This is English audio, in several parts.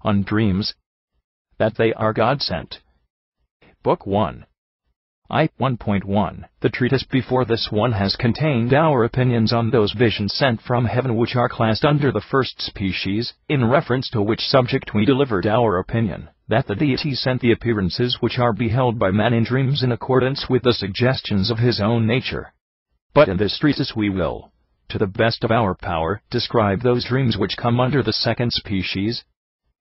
on dreams, that they are God-sent. Book 1. 1.1. The treatise before this one has contained our opinions on those visions sent from heaven which are classed under the first species, in reference to which subject we delivered our opinion, that the deity sent the appearances which are beheld by man in dreams in accordance with the suggestions of his own nature. But in this treatise we will, to the best of our power, describe those dreams which come under the second species.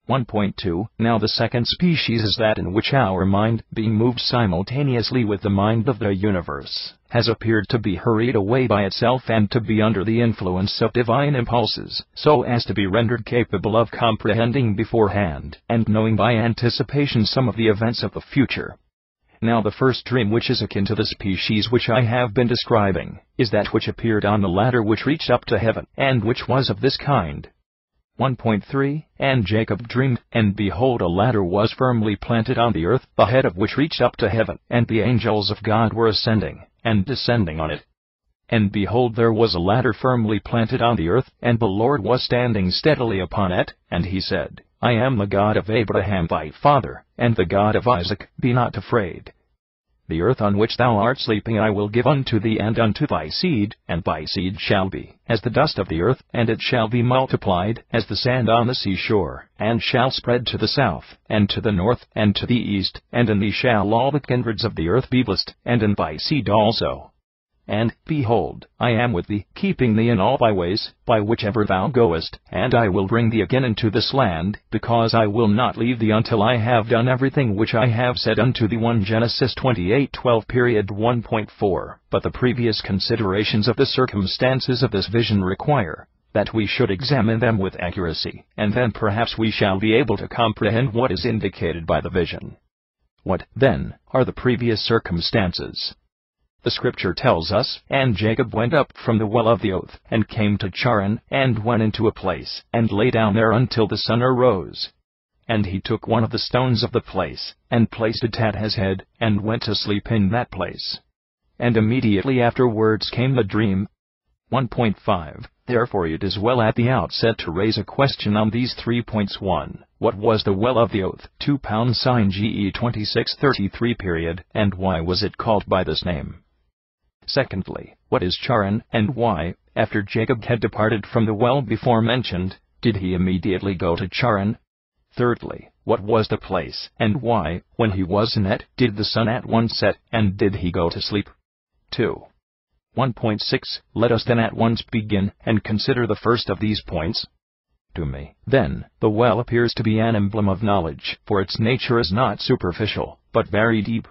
1.2. Now the second species is that in which our mind, being moved simultaneously with the mind of the universe, has appeared to be hurried away by itself and to be under the influence of divine impulses, so as to be rendered capable of comprehending beforehand, and knowing by anticipation some of the events of the future. Now the first dream, which is akin to the species which I have been describing, is that which appeared on the ladder which reached up to heaven, and which was of this kind. 1.3. And Jacob dreamed, and behold, a ladder was firmly planted on the earth, the head of which reached up to heaven, and the angels of God were ascending and descending on it. And behold, there was a ladder firmly planted on the earth, and the Lord was standing steadily upon it, and he said, I am the God of Abraham thy father, and the God of Isaac, be not afraid. The earth on which thou art sleeping I will give unto thee and unto thy seed, and thy seed shall be as the dust of the earth, and it shall be multiplied as the sand on the seashore, and shall spread to the south, and to the north, and to the east, and in thee shall all the kindreds of the earth be blessed, and in thy seed also. And, behold, I am with thee, keeping thee in all thy ways, by whichever thou goest, and I will bring thee again into this land, because I will not leave thee until I have done everything which I have said unto thee. 1 Genesis 28:12. 1.4. But the previous considerations of the circumstances of this vision require that we should examine them with accuracy, and then perhaps we shall be able to comprehend what is indicated by the vision. What, then, are the previous circumstances? The scripture tells us, and Jacob went up from the well of the oath, and came to Charan, and went into a place, and lay down there until the sun arose. And he took one of the stones of the place, and placed it at his head, and went to sleep in that place. And immediately afterwards came the dream. 1.5. Therefore it is well at the outset to raise a question on these 3 points. 1. What was the well of the oath? 2 sign GE 2633. And why was it called by this name? Secondly, what is Charan, and why, after Jacob had departed from the well before mentioned, did he immediately go to Charan? Thirdly, what was the place, and why, when he was in it, did the sun at once set, and did he go to sleep? 2. 1.6. Let us then at once begin, and consider the first of these points. To me, then, the well appears to be an emblem of knowledge, for its nature is not superficial, but very deep.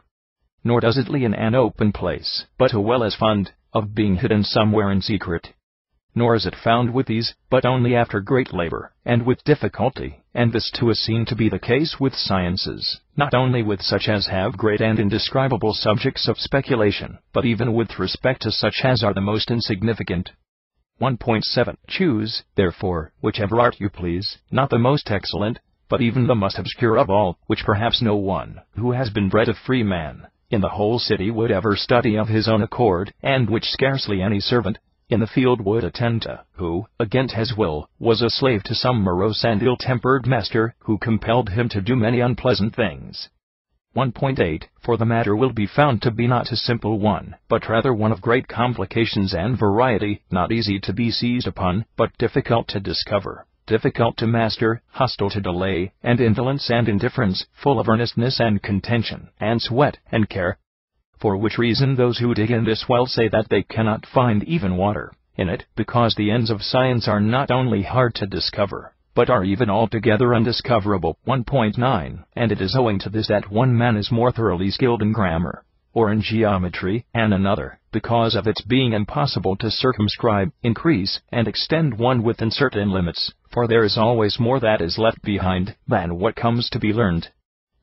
Nor does it lie in an open place, but a well is fond of being hidden somewhere in secret. Nor is it found with ease, but only after great labor, and with difficulty, and this too is seen to be the case with sciences, not only with such as have great and indescribable subjects of speculation, but even with respect to such as are the most insignificant. 1.7. Choose, therefore, whichever art you please, not the most excellent, but even the most obscure of all, which perhaps no one, who has been bred a free man, in the whole city would ever study of his own accord, and which scarcely any servant in the field would attend to, who, against his will, was a slave to some morose and ill-tempered master, who compelled him to do many unpleasant things. 1.8. For the matter will be found to be not a simple one, but rather one of great complications and variety, not easy to be seized upon, but difficult to discover, difficult to master, hostile to delay, and indolence and indifference, full of earnestness and contention, and sweat and care. For which reason those who dig in this well say that they cannot find even water in it, because the ends of science are not only hard to discover, but are even altogether undiscoverable. 1.9. And it is owing to this that one man is more thoroughly skilled in grammar, or in geometry, and another, because of its being impossible to circumscribe, increase, and extend one within certain limits, for there is always more that is left behind than what comes to be learned.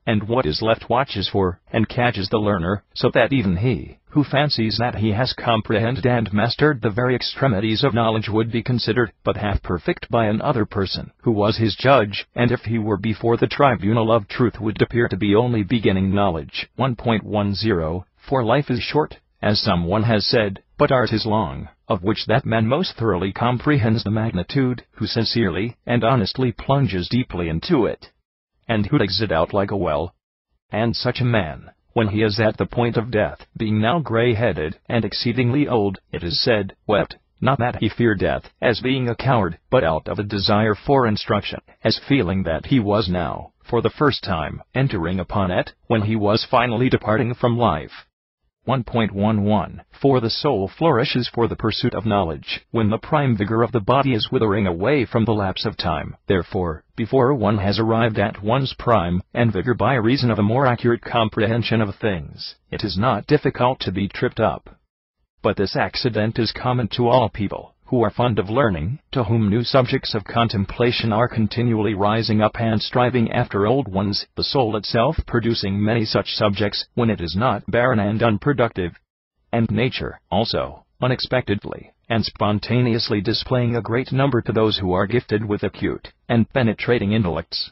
And what is left watches for, and catches the learner, so that even he, who fancies that he has comprehended and mastered the very extremities of knowledge, would be considered but half perfect by another person, who was his judge, and if he were before the tribunal of truth would appear to be only beginning knowledge. 1.10. For life is short, as someone has said, but art is long, of which that man most thoroughly comprehends the magnitude, who sincerely and honestly plunges deeply into it. and who digs it out like a well. And such a man, when he is at the point of death, being now grey-headed and exceedingly old, it is said, wept, not that he feared death, as being a coward, but out of a desire for instruction, as feeling that he was now, for the first time, entering upon it, when he was finally departing from life. 1.11 For the soul flourishes for the pursuit of knowledge, when the prime vigor of the body is withering away from the lapse of time. Therefore, before one has arrived at one's prime and vigor by reason of a more accurate comprehension of things, it is not difficult to be tripped up. But this accident is common to all people, who are fond of learning, to whom new subjects of contemplation are continually rising up and striving after old ones, the soul itself producing many such subjects, when it is not barren and unproductive. And nature, also, unexpectedly and spontaneously displaying a great number to those who are gifted with acute and penetrating intellects.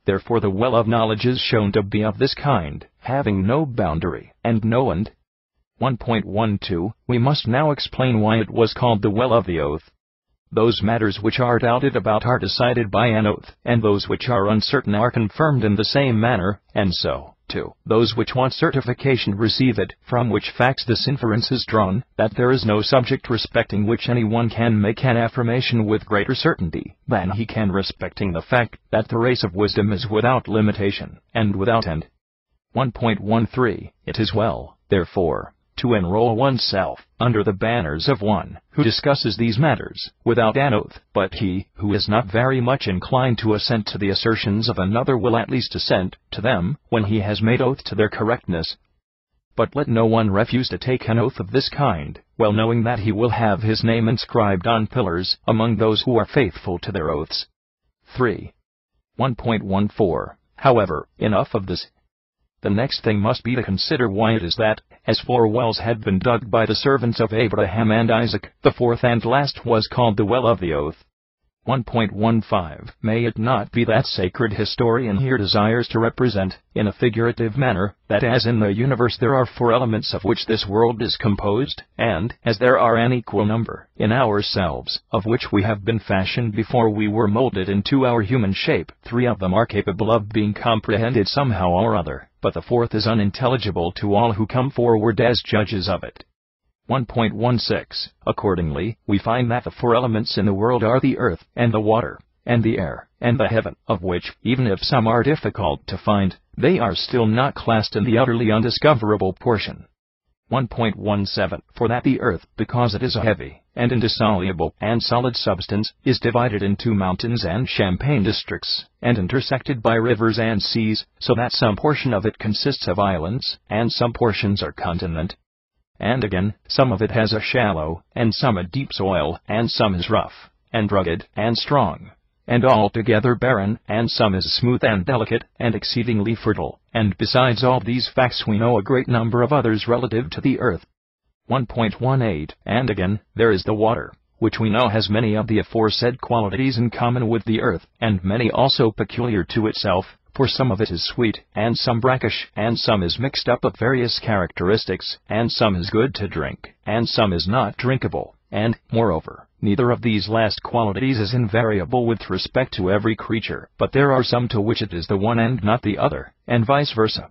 Therefore the well of knowledge is shown to be of this kind, having no boundary, and no end. 1.12 We must now explain why it was called the well of the oath. Those matters which are doubted about are decided by an oath, and those which are uncertain are confirmed in the same manner, and so, too, those which want certification receive it, from which facts this inference is drawn, that there is no subject respecting which any one can make an affirmation with greater certainty than he can respecting the fact that the race of wisdom is without limitation, and without end. 1.13 It is well, therefore, to enroll oneself under the banners of one who discusses these matters without an oath, but he who is not very much inclined to assent to the assertions of another will at least assent to them when he has made oath to their correctness. But let no one refuse to take an oath of this kind, well knowing that he will have his name inscribed on pillars among those who are faithful to their oaths. 3. 1.14 However, enough of this. The next thing must be to consider why it is that, as 4 wells had been dug by the servants of Abraham and Isaac, the fourth and last was called the well of the oath. 1.15 May it not be that sacred historian here desires to represent, in a figurative manner, that as in the universe there are 4 elements of which this world is composed, and, as there are an equal number, in ourselves, of which we have been fashioned before we were molded into our human shape, 3 of them are capable of being comprehended somehow or other, but the 4th is unintelligible to all who come forward as judges of it. 1.16 Accordingly, we find that the 4 elements in the world are the earth, and the water, and the air, and the heaven, of which, even if some are difficult to find, they are still not classed in the utterly undiscoverable portion. 1.17 For that the earth, because it is a heavy, and indissoluble, and solid substance, is divided into mountains and champaign districts, and intersected by rivers and seas, so that some portion of it consists of islands, and some portions are continent. And again, some of it has a shallow, and some a deep soil, and some is rough, and rugged, and strong, and altogether barren, and some is smooth and delicate, and exceedingly fertile, and besides all these facts we know a great number of others relative to the earth. 1.18 And again, there is the water, which we know has many of the aforesaid qualities in common with the earth, and many also peculiar to itself, for some of it is sweet, and some brackish, and some is mixed up of various characteristics, and some is good to drink, and some is not drinkable, and, moreover, neither of these last qualities is invariable with respect to every creature, but there are some to which it is the one and not the other, and vice versa.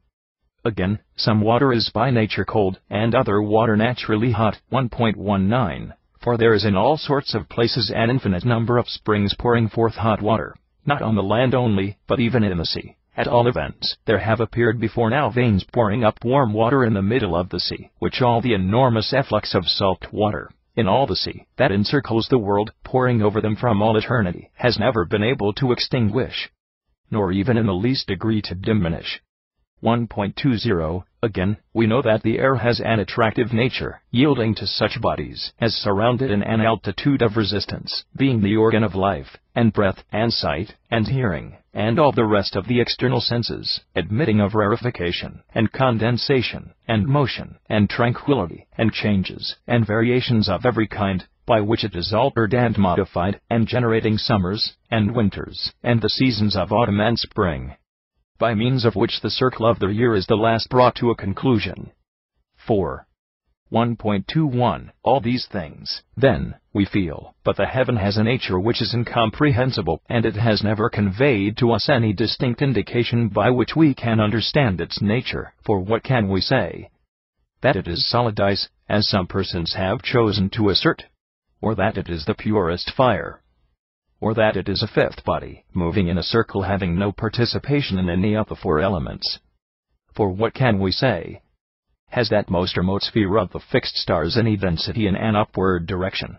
Again, some water is by nature cold, and other water naturally hot. 1.19 For there is in all sorts of places an infinite number of springs pouring forth hot water, not on the land only, but even in the sea. At all events, there have appeared before now veins pouring up warm water in the middle of the sea, which all the enormous efflux of salt water, in all the sea, that encircles the world, pouring over them from all eternity, has never been able to extinguish, nor even in the least degree to diminish. 1.20 Again, we know that the air has an attractive nature, yielding to such bodies as surround it in an altitude of resistance, being the organ of life, and breath, and sight, and hearing, and all the rest of the external senses, admitting of rarefaction, and condensation, and motion, and tranquility, and changes, and variations of every kind, by which it is altered and modified, and generating summers, and winters, and the seasons of autumn and spring, by means of which the circle of the year is the last brought to a conclusion. 4. 1.21 All these things, then, we feel, but the heaven has a nature which is incomprehensible, and it has never conveyed to us any distinct indication by which we can understand its nature. For what can we say? That it is solid ice, as some persons have chosen to assert? Or that it is the purest fire? Or that it is a fifth body, moving in a circle having no participation in any of the four elements? For what can we say? Has that most remote sphere of the fixed stars any density in an upward direction?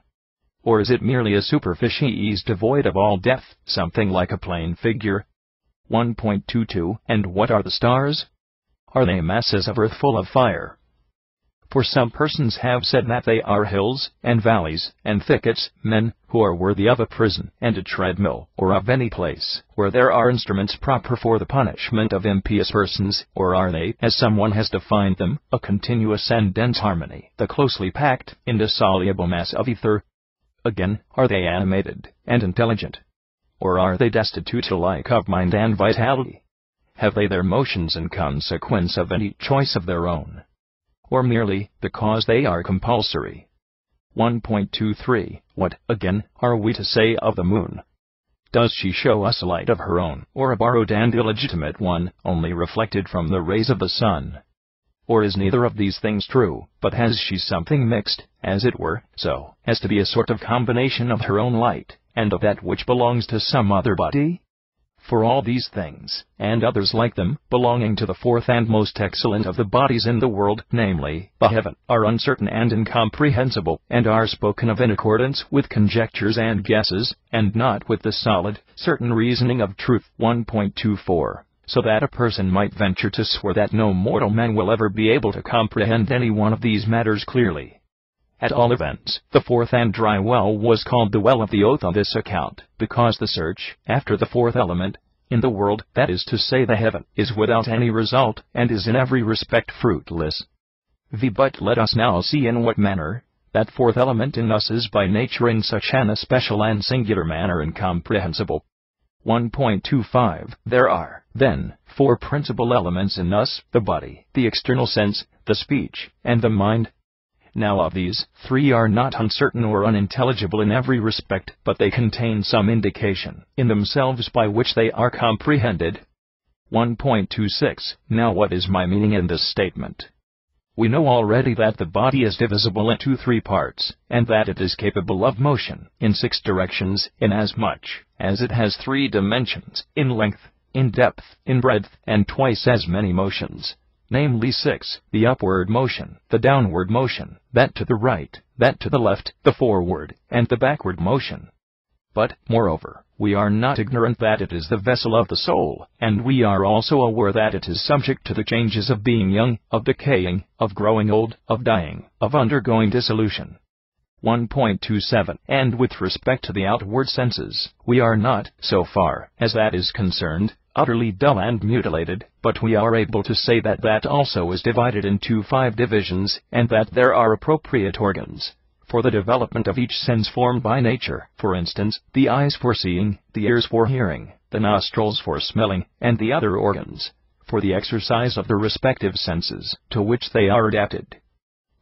Or is it merely a superficies devoid of all depth, something like a plane figure? 1.22 And what are the stars? Are they masses of earth full of fire? For some persons have said that they are hills, and valleys, and thickets, men, who are worthy of a prison, and a treadmill, or of any place, where there are instruments proper for the punishment of impious persons, or are they, as someone has defined them, a continuous and dense harmony, the closely packed, indissoluble mass of ether? Again, are they animated, and intelligent? Or are they destitute alike of mind and vitality? Have they their motions in consequence of any choice of their own? Or merely because they are compulsory? 1.23 What, again, are we to say of the moon? Does she show us a light of her own, or a borrowed and illegitimate one, only reflected from the rays of the sun? Or is neither of these things true, but has she something mixed, as it were, so as to be a sort of combination of her own light, and of that which belongs to some other body? For all these things, and others like them, belonging to the fourth and most excellent of the bodies in the world, namely, the heaven, are uncertain and incomprehensible, and are spoken of in accordance with conjectures and guesses, and not with the solid, certain reasoning of truth. 1.24 So that a person might venture to swear that no mortal man will ever be able to comprehend any one of these matters clearly. At all events, the fourth and dry well was called the well of the oath on this account, because the search after the fourth element in the world, that is to say the heaven, is without any result, and is in every respect fruitless. But let us now see in what manner that fourth element in us is by nature in such an especial and singular manner incomprehensible. 1.25 There are, then, four principal elements in us: the body, the external sense, the speech, and the mind. Now of these, three are not uncertain or unintelligible in every respect, but they contain some indication in themselves by which they are comprehended. 1.26 Now what is my meaning in this statement? We know already that the body is divisible into three parts, and that it is capable of motion in 6 directions, inasmuch as it has 3 dimensions, in length, in depth, in breadth, and twice as many motions. Namely 6, the upward motion, the downward motion, that to the right, that to the left, the forward, and the backward motion. But, moreover, we are not ignorant that it is the vessel of the soul, and we are also aware that it is subject to the changes of being young, of decaying, of growing old, of dying, of undergoing dissolution. 1.27 And with respect to the outward senses, we are not, so far as that is concerned, utterly dull and mutilated, but we are able to say that that also is divided into 5 divisions, and that there are appropriate organs for the development of each sense formed by nature, for instance, the eyes for seeing, the ears for hearing, the nostrils for smelling, and the other organs for the exercise of the respective senses to which they are adapted.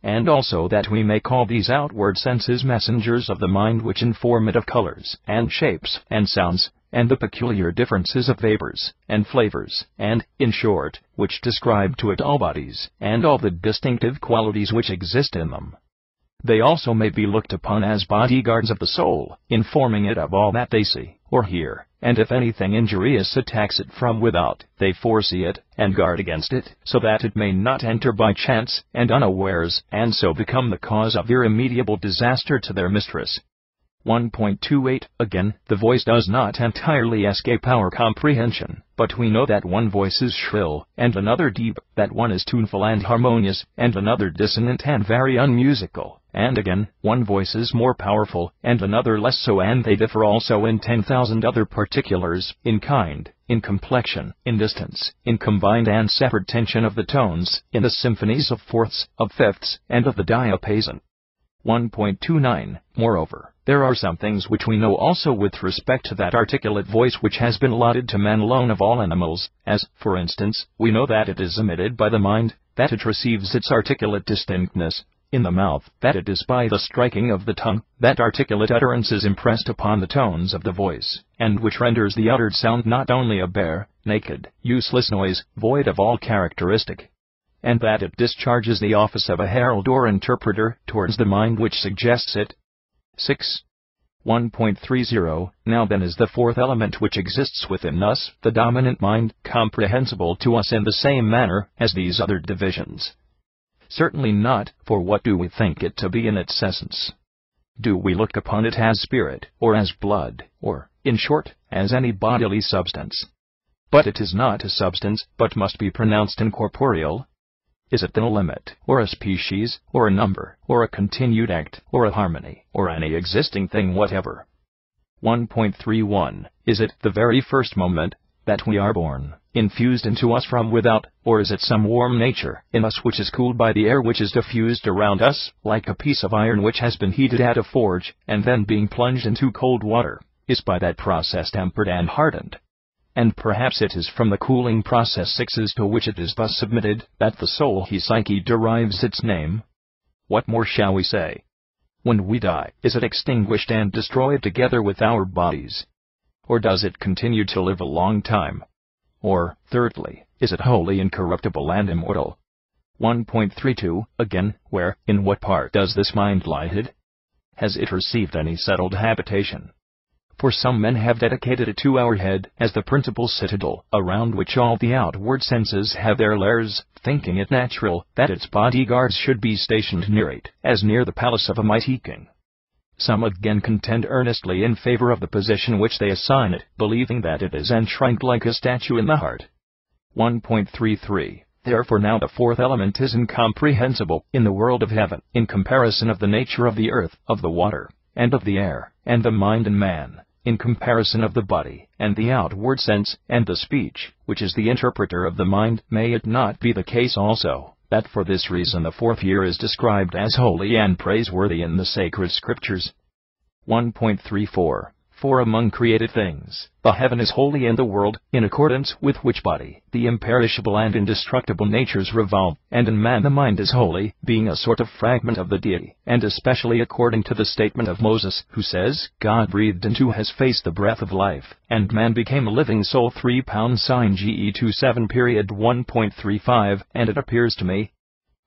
And also that we may call these outward senses messengers of the mind, which inform it of colors, and shapes, and sounds, and the peculiar differences of vapors, and flavors, and, in short, which describe to it all bodies, and all the distinctive qualities which exist in them. They also may be looked upon as bodyguards of the soul, informing it of all that they see, or hear, and if anything injurious attacks it from without, they foresee it, and guard against it, so that it may not enter by chance, and unawares, and so become the cause of irremediable disaster to their mistress. 1.28 Again, the voice does not entirely escape our comprehension, but we know that one voice is shrill, and another deep, that one is tuneful and harmonious, and another dissonant and very unmusical, and again, one voice is more powerful, and another less so, and they differ also in 10,000 other particulars, in kind, in complexion, in distance, in combined and separate tension of the tones, in the symphonies of fourths, of fifths, and of the diapason. 1.29 Moreover, there are some things which we know also with respect to that articulate voice which has been allotted to man alone of all animals, as, for instance, we know that it is emitted by the mind, that it receives its articulate distinctness, in the mouth, that it is by the striking of the tongue that articulate utterance is impressed upon the tones of the voice, and which renders the uttered sound not only a bare, naked, useless noise, void of all characteristic, and that it discharges the office of a herald or interpreter towards the mind which suggests it. 6. 1.30 Now then is the fourth element which exists within us, the dominant mind, comprehensible to us in the same manner as these other divisions? Certainly not, for what do we think it to be in its essence? Do we look upon it as spirit, or as blood, or, in short, as any bodily substance? But it is not a substance, but must be pronounced incorporeal. Is it the limit, or a species, or a number, or a continued act, or a harmony, or any existing thing whatever? 1.31 Is it the very first moment that we are born, infused into us from without, or is it some warm nature in us which is cooled by the air which is diffused around us, like a piece of iron which has been heated at a forge, and then being plunged into cold water, is by that process tempered and hardened? And perhaps it is from the cooling processes to which it is thus submitted, that the soul psyche derives its name. What more shall we say? When we die, is it extinguished and destroyed together with our bodies? Or does it continue to live a long time? Or, thirdly, is it wholly incorruptible and immortal? 1.32 Again, where, in what part does this mind lie hid? Has it received any settled habitation? For some men have dedicated it to our head as the principal citadel, around which all the outward senses have their lairs, thinking it natural that its bodyguards should be stationed near it, as near the palace of a mighty king. Some again contend earnestly in favor of the position which they assign it, believing that it is enshrined like a statue in the heart. 1.33 Therefore now the fourth element is incomprehensible in the world of heaven, in comparison of the nature of the earth, of the water, and of the air, and the mind in man, in comparison of the body, and the outward sense, and the speech, which is the interpreter of the mind. May it not be the case also, that for this reason the fourth year is described as holy and praiseworthy in the sacred scriptures? 1.34 For among created things, the heaven is holy and the world, in accordance with which body, the imperishable and indestructible natures revolve, and in man the mind is holy, being a sort of fragment of the deity, and especially according to the statement of Moses, who says, God breathed into his face the breath of life, and man became a living soul. 3 sign GE27 period 1.35 And it appears to me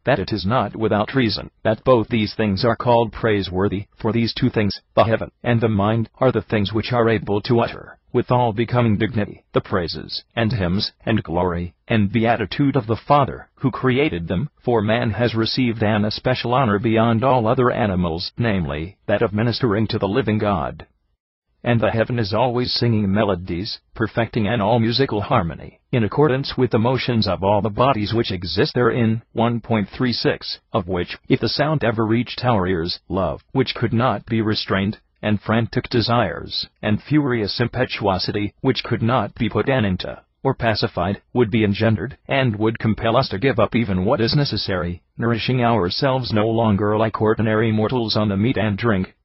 that it is not without reason that both these things are called praiseworthy, for these two things, the heaven and the mind, are the things which are able to utter, with all becoming dignity, the praises, and hymns, and glory, and beatitude of the Father, who created them. For man has received an especial honor beyond all other animals, namely, that of ministering to the living God. And the heaven is always singing melodies, perfecting an all musical harmony, in accordance with the motions of all the bodies which exist therein. 1.36 Of which, if the sound ever reached our ears, love, which could not be restrained, and frantic desires, and furious impetuosity, which could not be put an end to, or pacified, would be engendered, and would compel us to give up even what is necessary, nourishing ourselves no longer like ordinary mortals on the meat and drink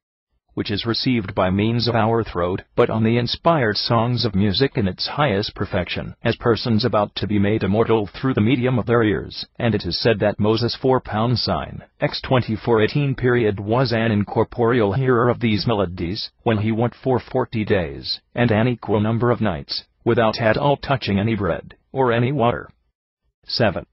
which is received by means of our throat, but on the inspired songs of music in its highest perfection, as persons about to be made immortal through the medium of their ears. And it is said that Moses 4 sign, X2418 period was an incorporeal hearer of these melodies, when he went for 40 days, and an equal number of nights, without at all touching any bread, or any water. 7.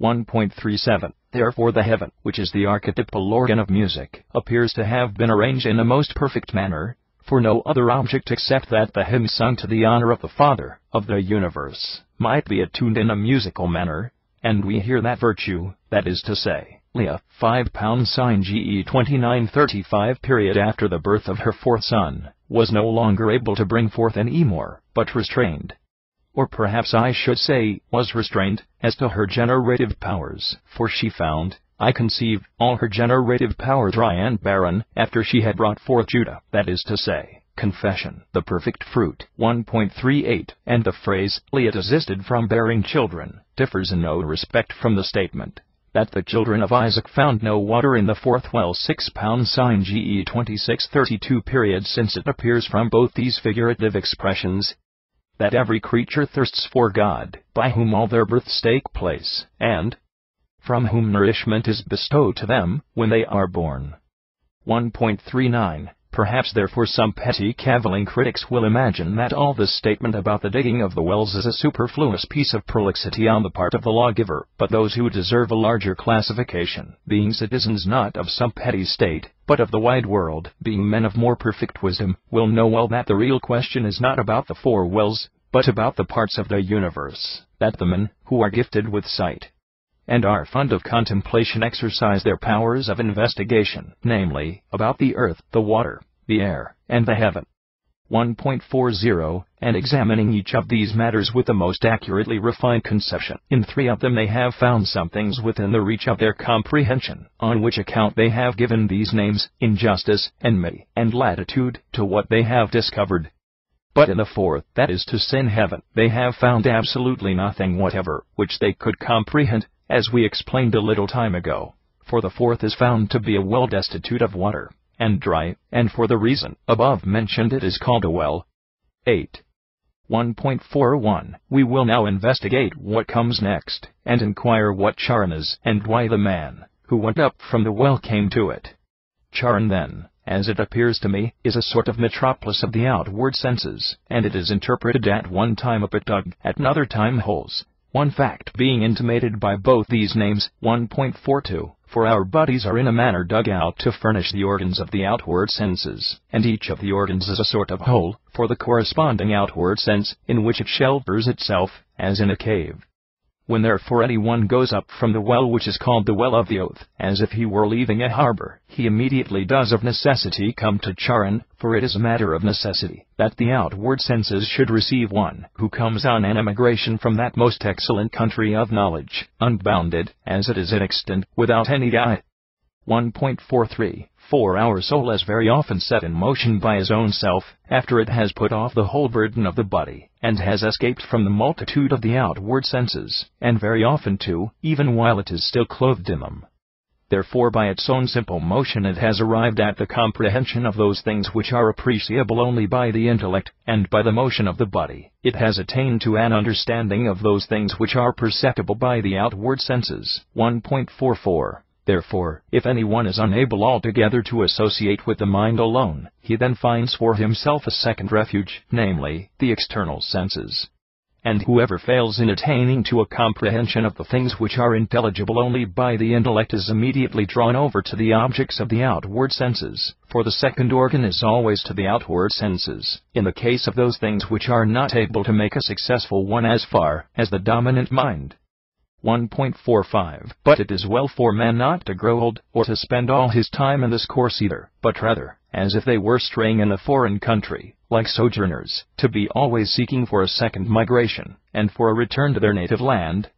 1.37 Therefore the heaven, which is the archetypal organ of music, appears to have been arranged in a most perfect manner, for no other object except that the hymn sung to the honor of the Father of the universe might be attuned in a musical manner, and we hear that virtue, that is to say, Leah, 5 sign GE 2935 period after the birth of her fourth son, was no longer able to bring forth any more, but restrained. Or perhaps I should say, was restrained, as to her generative powers, for she found, I conceive, all her generative power dry and barren, after she had brought forth Judah, that is to say, confession, the perfect fruit. 1.38 And the phrase, Leah desisted from bearing children, differs in no respect from the statement that the children of Isaac found no water in the fourth well. 6 sign GE 2632 period Since it appears from both these figurative expressions that every creature thirsts for God, by whom all their births take place, and from whom nourishment is bestowed to them when they are born. 1.39. Perhaps therefore some petty cavilling critics will imagine that all this statement about the digging of the wells is a superfluous piece of prolixity on the part of the lawgiver, but those who deserve a larger classification, being citizens not of some petty state, but of the wide world, being men of more perfect wisdom, will know well that the real question is not about the 4 wells, but about the parts of the universe, that the men, who are gifted with sight, and are fond of contemplation exercise their powers of investigation, namely, about the earth, the water, the air, and the heaven. 1.40. And examining each of these matters with the most accurately refined conception, in 3 of them they have found some things within the reach of their comprehension, on which account they have given these names, injustice, enmity, and latitude, to what they have discovered. But in the 4th, that is to say in heaven, they have found absolutely nothing whatever, which they could comprehend, as we explained a little time ago, for the 4th is found to be a well destitute of water, and dry, and for the reason above mentioned it is called a well. 8. 1.41. We will now investigate what comes next, and inquire what Charan is, and why the man who went up from the well came to it. Charan then, as it appears to me, is a sort of metropolis of the outward senses, and it is interpreted at one time a pit dug, at another time holes. One fact being intimated by both these names. 1.42. For our bodies are in a manner dug out to furnish the organs of the outward senses, and each of the organs is a sort of hole, for the corresponding outward sense, in which it shelters itself, as in a cave. When therefore any one goes up from the well which is called the well of the oath, as if he were leaving a harbor, he immediately does of necessity come to Charan, for it is a matter of necessity, that the outward senses should receive one who comes on an emigration from that most excellent country of knowledge, unbounded, as it is in extent, without any guide. 1.43. For our soul is very often set in motion by his own self, after it has put off the whole burden of the body, and has escaped from the multitude of the outward senses, and very often too, even while it is still clothed in them. Therefore by its own simple motion it has arrived at the comprehension of those things which are appreciable only by the intellect, and by the motion of the body, it has attained to an understanding of those things which are perceptible by the outward senses. 1.44. Therefore, if any one is unable altogether to associate with the mind alone, he then finds for himself a second refuge, namely, the external senses. And whoever fails in attaining to a comprehension of the things which are intelligible only by the intellect is immediately drawn over to the objects of the outward senses, for the second organ is always to the outward senses, in the case of those things which are not able to make a successful one as far as the dominant mind. 1.45. But it is well for man not to grow old, or to spend all his time in this course either, but rather, as if they were straying in a foreign country, like sojourners, to be always seeking for a second migration, and for a return to their native land.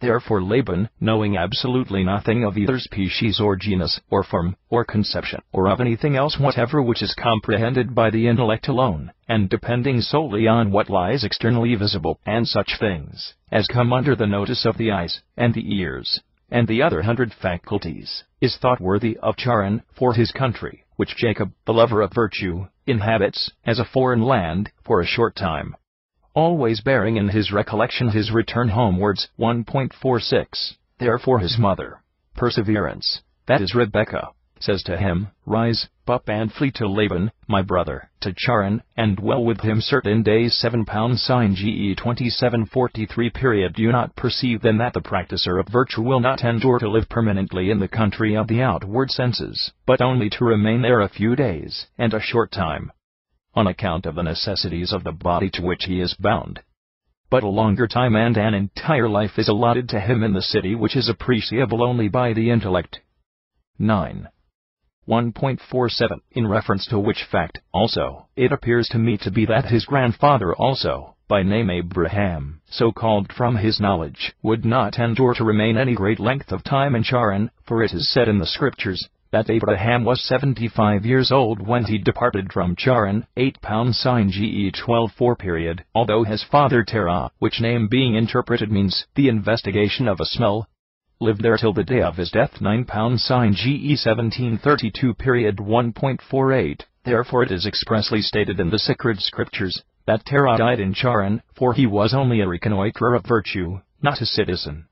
Therefore Laban, knowing absolutely nothing of either species or genus, or form, or conception, or of anything else whatever which is comprehended by the intellect alone, and depending solely on what lies externally visible, and such things as come under the notice of the eyes, and the ears, and the other 100 faculties, is thought worthy of Charan, for his country, which Jacob, the lover of virtue, inhabits, as a foreign land, for a short time, always bearing in his recollection his return homewards. 1.46. Therefore his mother, Perseverance, that is Rebekah, says to him, Rise, up and flee to Laban, my brother, to Charan, and dwell with him certain days. 7 Sin GE 2743. Do you not perceive then that the practicer of virtue will not endure to live permanently in the country of the outward senses, but only to remain there a few days, and a short time, on account of the necessities of the body to which he is bound? But a longer time and an entire life is allotted to him in the city which is appreciable only by the intellect. 9. 1.47. In reference to which fact, also, it appears to me to be that his grandfather also, by name Abraham, so called from his knowledge, would not endure to remain any great length of time in Charan, for it is said in the Scriptures, that Abraham was 75 years old when he departed from Charan. 8 Sin GE 12:4. Although his father Terah, which name being interpreted means the investigation of a smell, lived there till the day of his death. 9 Sin GE 1732. 1.48. Therefore it is expressly stated in the sacred Scriptures that Terah died in Charan, for he was only a reconnoitrer of virtue, not a citizen.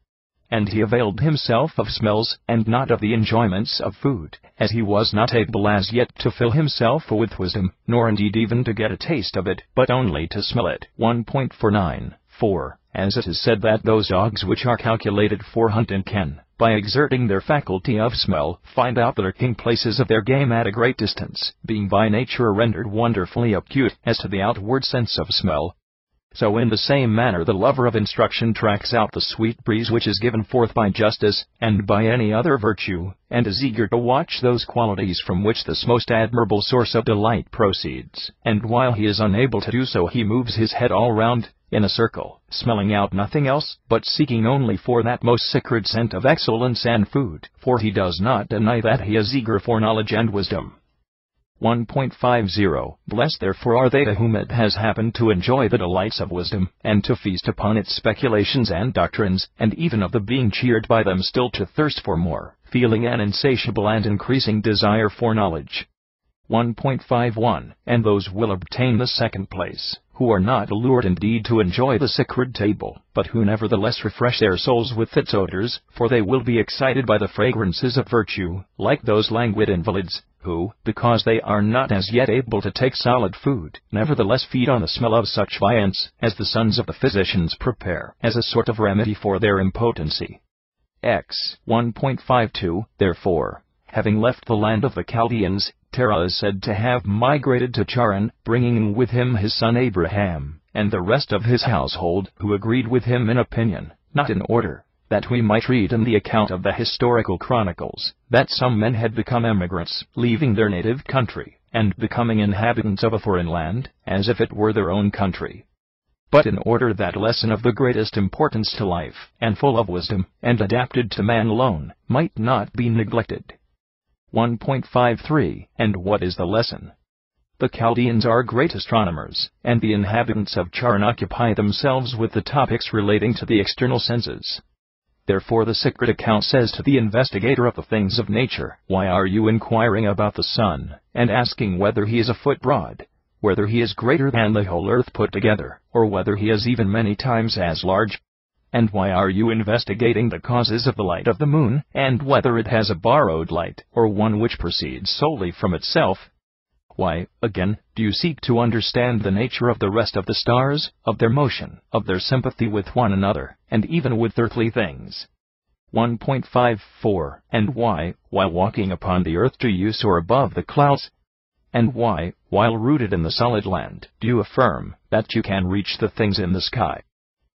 and he availed himself of smells, and not of the enjoyments of food, as he was not able as yet to fill himself with wisdom, nor indeed even to get a taste of it, but only to smell it. 1.49. 4. As it is said that those dogs which are calculated for hunting can, by exerting their faculty of smell, find out the lurking places of their game at a great distance, being by nature rendered wonderfully acute as to the outward sense of smell. So in the same manner the lover of instruction tracks out the sweet breeze which is given forth by justice, and by any other virtue, and is eager to watch those qualities from which this most admirable source of delight proceeds, and while he is unable to do so he moves his head all round, in a circle, smelling out nothing else, but seeking only for that most sacred scent of excellence and food, for he does not deny that he is eager for knowledge and wisdom. 1.50. Blessed therefore are they to whom it has happened to enjoy the delights of wisdom, and to feast upon its speculations and doctrines, and even of the being cheered by them still to thirst for more, feeling an insatiable and increasing desire for knowledge. 1.51. And those will obtain the second place, who are not allured indeed to enjoy the sacred table, but who nevertheless refresh their souls with its odors, for they will be excited by the fragrances of virtue, like those languid invalids, who, because they are not as yet able to take solid food, nevertheless feed on the smell of such viands as the sons of the physicians prepare, as a sort of remedy for their impotency. 1.52. Therefore, having left the land of the Chaldeans, Terah is said to have migrated to Charan, bringing with him his son Abraham, and the rest of his household, who agreed with him in opinion, not in order, that we might read in the account of the historical chronicles, that some men had become emigrants, leaving their native country, and becoming inhabitants of a foreign land, as if it were their own country. But in order that lesson of the greatest importance to life, and full of wisdom, and adapted to man alone, might not be neglected. 1.53. And what is the lesson? The Chaldeans are great astronomers, and the inhabitants of Charan occupy themselves with the topics relating to the external senses. Therefore the sacred account says to the investigator of the things of nature, "Why are you inquiring about the sun, and asking whether he is a foot broad, whether he is greater than the whole earth put together, or whether he is even many times as large? And why are you investigating the causes of the light of the moon, and whether it has a borrowed light, or one which proceeds solely from itself? Why, again, do you seek to understand the nature of the rest of the stars, of their motion, of their sympathy with one another, and even with earthly things?" 1.54. And why, while walking upon the earth, do you soar above the clouds? And why, while rooted in the solid land, do you affirm that you can reach the things in the sky?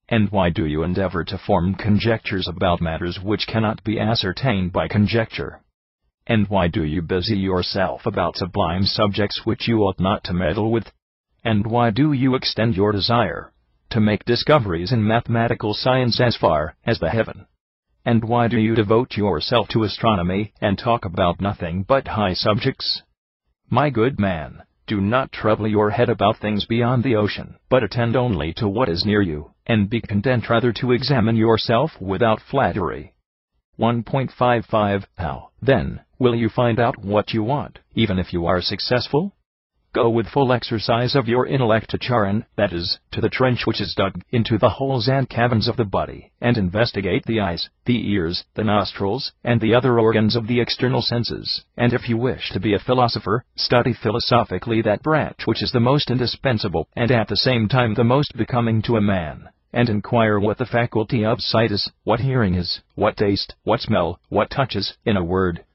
And why do you endeavor to form conjectures about matters which cannot be ascertained by conjecture? And why do you busy yourself about sublime subjects which you ought not to meddle with? And why do you extend your desire to make discoveries in mathematical science as far as the heaven? And why do you devote yourself to astronomy, and talk about nothing but high subjects? My good man, do not trouble your head about things beyond the ocean, but attend only to what is near you, and be content rather to examine yourself without flattery. 1.55. How, then, will you find out what you want, even if you are successful? Go with full exercise of your intellect to Charan, that is, to the trench which is dug into the holes and caverns of the body, and investigate the eyes, the ears, the nostrils, and the other organs of the external senses. And if you wish to be a philosopher, study philosophically that branch which is the most indispensable, and at the same time the most becoming to a man, and inquire what the faculty of sight is, what hearing is, what taste, what smell, what touch is, in a word,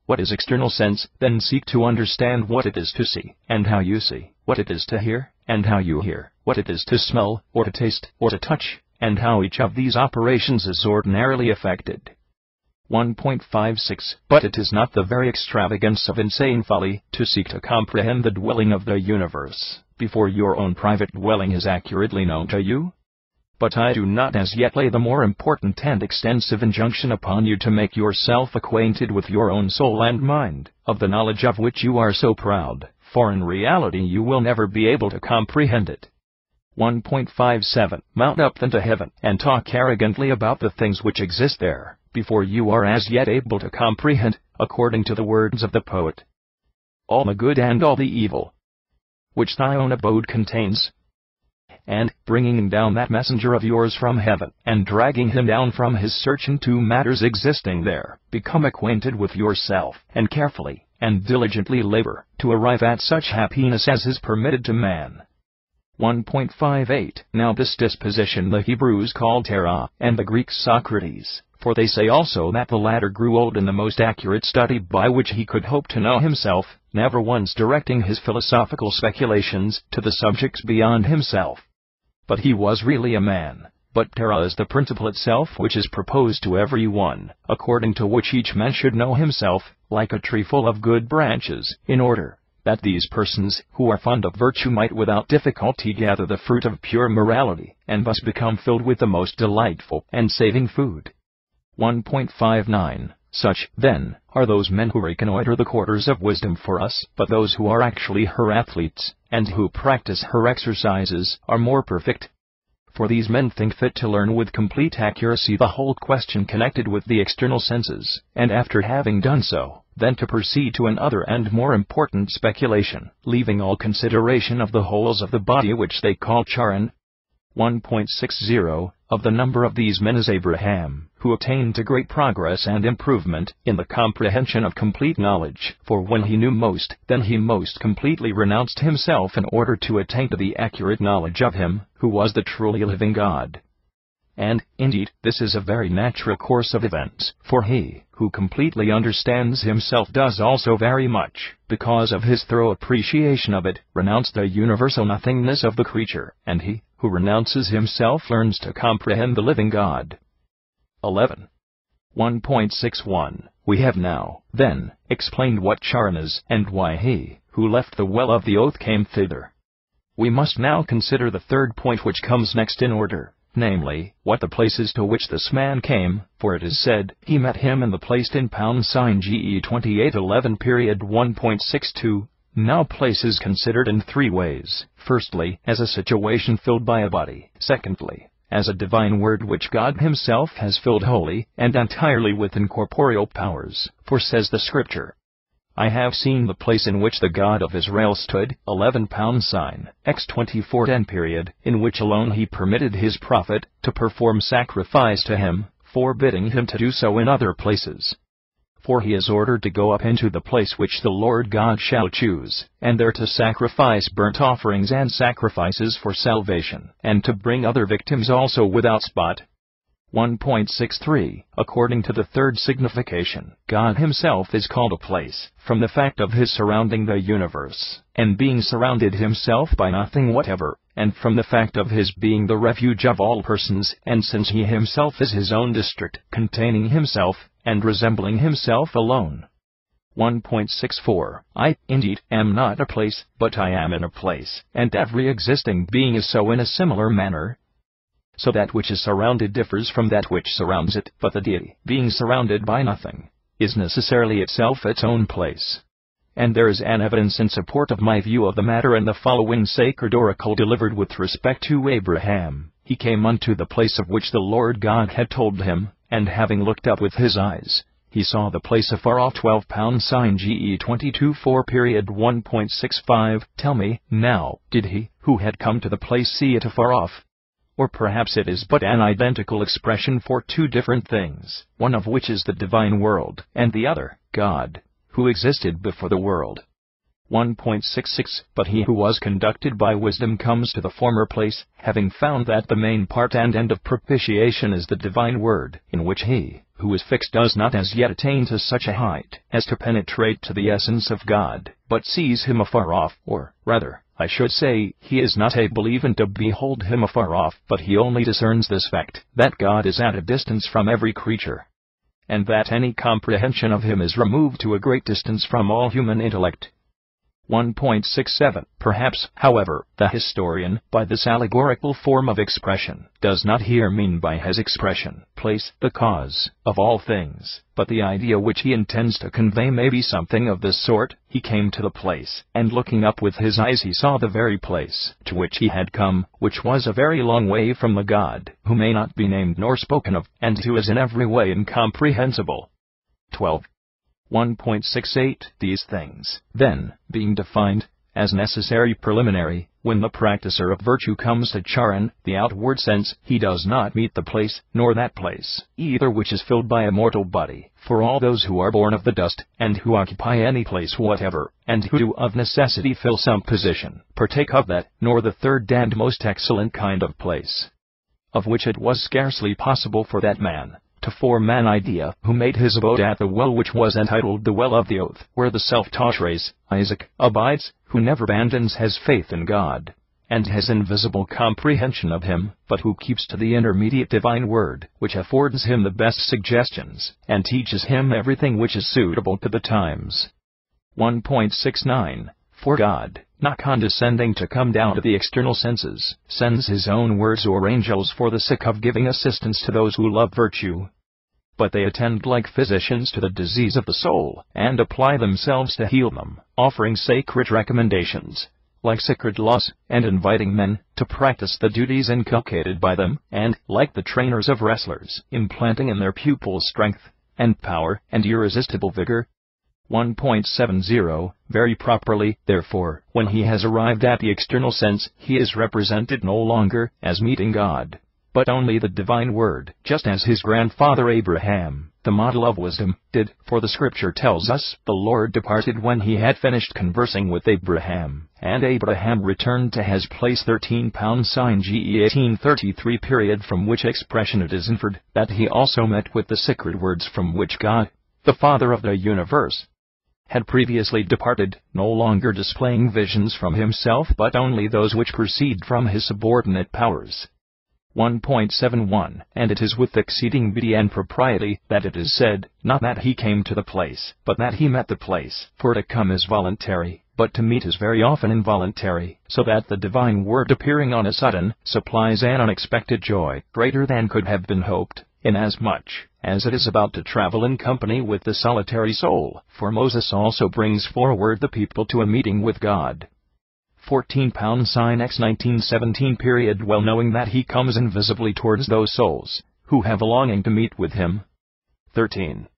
what is external sense. Then seek to understand what it is to see, and how you see, what it is to hear, and how you hear, what it is to smell, or to taste, or to touch, and how each of these operations is ordinarily effected. 1.56. But it is not the very extravagance of insane folly to seek to comprehend the dwelling of the universe, before your own private dwelling is accurately known to you. But I do not as yet lay the more important and extensive injunction upon you to make yourself acquainted with your own soul and mind, of the knowledge of which you are so proud, for in reality you will never be able to comprehend it. 1.57. Mount up then to heaven, and talk arrogantly about the things which exist there, before you are as yet able to comprehend, according to the words of the poet, all the good and all the evil, which thy own abode contains. and, bringing down that messenger of yours from heaven, and dragging him down from his search into matters existing there, become acquainted with yourself, and carefully and diligently labor to arrive at such happiness as is permitted to man. 1.58 Now this disposition the Hebrews called Charan, and the Greeks Socrates, for they say also that the latter grew old in the most accurate study by which he could hope to know himself, never once directing his philosophical speculations to the subjects beyond himself. But he was really a man. But Charan is the principle itself which is proposed to every one, according to which each man should know himself, like a tree full of good branches, in order that these persons who are fond of virtue might without difficulty gather the fruit of pure morality, and thus become filled with the most delightful and saving food. 1.59 Such, then, are those men who reconnoiter the quarters of wisdom for us, but those who are actually her athletes, and who practice her exercises, are more perfect. For these men think fit to learn with complete accuracy the whole question connected with the external senses, and after having done so, then to proceed to another and more important speculation, leaving all consideration of the wholes of the body which they call Charan. 1.60 Of the number of these men is Abraham, who attained to great progress and improvement in the comprehension of complete knowledge, for when he knew most, then he most completely renounced himself in order to attain to the accurate knowledge of him, who was the truly living God. And, indeed, this is a very natural course of events, for he who completely understands himself does also very much, because of his thorough appreciation of it, renounce the universal nothingness of the creature, and he who renounces himself learns to comprehend the living God. 11. 1.61 We have now, then, explained what Charan is, and why he who left the well of the oath came thither. We must now consider the third point which comes next in order, namely, what the place is to which this man came, for it is said, he met him in the place in #GE 2811 period 1.62. Now place is considered in three ways: firstly, as a situation filled by a body; secondly, as a divine word which God himself has filled wholly and entirely with incorporeal powers, for says the Scripture, I have seen the place in which the God of Israel stood, 11 sign, X 24:10 period, in which alone he permitted his prophet to perform sacrifice to him, forbidding him to do so in other places. For he is ordered to go up into the place which the Lord God shall choose, and there to sacrifice burnt offerings and sacrifices for salvation, and to bring other victims also without spot. 1.63 According to the third signification, God himself is called a place, from the fact of his surrounding the universe, and being surrounded himself by nothing whatever, and from the fact of his being the refuge of all persons, and since he himself is his own district, containing himself, and resembling himself alone. 1.64 I, indeed, am not a place, but I am in a place, and every existing being is so in a similar manner. So that which is surrounded differs from that which surrounds it, but the deity, being surrounded by nothing, is necessarily itself its own place. And there is an evidence in support of my view of the matter in the following sacred oracle delivered with respect to Abraham. He came unto the place of which the Lord God had told him, and having looked up with his eyes, he saw the place afar off, 12 sign GE 22:4 period 1.65 Tell me, now, did he who had come to the place see it afar off? Or perhaps it is but an identical expression for two different things, one of which is the divine world, and the other, God, who existed before the world. 1.66 But he who was conducted by wisdom comes to the former place, having found that the main part and end of propitiation is the divine word, in which he who is fixed does not as yet attain to such a height as to penetrate to the essence of God, but sees him afar off, or, rather, I should say, he is not able even to behold him afar off, but he only discerns this fact, that God is at a distance from every creature, and that any comprehension of him is removed to a great distance from all human intellect. 1.67 Perhaps, however, the historian, by this allegorical form of expression, does not here mean by his expression, place, the cause of all things, but the idea which he intends to convey may be something of this sort. He came to the place, and looking up with his eyes he saw the very place to which he had come, which was a very long way from the God, who may not be named nor spoken of, and who is in every way incomprehensible. 12. 1.68 These things, then, being defined, as necessary preliminary. When the practicer of virtue comes to Charan, the outward sense, he does not meet the place, nor that place, either which is filled by a mortal body, for all those who are born of the dust, and who occupy any place whatever, and who do of necessity fill some position, partake of that, nor the third and most excellent kind of place, of which it was scarcely possible for that man to form an idea, who made his abode at the well which was entitled the well of the oath, where the self-taught race, Isaac, abides, who never abandons his faith in God, and has invisible comprehension of him, but who keeps to the intermediate divine word, which affords him the best suggestions, and teaches him everything which is suitable to the times. 1.69. For God, not condescending to come down to the external senses, sends his own words or angels for the sake of giving assistance to those who love virtue. But they attend like physicians to the disease of the soul, and apply themselves to heal them, offering sacred recommendations, like sacred laws, and inviting men to practice the duties inculcated by them, and, like the trainers of wrestlers, implanting in their pupils strength, and power, and irresistible vigor. 1.70. Very properly, therefore, when he has arrived at the external sense, he is represented no longer as meeting God, but only the divine word, just as his grandfather Abraham, the model of wisdom, did, for the scripture tells us, the Lord departed when he had finished conversing with Abraham, and Abraham returned to his place 13 sign GE 1833 period, from which expression it is inferred that he also met with the sacred words from which God, the Father of the universe, had previously departed, no longer displaying visions from himself but only those which proceed from his subordinate powers. 1.71. And it is with exceeding beauty and propriety that it is said, not that he came to the place, but that he met the place, for to come is voluntary, but to meet is very often involuntary, so that the divine word appearing on a sudden, supplies an unexpected joy, greater than could have been hoped, inasmuch as it is about to travel in company with the solitary soul, for Moses also brings forward the people to a meeting with God. 14 sign X 1917 period, well knowing that he comes invisibly towards those souls who have a longing to meet with him. 13.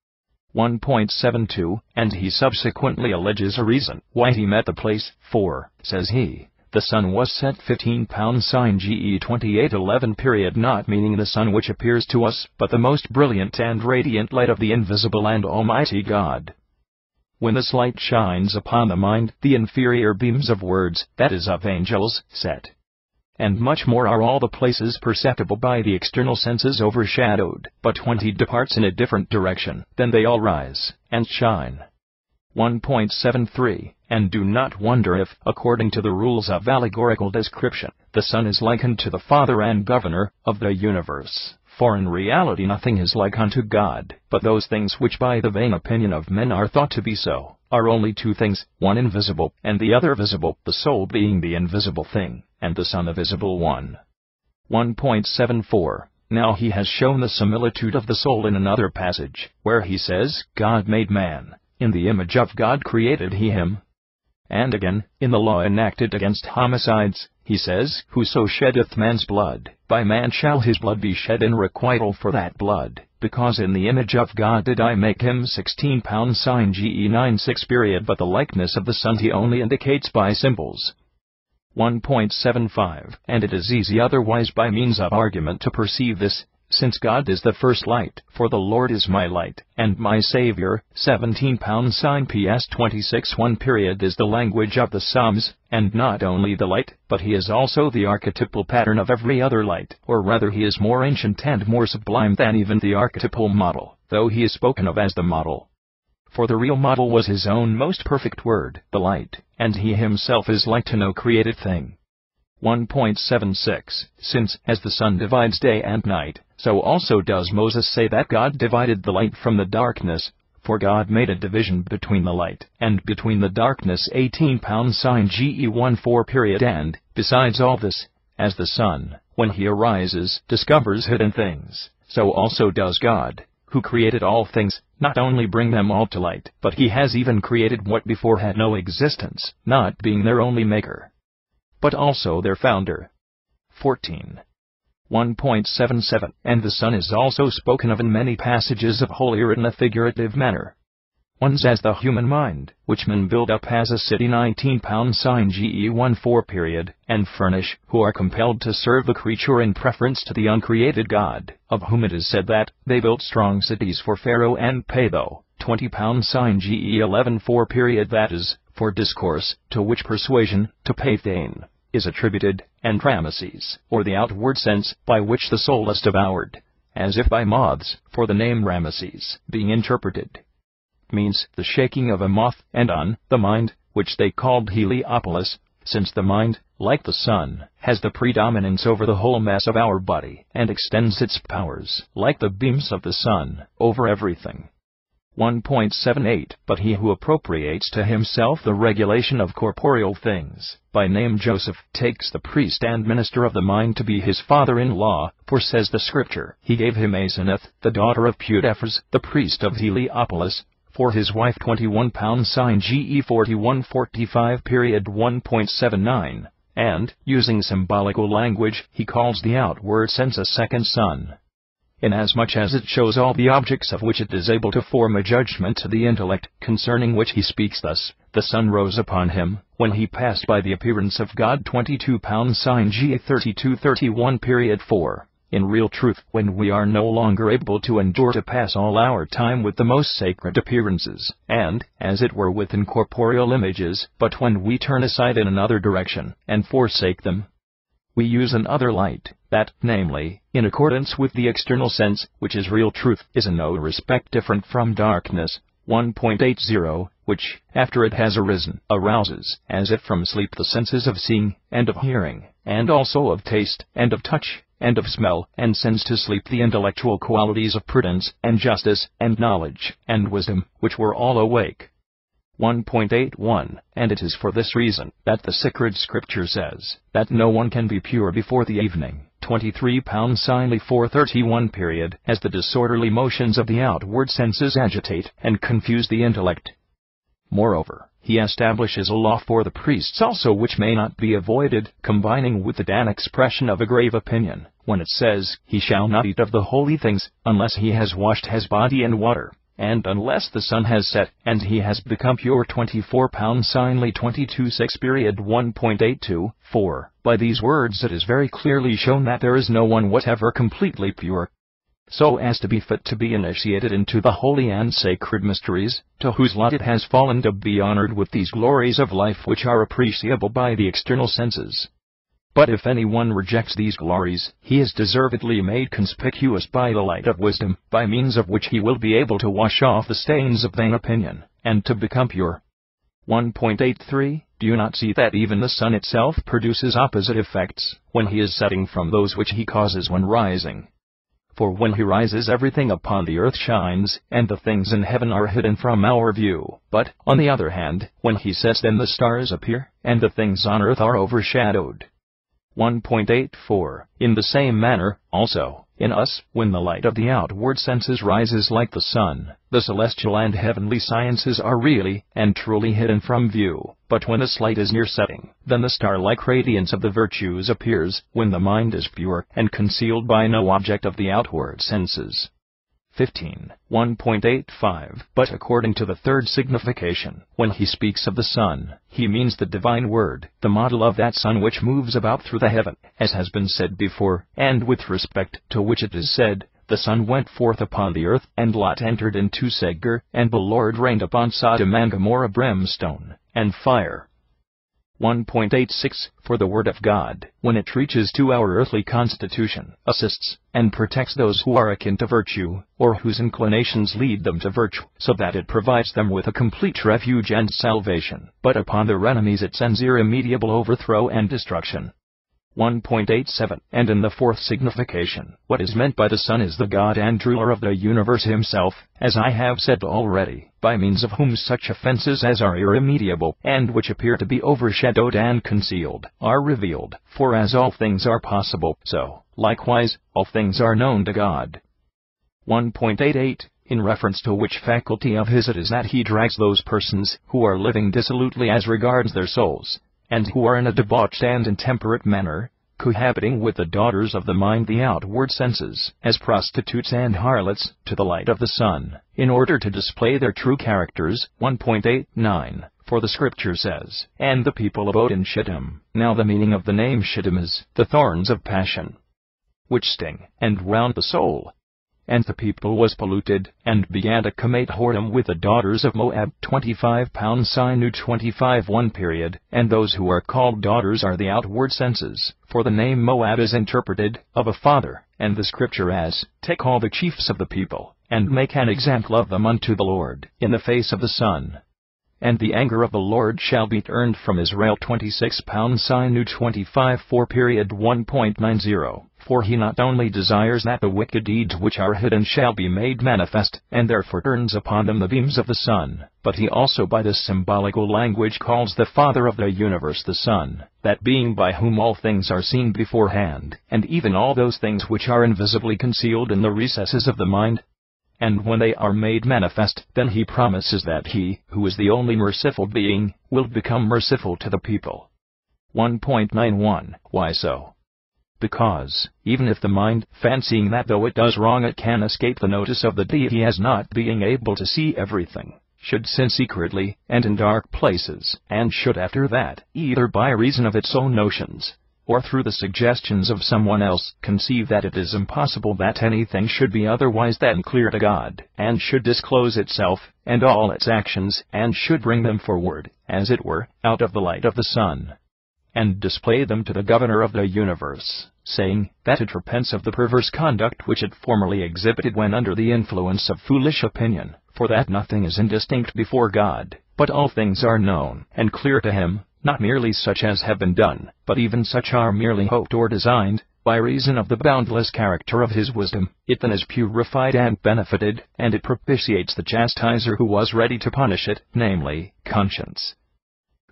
1.72. And he subsequently alleges a reason why he met the place, for, says he, the sun was set 15 sign GE 2811 period, not meaning the sun which appears to us, but the most brilliant and radiant light of the invisible and almighty God. When this light shines upon the mind, the inferior beams of words, that is of angels, set. And much more are all the places perceptible by the external senses overshadowed, but when he departs in a different direction, then they all rise and shine. 1.73. And do not wonder if, according to the rules of allegorical description, the Son is likened to the Father and Governor of the universe. For in reality nothing is like unto God, but those things which by the vain opinion of men are thought to be so, are only two things, one invisible, and the other visible, the soul being the invisible thing, and the Son the visible one. 1.74. Now he has shown the similitude of the soul in another passage, where he says, God made man, in the image of God created he him. And again, in the law enacted against homicides, he says, whoso sheddeth man's blood, by man shall his blood be shed in requital for that blood, because in the image of God did I make him. 16 sign GE 96 period, but the likeness of the Son he only indicates by symbols. 1.75. And it is easy otherwise by means of argument to perceive this, since God is the first light, for the Lord is my light, and my Savior. 17 sign PS 26:1 period is the language of the Psalms, and not only the light, but he is also the archetypal pattern of every other light, or rather he is more ancient and more sublime than even the archetypal model, though he is spoken of as the model. For the real model was his own most perfect word, the light, and he himself is like to no created thing. 1.76. Since, as the sun divides day and night, so also does Moses say that God divided the light from the darkness, for God made a division between the light and between the darkness. 18 sign GE 14 period. And, besides all this, as the sun, when he arises, discovers hidden things, so also does God, who created all things, not only bring them all to light, but he has even created what before had no existence, not being their only maker, but also their founder. 14. 1.77. And the Son is also spoken of in many passages of Holy Writ in a figurative manner. One's as the human mind, which men build up as a city 19 pounds sign GE 14 period, and furnish, who are compelled to serve the creature in preference to the uncreated God, of whom it is said that, they built strong cities for Pharaoh and Ptho, 20 pounds sign GE 11 4 period, that is, for discourse, to which persuasion, to Pathane, is attributed, and Rameses, or the outward sense, by which the soul is devoured, as if by moths, for the name Rameses, being interpreted, means the shaking of a moth, and on the mind, which they called Heliopolis, since the mind, like the sun, has the predominance over the whole mass of our body, and extends its powers, like the beams of the sun, over everything. 1.78 But he who appropriates to himself the regulation of corporeal things, by name Joseph, takes the priest and minister of the mind to be his father-in-law, for says the Scripture, he gave him Asenath, the daughter of Pudephes, the priest of Heliopolis, for his wife 21 pounds sign GE 4145 period 1.79, and, using symbolical language, he calls the outward sense a second sun, inasmuch as it shows all the objects of which it is able to form a judgment to the intellect, concerning which he speaks thus, the sun rose upon him, when he passed by the appearance of God 22 pounds sign GE 3231 period 4. In real truth, when we are no longer able to endure to pass all our time with the most sacred appearances, and, as it were with incorporeal images, but when we turn aside in another direction, and forsake them, we use another light, that, namely, in accordance with the external sense, which is real truth, is in no respect different from darkness. 1.80, which, after it has arisen, arouses, as if from sleep, the senses of seeing, and of hearing, and also of taste, and of touch, and of smell, and sends to sleep the intellectual qualities of prudence, and justice, and knowledge, and wisdom, which were all awake. 1.81 And it is for this reason that the sacred Scripture says that no one can be pure before the evening, 23 pounds sign 431 period, as the disorderly motions of the outward senses agitate and confuse the intellect. Moreover, he establishes a law for the priests also which may not be avoided, combining with it an expression of a grave opinion, when it says, he shall not eat of the holy things, unless he has washed his body in water, and unless the sun has set, and he has become pure 24 pounds sign 22:6 period 1.82, 4. By these words it is very clearly shown that there is no one whatever completely pure, so as to be fit to be initiated into the holy and sacred mysteries, to whose lot it has fallen to be honored with these glories of life which are appreciable by the external senses. But if anyone rejects these glories, he is deservedly made conspicuous by the light of wisdom, by means of which he will be able to wash off the stains of vain opinion, and to become pure. 1.83 Do you not see that even the sun itself produces opposite effects, when he is setting from those which he causes when rising? For when he rises everything upon the earth shines, and the things in heaven are hidden from our view. But, on the other hand, when he sets then the stars appear, and the things on earth are overshadowed. 1.84 In the same manner, also, in us, when the light of the outward senses rises like the sun, the celestial and heavenly sciences are really and truly hidden from view. But when this light is near setting, then the star-like radiance of the virtues appears, when the mind is pure, and concealed by no object of the outward senses. 15. 1.85 But according to the third signification, when he speaks of the sun, he means the divine word, the model of that sun which moves about through the heaven, as has been said before, and with respect to which it is said, the sun went forth upon the earth, and Lot entered into Segar, and the Lord rained upon Sodom and Gomorrah brimstone and fire. 1.86 For the Word of God, when it reaches to our earthly constitution, assists and protects those who are akin to virtue, or whose inclinations lead them to virtue, so that it provides them with a complete refuge and salvation, but upon their enemies it sends irremediable overthrow and destruction. 1.87 And in the fourth signification, what is meant by the sun is the God and ruler of the universe himself, as I have said already, by means of whom such offenses as are irremediable, and which appear to be overshadowed and concealed, are revealed. For as all things are possible, so, likewise, all things are known to God. 1.88 In reference to which faculty of his it is that he drags those persons who are living dissolutely as regards their souls, and who are in a debauched and intemperate manner, cohabiting with the daughters of the mind, the outward senses, as prostitutes and harlots, to the light of the sun, in order to display their true characters. 1.89. For the scripture says, "And the people abode in Shittim." Now the meaning of the name Shittim is, the thorns of passion, which sting, and round the soul. And the people was polluted, and began to commit whoredom with the daughters of Moab. 25 Sinu 25 1 period. And those who are called daughters are the outward senses, for the name Moab is interpreted, of a father, and the scripture as, "Take all the chiefs of the people, and make an example of them unto the Lord, in the face of the sun. And the anger of the Lord shall be turned from Israel." 26 Sinu 25 4 period. 1.90. For he not only desires that the wicked deeds which are hidden shall be made manifest, and therefore turns upon them the beams of the sun, but he also by this symbolical language calls the Father of the universe the Son, that being by whom all things are seen beforehand, and even all those things which are invisibly concealed in the recesses of the mind. And when they are made manifest, then he promises that he, who is the only merciful being, will become merciful to the people. 1.91. Why so? Because, even if the mind, fancying that though it does wrong it can escape the notice of the deity as not being able to see everything, should sin secretly, and in dark places, and should after that, either by reason of its own notions, or through the suggestions of someone else, conceive that it is impossible that anything should be otherwise than clear to God, and should disclose itself, and all its actions, and should bring them forward, as it were, out of the light of the sun, and display them to the governor of the universe, saying, that it repents of the perverse conduct which it formerly exhibited when under the influence of foolish opinion, for that nothing is indistinct before God, but all things are known and clear to him, not merely such as have been done, but even such are merely hoped or designed, by reason of the boundless character of his wisdom. It then is purified and benefited, and it propitiates the chastiser who was ready to punish it, namely, conscience,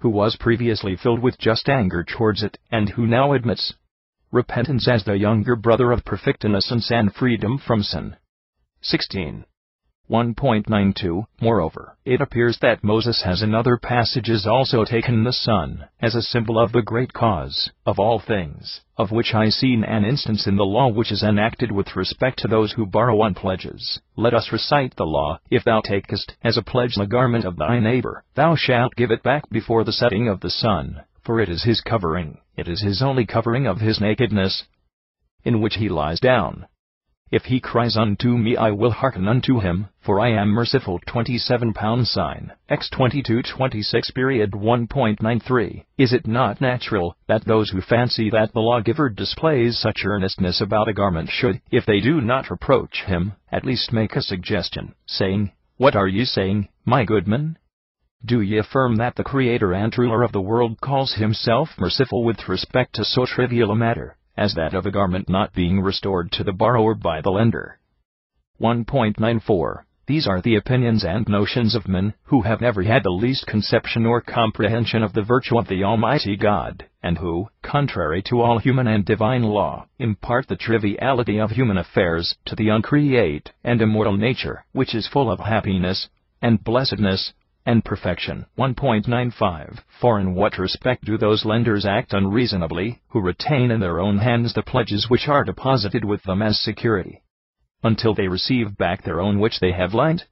who was previously filled with just anger towards it, and who now admits repentance as the younger brother of perfect innocence and freedom from sin. 16. 1.92. Moreover, it appears that Moses has in other passages also taken the sun as a symbol of the great cause of all things, of which I see an instance in the law which is enacted with respect to those who borrow on pledges. Let us recite the law. If thou takest as a pledge the garment of thy neighbor, thou shalt give it back before the setting of the sun, for it is his covering, it is his only covering of his nakedness, in which he lies down. If he cries unto me, I will hearken unto him, for I am merciful. 27 sign, X 22:26 period. 1.93. Is it not natural that those who fancy that the lawgiver displays such earnestness about a garment should, if they do not reproach him, at least make a suggestion, saying, What are ye saying, my good man? Do ye affirm that the Creator and ruler of the world calls himself merciful with respect to so trivial a matter as that of a garment not being restored to the borrower by the lender? 1.94. These are the opinions and notions of men who have never had the least conception or comprehension of the virtue of the Almighty God, and who, contrary to all human and divine law, impart the triviality of human affairs to the uncreate and immortal nature, which is full of happiness, and blessedness, and perfection. 1.95. For in what respect do those lenders act unreasonably, who retain in their own hands the pledges which are deposited with them as security, until they receive back their own which they have lent?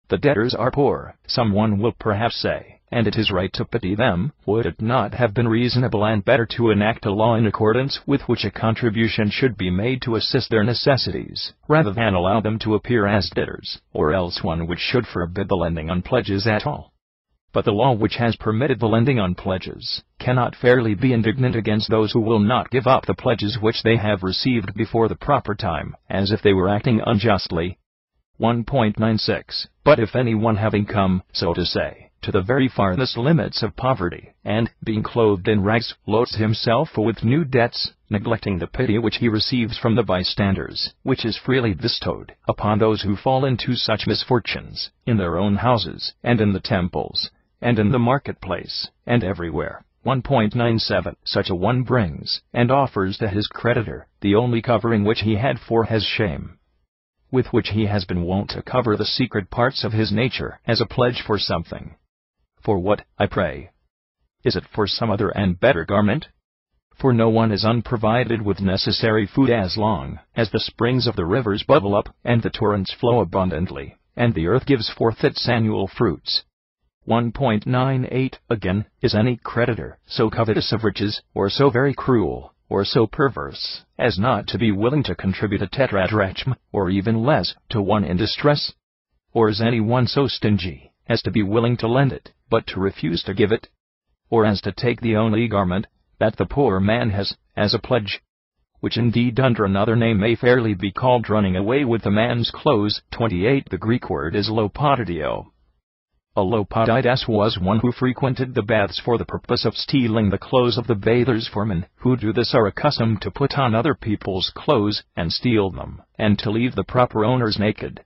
The debtors are poor, someone will perhaps say, and it is right to pity them. Would it not have been reasonable and better to enact a law in accordance with which a contribution should be made to assist their necessities, rather than allow them to appear as debtors, or else one which should forbid the lending on pledges at all? But the law which has permitted the lending on pledges cannot fairly be indignant against those who will not give up the pledges which they have received before the proper time, as if they were acting unjustly. 1.96. But if anyone having come, so to say, to the very farthest limits of poverty, and, being clothed in rags, loads himself with new debts, neglecting the pity which he receives from the bystanders, which is freely bestowed upon those who fall into such misfortunes, in their own houses, and in the temples, and in the marketplace, and everywhere. 1.97. Such a one brings, and offers to his creditor, the only covering which he had for his shame, with which he has been wont to cover the secret parts of his nature, as a pledge for something. For what, I pray? Is it for some other and better garment? For no one is unprovided with necessary food as long as the springs of the rivers bubble up, and the torrents flow abundantly, and the earth gives forth its annual fruits. 1.98 Again, is any creditor so covetous of riches, or so very cruel, or so perverse, as not to be willing to contribute a tetradrachm, or even less, to one in distress? Or is any one so stingy as to be willing to lend it, but to refuse to give it? Or as to take the only garment that the poor man has, as a pledge? Which indeed under another name may fairly be called running away with the man's clothes. 28 The Greek word is lopotidio. A lopotides was one who frequented the baths for the purpose of stealing the clothes of the bathers, for men who do this are accustomed to put on other people's clothes and steal them, and to leave the proper owners naked.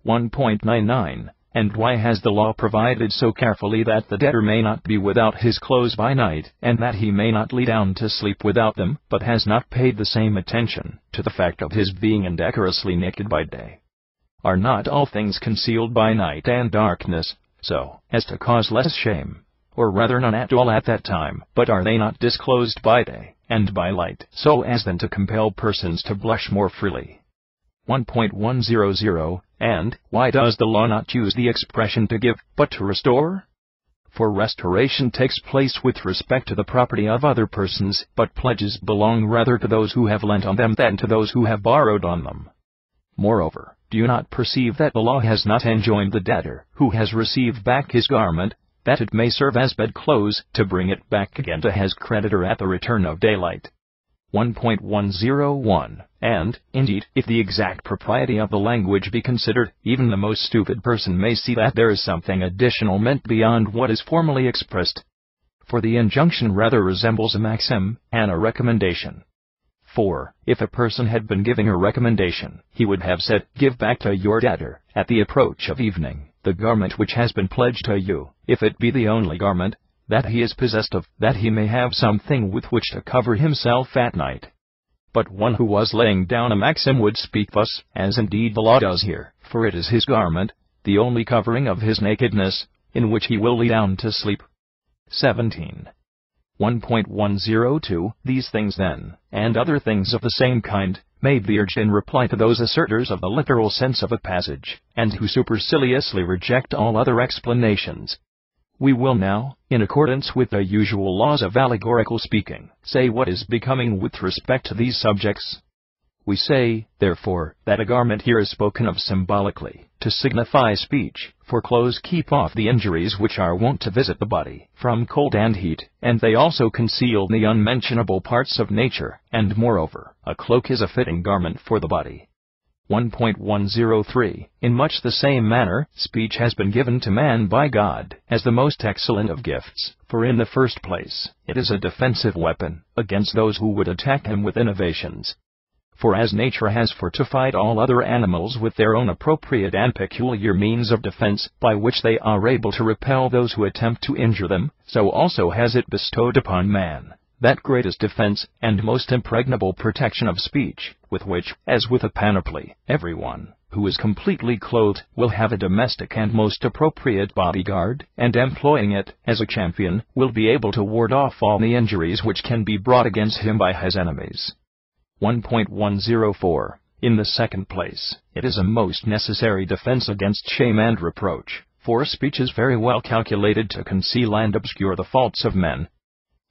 1.99 And why has the law provided so carefully that the debtor may not be without his clothes by night, and that he may not lie down to sleep without them, but has not paid the same attention to the fact of his being indecorously naked by day? Are not all things concealed by night and darkness, so as to cause less shame? Or rather none at all at that time, but are they not disclosed by day, and by light, so as then to compel persons to blush more freely? 1.100 And why does the law not use the expression to give, but to restore? For restoration takes place with respect to the property of other persons, but pledges belong rather to those who have lent on them than to those who have borrowed on them. Moreover, do you not perceive that the law has not enjoined the debtor, who has received back his garment, that it may serve as bedclothes, to bring it back again to his creditor at the return of daylight? 1.101 And, indeed, if the exact propriety of the language be considered, even the most stupid person may see that there is something additional meant beyond what is formally expressed. For the injunction rather resembles a maxim and a recommendation. For, if a person had been giving a recommendation, he would have said, "Give back to your debtor, at the approach of evening, the garment which has been pledged to you, if it be the only garment that he is possessed of, that he may have something with which to cover himself at night." But one who was laying down a maxim would speak thus, as indeed the law does here, for it is his garment, the only covering of his nakedness, in which he will lie down to sleep. 17. 1.102 These things then, and other things of the same kind, may be urged in reply to those assertors of the literal sense of a passage, and who superciliously reject all other explanations. We will now, in accordance with the usual laws of allegorical speaking, say what is becoming with respect to these subjects. We say, therefore, that a garment here is spoken of symbolically, to signify speech, for clothes keep off the injuries which are wont to visit the body, from cold and heat, and they also conceal the unmentionable parts of nature, and moreover, a cloak is a fitting garment for the body. 1.103 In much the same manner, speech has been given to man by God, as the most excellent of gifts, for in the first place, it is a defensive weapon, against those who would attack him with innovations. For as nature has fortified all other animals with their own appropriate and peculiar means of defense, by which they are able to repel those who attempt to injure them, so also has it bestowed upon man that greatest defense, and most impregnable protection of speech, with which, as with a panoply, everyone who is completely clothed will have a domestic and most appropriate bodyguard, and employing it as a champion, will be able to ward off all the injuries which can be brought against him by his enemies. 1.104 In the second place, it is a most necessary defense against shame and reproach, for speech is very well calculated to conceal and obscure the faults of men.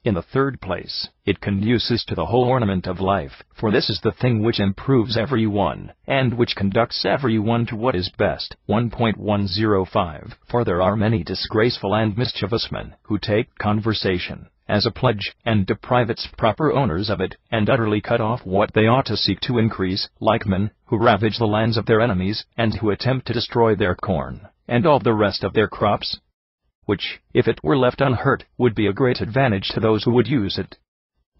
In the third place, it conduces to the whole ornament of life, for this is the thing which improves every one, and which conducts every one to what is best. 1.105 For there are many disgraceful and mischievous men, who take conversation as a pledge, and deprive its proper owners of it, and utterly cut off what they ought to seek to increase, like men who ravage the lands of their enemies, and who attempt to destroy their corn, and all the rest of their crops, which, if it were left unhurt, would be a great advantage to those who would use it.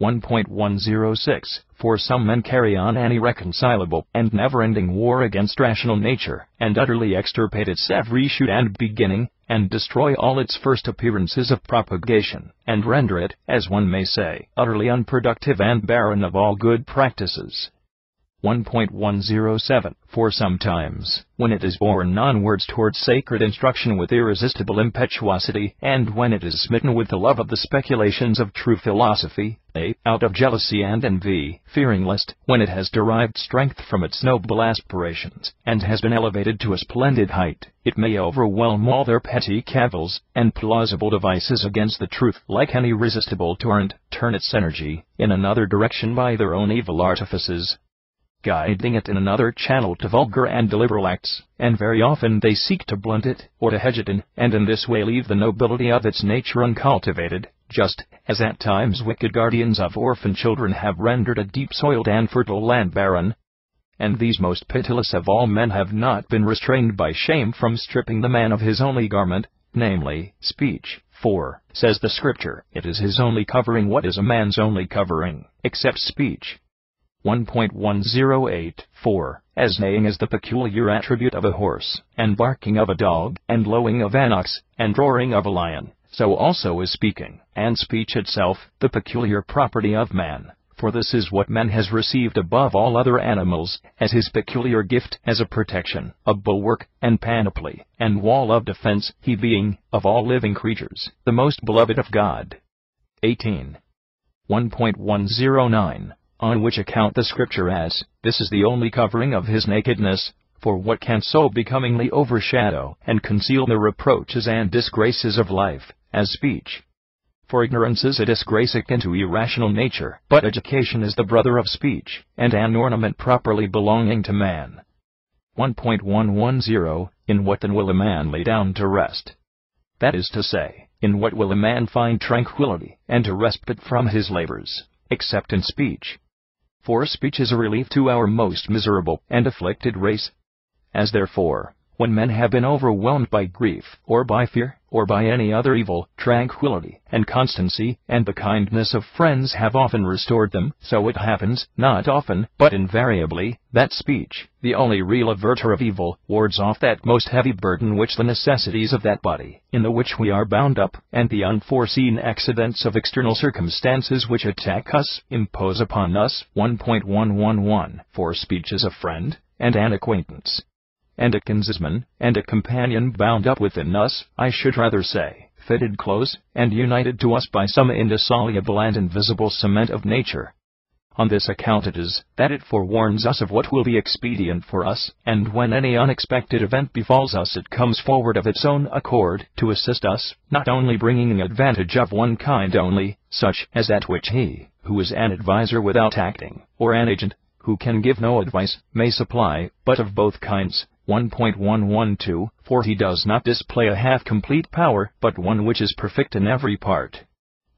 1.106 For some men carry on an irreconcilable and never-ending war against rational nature, and utterly extirpate its every shoot and beginning, and destroy all its first appearances of propagation, and render it, as one may say, utterly unproductive and barren of all good practices. 1.107 For sometimes, when it is borne onwards towards sacred instruction with irresistible impetuosity, and when it is smitten with the love of the speculations of true philosophy, out of jealousy and envy, fearing lest, when it has derived strength from its noble aspirations, and has been elevated to a splendid height, it may overwhelm all their petty cavils and plausible devices against the truth, like an irresistible torrent, turn its energy in another direction by their own evil artifices, guiding it in another channel to vulgar and illiberal acts, and very often they seek to blunt it, or to hedge it in, and in this way leave the nobility of its nature uncultivated, just as at times wicked guardians of orphan children have rendered a deep-soiled and fertile land barren. And these most pitiless of all men have not been restrained by shame from stripping the man of his only garment, namely, speech. For, says the Scripture, it is his only covering. What is a man's only covering, except speech? 1.108 For, as neighing is the peculiar attribute of a horse, and barking of a dog, and lowing of an ox, and roaring of a lion, so also is speaking, and speech itself, the peculiar property of man. For this is what man has received above all other animals, as his peculiar gift, as a protection, a bulwark, and panoply, and wall of defense, he being, of all living creatures, the most beloved of God. 18. 1.109 On which account the Scripture adds, this is the only covering of his nakedness, for what can so becomingly overshadow and conceal the reproaches and disgraces of life, as speech? For ignorance is a disgrace akin to irrational nature, but education is the brother of speech, and an ornament properly belonging to man. 1.110 In what then will a man lay down to rest? That is to say, in what will a man find tranquility, and a respite from his labors, except in speech? For speech is a relief to our most miserable and afflicted race. As therefore, when men have been overwhelmed by grief, or by fear, or by any other evil, tranquility, and constancy, and the kindness of friends have often restored them, so it happens, not often, but invariably, that speech, the only real averter of evil, wards off that most heavy burden which the necessities of that body, in the which we are bound up, and the unforeseen accidents of external circumstances which attack us, impose upon us. 1.111 For speech is a friend, and an acquaintance, and a kinsman, and a companion bound up within us, I should rather say, fitted close, and united to us by some indissoluble and invisible cement of nature. On this account it is, that it forewarns us of what will be expedient for us, and when any unexpected event befalls us it comes forward of its own accord, to assist us, not only bringing an advantage of one kind only, such as that which he, who is an adviser without acting, or an agent, who can give no advice, may supply, but of both kinds. 1.112 For he does not display a half-complete power, but one which is perfect in every part.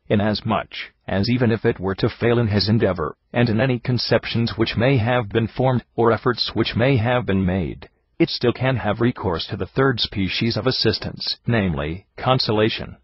Inasmuch as even if it were to fail in his endeavor, and in any conceptions which may have been formed, or efforts which may have been made, it still can have recourse to the third species of assistance, namely, consolation.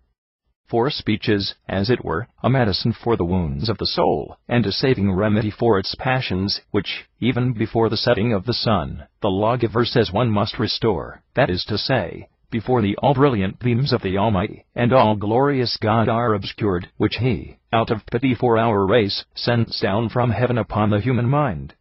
For speech is, as it were, a medicine for the wounds of the soul, and a saving remedy for its passions, which, even before the setting of the sun, the lawgiver says one must restore, that is to say, before the all-brilliant beams of the Almighty and all-glorious God are obscured, which he, out of pity for our race, sends down from heaven upon the human mind.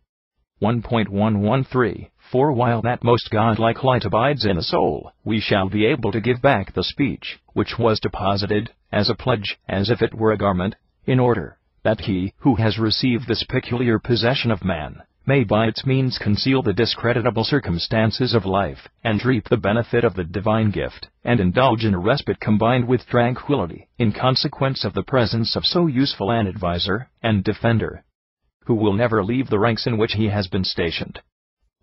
1.113 For while that most godlike light abides in the soul, we shall be able to give back the speech, which was deposited, as a pledge, as if it were a garment, in order that he, who has received this peculiar possession of man, may by its means conceal the discreditable circumstances of life, and reap the benefit of the divine gift, and indulge in a respite combined with tranquility, in consequence of the presence of so useful an adviser and defender, who will never leave the ranks in which he has been stationed.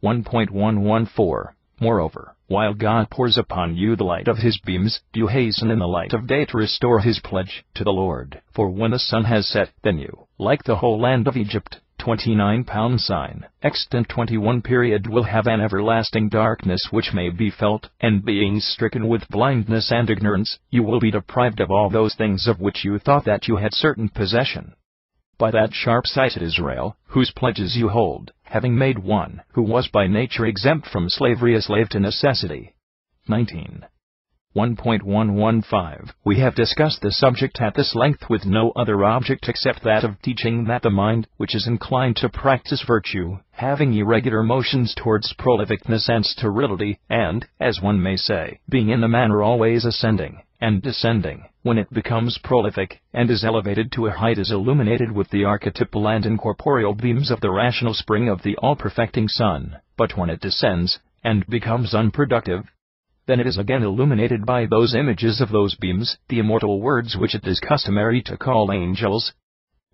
1.114 Moreover, while God pours upon you the light of his beams, do you hasten in the light of day to restore his pledge to the Lord. For when the sun has set, then you, like the whole land of Egypt, 29 sign, extant 21 period, will have an everlasting darkness which may be felt, and being stricken with blindness and ignorance, you will be deprived of all those things of which you thought that you had certain possession. By that sharp-sighted Israel, whose pledges you hold, having made one, who was by nature exempt from slavery, a slave to necessity. 19. 1.115. We have discussed the subject at this length with no other object except that of teaching that the mind, which is inclined to practice virtue, having irregular motions towards prolificness and sterility, and, as one may say, being in the manner always ascending and descending, when it becomes prolific, and is elevated to a height, is illuminated with the archetypal and incorporeal beams of the rational spring of the all-perfecting sun, but when it descends, and becomes unproductive, then it is again illuminated by those images of those beams, the immortal words which it is customary to call angels.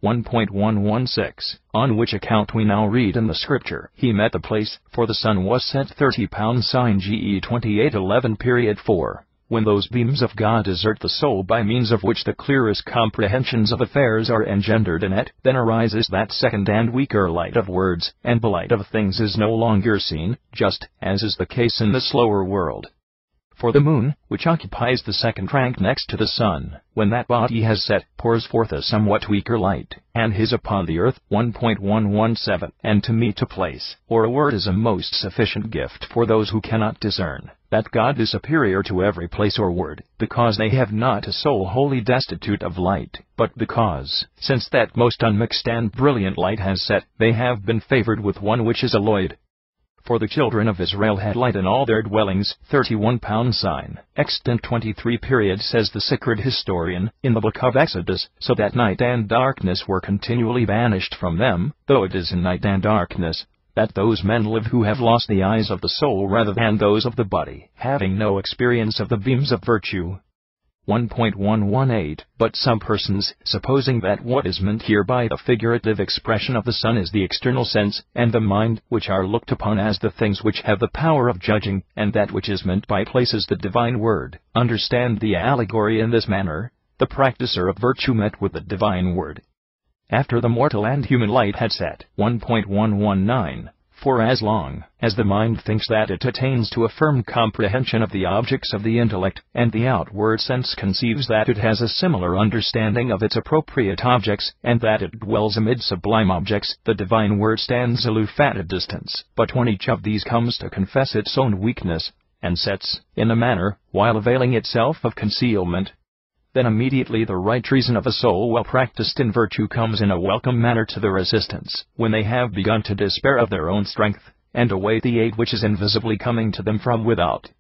1.116. On which account we now read in the scripture, he met the place, for the sun was set 30 pounds sin GE 28:11 period 4. When those beams of God desert the soul by means of which the clearest comprehensions of affairs are engendered in it, then arises that second and weaker light of words, and the light of things is no longer seen, just as is the case in the slower world. For the moon, which occupies the second rank next to the sun, when that body has set, pours forth a somewhat weaker light, and is upon the earth. 1.117. And to meet a place, or a word, is a most sufficient gift for those who cannot discern that God is superior to every place or word, because they have not a soul wholly destitute of light, but because, since that most unmixed and brilliant light has set, they have been favored with one which is alloyed. For the children of Israel had light in all their dwellings, 31 pounds sin, extant 23 period, says the sacred historian, in the book of Exodus, so that night and darkness were continually banished from them, though it is in night and darkness that those men live who have lost the eyes of the soul rather than those of the body, having no experience of the beams of virtue. 1.118. But some persons, supposing that what is meant here by the figurative expression of the sun is the external sense, and the mind, which are looked upon as the things which have the power of judging, and that which is meant by places the divine word, understand the allegory in this manner: the practicer of virtue met with the divine word after the mortal and human light had set. 1.119. For as long as the mind thinks that it attains to a firm comprehension of the objects of the intellect, and the outward sense conceives that it has a similar understanding of its appropriate objects, and that it dwells amid sublime objects, the divine word stands aloof at a distance. But when each of these comes to confess its own weakness, and sets, in a manner, while availing itself of concealment, then immediately the right reason of a soul well practiced in virtue comes in a welcome manner to their assistance, when they have begun to despair of their own strength, and await the aid which is invisibly coming to them from without.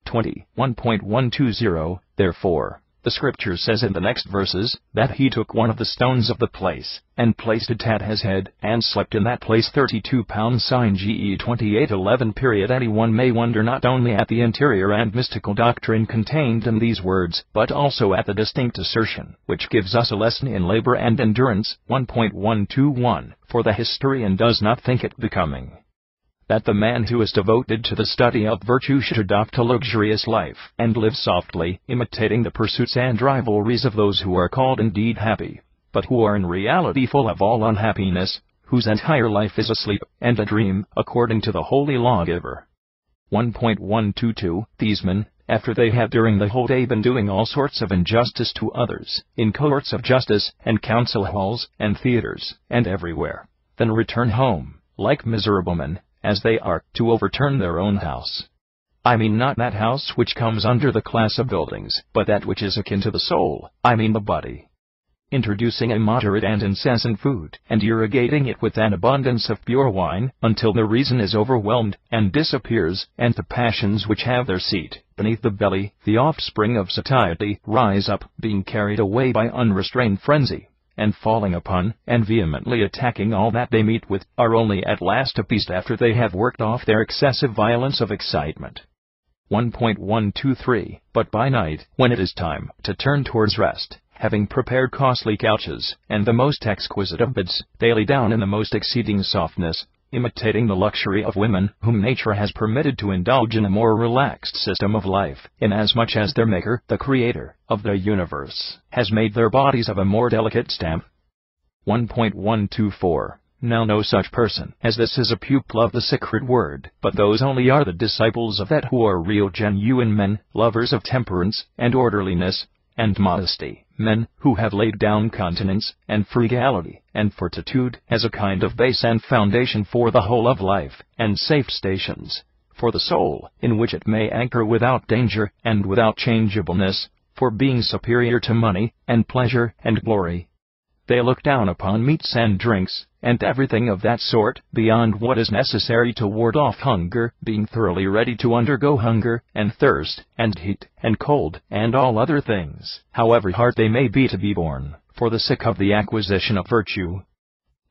1.120. Therefore, the scripture says in the next verses, that he took one of the stones of the place, and placed it at his head, and slept in that place 32 pounds sin GE 28:11 period. Anyone may wonder not only at the interior and mystical doctrine contained in these words, but also at the distinct assertion, which gives us a lesson in labor and endurance. 1.121. For the historian does not think it becoming that the man who is devoted to the study of virtue should adopt a luxurious life, and live softly, imitating the pursuits and rivalries of those who are called indeed happy, but who are in reality full of all unhappiness, whose entire life is a sleep and a dream, according to the holy lawgiver. 1.122. These men, after they have during the whole day been doing all sorts of injustice to others, in courts of justice, and council halls, and theaters, and everywhere, then return home, like miserable men, as they are, to overturn their own house. I mean not that house which comes under the class of buildings, but that which is akin to the soul, I mean the body. Introducing immoderate and incessant food, and irrigating it with an abundance of pure wine, until the reason is overwhelmed, and disappears, and the passions which have their seat beneath the belly, the offspring of satiety, rise up, being carried away by unrestrained frenzy, and falling upon, and vehemently attacking all that they meet with, are only at last appeased after they have worked off their excessive violence of excitement. 1.123. But by night, when it is time to turn towards rest, having prepared costly couches, and the most exquisite of beds, they lay down in the most exceeding softness, imitating the luxury of women, whom nature has permitted to indulge in a more relaxed system of life, inasmuch as their Maker, the Creator of the universe, has made their bodies of a more delicate stamp. 1.124. Now no such person as this is a pupil of the sacred word, but those only are the disciples of that who are real genuine men, lovers of temperance, and orderliness, and modesty, men who have laid down continence, and frugality, and fortitude, as a kind of base and foundation for the whole of life, and safe stations for the soul, in which it may anchor without danger and without changeableness, for being superior to money, and pleasure, and glory. They look down upon meats and drinks, and everything of that sort, beyond what is necessary to ward off hunger, being thoroughly ready to undergo hunger, and thirst, and heat, and cold, and all other things, however hard they may be to be borne, for the sake of the acquisition of virtue.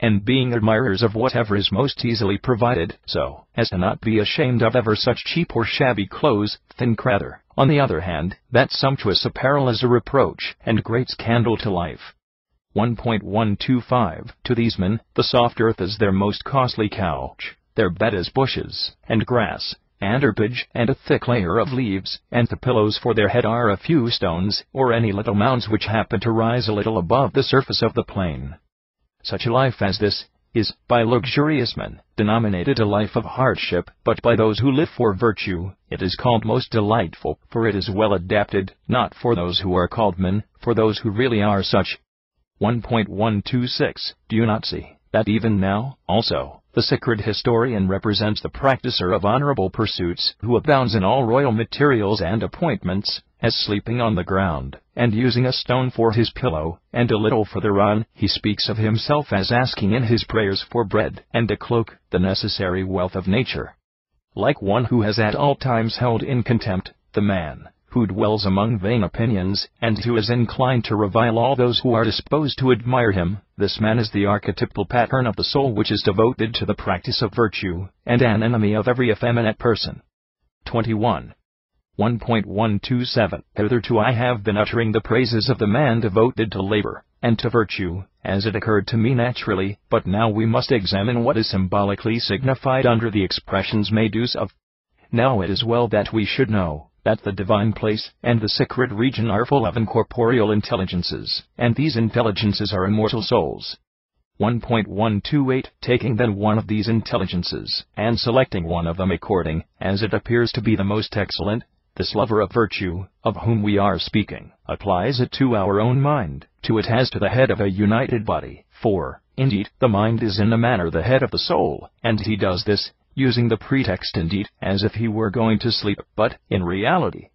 And being admirers of whatever is most easily provided, so as to not be ashamed of ever such cheap or shabby clothes, think rather, on the other hand, that sumptuous apparel is a reproach, and great scandal to life. 1.125 To these men, the soft earth is their most costly couch, their bed is bushes, and grass, and herbage, and a thick layer of leaves, and the pillows for their head are a few stones, or any little mounds which happen to rise a little above the surface of the plain. Such a life as this is, by luxurious men, denominated a life of hardship, but by those who live for virtue, it is called most delightful, for it is well adapted, not for those who are called men, for those who really are such. 1.126 Do you not see that even now, also, the sacred historian represents the practicer of honorable pursuits, who abounds in all royal materials and appointments, as sleeping on the ground, and using a stone for his pillow, and a little further on, he speaks of himself as asking in his prayers for bread, and a cloak, the necessary wealth of nature. Like one who has at all times held in contempt the man who dwells among vain opinions, and who is inclined to revile all those who are disposed to admire him, this man is the archetypal pattern of the soul which is devoted to the practice of virtue, and an enemy of every effeminate person. 21. 1.127 Hitherto I have been uttering the praises of the man devoted to labor, and to virtue, as it occurred to me naturally, but now we must examine what is symbolically signified under the expressions made use of. Now it is well that we should know that the divine place and the sacred region are full of incorporeal intelligences, and these intelligences are immortal souls. 1.128 Taking then one of these intelligences, and selecting one of them according as it appears to be the most excellent, this lover of virtue, of whom we are speaking, applies it to our own mind, to it as to the head of a united body, for, indeed, the mind is in a manner the head of the soul, and he does this, using the pretext indeed, as if he were going to sleep, but, in reality,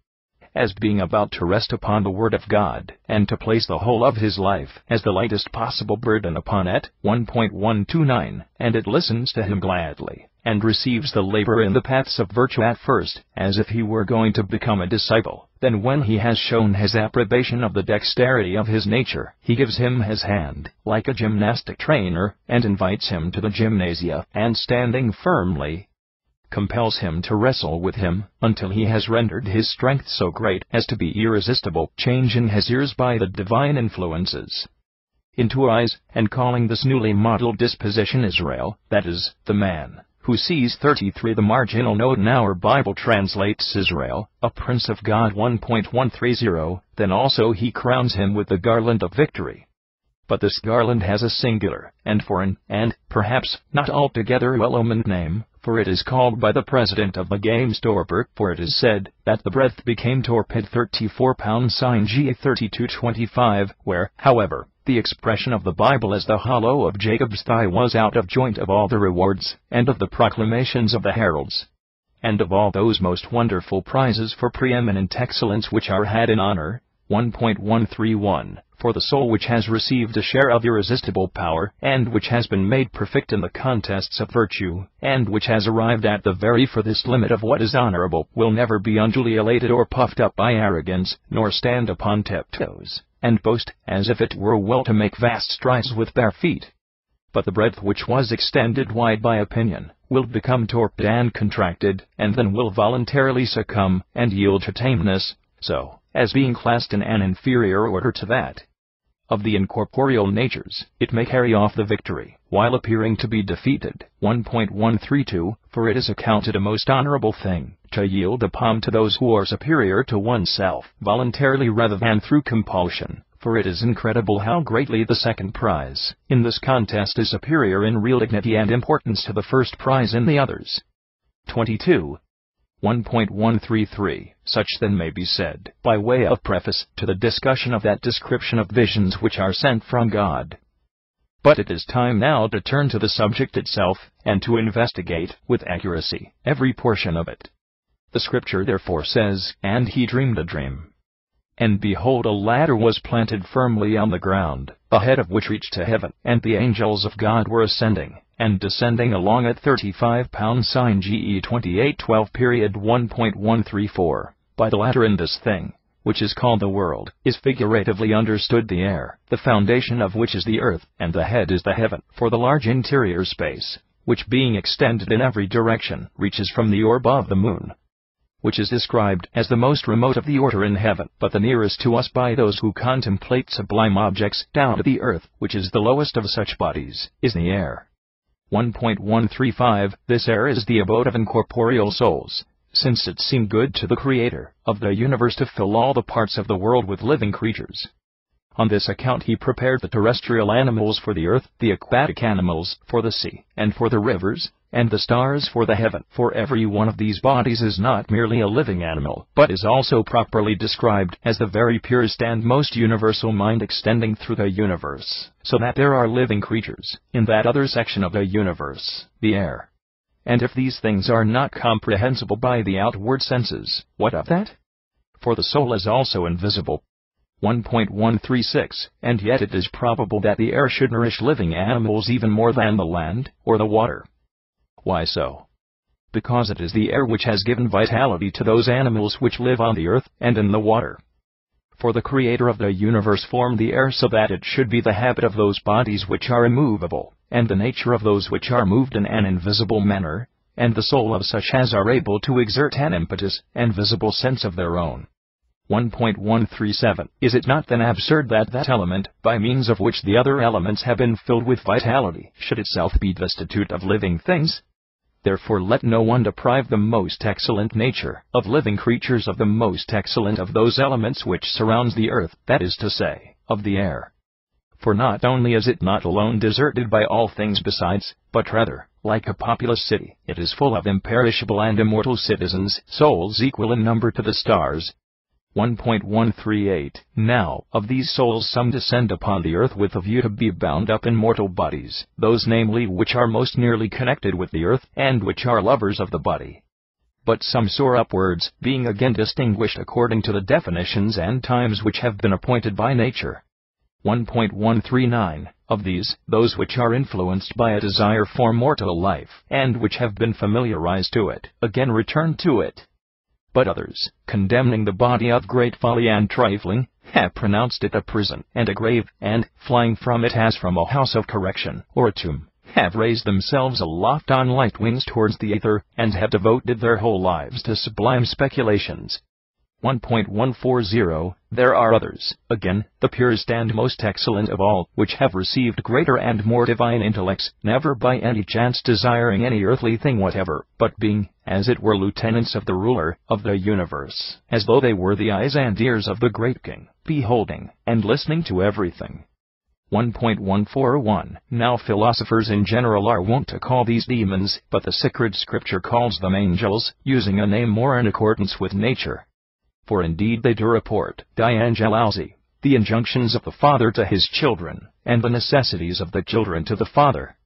as being about to rest upon the Word of God, and to place the whole of his life as the lightest possible burden upon it. 1.129 And it listens to him gladly, and receives the labor in the paths of virtue at first, as if he were going to become a disciple. Then when he has shown his approbation of the dexterity of his nature, he gives him his hand, like a gymnastic trainer, and invites him to the gymnasia, and standing firmly, compels him to wrestle with him, until he has rendered his strength so great as to be irresistible, changing his ears by the divine influences into eyes, and calling this newly modeled disposition Israel, that is, the man who sees 33. The marginal note in our Bible translates Israel, a prince of God. 1.130 Then also he crowns him with the garland of victory. But this garland has a singular, and foreign, and, perhaps, not altogether well-omened name, for it is called by the president of the games torpor, for it is said that the breath became torpid. 34 Sign Ga 32:25, where, however, the expression of the Bible as the hollow of Jacob's thigh was out of joint of all the rewards, and of the proclamations of the heralds, and of all those most wonderful prizes for preeminent excellence which are had in honor. 1.131 For the soul which has received a share of irresistible power, and which has been made perfect in the contests of virtue, and which has arrived at the very furthest limit of what is honorable, will never be unduly elated or puffed up by arrogance, nor stand upon tiptoes, and boast, as if it were well to make vast strides with bare feet. But the breadth which was extended wide by opinion, will become torpid and contracted, and then will voluntarily succumb, and yield to tameness, so as being classed in an inferior order to that of the incorporeal natures, it may carry off the victory, while appearing to be defeated. 1.132 For it is accounted a most honorable thing to yield the palm to those who are superior to oneself, voluntarily rather than through compulsion, for it is incredible how greatly the second prize in this contest is superior in real dignity and importance to the first prize in the others. 22. 1.133 Such then may be said, by way of preface to the discussion of that description of visions which are sent from God. But it is time now to turn to the subject itself, and to investigate, with accuracy, every portion of it. The Scripture therefore says, "And he dreamed a dream. And behold, a ladder was planted firmly on the ground, a head of which reached to heaven, and the angels of God were ascending and descending along it." 35 sign GE 2812 1.134. By the ladder in this thing, which is called the world, is figuratively understood the air, the foundation of which is the earth, and the head is the heaven, for the large interior space, which being extended in every direction, reaches from the orb of the moon, which is described as the most remote of the order in heaven, but the nearest to us by those who contemplate sublime objects, down to the earth, which is the lowest of such bodies, is the air. 1.135. This air is the abode of incorporeal souls, since it seemed good to the Creator of the universe to fill all the parts of the world with living creatures. On this account he prepared the terrestrial animals for the earth, the aquatic animals for the sea, and for the rivers, and the stars for the heaven. For every one of these bodies is not merely a living animal, but is also properly described as the very purest and most universal mind extending through the universe, so that there are living creatures in that other section of the universe, the air. And if these things are not comprehensible by the outward senses, what of that? For the soul is also invisible. 1.136. And yet it is probable that the air should nourish living animals even more than the land, or the water. Why so? Because it is the air which has given vitality to those animals which live on the earth, and in the water. For the Creator of the universe formed the air so that it should be the habit of those bodies which are immovable, and the nature of those which are moved in an invisible manner, and the soul of such as are able to exert an impetus and visible sense of their own. 1.137. Is it not then absurd that that element, by means of which the other elements have been filled with vitality, should itself be destitute of living things? Therefore let no one deprive the most excellent nature of living creatures of the most excellent of those elements which surrounds the earth, that is to say, of the air. For not only is it not alone deserted by all things besides, but rather, like a populous city, it is full of imperishable and immortal citizens, souls equal in number to the stars. 1.138. Now, of these souls some descend upon the earth with a view to be bound up in mortal bodies, those namely which are most nearly connected with the earth, and which are lovers of the body. But some soar upwards, being again distinguished according to the definitions and times which have been appointed by nature. 1.139. Of these, those which are influenced by a desire for mortal life, and which have been familiarized to it, again return to it. But others, condemning the body of great folly and trifling, have pronounced it a prison and a grave, and, flying from it as from a house of correction or a tomb, have raised themselves aloft on light wings towards the aether, and have devoted their whole lives to sublime speculations. 1.140. There are others, again, the purest and most excellent of all, which have received greater and more divine intellects, never by any chance desiring any earthly thing whatever, but being, as it were, lieutenants of the ruler of the universe, as though they were the eyes and ears of the great king, beholding and listening to everything. 1.141. Now philosophers in general are wont to call these demons, but the sacred Scripture calls them angels, using a name more in accordance with nature. For indeed they do report, die angelausi, the injunctions of the father to his children, and the necessities of the children to the father.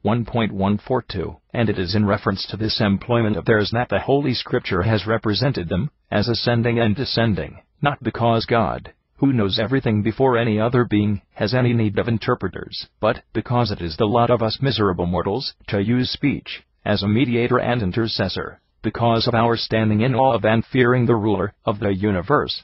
1.142. And it is in reference to this employment of theirs that the Holy Scripture has represented them as ascending and descending, not because God, who knows everything before any other being, has any need of interpreters, but because it is the lot of us miserable mortals to use speech as a mediator and intercessor, because of our standing in awe of and fearing the ruler of the universe,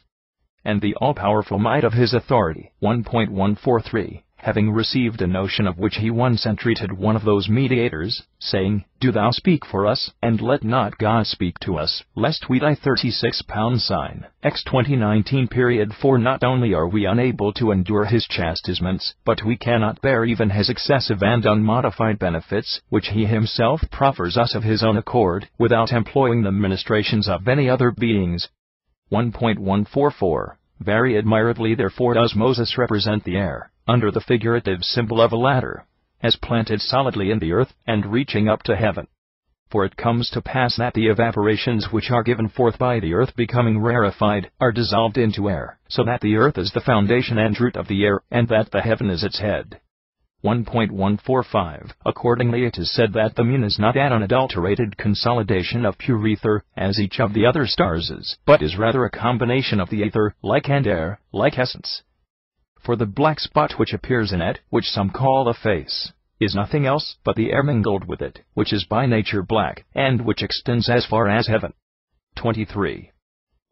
and the all-powerful might of his authority. 1.143. Having received a notion of which he once entreated one of those mediators, saying, Do thou speak for us, and let not God speak to us, lest we die. 36 sign, X 2019 For not only are we unable to endure his chastisements, but we cannot bear even his excessive and unmodified benefits, which he himself proffers us of his own accord, without employing the ministrations of any other beings. 1.144. Very admirably therefore does Moses represent the air, under the figurative symbol of a ladder, as planted solidly in the earth, and reaching up to heaven. For it comes to pass that the evaporations which are given forth by the earth becoming rarefied, are dissolved into air, so that the earth is the foundation and root of the air, and that the heaven is its head. 1.145. Accordingly it is said that the moon is not an unadulterated consolidation of pure ether, as each of the other stars is, but is rather a combination of the ether, like, and air, like essence. For the black spot which appears in it, which some call a face, is nothing else but the air mingled with it, which is by nature black, and which extends as far as heaven. 23.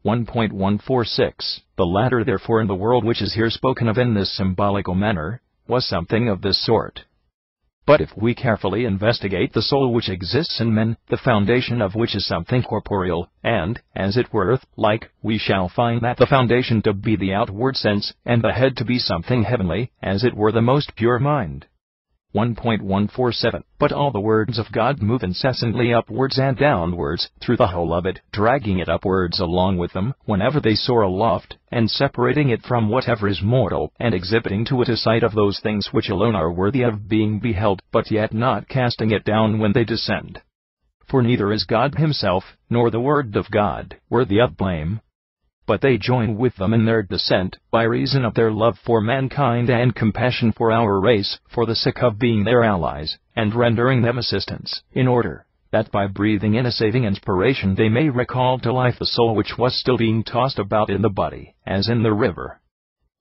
1.146. The latter therefore in the world which is here spoken of in this symbolical manner, was something of this sort. But if we carefully investigate the soul which exists in men, the foundation of which is something corporeal, and, as it were earth-like, we shall find that the foundation to be the outward sense, and the head to be something heavenly, as it were the most pure mind. 1.147. But all the words of God move incessantly upwards and downwards, through the whole of it, dragging it upwards along with them, whenever they soar aloft, and separating it from whatever is mortal, and exhibiting to it a sight of those things which alone are worthy of being beheld, but yet not casting it down when they descend. For neither is God himself, nor the word of God, worthy of blame, but they join with them in their descent, by reason of their love for mankind and compassion for our race, for the sake of being their allies, and rendering them assistance, in order that by breathing in a saving inspiration they may recall to life the soul which was still being tossed about in the body, as in the river.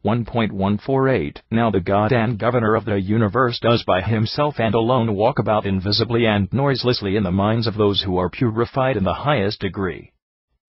1.148. Now the God and Governor of the universe does by himself and alone walk about invisibly and noiselessly in the minds of those who are purified in the highest degree.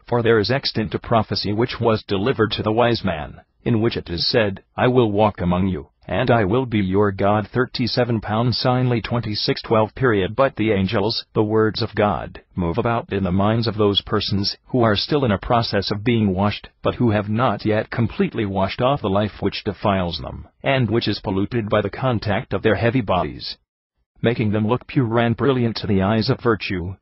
For there is extant a prophecy which was delivered to the wise man, in which it is said, I will walk among you, and I will be your God. 37 Signly 26:12. But the angels, the words of God, move about in the minds of those persons who are still in a process of being washed, but who have not yet completely washed off the life which defiles them, and which is polluted by the contact of their heavy bodies, making them look pure and brilliant to the eyes of virtue.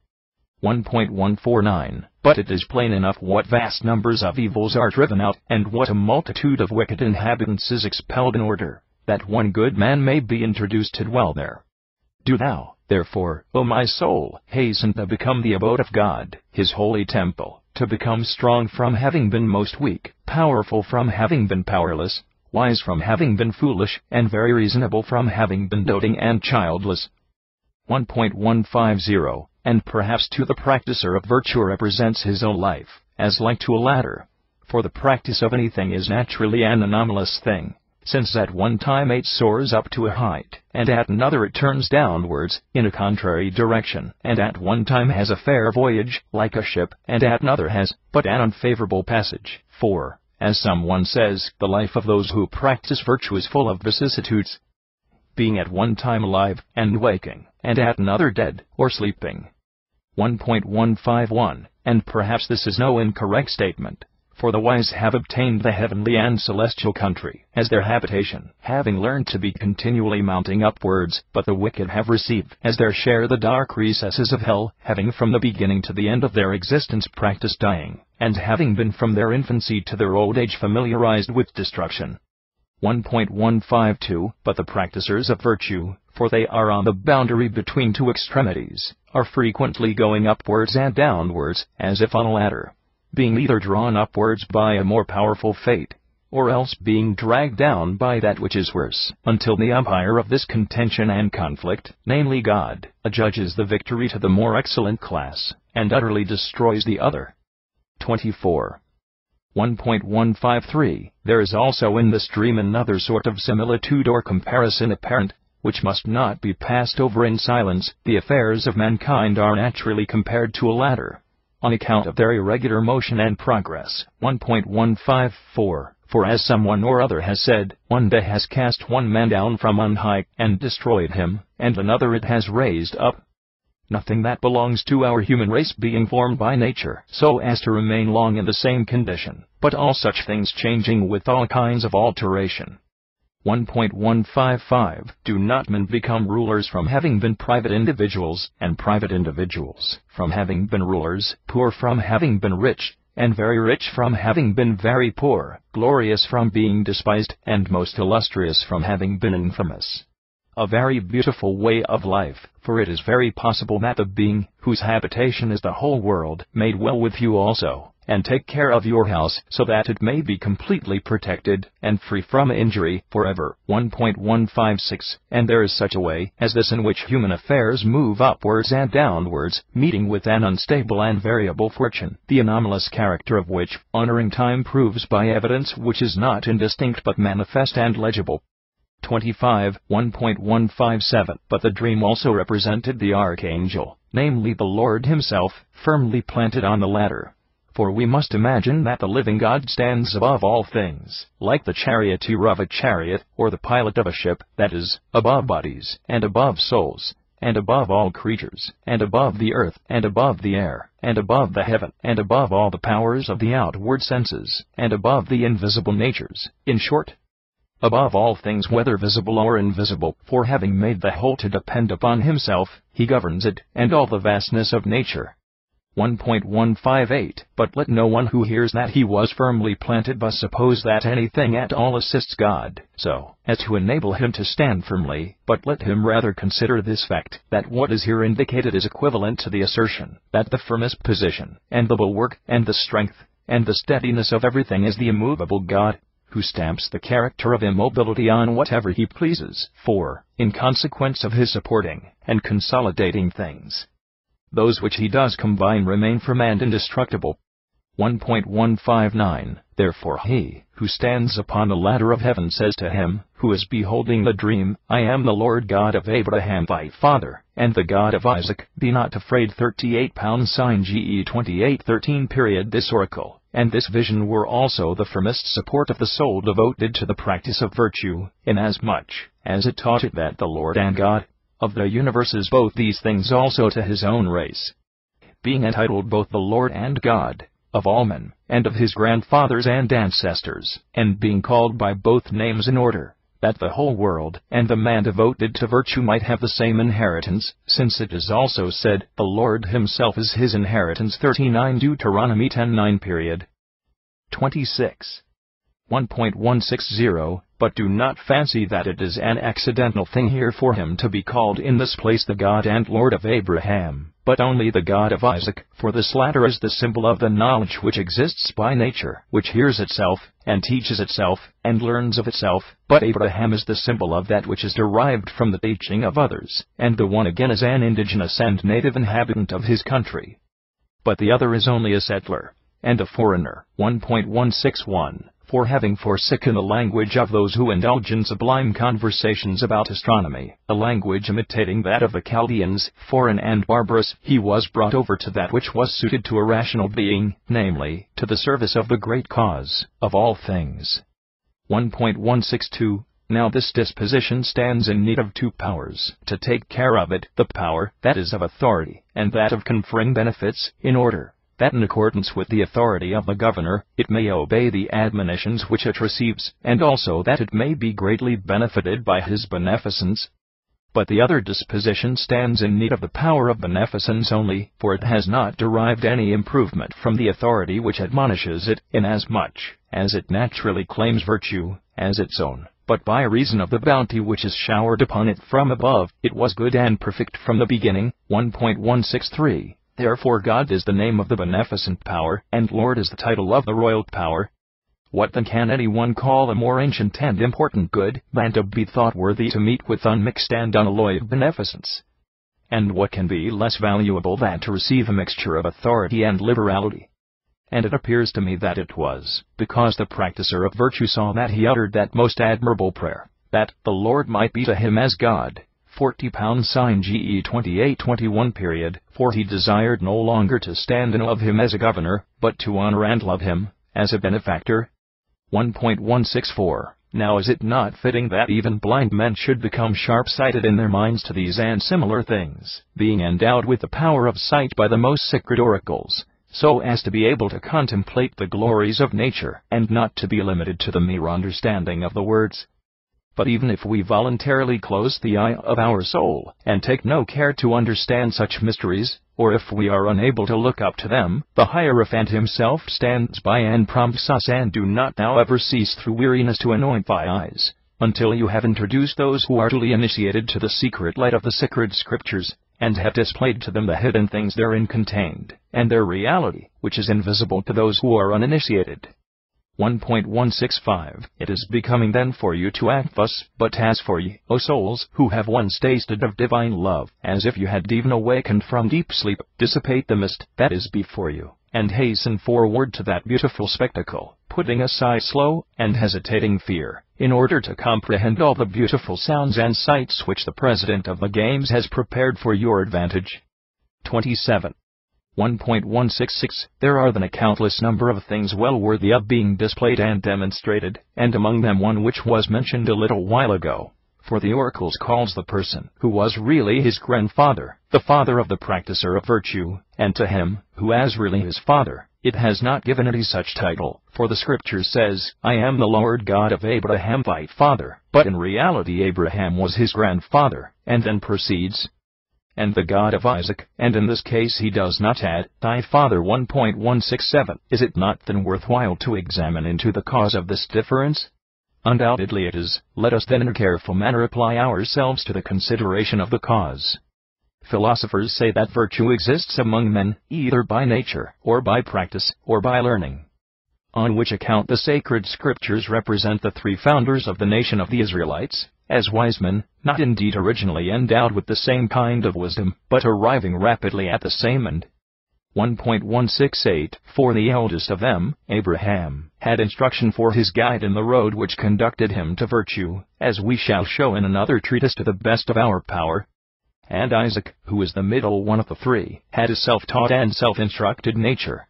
1.149. But it is plain enough what vast numbers of evils are driven out, and what a multitude of wicked inhabitants is expelled, in order that one good man may be introduced to dwell there. Do thou, therefore, O my soul, hasten to become the abode of God, his holy temple, to become strong from having been most weak, powerful from having been powerless, wise from having been foolish, and very reasonable from having been doting and childless. 1.150. And perhaps to the practicer of virtue represents his own life, as like to a ladder. For the practice of anything is naturally an anomalous thing, since at one time it soars up to a height, and at another it turns downwards, in a contrary direction, and at one time has a fair voyage, like a ship, and at another has but an unfavorable passage. For, as someone says, the life of those who practice virtue is full of vicissitudes, being at one time alive, and waking, and at another dead, or sleeping. 1.151. And perhaps this is no incorrect statement, for the wise have obtained the heavenly and celestial country as their habitation, having learned to be continually mounting upwards, but the wicked have received as their share the dark recesses of hell, having from the beginning to the end of their existence practiced dying, and having been from their infancy to their old age familiarized with destruction. 1.152. But the practicers of virtue, for they are on the boundary between two extremities, are frequently going upwards and downwards, as if on a ladder, being either drawn upwards by a more powerful fate, or else being dragged down by that which is worse, until the umpire of this contention and conflict, namely God, adjudges the victory to the more excellent class, and utterly destroys the other. 24. 1.153. There is also in this dream another sort of similitude or comparison apparent, which must not be passed over in silence. The affairs of mankind are naturally compared to a ladder, on account of their irregular motion and progress. 1.154. For as someone or other has said, one day has cast one man down from on high, and destroyed him, and another it has raised up. Nothing that belongs to our human race being formed by nature so as to remain long in the same condition, but all such things changing with all kinds of alteration. 1.155. Do not men become rulers from having been private individuals, and private individuals from having been rulers, poor from having been rich, and very rich from having been very poor, glorious from being despised, and most illustrious from having been infamous? a very beautiful way of life, for it is very possible that the being, whose habitation is the whole world, may dwell with you also, and take care of your house so that it may be completely protected, and free from injury, forever. 1.156. And there is such a way as this in which human affairs move upwards and downwards, meeting with an unstable and variable fortune, the anomalous character of which, honoring time proves by evidence which is not indistinct but manifest and legible. 25. 1.157. But the dream also represented the archangel, namely the Lord himself, firmly planted on the ladder. For we must imagine that the living God stands above all things, like the charioteer of a chariot, or the pilot of a ship, that is, above bodies, and above souls, and above all creatures, and above the earth, and above the air, and above the heaven, and above all the powers of the outward senses, and above the invisible natures, in short, above all things whether visible or invisible, for having made the whole to depend upon himself, he governs it, and all the vastness of nature. 1.158. But let no one who hears that he was firmly planted thus suppose that anything at all assists God, so as to enable him to stand firmly, but let him rather consider this fact, that what is here indicated is equivalent to the assertion, that the firmest position, and the bulwark, and the strength, and the steadiness of everything is the immovable God, who stamps the character of immobility on whatever he pleases, for, in consequence of his supporting and consolidating things, those which he does combine remain firm and indestructible. 1.159. Therefore he, who stands upon the ladder of heaven says to him, who is beholding the dream, I am the Lord God of Abraham thy father, and the God of Isaac, be not afraid. 38 sign GE 2813. This oracle, and this vision were also the firmest support of the soul devoted to the practice of virtue, inasmuch as it taught it that the Lord and God of the universe is both these things also to his own race, being entitled both the Lord and God of all men, and of his grandfathers and ancestors, and being called by both names in order, that the whole world, and the man devoted to virtue might have the same inheritance, since it is also said, the Lord himself is his inheritance. 39 Deuteronomy 10:9. 26. 1.160. But do not fancy that it is an accidental thing here for him to be called in this place the God and Lord of Abraham, but only the God of Isaac, for this latter is the symbol of the knowledge which exists by nature, which hears itself, and teaches itself, and learns of itself, but Abraham is the symbol of that which is derived from the teaching of others, and the one again is an indigenous and native inhabitant of his country, but the other is only a settler, and a foreigner. 1.161. For having forsaken the language of those who indulge in sublime conversations about astronomy, a language imitating that of the Chaldeans, foreign and barbarous, he was brought over to that which was suited to a rational being, namely, to the service of the great cause of all things. 1.162. Now this disposition stands in need of two powers, to take care of it, the power, that is of authority, and that of conferring benefits, in order that in accordance with the authority of the governor, it may obey the admonitions which it receives, and also that it may be greatly benefited by his beneficence. But the other disposition stands in need of the power of beneficence only, for it has not derived any improvement from the authority which admonishes it, inasmuch as it naturally claims virtue as its own, but by reason of the bounty which is showered upon it from above, it was good and perfect from the beginning. 1.163. Therefore God is the name of the beneficent power, and Lord is the title of the royal power. What then can anyone call a more ancient and important good than to be thought worthy to meet with unmixed and unalloyed beneficence? And what can be less valuable than to receive a mixture of authority and liberality? And it appears to me that it was because the practicer of virtue saw that he uttered that most admirable prayer, that the Lord might be to him as God. 40 sign GE 2821. For he desired no longer to stand in awe of him as a governor, but to honor and love him as a benefactor. 1.164. Now is it not fitting that even blind men should become sharp-sighted in their minds to these and similar things, being endowed with the power of sight by the most sacred oracles, so as to be able to contemplate the glories of nature, and not to be limited to the mere understanding of the words? But even if we voluntarily close the eye of our soul, and take no care to understand such mysteries, or if we are unable to look up to them, the Hierophant himself stands by and prompts us, and do not thou ever cease through weariness to anoint thy eyes, until you have introduced those who are truly initiated to the secret light of the sacred scriptures, and have displayed to them the hidden things therein contained, and their reality, which is invisible to those who are uninitiated. 1.165 It is becoming then for you to act thus, but as for ye, O souls, who have once tasted of divine love, as if you had even awakened from deep sleep, dissipate the mist that is before you, and hasten forward to that beautiful spectacle, putting aside slow and hesitating fear, in order to comprehend all the beautiful sounds and sights which the President of the Games has prepared for your advantage. 27. 1.166 There are then a countless number of things well worthy of being displayed and demonstrated, and among them one which was mentioned a little while ago. For the oracles calls the person who was really his grandfather, the father of the practicer of virtue, and to him, who was really his father, it has not given any such title, for the Scripture says, I am the Lord God of Abraham thy father, but in reality Abraham was his grandfather, and then proceeds, and the God of Isaac, and in this case he does not add, thy father. 1.167 Is it not then worthwhile to examine into the cause of this difference? Undoubtedly it is. Let us then in a careful manner apply ourselves to the consideration of the cause. Philosophers say that virtue exists among men, either by nature, or by practice, or by learning. On which account the sacred scriptures represent the three founders of the nation of the Israelites, as wise men, not indeed originally endowed with the same kind of wisdom, but arriving rapidly at the same end. 1.168 For the eldest of them, Abraham, had instruction for his guide in the road which conducted him to virtue, as we shall show in another treatise to the best of our power. And Isaac, who is the middle one of the three, had a self-taught and self-instructed nature.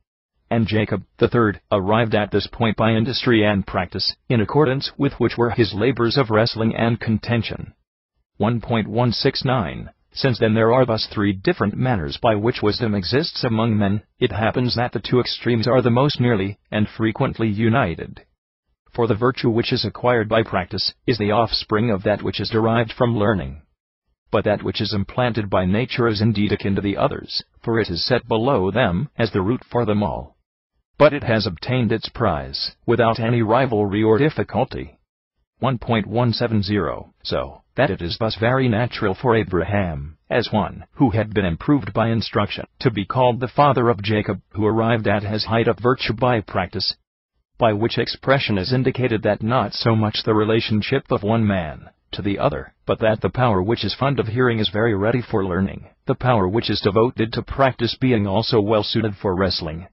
And Jacob, the third, arrived at this point by industry and practice, in accordance with which were his labors of wrestling and contention. 1.169 Since then there are thus three different manners by which wisdom exists among men, it happens that the two extremes are the most nearly and frequently united. For the virtue which is acquired by practice is the offspring of that which is derived from learning. But that which is implanted by nature is indeed akin to the others, for it is set below them as the root for them all. But it has obtained its prize, without any rivalry or difficulty. 1.170 So that it is thus very natural for Abraham, as one who had been improved by instruction, to be called the father of Jacob, who arrived at his height of virtue by practice. By which expression is indicated that not so much the relationship of one man to the other, but that the power which is fond of hearing is very ready for learning, the power which is devoted to practice being also well suited for wrestling.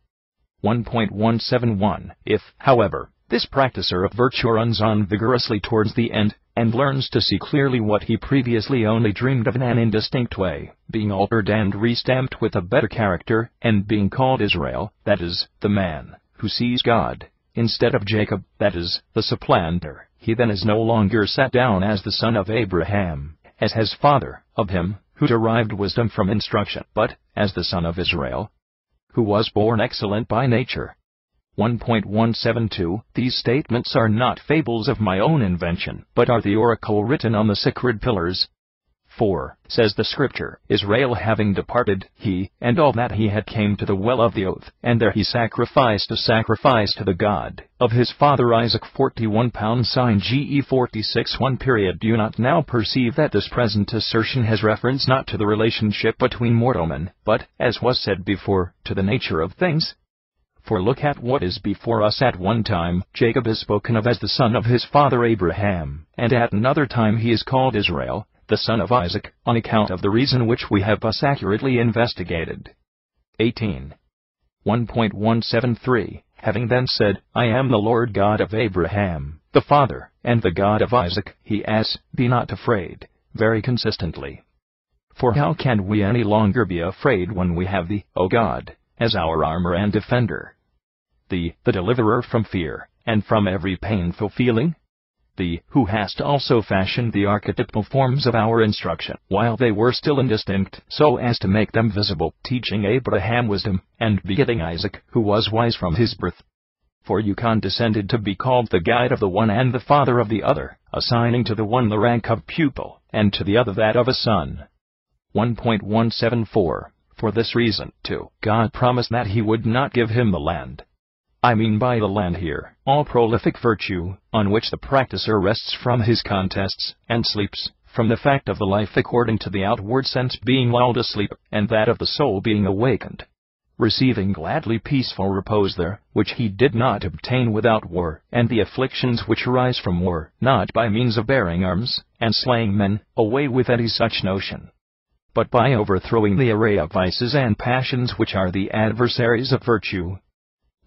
1.171 If, however, this practicer of virtue runs on vigorously towards the end, and learns to see clearly what he previously only dreamed of in an indistinct way, being altered and restamped with a better character, and being called Israel, that is, the man who sees God, instead of Jacob, that is, the supplanter, he then is no longer set down as the son of Abraham, as his father, of him who derived wisdom from instruction, but as the son of Israel, who was born excellent by nature. 1.172 These statements are not fables of my own invention, but are the oracle written on the sacred pillars. For, says the Scripture, Israel having departed, he, and all that he had came to the well of the oath, and there he sacrificed a sacrifice to the God of his father Isaac. 41 sign GE 46 1 Do you not now perceive that this present assertion has reference not to the relationship between mortal men, but, as was said before, to the nature of things? For look at what is before us. At one time, Jacob is spoken of as the son of his father Abraham, and at another time he is called Israel, the son of Isaac, on account of the reason which we have thus accurately investigated. 18. 1.173 Having then said, I am the Lord God of Abraham, the father, and the God of Isaac, he asks, be not afraid, very consistently. For how can we any longer be afraid when we have thee, O God, as our armor and defender? The deliverer from fear, and from every painful feeling? Who hast also fashioned the archetypal forms of our instruction, while they were still indistinct, so as to make them visible, teaching Abraham wisdom, and begetting Isaac, who was wise from his birth. For you condescended to be called the guide of the one and the father of the other, assigning to the one the rank of pupil, and to the other that of a son. 1.174 For this reason, too, God promised that he would not give him the land. I mean by the land here, all prolific virtue, on which the practicer rests from his contests, and sleeps, from the fact of the life according to the outward sense being lulled asleep, and that of the soul being awakened, receiving gladly peaceful repose there, which he did not obtain without war, and the afflictions which arise from war, not by means of bearing arms, and slaying men, away with any such notion, but by overthrowing the array of vices and passions which are the adversaries of virtue.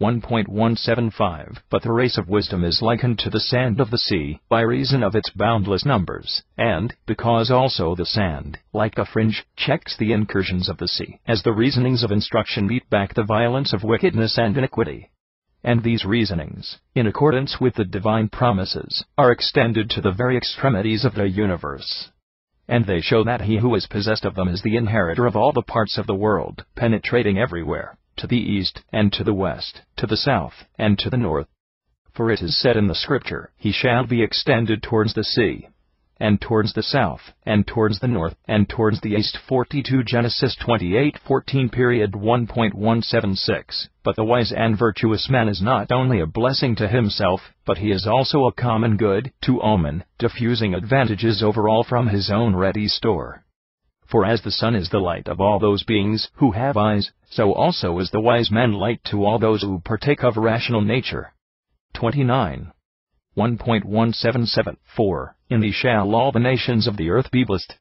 1.175 But the race of wisdom is likened to the sand of the sea, by reason of its boundless numbers, and, because also the sand, like a fringe, checks the incursions of the sea, as the reasonings of instruction beat back the violence of wickedness and iniquity. And these reasonings, in accordance with the divine promises, are extended to the very extremities of the universe. And they show that he who is possessed of them is the inheritor of all the parts of the world, penetrating everywhere, to the east, and to the west, to the south, and to the north. For it is said in the Scripture, he shall be extended towards the sea, and towards the south, and towards the north, and towards the east. 42 Genesis 28:14. 1.176 But the wise and virtuous man is not only a blessing to himself, but he is also a common good, to all men, diffusing advantages over all from his own ready store. For as the sun is the light of all those beings who have eyes, so also is the wise man light to all those who partake of rational nature. 29. 1.177 For, in thee shall all the nations of the earth be blessed.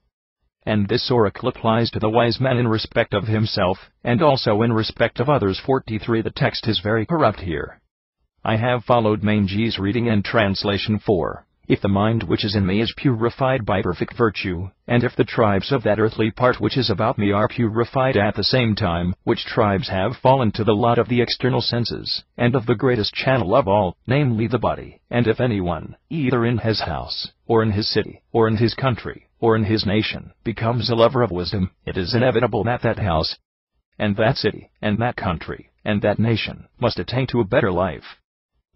And this oracle applies to the wise man in respect of himself, and also in respect of others. 43 The text is very corrupt here. I have followed Mangy's reading and translation. 4. If the mind which is in me is purified by perfect virtue, and if the tribes of that earthly part which is about me are purified at the same time, which tribes have fallen to the lot of the external senses, and of the greatest channel of all, namely the body, and if anyone, either in his house, or in his city, or in his country, or in his nation, becomes a lover of wisdom, it is inevitable that that house, and that city, and that country, and that nation, must attain to a better life.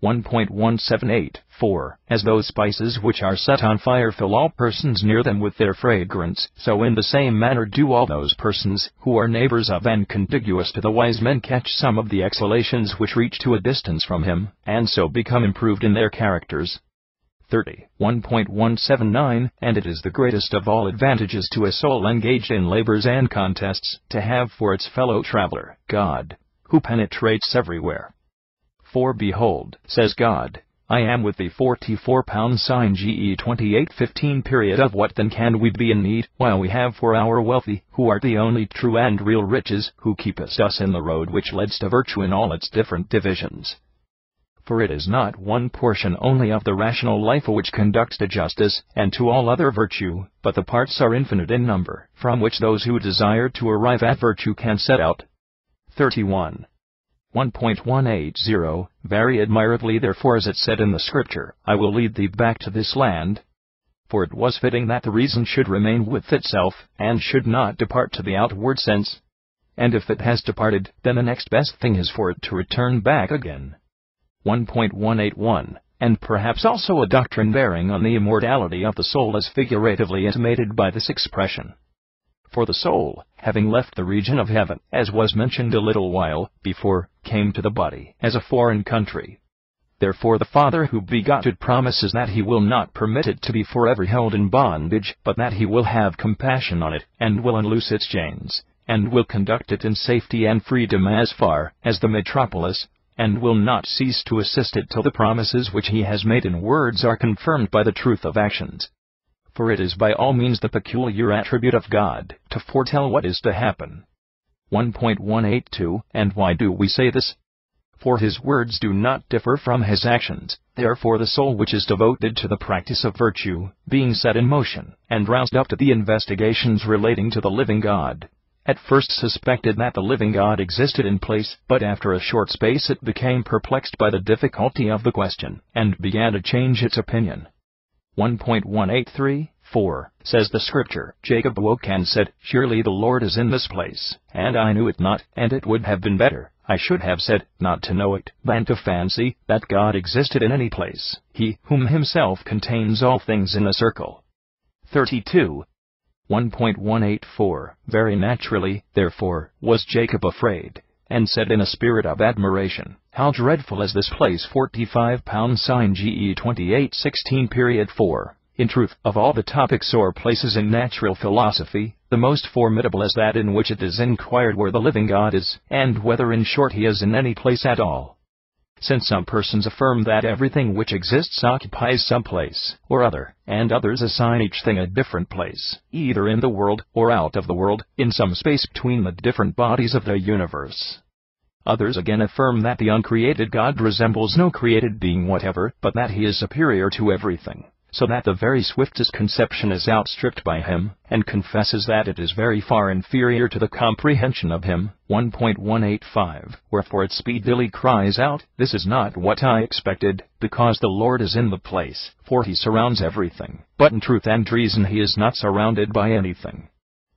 1.178 For, as those spices which are set on fire fill all persons near them with their fragrance, so in the same manner do all those persons who are neighbors of and contiguous to the wise men catch some of the exhalations which reach to a distance from him, and so become improved in their characters. 30. 1.179 And it is the greatest of all advantages to a soul engaged in labors and contests, to have for its fellow traveler, God, who penetrates everywhere. For behold, says God, I am with thee. 44 GE 28:15. Of what then can we be in need, while we have for our wealthy, who art the only true and real riches, who keepest us in the road which leads to virtue in all its different divisions? For it is not one portion only of the rational life which conducts to justice, and to all other virtue, but the parts are infinite in number, from which those who desire to arrive at virtue can set out. 31. 1.180 Very admirably therefore is it said in the Scripture, I will lead thee back to this land. For it was fitting that the reason should remain with itself, and should not depart to the outward sense. And if it has departed, then the next best thing is for it to return back again. 1.181 And perhaps also a doctrine bearing on the immortality of the soul is figuratively intimated by this expression. For the soul, having left the region of heaven, as was mentioned a little while before, came to the body, as a foreign country. Therefore the Father who begot it promises that he will not permit it to be forever held in bondage, but that he will have compassion on it, and will unloose its chains, and will conduct it in safety and freedom as far as the metropolis, and will not cease to assist it till the promises which he has made in words are confirmed by the truth of actions. For it is by all means the peculiar attribute of God, to foretell what is to happen. 1.182 And why do we say this? For his words do not differ from his actions, therefore the soul which is devoted to the practice of virtue, being set in motion, and roused up to the investigations relating to the living God, at first suspected that the living God existed in place, but after a short space it became perplexed by the difficulty of the question, and began to change its opinion. 1.183 For, says the Scripture, Jacob awoke and said, Surely the Lord is in this place, and I knew it not, and it would have been better, I should have said, not to know it, than to fancy that God existed in any place, he whom himself contains all things in a circle. 32. 1.184 Very naturally, therefore, was Jacob afraid, and said in a spirit of admiration, "How dreadful is this place!" 45 pound sign GE 2816 period 4. In truth, of all the topics or places in natural philosophy, the most formidable is that in which it is inquired where the living God is, and whether in short he is in any place at all. Since some persons affirm that everything which exists occupies some place or other, and others assign each thing a different place, either in the world or out of the world, in some space between the different bodies of the universe. Others again affirm that the uncreated God resembles no created being whatever, but that he is superior to everything, so that the very swiftest conception is outstripped by him, and confesses that it is very far inferior to the comprehension of him. 1.185. Wherefore it speedily cries out, "This is not what I expected, because the Lord is in the place, for he surrounds everything, but in truth and reason he is not surrounded by anything.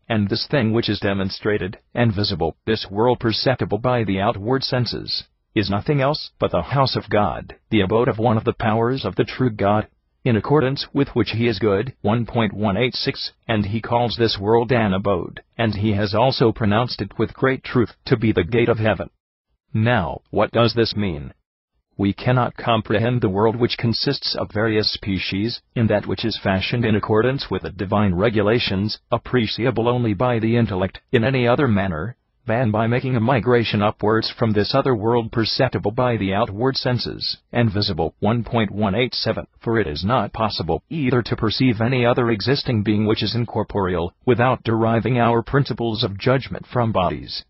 And this thing which is demonstrated and visible, this world perceptible by the outward senses, is nothing else but the house of God, the abode of one of the powers of the true God, in accordance with which he is good." 1.186. And he calls this world an abode, and he has also pronounced it with great truth to be the gate of heaven. Now, what does this mean? We cannot comprehend the world which consists of various species, in that which is fashioned in accordance with the divine regulations, appreciable only by the intellect, in any other manner than by making a migration upwards from this other world perceptible by the outward senses, and visible. 1.187. For it is not possible either to perceive any other existing being which is incorporeal, without deriving our principles of judgment from bodies.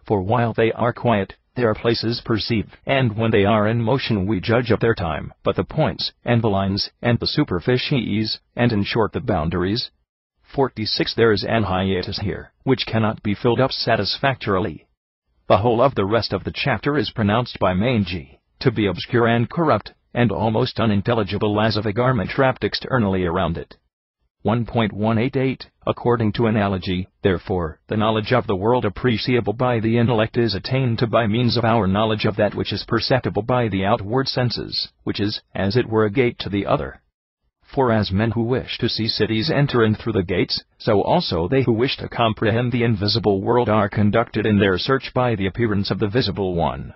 For while they are quiet, their places perceive, and when they are in motion we judge of their time, but the points, and the lines, and the superficies, and in short the boundaries. 46. There is an hiatus here, which cannot be filled up satisfactorily. The whole of the rest of the chapter is pronounced by Manji to be obscure and corrupt, and almost unintelligible as of a garment wrapped externally around it. 1.188. According to analogy, therefore, the knowledge of the world appreciable by the intellect is attained to by means of our knowledge of that which is perceptible by the outward senses, which is, as it were, a gate to the other. For as men who wish to see cities enter in through the gates, so also they who wish to comprehend the invisible world are conducted in their search by the appearance of the visible one.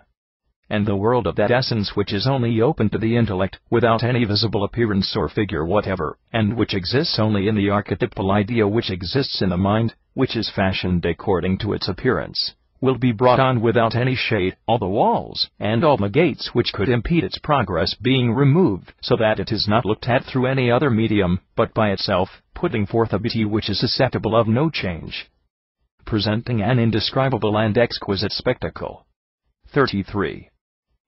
And the world of that essence which is only open to the intellect, without any visible appearance or figure whatever, and which exists only in the archetypal idea which exists in the mind, which is fashioned according to its appearance, will be brought on without any shade, all the walls and all the gates which could impede its progress being removed, so that it is not looked at through any other medium, but by itself, putting forth a beauty which is susceptible of no change, presenting an indescribable and exquisite spectacle. 33.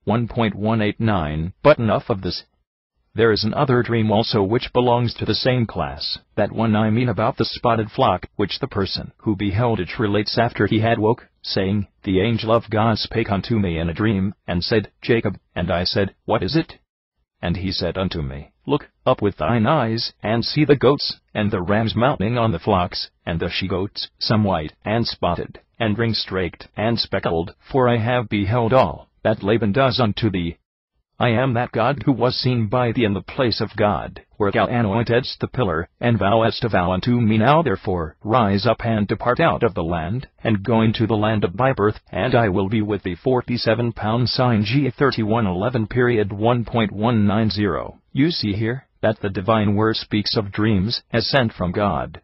1.189. But enough of this. There is another dream also which belongs to the same class, that one I mean about the spotted flock, which the person who beheld it relates after he had woke, saying, "The angel of God spake unto me in a dream, and said, Jacob, and I said, What is it? And he said unto me, Look up with thine eyes, and see the goats, and the rams mounting on the flocks, and the she-goats, some white, and spotted, and ring-straked, and speckled, for I have beheld all that Laban does unto thee. I am that God who was seen by thee in the place of God, where thou anointedst the pillar, and vowest a vow unto me. Now therefore rise up and depart out of the land, and go into the land of thy birth, and I will be with thee. 47 pound sign G 3111 period 1.190. You see here, that the divine word speaks of dreams, as sent from God,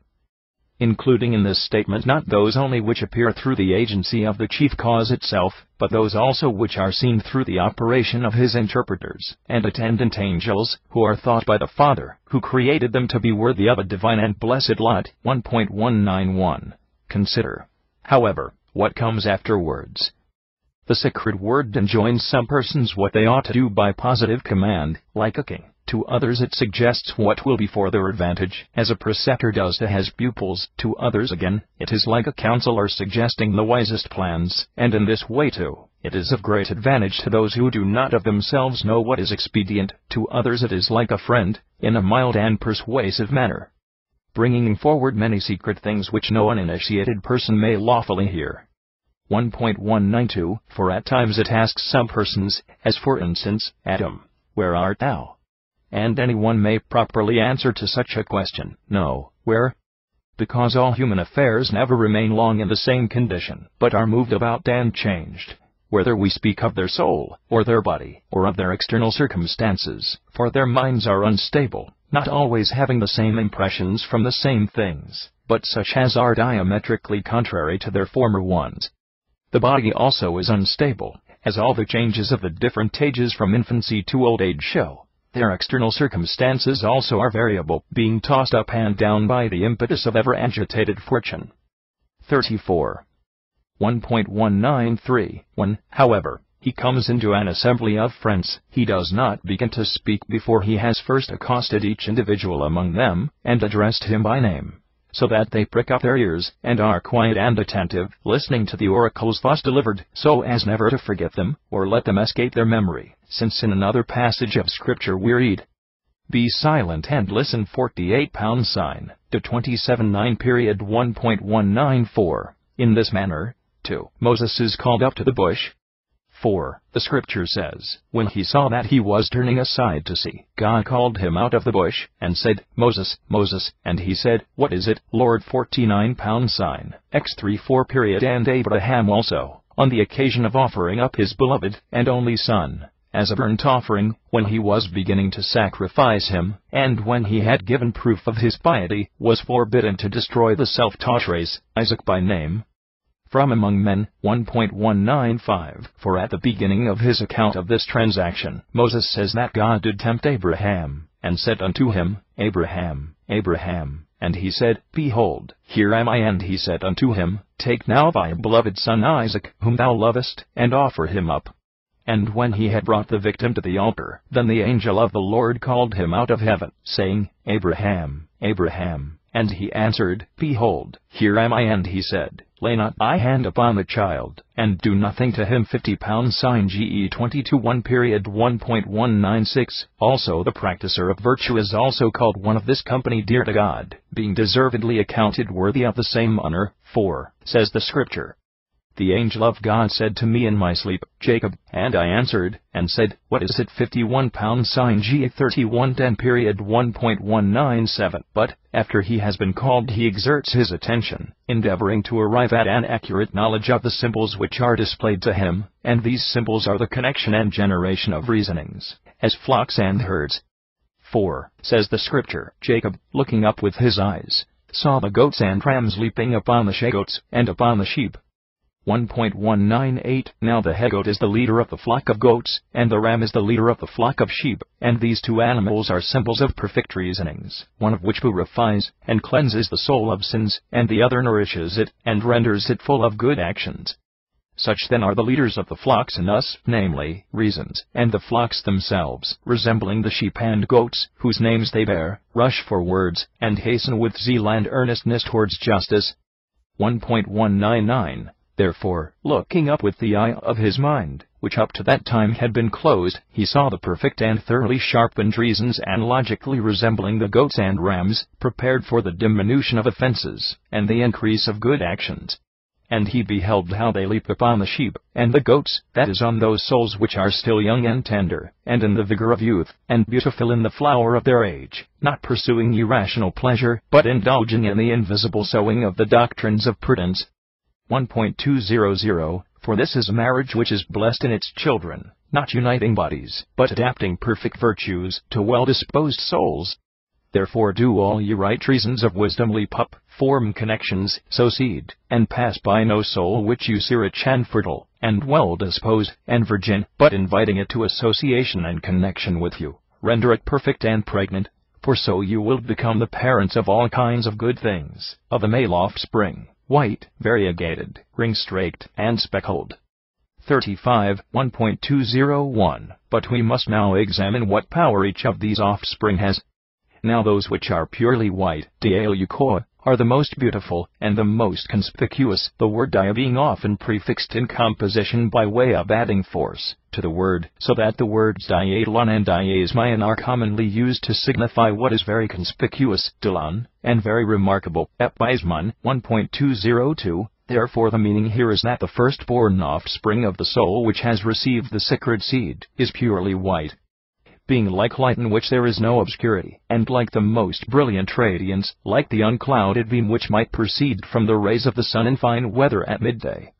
including in this statement not those only which appear through the agency of the chief cause itself, but those also which are seen through the operation of his interpreters and attendant angels, who are thought by the Father, who created them, to be worthy of a divine and blessed lot. 1.191. Consider, however, what comes afterwards. The sacred word enjoins some persons what they ought to do by positive command, like a king. To others it suggests what will be for their advantage, as a preceptor does to his pupils. To others again, it is like a counselor suggesting the wisest plans, and in this way too, it is of great advantage to those who do not of themselves know what is expedient. To others it is like a friend, in a mild and persuasive manner, bringing forward many secret things which no uninitiated person may lawfully hear. 1.192. For at times it asks some persons, as for instance, Adam, where art thou? And anyone may properly answer to such a question, No. Where? because all human affairs never remain long in the same condition, but are moved about and changed, whether we speak of their soul, or their body, or of their external circumstances, for their minds are unstable, not always having the same impressions from the same things, but such as are diametrically contrary to their former ones. The body also is unstable, as all the changes of the different ages from infancy to old age show. Their external circumstances also are variable, being tossed up and down by the impetus of ever-agitated fortune. 34. 1.193. When, however, he comes into an assembly of friends, he does not begin to speak before he has first accosted each individual among them, and addressed him by name, so that they prick up their ears, and are quiet and attentive, listening to the oracles thus delivered, so as never to forget them, or let them escape their memory, since in another passage of Scripture we read, "Be silent and listen." 48 sign, to 27:9. 1.194. In this manner, 2. Moses is called up to the bush. 4. The Scripture says, when he saw that he was turning aside to see, God called him out of the bush, and said, "Moses, Moses," and he said, "What is it, Lord?" 49 sign, x34. And Abraham also, on the occasion of offering up his beloved and only son, as a burnt offering, when he was beginning to sacrifice him, and when he had given proof of his piety, was forbidden to destroy the self-taught race, Isaac by name, from among men. 1.195. For at the beginning of his account of this transaction, Moses says that God did tempt Abraham, and said unto him, "Abraham, Abraham. And he said, Behold, here am I. And he said unto him, Take now thy beloved son Isaac, whom thou lovest, and offer him up." And when he had brought the victim to the altar, then the angel of the Lord called him out of heaven, saying, "Abraham, Abraham." And he answered, "Behold, here am I." And he said, "Lay not thy hand upon the child, and do nothing to him." 50 sign, GE 22:1. 1.196. Also the practicer of virtue is also called one of this company dear to God, being deservedly accounted worthy of the same honor. 4. Says the Scripture, "The angel of God said to me in my sleep, Jacob, and I answered, and said, What is it?" 51 sign, GE 31:10. 1.197. But, after he has been called, he exerts his attention, endeavoring to arrive at an accurate knowledge of the symbols which are displayed to him, and these symbols are the connection and generation of reasonings, as flocks and herds. 4. Says the Scripture, Jacob, looking up with his eyes, saw the goats and rams leaping upon the she-goats, and upon the sheep. 1.198. Now the he-goat is the leader of the flock of goats, and the ram is the leader of the flock of sheep, and these two animals are symbols of perfect reasonings, one of which purifies and cleanses the soul of sins, and the other nourishes it, and renders it full of good actions. Such then are the leaders of the flocks in us, namely, reasons, and the flocks themselves, resembling the sheep and goats, whose names they bear, rush for words, and hasten with zeal and earnestness towards justice. 1.199. Therefore, looking up with the eye of his mind, which up to that time had been closed, he saw the perfect and thoroughly sharpened reasons analogically resembling the goats and rams, prepared for the diminution of offenses, and the increase of good actions. And he beheld how they leap upon the sheep, and the goats, that is on those souls which are still young and tender, and in the vigor of youth, and beautiful in the flower of their age, not pursuing irrational pleasure, but indulging in the invisible sowing of the doctrines of prudence. 1.200. For this is a marriage which is blessed in its children, not uniting bodies, but adapting perfect virtues to well-disposed souls. Therefore do all ye right reasons of wisdom leap up, form connections, sow seed, and pass by no soul which you see rich and fertile, and well-disposed, and virgin, but inviting it to association and connection with you, render it perfect and pregnant, for so you will become the parents of all kinds of good things, of a male offspring, white, variegated, ring-straked, and speckled. 35. 1.201. But we must now examine what power each of these offspring has. Now those which are purely white, dialeukoa, are the most beautiful, and the most conspicuous, the word dia being often prefixed in composition by way of adding force to the word, so that the words diaelon and diasmion are commonly used to signify what is very conspicuous, dilon, and very remarkable, epismon. 1.202. Therefore the meaning here is that the firstborn offspring of the soul which has received the sacred seed is purely white. being like light in which there is no obscurity, and like the most brilliant radiance, like the unclouded beam which might proceed from the rays of the sun in fine weather at midday.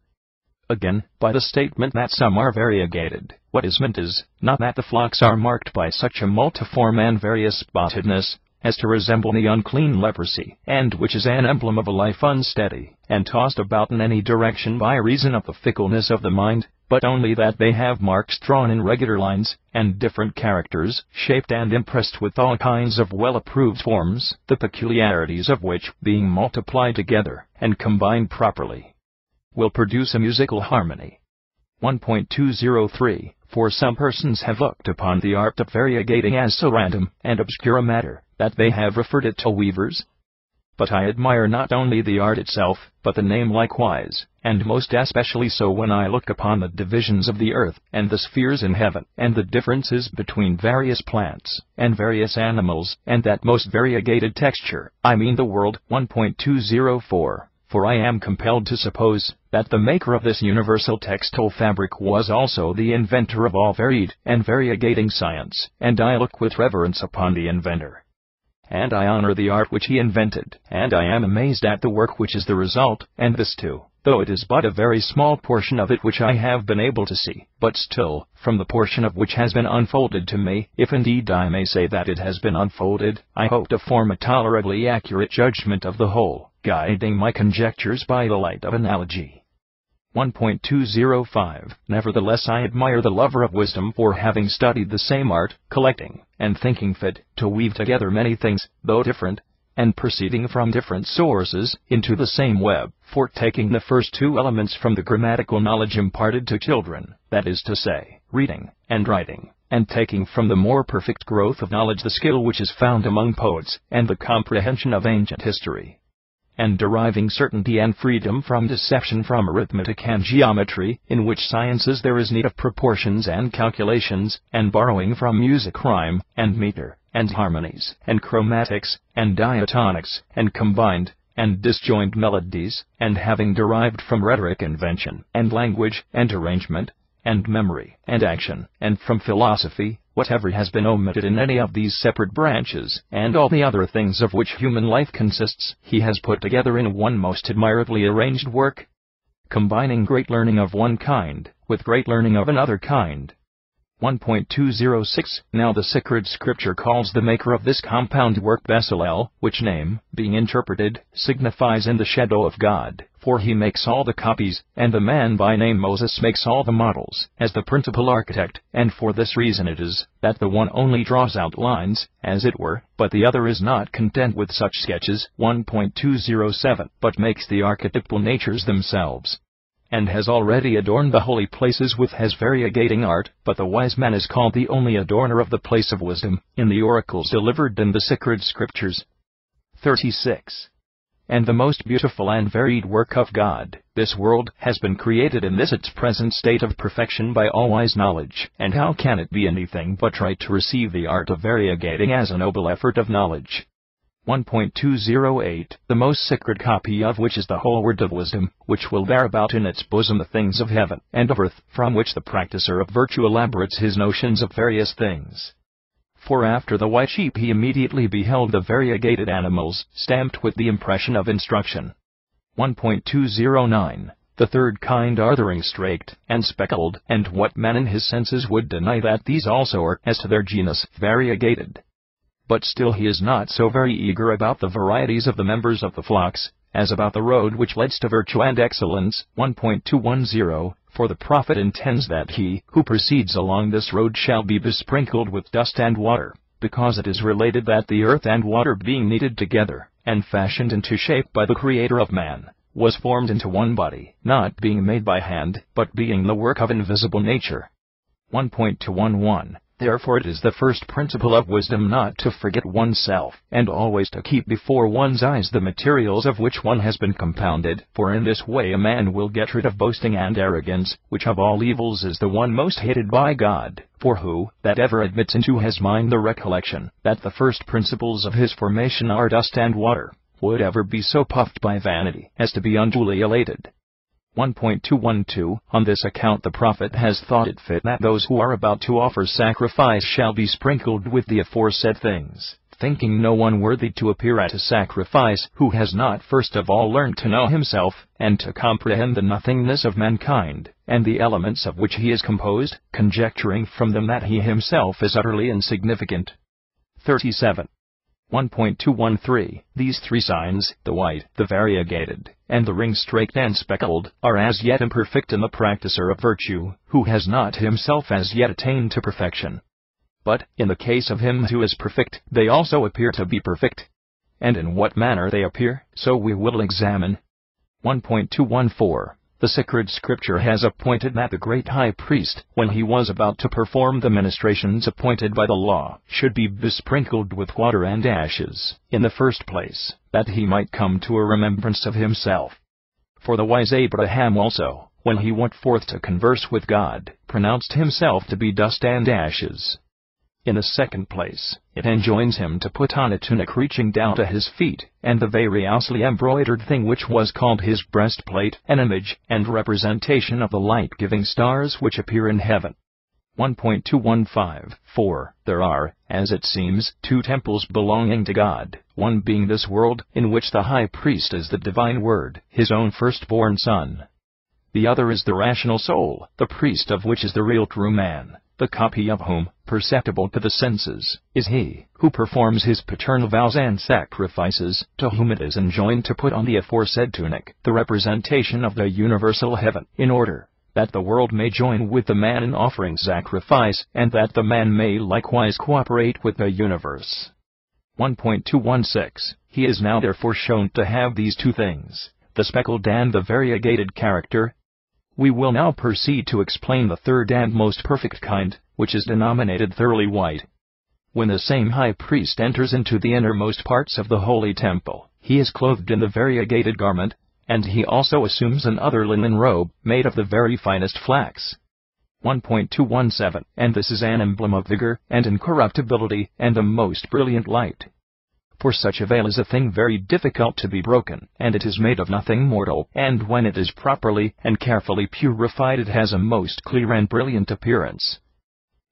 Again, by the statement that some are variegated, what is meant is, not that the flocks are marked by such a multiform and various spottedness, as to resemble the unclean leprosy, and which is an emblem of a life unsteady, and tossed about in any direction by reason of the fickleness of the mind, but only that they have marks drawn in regular lines, and different characters, shaped and impressed with all kinds of well-approved forms, the peculiarities of which, being multiplied together, and combined properly, will produce a musical harmony. 1.203 For some persons have looked upon the art of variegating as so random and obscure a matter, that they have referred it to weavers. But I admire not only the art itself, but the name likewise, and most especially so when I look upon the divisions of the earth, and the spheres in heaven, and the differences between various plants, and various animals, and that most variegated texture, I mean the world. 1.204 For I am compelled to suppose that the maker of this universal textile fabric was also the inventor of all varied and variegating science, and I look with reverence upon the inventor. And I honor the art which he invented, and I am amazed at the work which is the result, and this too, though it is but a very small portion of it which I have been able to see, but still, from the portion of which has been unfolded to me, if indeed I may say that it has been unfolded, I hope to form a tolerably accurate judgment of the whole, guiding my conjectures by the light of analogy. 1.205 Nevertheless I admire the lover of wisdom for having studied the same art, collecting, and thinking fit, to weave together many things, though different, and proceeding from different sources, into the same web, for taking the first two elements from the grammatical knowledge imparted to children, that is to say, reading, and writing, and taking from the more perfect growth of knowledge the skill which is found among poets, and the comprehension of ancient history, and deriving certainty and freedom from deception from arithmetic and geometry, in which sciences there is need of proportions and calculations, and borrowing from music rhyme, and meter, and harmonies, and chromatics, and diatonics, and combined and disjoined melodies, and having derived from rhetoric invention, and language, and arrangement, and memory, and action, and from philosophy, whatever has been omitted in any of these separate branches, and all the other things of which human life consists, he has put together in one most admirably arranged work, combining great learning of one kind, with great learning of another kind. 1.206 Now the sacred scripture calls the maker of this compound work Bezalel, which name, being interpreted, signifies in the shadow of God, for he makes all the copies, and the man by name Moses makes all the models, as the principal architect, and for this reason it is, that the one only draws out lines, as it were, but the other is not content with such sketches. 1.207 But makes the archetypal natures themselves, and has already adorned the holy places with his variegating art, but the wise man is called the only adorner of the place of wisdom, in the oracles delivered in the sacred scriptures. 36. And the most beautiful and varied work of God, this world, has been created in this its present state of perfection by all-wise knowledge, and how can it be anything but right to receive the art of variegating as a noble effort of knowledge? 1.208 The most sacred copy of which is the whole word of wisdom, which will bear about in its bosom the things of heaven and of earth, from which the practicer of virtue elaborates his notions of various things. For after the white sheep he immediately beheld the variegated animals, stamped with the impression of instruction. 1.209 The third kind are the ring-straked and speckled, and what man in his senses would deny that these also are, as to their genus, variegated? But still he is not so very eager about the varieties of the members of the flocks, as about the road which leads to virtue and excellence. 1.210 For the prophet intends that he who proceeds along this road shall be besprinkled with dust and water, because it is related that the earth and water being kneaded together, and fashioned into shape by the Creator of man, was formed into one body, not being made by hand, but being the work of invisible nature. 1.211 Therefore it is the first principle of wisdom not to forget oneself, and always to keep before one's eyes the materials of which one has been compounded, for in this way a man will get rid of boasting and arrogance, which of all evils is the one most hated by God. For who that ever admits into his mind the recollection that the first principles of his formation are dust and water, would ever be so puffed by vanity as to be unduly elated? 1.212 On this account the prophet has thought it fit that those who are about to offer sacrifice shall be sprinkled with the aforesaid things, thinking no one worthy to appear at a sacrifice who has not first of all learned to know himself, and to comprehend the nothingness of mankind, and the elements of which he is composed, conjecturing from them that he himself is utterly insignificant. 37. 1.213 These three signs, the white, the variegated, and the ring-straked and speckled, are as yet imperfect in the practicer of virtue, who has not himself as yet attained to perfection. But, in the case of him who is perfect, they also appear to be perfect. And in what manner they appear, so we will examine. 1.214 The sacred scripture has appointed that the great high priest, when he was about to perform the ministrations appointed by the law, should be besprinkled with water and ashes, in the first place, that he might come to a remembrance of himself. For the wise Abraham also, when he went forth to converse with God, pronounced himself to be dust and ashes. In the second place, it enjoins him to put on a tunic reaching down to his feet, and the variously embroidered thing which was called his breastplate, an image and representation of the light-giving stars which appear in heaven. 1.215 For there are, as it seems, two temples belonging to God, one being this world, in which the high priest is the divine word, his own firstborn son. The other is the rational soul, the priest of which is the real true man, the copy of whom, perceptible to the senses, is he who performs his paternal vows and sacrifices, to whom it is enjoined to put on the aforesaid tunic, the representation of the universal heaven, in order that the world may join with the man in offering sacrifice, and that the man may likewise cooperate with the universe. 1.216 He is now therefore shown to have these two things, the speckled and the variegated character. We will now proceed to explain the third and most perfect kind, which is denominated thoroughly white. When the same high priest enters into the innermost parts of the holy temple, he is clothed in the variegated garment, and he also assumes an other linen robe, made of the very finest flax. 1.217 And this is an emblem of vigor, and incorruptibility, and a most brilliant light. For such a veil is a thing very difficult to be broken, and it is made of nothing mortal, and when it is properly and carefully purified it has a most clear and brilliant appearance.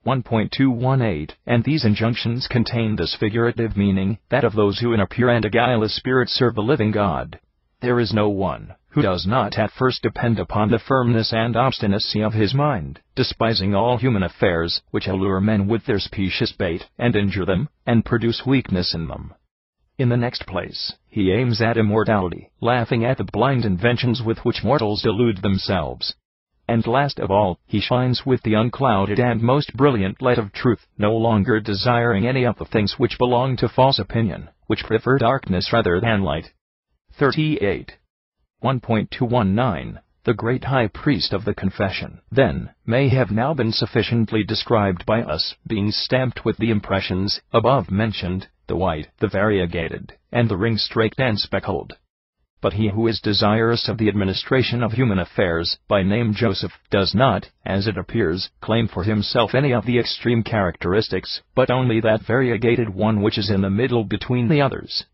1.218 And these injunctions contain this figurative meaning, that of those who in a pure and a guileless spirit serve the living God. There is no one who does not at first depend upon the firmness and obstinacy of his mind, despising all human affairs, which allure men with their specious bait, and injure them, and produce weakness in them. In the next place, he aims at immortality, laughing at the blind inventions with which mortals delude themselves. And last of all, he shines with the unclouded and most brilliant light of truth, no longer desiring any of the things which belong to false opinion, which prefer darkness rather than light. 38. 1.219 The great high priest of the confession, then, may have now been sufficiently described by us, being stamped with the impressions, above mentioned, the white, the variegated, and the ring-straked and speckled. But he who is desirous of the administration of human affairs, by name Joseph, does not, as it appears, claim for himself any of the extreme characteristics, but only that variegated one which is in the middle between the others.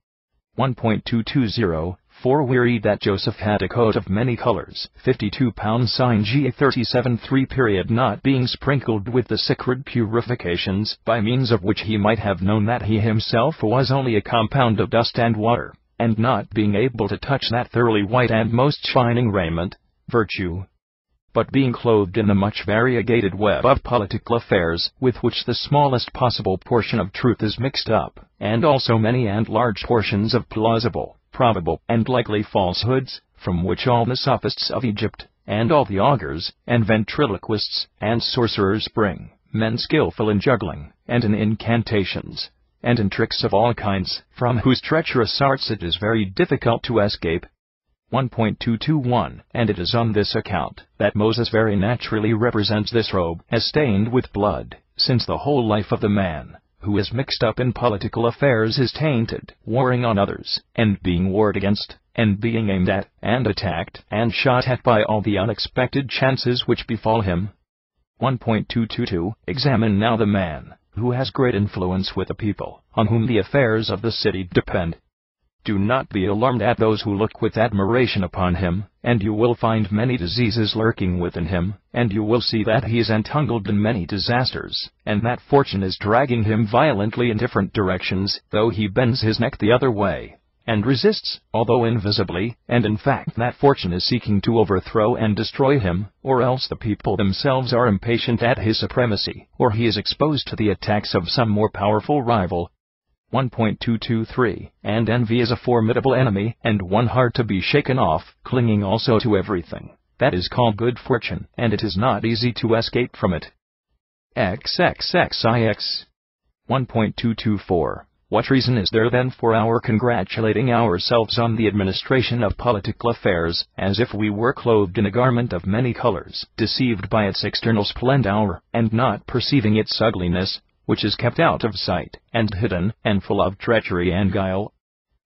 1.220 For we read that Joseph had a coat of many colors, 52 pounds sin Ga 37:3 not being sprinkled with the sacred purifications, by means of which he might have known that he himself was only a compound of dust and water, and not being able to touch that thoroughly white and most shining raiment, virtue, but being clothed in the much variegated web of political affairs, with which the smallest possible portion of truth is mixed up, and also many and large portions of plausible, probable, and likely falsehoods, from which all the sophists of Egypt, and all the augurs, and ventriloquists, and sorcerers spring, men skillful in juggling, and in incantations, and in tricks of all kinds, from whose treacherous arts it is very difficult to escape. 1.221 And it is on this account that Moses very naturally represents this robe as stained with blood, since the whole life of the man who is mixed up in political affairs is tainted, warring on others, and being warred against, and being aimed at, and attacked, and shot at by all the unexpected chances which befall him. 1.222 Examine now the man who has great influence with the people, on whom the affairs of the city depend. Do not be alarmed at those who look with admiration upon him, and you will find many diseases lurking within him, and you will see that he is entangled in many disasters, and that fortune is dragging him violently in different directions, though he bends his neck the other way, and resists, although invisibly, and in fact that fortune is seeking to overthrow and destroy him, or else the people themselves are impatient at his supremacy, or he is exposed to the attacks of some more powerful rival. 1.223 And envy is a formidable enemy, and one hard to be shaken off, clinging also to everything that is called good fortune, and it is not easy to escape from it. XXXIX 1.224 What reason is there then for our congratulating ourselves on the administration of political affairs, as if we were clothed in a garment of many colors, deceived by its external splendor, and not perceiving its ugliness, which is kept out of sight, and hidden, and full of treachery and guile?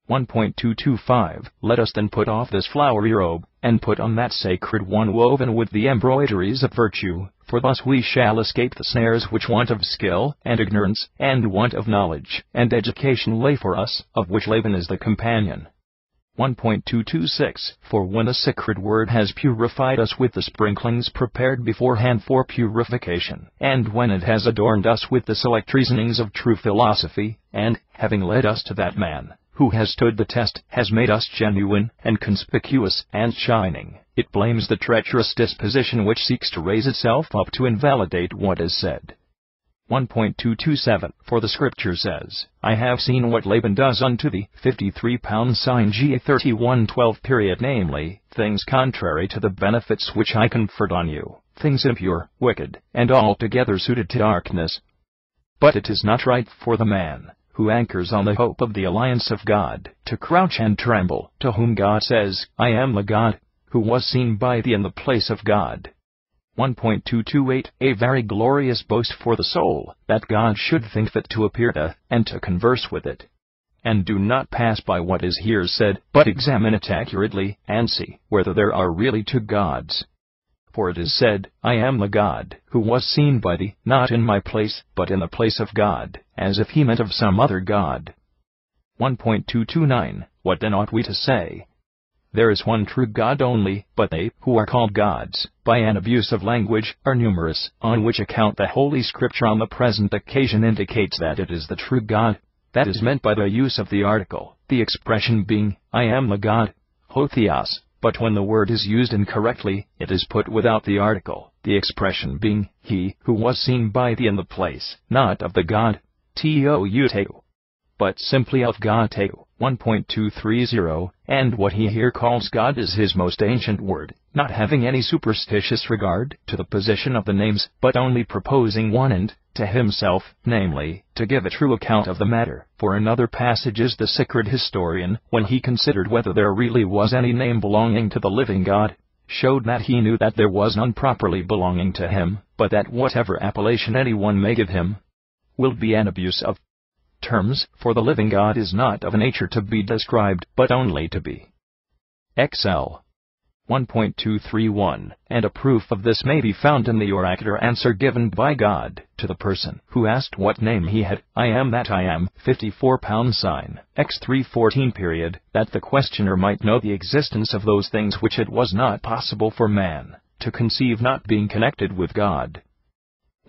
1.225 Let us then put off this flowery robe, and put on that sacred one woven with the embroideries of virtue, for thus we shall escape the snares which want of skill, and ignorance, and want of knowledge, and education lay for us, of which Laban is the companion. 1.226 For when the sacred word has purified us with the sprinklings prepared beforehand for purification, and when it has adorned us with the select reasonings of true philosophy, and, having led us to that man who has stood the test, has made us genuine, and conspicuous, and shining, it blames the treacherous disposition which seeks to raise itself up to invalidate what is said. 1.227 For the Scripture says, I have seen what Laban does unto thee, 53 pounds sign Ga 31:12 namely, things contrary to the benefits which I conferred on you, things impure, wicked, and altogether suited to darkness. But it is not right for the man who anchors on the hope of the alliance of God, to crouch and tremble, to whom God says, I am the God, who was seen by thee in the place of God. 1.228 A very glorious boast for the soul, that God should think fit to appear to, and to converse with it. And do not pass by what is here said, but examine it accurately, and see whether there are really two gods. For it is said, I am the God, who was seen by thee, not in my place, but in the place of God, as if he meant of some other God. 1.229 What then ought we to say? There is one true God only, but they, who are called gods, by an abuse of language, are numerous, on which account the Holy Scripture on the present occasion indicates that it is the true God. That is meant by the use of the article, the expression being, I am the God, ho theos, but when the word is used incorrectly, it is put without the article, the expression being, he, who was seen by thee in the place, not of the God, Touteu, but simply of God Teu. 1.230 And what he here calls God is his most ancient word, not having any superstitious regard to the position of the names, but only proposing one end to himself, namely, to give a true account of the matter. For in other passages the sacred historian, when he considered whether there really was any name belonging to the living God, showed that he knew that there was none properly belonging to him, but that whatever appellation anyone may give him will be an abuse of terms, for the living God is not of a nature to be described, but only to be. XL 1.231 And a proof of this may be found in the oracular answer given by God to the person who asked what name he had, I am that I am, 54 pound sign, X 3:14 that the questioner might know the existence of those things which it was not possible for man to conceive, not being connected with God.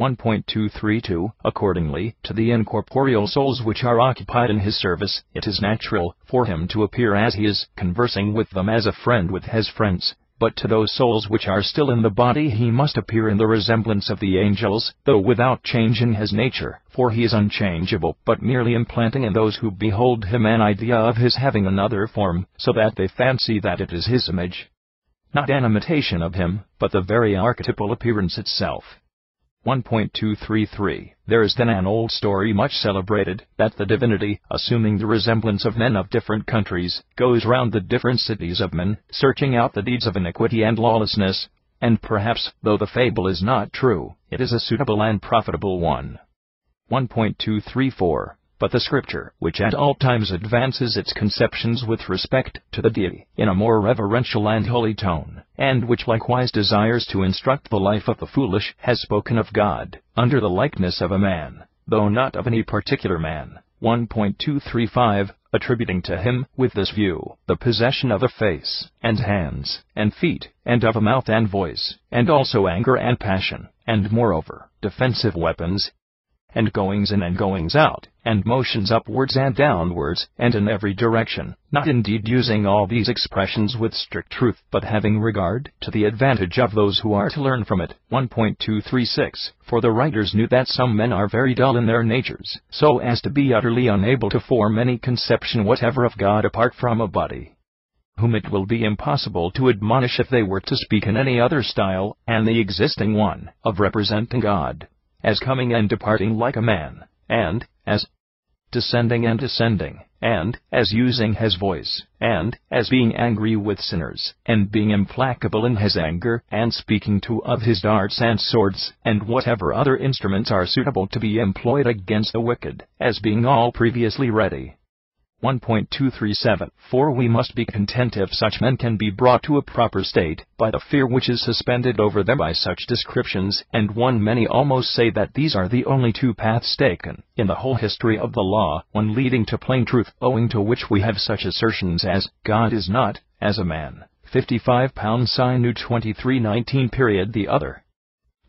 1.232 Accordingly, to the incorporeal souls which are occupied in his service, it is natural for him to appear as he is, conversing with them as a friend with his friends. But to those souls which are still in the body he must appear in the resemblance of the angels, though without changing his nature, for he is unchangeable, but merely implanting in those who behold him an idea of his having another form, so that they fancy that it is his image. Not an imitation of him, but the very archetypal appearance itself. 1.233 There is then an old story much celebrated, that the divinity, assuming the resemblance of men of different countries, goes round the different cities of men, searching out the deeds of iniquity and lawlessness, and perhaps, though the fable is not true, it is a suitable and profitable one. 1.234 But the Scripture, which at all times advances its conceptions with respect to the deity, in a more reverential and holy tone, and which likewise desires to instruct the life of the foolish, has spoken of God, under the likeness of a man, though not of any particular man, 1.235, attributing to him, with this view, the possession of a face, and hands, and feet, and of a mouth and voice, and also anger and passion, and moreover, defensive weapons, and goings in and goings out, and motions upwards and downwards, and in every direction, not indeed using all these expressions with strict truth, but having regard to the advantage of those who are to learn from it. 1.236, for the writers knew that some men are very dull in their natures, so as to be utterly unable to form any conception whatever of God apart from a body, whom it will be impossible to admonish if they were to speak in any other style, and the existing one, of representing God as coming and departing like a man, and as descending and ascending, and as using his voice, and as being angry with sinners, and being implacable in his anger, and speaking too of his darts and swords, and whatever other instruments are suitable to be employed against the wicked, as being all previously ready. 1.237, for we must be content if such men can be brought to a proper state, by the fear which is suspended over them by such descriptions, and many almost say that these are the only two paths taken, in the whole history of the law, one leading to plain truth, owing to which we have such assertions as, God is not, as a man, 55 pounds sin new 2319 period the other.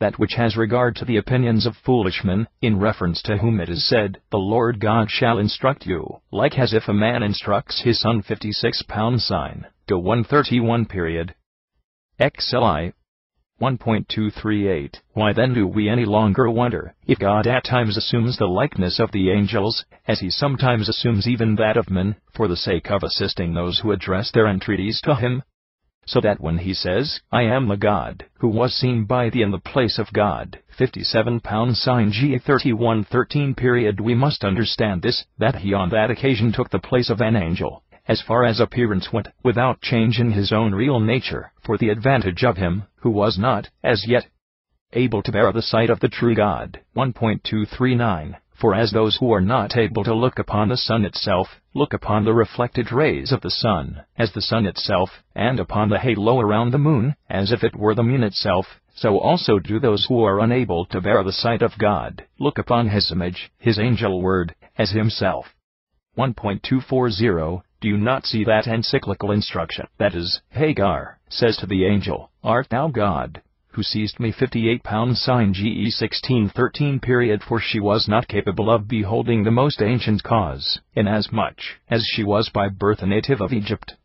That which has regard to the opinions of foolish men, in reference to whom it is said, the Lord God shall instruct you, like as if a man instructs his son 56 pounds sin, go 131 period. XLI 1.238, why then do we any longer wonder, if God at times assumes the likeness of the angels, as he sometimes assumes even that of men, for the sake of assisting those who address their entreaties to him? So that when he says, I am the God, who was seen by thee in the place of God, 57 pounds sin G 3113 period, we must understand this, that he on that occasion took the place of an angel, as far as appearance went, without change in his own real nature, for the advantage of him, who was not, as yet, able to bear the sight of the true God. 1.239, for as those who are not able to look upon the sun itself, look upon the reflected rays of the sun, as the sun itself, and upon the halo around the moon, as if it were the moon itself, so also do those who are unable to bear the sight of God, look upon his image, his angel word, as himself. 1.240, do you not see that encyclical instruction, that is, Hagar says to the angel, Art thou God, who seized me 58 pounds sin GE 1613 period, for she was not capable of beholding the most ancient cause, inasmuch as she was by birth a native of Egypt.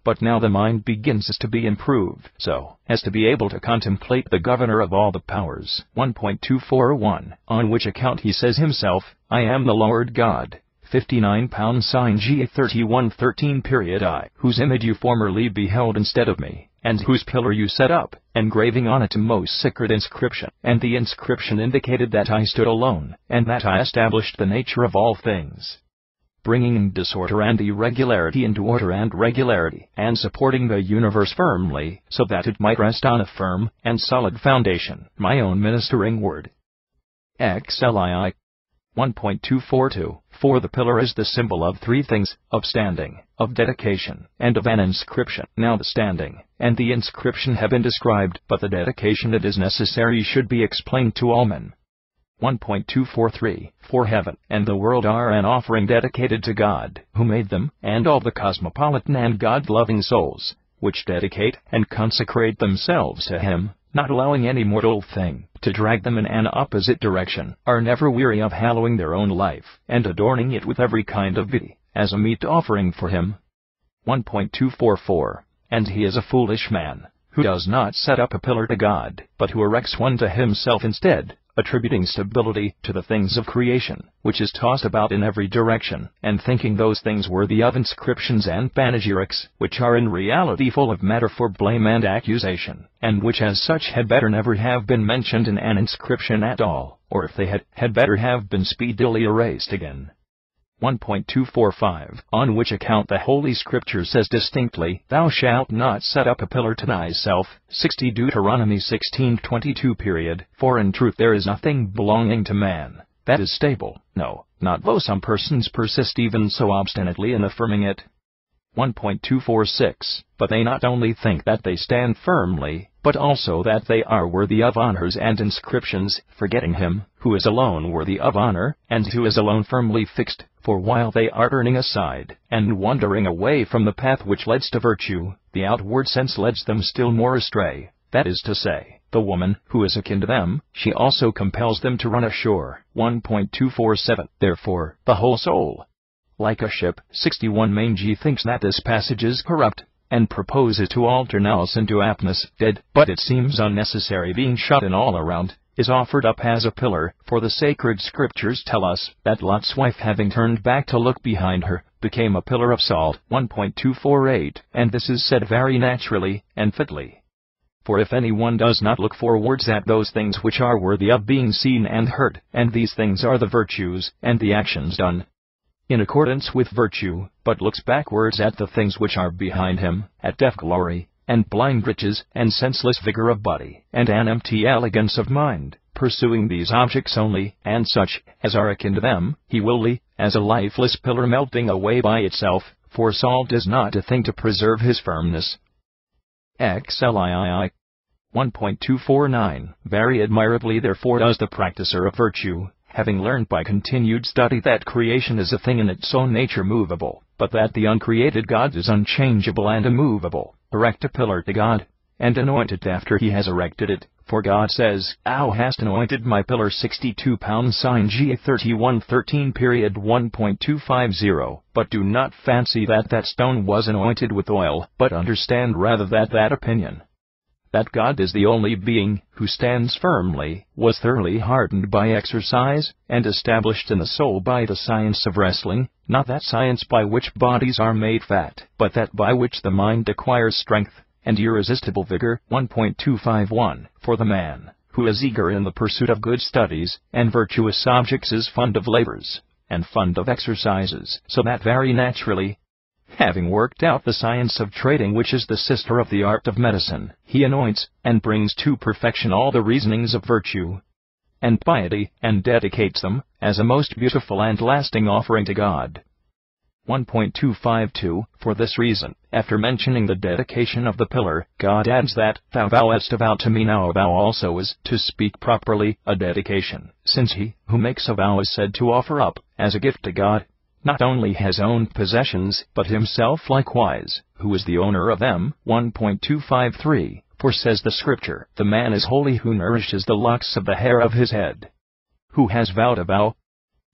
But now the mind begins to be improved, so as to be able to contemplate the governor of all the powers. 1.241, on which account he says himself, I am the Lord God, 59 pounds sin G 3113 period, I, whose image you formerly beheld instead of me, and whose pillar you set up, engraving on it a most sacred inscription, and the inscription indicated that I stood alone, and that I established the nature of all things, bringing disorder and irregularity into order and regularity, and supporting the universe firmly, so that it might rest on a firm and solid foundation, my own ministering word. XLII 1.242, for the pillar is the symbol of three things, of standing, of dedication, and of an inscription. Now the standing and the inscription have been described, but the dedication it is necessary should be explained to all men. 1.243, for heaven and the world are an offering dedicated to God, who made them, and all the cosmopolitan and God-loving souls, which dedicate and consecrate themselves to him, not allowing any mortal thing to drag them in an opposite direction, are never weary of hallowing their own life, and adorning it with every kind of beauty, as a meet offering for him. 1.244, and he is a foolish man, who does not set up a pillar to God, but who erects one to himself instead, attributing stability to the things of creation, which is tossed about in every direction, and thinking those things worthy of inscriptions and panegyrics, which are in reality full of matter for blame and accusation, and which as such had better never have been mentioned in an inscription at all, or if they had better have been speedily erased again. 1.245, on which account the Holy Scripture says distinctly, Thou shalt not set up a pillar to thyself, 60 Deuteronomy 16:22 period, for in truth there is nothing belonging to man that is stable, no, not though some persons persist even so obstinately in affirming it. 1.246, but they not only think that they stand firmly, but also that they are worthy of honors and inscriptions, forgetting him, who is alone worthy of honor, and who is alone firmly fixed, for while they are turning aside, and wandering away from the path which leads to virtue, the outward sense leads them still more astray, that is to say, the woman, who is akin to them, she also compels them to run ashore. 1.247 Therefore, the whole soul, like a ship. 61 Mangy thinks that this passage is corrupt, and proposes to alter nous into aptness, dead, but it seems unnecessary, being shut in all around, is offered up as a pillar, for the sacred scriptures tell us that Lot's wife, having turned back to look behind her, became a pillar of salt. 1.248 And this is said very naturally and fitly. For if anyone does not look forwards at those things which are worthy of being seen and heard, and these things are the virtues and the actions done in accordance with virtue, but looks backwards at the things which are behind him, at deaf glory, and blind riches, and senseless vigor of body, and an empty elegance of mind, pursuing these objects only, and such as are akin to them, he will be as a lifeless pillar melting away by itself, for salt is not a thing to preserve his firmness. XLII 1.249 Very admirably therefore does the practicer of virtue, having learned by continued study that creation is a thing in its own nature movable, but that the uncreated God is unchangeable and immovable, erect a pillar to God, and anoint it after he has erected it, for God says, Thou hast anointed my pillar. 62 Sign G 3113 1.250 But do not fancy that that stone was anointed with oil, but understand rather that that opinion, that God is the only being who stands firmly, was thoroughly hardened by exercise, and established in the soul by the science of wrestling, not that science by which bodies are made fat, but that by which the mind acquires strength and irresistible vigor. 1.251 For the man who is eager in the pursuit of good studies and virtuous objects is fond of labors, and fond of exercises, so that very naturally, having worked out the science of trading, which is the sister of the art of medicine, he anoints and brings to perfection all the reasonings of virtue and piety, and dedicates them as a most beautiful and lasting offering to God. 1.252 For this reason, after mentioning the dedication of the pillar, God adds that, Thou vowest a vow to me. Now a vow also is, to speak properly, a dedication, since he who makes a vow is said to offer up, as a gift to God, not only his own possessions, but himself likewise, who is the owner of them. 1.253 For says the Scripture, The man is holy who nourishes the locks of the hair of his head, who has vowed a vow.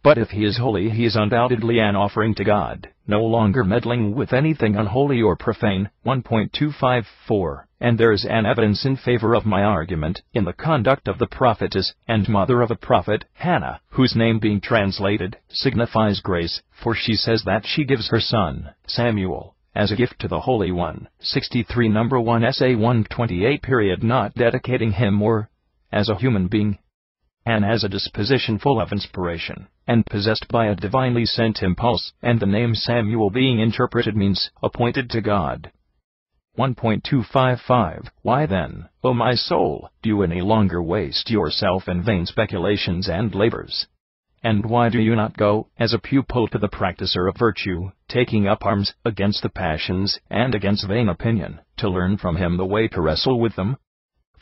But if he is holy, he is undoubtedly an offering to God, no longer meddling with anything unholy or profane. 1.254 And there is an evidence in favor of my argument in the conduct of the prophetess and mother of a prophet, Hannah, whose name being translated signifies grace, for she says that she gives her son, Samuel, as a gift to the Holy One. 63 Number 1 SA 128 Not dedicating him more as a human being, and as a disposition full of inspiration, and possessed by a divinely sent impulse, and the name Samuel being interpreted means, appointed to God. 1.255 Why then, O my soul, do you any longer waste yourself in vain speculations and labors? And why do you not go, as a pupil to the practicer of virtue, taking up arms against the passions and against vain opinion, to learn from him the way to wrestle with them?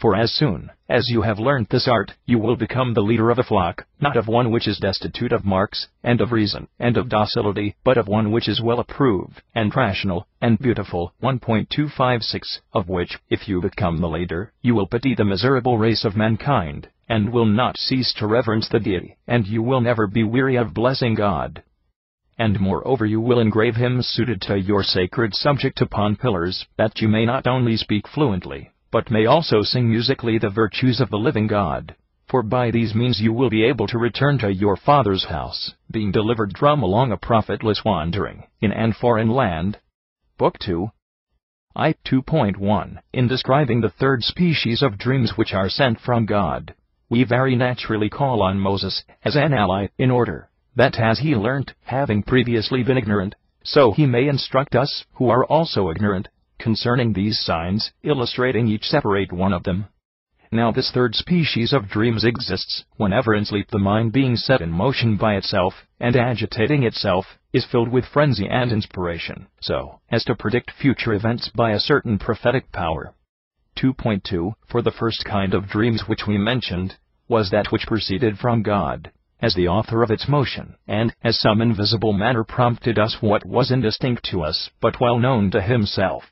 For as soon as you have learnt this art, you will become the leader of a flock, not of one which is destitute of marks, and of reason, and of docility, but of one which is well approved, and rational, and beautiful. 1.256 Of which, if you become the leader, you will pity the miserable race of mankind, and will not cease to reverence the deity, and you will never be weary of blessing God. And moreover you will engrave hymns suited to your sacred subject upon pillars, that you may not only speak fluently, but may also sing musically the virtues of the living God. For by these means you will be able to return to your Father's house, being delivered from along a profitless wandering in an foreign land. Book 2 I 2.1 In describing the third species of dreams which are sent from God, we very naturally call on Moses as an ally, in order that as he learnt, having previously been ignorant, so he may instruct us, who are also ignorant, concerning these signs, illustrating each separate one of them. Now this third species of dreams exists whenever in sleep the mind, being set in motion by itself, and agitating itself, is filled with frenzy and inspiration, so as to predict future events by a certain prophetic power. 2.2 For the first kind of dreams which we mentioned, was that which proceeded from God, as the author of its motion, and, as some invisible manner prompted us what was indistinct to us, but well known to himself.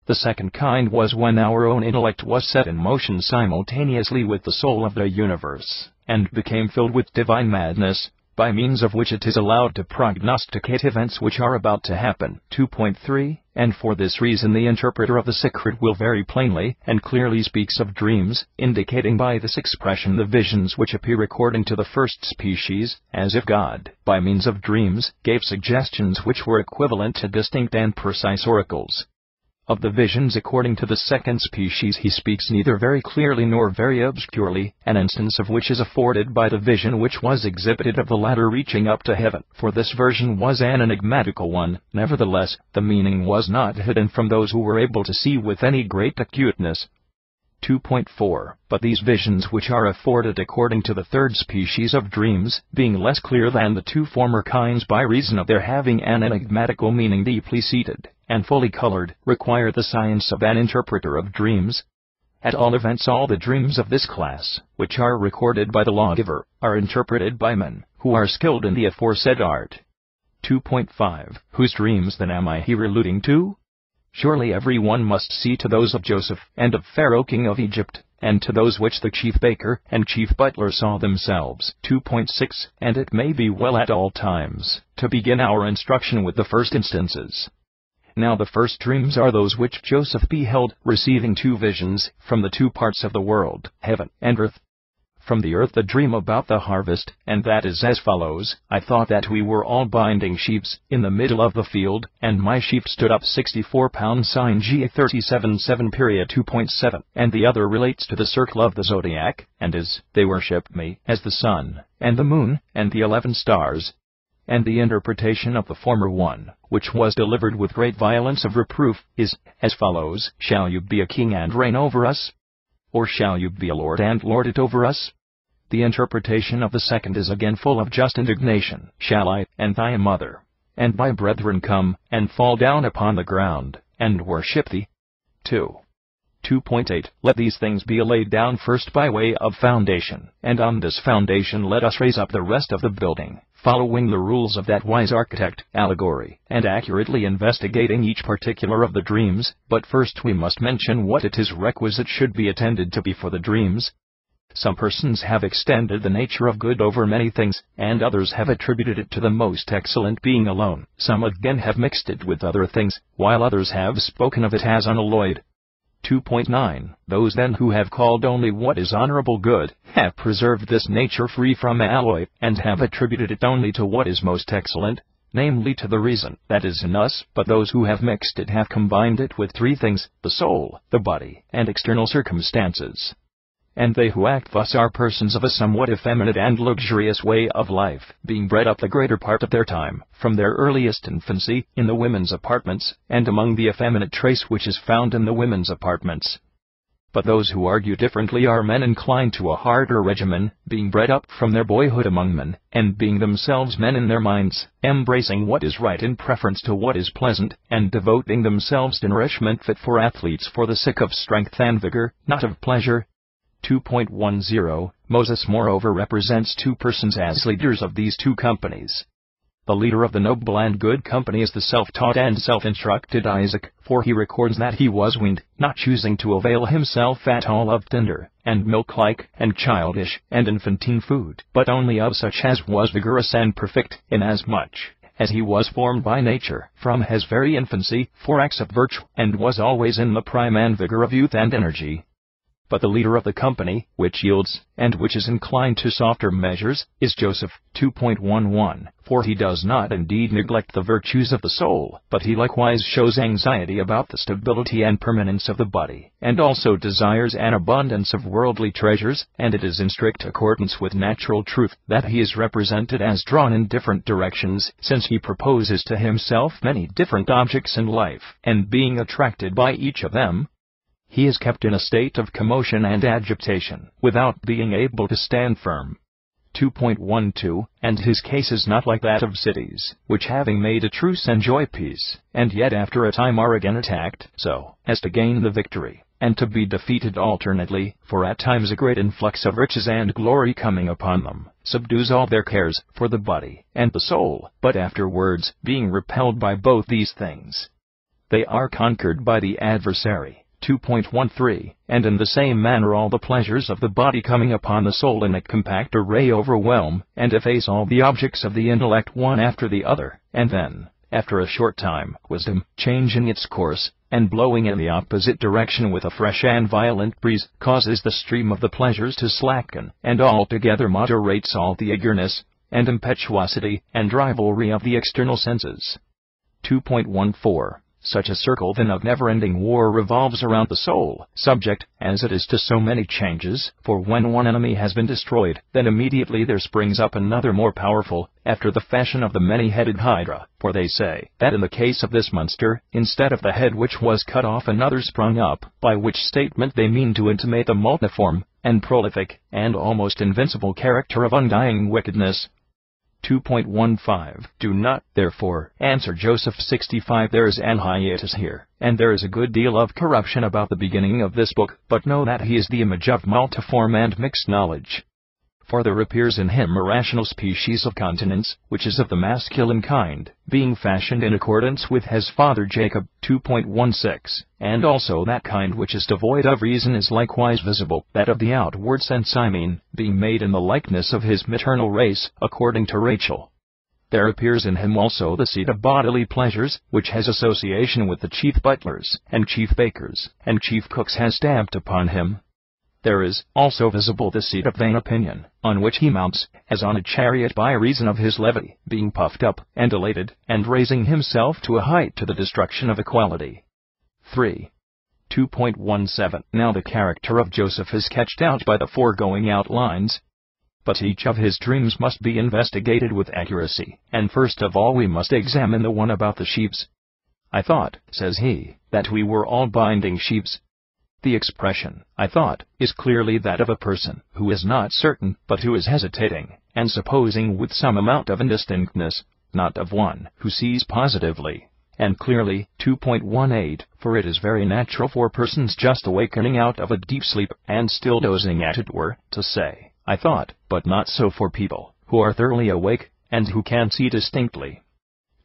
The second kind was when our own intellect was set in motion simultaneously with the soul of the universe, and became filled with divine madness, by means of which it is allowed to prognosticate events which are about to happen. 2.3 And for this reason the interpreter of the sacred will very plainly and clearly speaks of dreams, indicating by this expression the visions which appear according to the first species, as if God, by means of dreams, gave suggestions which were equivalent to distinct and precise oracles. Of the visions according to the second species he speaks neither very clearly nor very obscurely, an instance of which is afforded by the vision which was exhibited of the ladder reaching up to heaven. For this version was an enigmatical one, nevertheless, the meaning was not hidden from those who were able to see with any great acuteness. 2.4 But these visions which are afforded according to the third species of dreams, being less clear than the two former kinds by reason of their having an enigmatical meaning deeply seated, and fully colored, require the science of an interpreter of dreams. At all events all the dreams of this class, which are recorded by the lawgiver, are interpreted by men, who are skilled in the aforesaid art. 2.5 Whose dreams then am I here alluding to? Surely every one must see to those of Joseph, and of Pharaoh king of Egypt, and to those which the chief baker and chief butler saw themselves. 2.6 And it may be well at all times to begin our instruction with the first instances. Now the first dreams are those which Joseph beheld, receiving two visions, from the two parts of the world, heaven and earth. From the earth a dream about the harvest, and that is as follows: I thought that we were all binding sheaves, in the middle of the field, and my sheep stood up 64 pounds sin Ga 37:7 period 2.7, and the other relates to the circle of the zodiac, and is, they worship me, as the sun, and the moon, and the 11 stars. And the interpretation of the former one, which was delivered with great violence of reproof, is, as follows: Shall you be a king and reign over us? Or shall you be a lord and lord it over us? The interpretation of the second is again full of just indignation. Shall I, and thy mother, and thy brethren come, and fall down upon the ground, and worship thee? 2.8 Let these things be laid down first by way of foundation, and on this foundation let us raise up the rest of the building, following the rules of that wise architect, allegory, and accurately investigating each particular of the dreams. But first we must mention what it is requisite should be attended to before the dreams. Some persons have extended the nature of good over many things, and others have attributed it to the most excellent being alone. Some again have mixed it with other things, while others have spoken of it as unalloyed. 2.9 Those then who have called only what is honorable good, have preserved this nature free from alloy, and have attributed it only to what is most excellent, namely to the reason that is in us. But those who have mixed it have combined it with three things: the soul, the body, and external circumstances. And they who act thus are persons of a somewhat effeminate and luxurious way of life, being bred up the greater part of their time, from their earliest infancy, in the women's apartments, and among the effeminate trace which is found in the women's apartments. But those who argue differently are men inclined to a harder regimen, being bred up from their boyhood among men, and being themselves men in their minds, embracing what is right in preference to what is pleasant, and devoting themselves to nourishment fit for athletes for the sake of strength and vigor, not of pleasure. 2.10 Moses moreover represents two persons as leaders of these two companies. The leader of the noble and good company is the self-taught and self-instructed Isaac, for he records that he was weaned, not choosing to avail himself at all of tender, and milk-like, and childish, and infantine food, but only of such as was vigorous and perfect, inasmuch as he was formed by nature, from his very infancy, for acts of virtue, and was always in the prime and vigor of youth and energy. But the leader of the company, which yields, and which is inclined to softer measures, is Joseph. 2.11 For he does not indeed neglect the virtues of the soul, but he likewise shows anxiety about the stability and permanence of the body, and also desires an abundance of worldly treasures, and it is in strict accordance with natural truth that he is represented as drawn in different directions, since he proposes to himself many different objects in life, and being attracted by each of them, he is kept in a state of commotion and agitation, without being able to stand firm. 2.12 And his case is not like that of cities, which having made a truce enjoy peace, and yet after a time are again attacked, so as to gain the victory. and to be defeated alternately, for at times a great influx of riches and glory coming upon them, subdues all their cares for the body and the soul, but afterwards, being repelled by both these things, they are conquered by the adversary. 2.13, and in the same manner all the pleasures of the body coming upon the soul in a compact array overwhelm and efface all the objects of the intellect one after the other, and then, after a short time, wisdom, changing its course, and blowing in the opposite direction with a fresh and violent breeze, causes the stream of the pleasures to slacken, and altogether moderates all the eagerness, and impetuosity, and rivalry of the external senses. 2.14. Such a circle then of never-ending war revolves around the soul, subject, as it is, to so many changes, for when one enemy has been destroyed, then immediately there springs up another more powerful, after the fashion of the many-headed hydra, for they say, that in the case of this monster, instead of the head which was cut off another sprung up, by which statement they mean to intimate the multiform, and prolific, and almost invincible character of undying wickedness. 2.15. Do not, therefore, answer Joseph 65. There is an hiatus here, and there is a good deal of corruption about the beginning of this book, but know that he is the image of multiform and mixed knowledge. For there appears in him a rational species of continence, which is of the masculine kind, being fashioned in accordance with his father Jacob. 2.16. And also that kind which is devoid of reason is likewise visible, that of the outward sense I mean, being made in the likeness of his maternal race, according to Rachel. There appears in him also the seed of bodily pleasures, which has association with the chief butlers, and chief bakers, and chief cooks has stamped upon him. There is also visible the seat of vain opinion, on which he mounts, as on a chariot by reason of his levity, being puffed up, and elated, and raising himself to a height to the destruction of equality. 3. 2.17. Now the character of Joseph is sketched out by the foregoing outlines, but each of his dreams must be investigated with accuracy, and first of all we must examine the one about the sheaves. I thought, says he, that we were all binding sheaves. The expression, I thought, is clearly that of a person who is not certain, but who is hesitating, and supposing with some amount of indistinctness, not of one who sees positively and clearly. 2.18. For it is very natural for persons just awakening out of a deep sleep, and still dozing as it were, to say, I thought, but not so for people who are thoroughly awake, and who can see distinctly.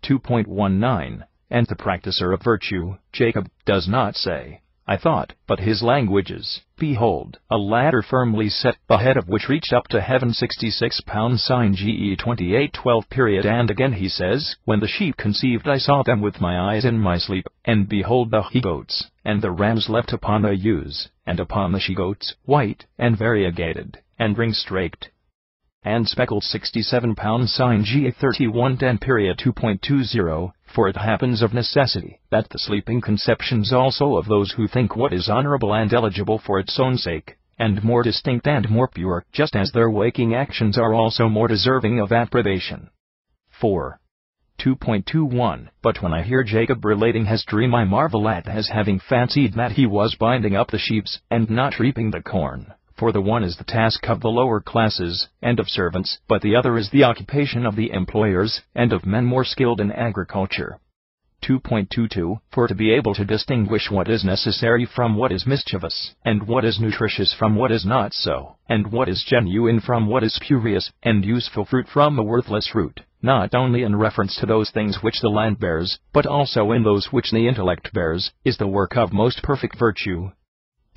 2.19. And the practicer of virtue, Jacob, does not say, I thought, but his language is, behold, a ladder firmly set, the head of which reached up to heaven. 66 pounds sign GE 28:12 period. And again he says, when the sheep conceived I saw them with my eyes in my sleep, and behold the he-goats, and the rams leapt upon the ewes, and upon the she-goats, white, and variegated, and ring-straked, and speckled. 67 pounds sign GA 31:10 period. 2.20. For it happens of necessity, that the sleeping conceptions also of those who think what is honorable and eligible for its own sake, and more distinct and more pure, just as their waking actions are also more deserving of approbation. 4. 2.21. But when I hear Jacob relating his dream I marvel at his having fancied that he was binding up the sheaves, and not reaping the corn. For the one is the task of the lower classes, and of servants, but the other is the occupation of the employers, and of men more skilled in agriculture. 2.22. For to be able to distinguish what is necessary from what is mischievous, and what is nutritious from what is not so, and what is genuine from what is spurious, and useful fruit from the worthless root, not only in reference to those things which the land bears, but also in those which the intellect bears, is the work of most perfect virtue.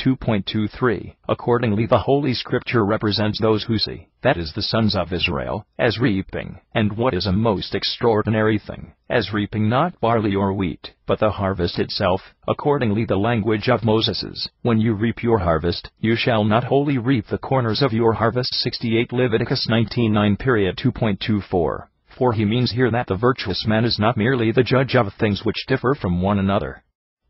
2.23. Accordingly the Holy Scripture represents those who see, that is the sons of Israel, as reaping, and what is a most extraordinary thing, as reaping not barley or wheat, but the harvest itself. Accordingly the language of Moses is, when you reap your harvest, you shall not wholly reap the corners of your harvest. 68 Leviticus 19:9 period. 2.24. For he means here that the virtuous man is not merely the judge of things which differ from one another,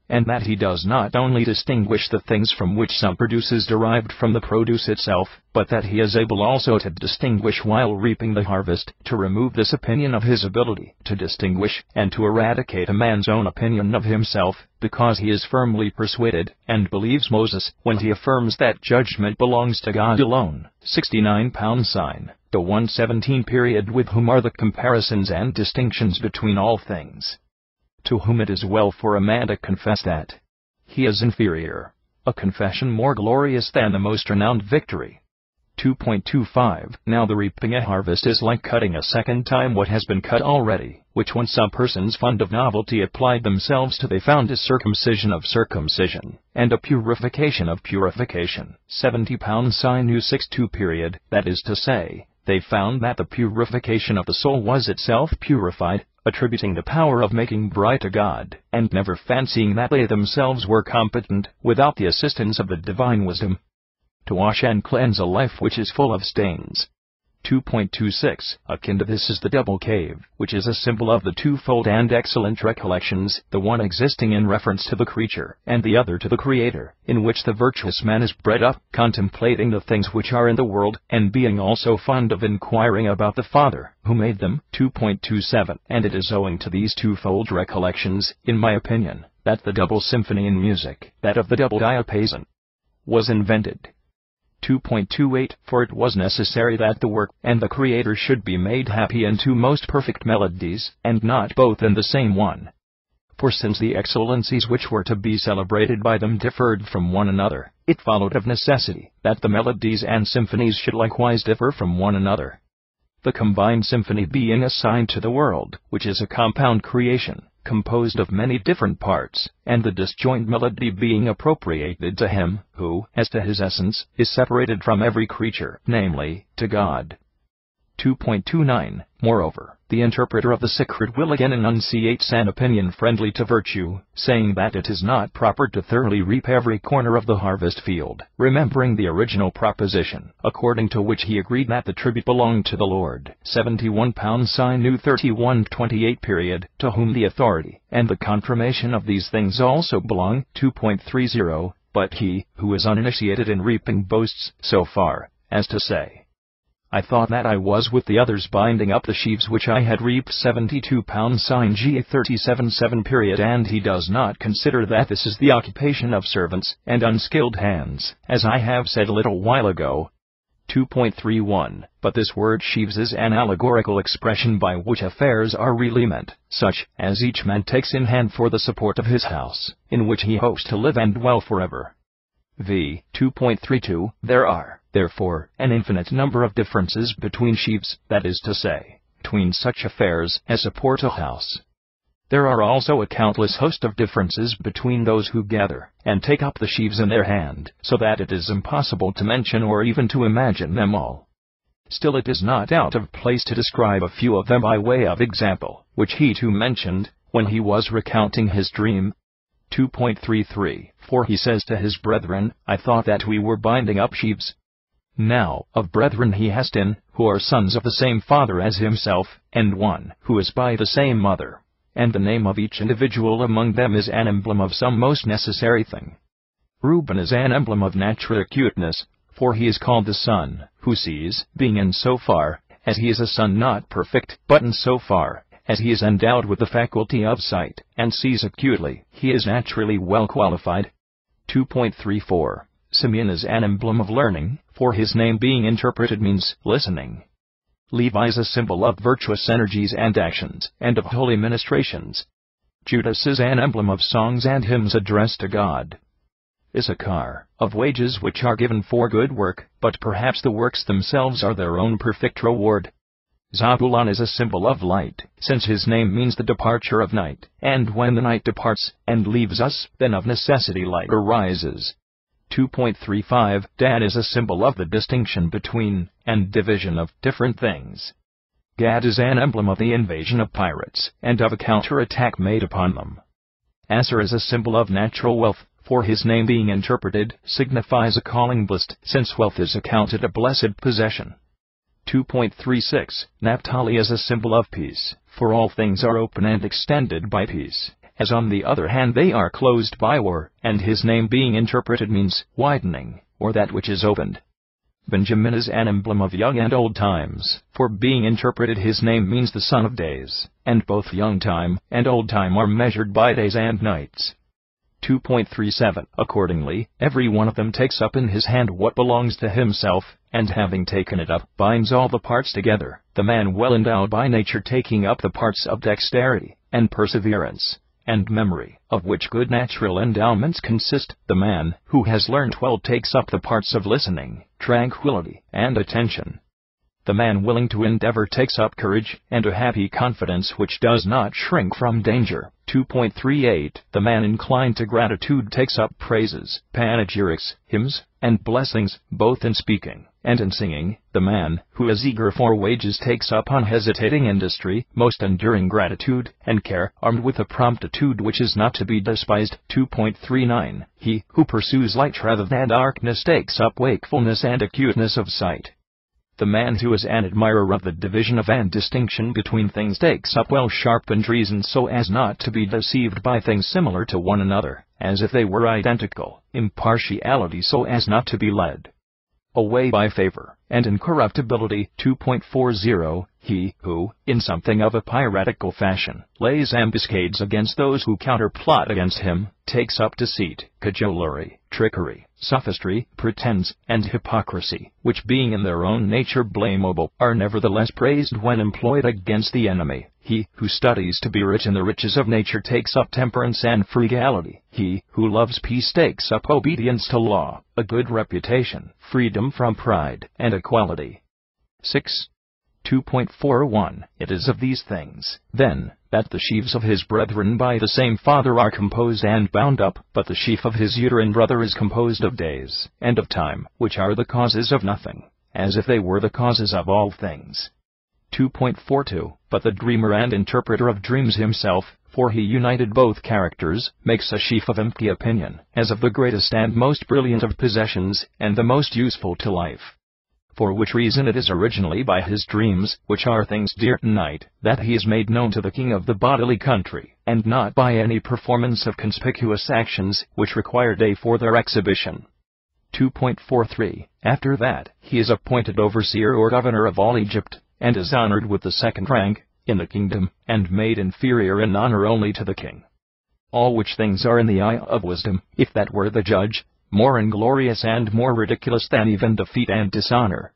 and that he does not only distinguish the things from which some produce is derived from the produce itself, but that he is able also to distinguish while reaping the harvest, to remove this opinion of his ability to distinguish, and to eradicate a man's own opinion of himself, because he is firmly persuaded, and believes Moses, when he affirms that judgment belongs to God alone. 69 pound sign, the 117 period. With whom are the comparisons and distinctions between all things? To whom it is well for a man to confess that he is inferior. a confession more glorious than the most renowned victory. 2.25 Now the reaping a harvest is like cutting a second time what has been cut already, which when some persons fond of novelty applied themselves to they found a circumcision of circumcision, and a purification of purification. 70 Sinu 62 period, that is to say, they found that the purification of the soul was itself purified, attributing the power of making bright to God, and never fancying that they themselves were competent, without the assistance of the divine wisdom, to wash and cleanse a life which is full of stains. 2.26 Akin to this is the double cave, which is a symbol of the twofold and excellent recollections, the one existing in reference to the creature, and the other to the Creator, in which the virtuous man is bred up, contemplating the things which are in the world, and being also fond of inquiring about the Father, who made them. 2.27 And it is owing to these twofold recollections, in my opinion, that the double symphony in music, that of the double diapason, was invented. 2.28 For it was necessary that the work and the Creator should be made happy in two most perfect melodies, and not both in the same one. For since the excellencies which were to be celebrated by them differed from one another, it followed of necessity that the melodies and symphonies should likewise differ from one another. The combined symphony being assigned to the world, which is a compound creation, composed of many different parts, and the disjoint melody being appropriated to him, who, as to his essence, is separated from every creature, namely, to God. 2.29 Moreover, the interpreter of the sacred will again enunciates an opinion friendly to virtue, saying that it is not proper to thoroughly reap every corner of the harvest field, remembering the original proposition, according to which he agreed that the tribute belonged to the Lord. 71 Sinu 31:28 period, to whom the authority and the confirmation of these things also belong. 2.30 But he, who is uninitiated in reaping boasts, so far as to say, I thought that I was with the others binding up the sheaves which I had reaped. 72 Sin G 37:7 period, and he does not consider that this is the occupation of servants and unskilled hands, as I have said a little while ago. 2.31 But this word sheaves is an allegorical expression by which affairs are really meant, such as each man takes in hand for the support of his house, in which he hopes to live and dwell forever. v. 2.32 There are, therefore, an infinite number of differences between sheaves, that is to say, between such affairs as support a house. There are also a countless host of differences between those who gather and take up the sheaves in their hand, so that it is impossible to mention or even to imagine them all. Still it is not out of place to describe a few of them by way of example, which he too mentioned, when he was recounting his dream. 2.33 For he says to his brethren, I thought that we were binding up sheaves. Now, of brethren he has 10, who are sons of the same father as himself, and one, who is by the same mother. And the name of each individual among them is an emblem of some most necessary thing. Reuben is an emblem of natural acuteness, for he is called the son, who sees, being in so far as he is a son not perfect, but in so far as he is endowed with the faculty of sight, and sees acutely, he is naturally well qualified. 2.34 Simeon is an emblem of learning, for his name being interpreted means listening. Levi is a symbol of virtuous energies and actions, and of holy ministrations. Judas is an emblem of songs and hymns addressed to God. Issachar, of wages which are given for good work, but perhaps the works themselves are their own perfect reward. Zabulon is a symbol of light, since his name means the departure of night, and when the night departs and leaves us, then of necessity light arises. 2.35 Dan is a symbol of the distinction between and division of different things. Gad is an emblem of the invasion of pirates, and of a counter-attack made upon them. Aser is a symbol of natural wealth, for his name being interpreted signifies a calling blessed, since wealth is accounted a blessed possession. 2.36 Naphtali is a symbol of peace, for all things are open and extended by peace, as on the other hand they are closed by war, and his name being interpreted means widening, or that which is opened. Benjamin is an emblem of young and old times, for being interpreted his name means the son of days, and both young time and old time are measured by days and nights. 2.37 Accordingly, every one of them takes up in his hand what belongs to himself, and having taken it up, binds all the parts together, the man well endowed by nature taking up the parts of dexterity and perseverance, and memory, of which good natural endowments consist. The man who has learned well takes up the parts of listening, tranquility, and attention. The man willing to endeavor takes up courage, and a happy confidence which does not shrink from danger. 2.38 The man inclined to gratitude takes up praises, panegyrics, hymns, and blessings, both in speaking and in singing. The man who is eager for wages takes up unhesitating industry, most enduring gratitude, and care, armed with a promptitude which is not to be despised. 2.39 He who pursues light rather than darkness takes up wakefulness and acuteness of sight. The man who is an admirer of the division of and distinction between things takes up well-sharpened reason so as not to be deceived by things similar to one another, as if they were identical, impartiality so as not to be led away by favor, and incorruptibility. 2.40 He who, in something of a piratical fashion, lays ambuscades against those who counterplot against him, takes up deceit, cajolery, trickery, sophistry, pretense, and hypocrisy, which being in their own nature blamable, are nevertheless praised when employed against the enemy. He who studies to be rich in the riches of nature takes up temperance and frugality. He who loves peace takes up obedience to law, a good reputation, freedom from pride, and equality. 6. 2.41 It is of these things, then, that the sheaves of his brethren by the same Father are composed and bound up, but the sheaf of his uterine brother is composed of days, and of time, which are the causes of nothing, as if they were the causes of all things. 2.42 But the dreamer and interpreter of dreams himself, for he united both characters, makes a sheaf of empty opinion, as of the greatest and most brilliant of possessions, and the most useful to life. For which reason it is originally by his dreams, which are things dear to night, that he is made known to the king of the bodily country, and not by any performance of conspicuous actions, which require day for their exhibition. 2.43 After that, he is appointed overseer or governor of all Egypt, and is honored with the second rank in the kingdom, and made inferior in honor only to the king. All which things are in the eye of wisdom, if that were the judge, more inglorious and more ridiculous than even defeat and dishonor.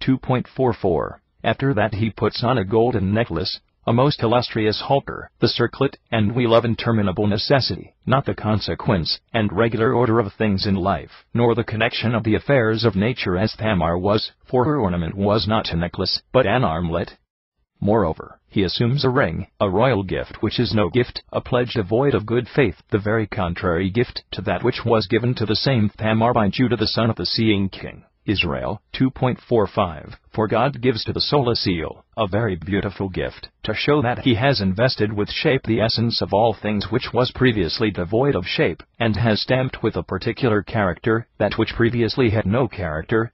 2.44 After that he puts on a golden necklace, a most illustrious halter, the circlet and wheel of interminable necessity, not the consequence and regular order of things in life, nor the connection of the affairs of nature as Thamar was, for her ornament was not a necklace, but an armlet. Moreover, he assumes a ring, a royal gift which is no gift, a pledge devoid of good faith, the very contrary gift to that which was given to the same Thamar by Judah the son of the seeing king, Israel. 2.45 For God gives to the soul a seal, a very beautiful gift, to show that he has invested with shape the essence of all things which was previously devoid of shape, and has stamped with a particular character that which previously had no character,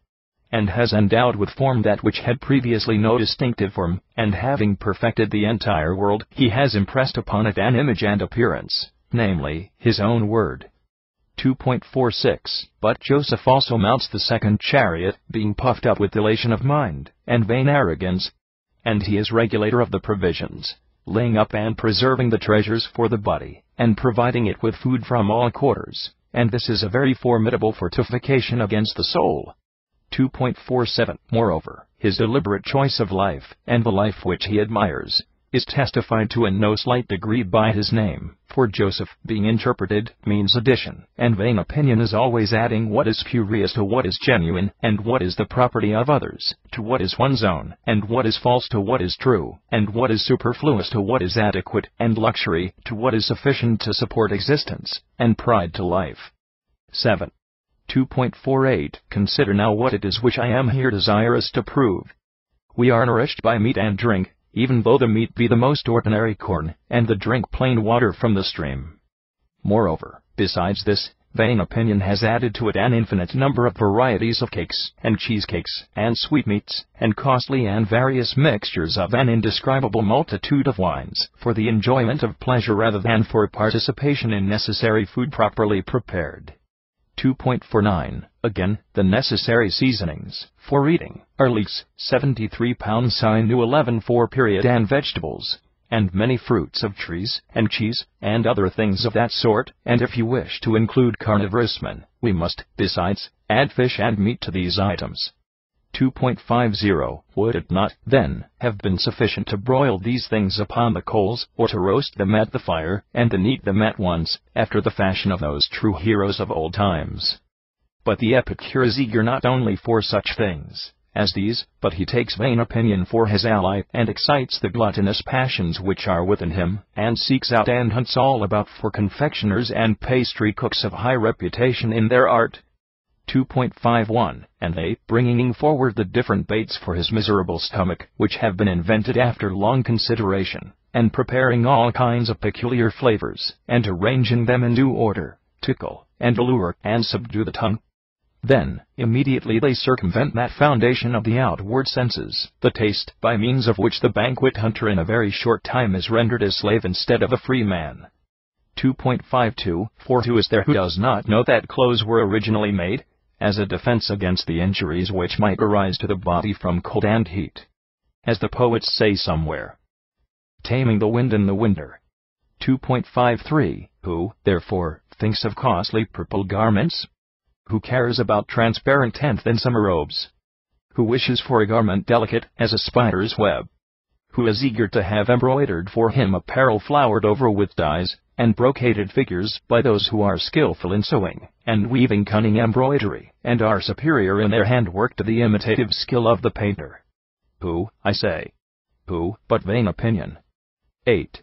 and has endowed with form that which had previously no distinctive form, and having perfected the entire world, he has impressed upon it an image and appearance, namely, his own word. 2.46 But Joseph also mounts the second chariot, being puffed up with elation of mind, and vain arrogance, and he is regulator of the provisions, laying up and preserving the treasures for the body, and providing it with food from all quarters, and this is a very formidable fortification against the soul. 2.47 Moreover, his deliberate choice of life, and the life which he admires, is testified to in no slight degree by his name, for Joseph, being interpreted, means addition, and vain opinion is always adding what is spurious to what is genuine, and what is the property of others, to what is one's own, and what is false to what is true, and what is superfluous to what is adequate, and luxury to what is sufficient to support existence, and pride to life. 7. 2.48 Consider now what it is which I am here desirous to prove. We are nourished by meat and drink, even though the meat be the most ordinary corn, and the drink plain water from the stream. Moreover, besides this, vain opinion has added to it an infinite number of varieties of cakes, and cheesecakes, and sweetmeats, and costly and various mixtures of an indescribable multitude of wines, for the enjoyment of pleasure rather than for participation in necessary food properly prepared. 2.49 Again, the necessary seasonings for eating are leeks, 73 pounds sinew 11 for period, and vegetables, and many fruits of trees, and cheese, and other things of that sort, and if you wish to include carnivorous men, we must, besides, add fish and meat to these items. 2.50 Would it not, then, have been sufficient to broil these things upon the coals, or to roast them at the fire, and then eat them at once, after the fashion of those true heroes of old times? But the epicure is eager not only for such things as these, but he takes vain opinion for his ally, and excites the gluttonous passions which are within him, and seeks out and hunts all about for confectioners and pastry cooks of high reputation in their art. 2.51 And they, bringing forward the different baits for his miserable stomach, which have been invented after long consideration, and preparing all kinds of peculiar flavors, and arranging them in due order, tickle, and allure, and subdue the tongue. Then, immediately they circumvent that foundation of the outward senses, the taste, by means of which the banquet hunter in a very short time is rendered a slave instead of a free man. 2.52 For who is there who does not know that clothes were originally made as a defense against the injuries which might arise to the body from cold and heat? As the poets say somewhere, taming the wind in the winter. 2.53 Who, therefore, thinks of costly purple garments? Who cares about transparent tenth and summer robes? Who wishes for a garment delicate as a spider's web? Who is eager to have embroidered for him apparel flowered over with dyes, and brocaded figures by those who are skillful in sewing, and weaving cunning embroidery, and are superior in their handwork to the imitative skill of the painter? Who, I say? Who, but vain opinion? 8.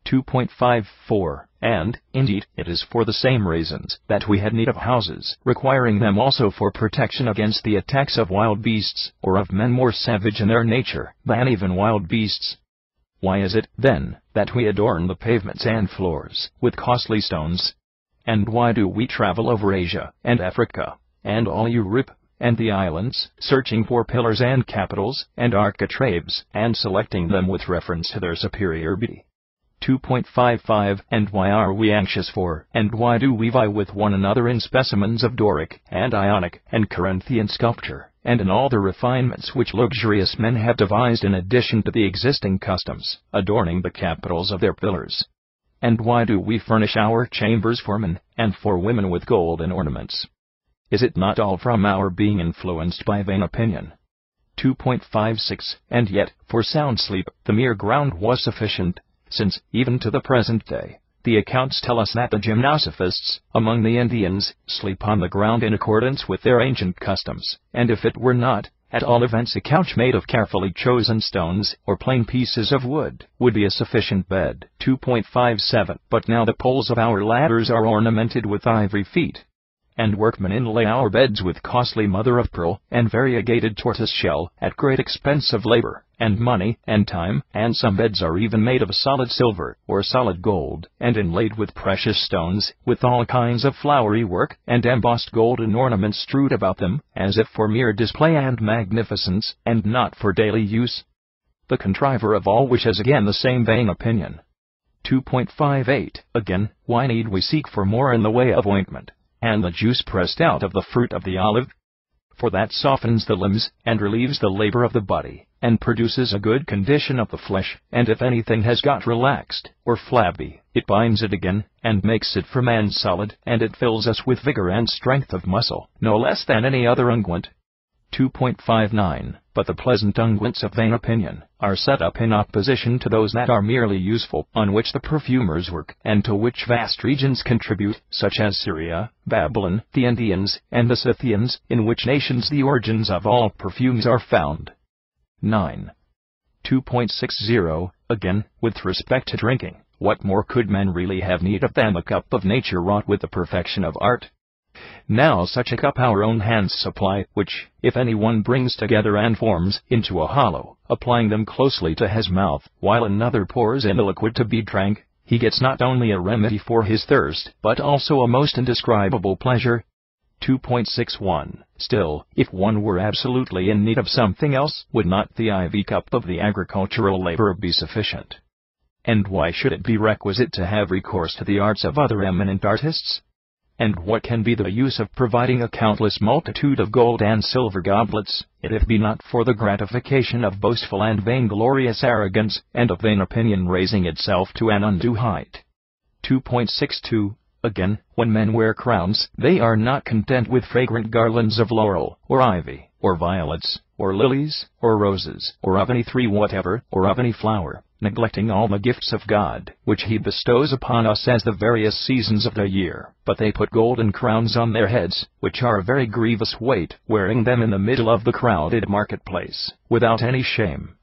2.54 And, indeed, it is for the same reasons that we had need of houses, requiring them also for protection against the attacks of wild beasts, or of men more savage in their nature than even wild beasts. Why is it, then, that we adorn the pavements and floors with costly stones? And why do we travel over Asia, and Africa, and all Europe, and the islands, searching for pillars and capitals, and architraves, and selecting them with reference to their superior beauty? 2.55 And why are we anxious for, and why do we vie with one another in specimens of Doric, and Ionic, and Corinthian sculpture, and in all the refinements which luxurious men have devised in addition to the existing customs, adorning the capitals of their pillars? And why do we furnish our chambers for men, and for women with golden ornaments? Is it not all from our being influenced by vain opinion? 2.56 And yet, for sound sleep, the mere ground was sufficient, since, even to the present day, the accounts tell us that the gymnosophists, among the Indians, sleep on the ground in accordance with their ancient customs, and if it were not, at all events a couch made of carefully chosen stones, or plain pieces of wood, would be a sufficient bed. 2.57 But now the poles of our ladders are ornamented with ivory feet, and workmen inlay our beds with costly mother-of-pearl and variegated tortoise-shell, at great expense of labor, and money, and time, and some beds are even made of solid silver, or solid gold, and inlaid with precious stones, with all kinds of flowery work, and embossed golden ornaments strewed about them, as if for mere display and magnificence, and not for daily use. The contriver of all which has again the same vain opinion. 2.58 Again, why need we seek for more in the way of ointment, and the juice pressed out of the fruit of the olive? For that softens the limbs, and relieves the labor of the body, and produces a good condition of the flesh, and if anything has got relaxed, or flabby, it binds it again, and makes it firm and solid, and it fills us with vigor and strength of muscle, no less than any other unguent. 2.59 But the pleasant unguents of vain opinion are set up in opposition to those that are merely useful, on which the perfumers work, and to which vast regions contribute, such as Syria, Babylon, the Indians, and the Scythians, in which nations the origins of all perfumes are found. 9. 2.60 Again, with respect to drinking, what more could men really have need of than the cup of nature wrought with the perfection of art? Now such a cup our own hands supply, which, if any one brings together and forms into a hollow, applying them closely to his mouth, while another pours in the liquid to be drank, he gets not only a remedy for his thirst, but also a most indescribable pleasure. 2.61 Still, if one were absolutely in need of something else, would not the ivy cup of the agricultural laborer be sufficient? And why should it be requisite to have recourse to the arts of other eminent artists? And what can be the use of providing a countless multitude of gold and silver goblets, if it be not for the gratification of boastful and vainglorious arrogance, and of vain opinion raising itself to an undue height? 2.62 Again, when men wear crowns, they are not content with fragrant garlands of laurel, or ivy, or violets, or lilies, or roses, or of any tree whatever, or of any flower, neglecting all the gifts of God, which he bestows upon us as the various seasons of the year. But they put golden crowns on their heads, which are a very grievous weight, wearing them in the middle of the crowded marketplace, without any shame.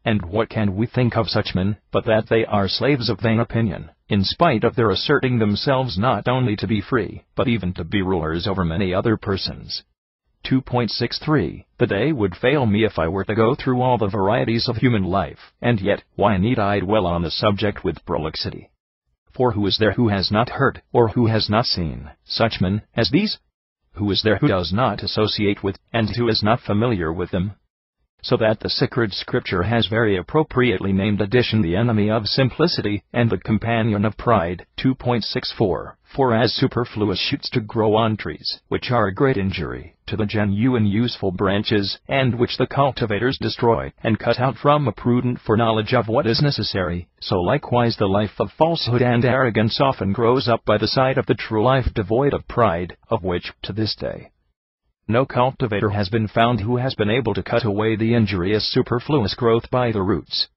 And what can we think of such men, but that they are slaves of vain opinion, in spite of their asserting themselves not only to be free, but even to be rulers over many other persons. 2.63 The day would fail me if I were to go through all the varieties of human life, and yet, why need I dwell on the subject with prolixity? For who is there who has not heard, or who has not seen, such men as these? Who is there who does not associate with, and who is not familiar with them? So that the sacred scripture has very appropriately named addition the enemy of simplicity, and the companion of pride. 2.64 For as superfluous shoots to grow on trees, which are a great injury to the genuine useful branches, and which the cultivators destroy, and cut out from a prudent foreknowledge of what is necessary, so likewise the life of falsehood and arrogance often grows up by the side of the true life devoid of pride, of which, to this day, no cultivator has been found who has been able to cut away the injurious superfluous growth by the roots.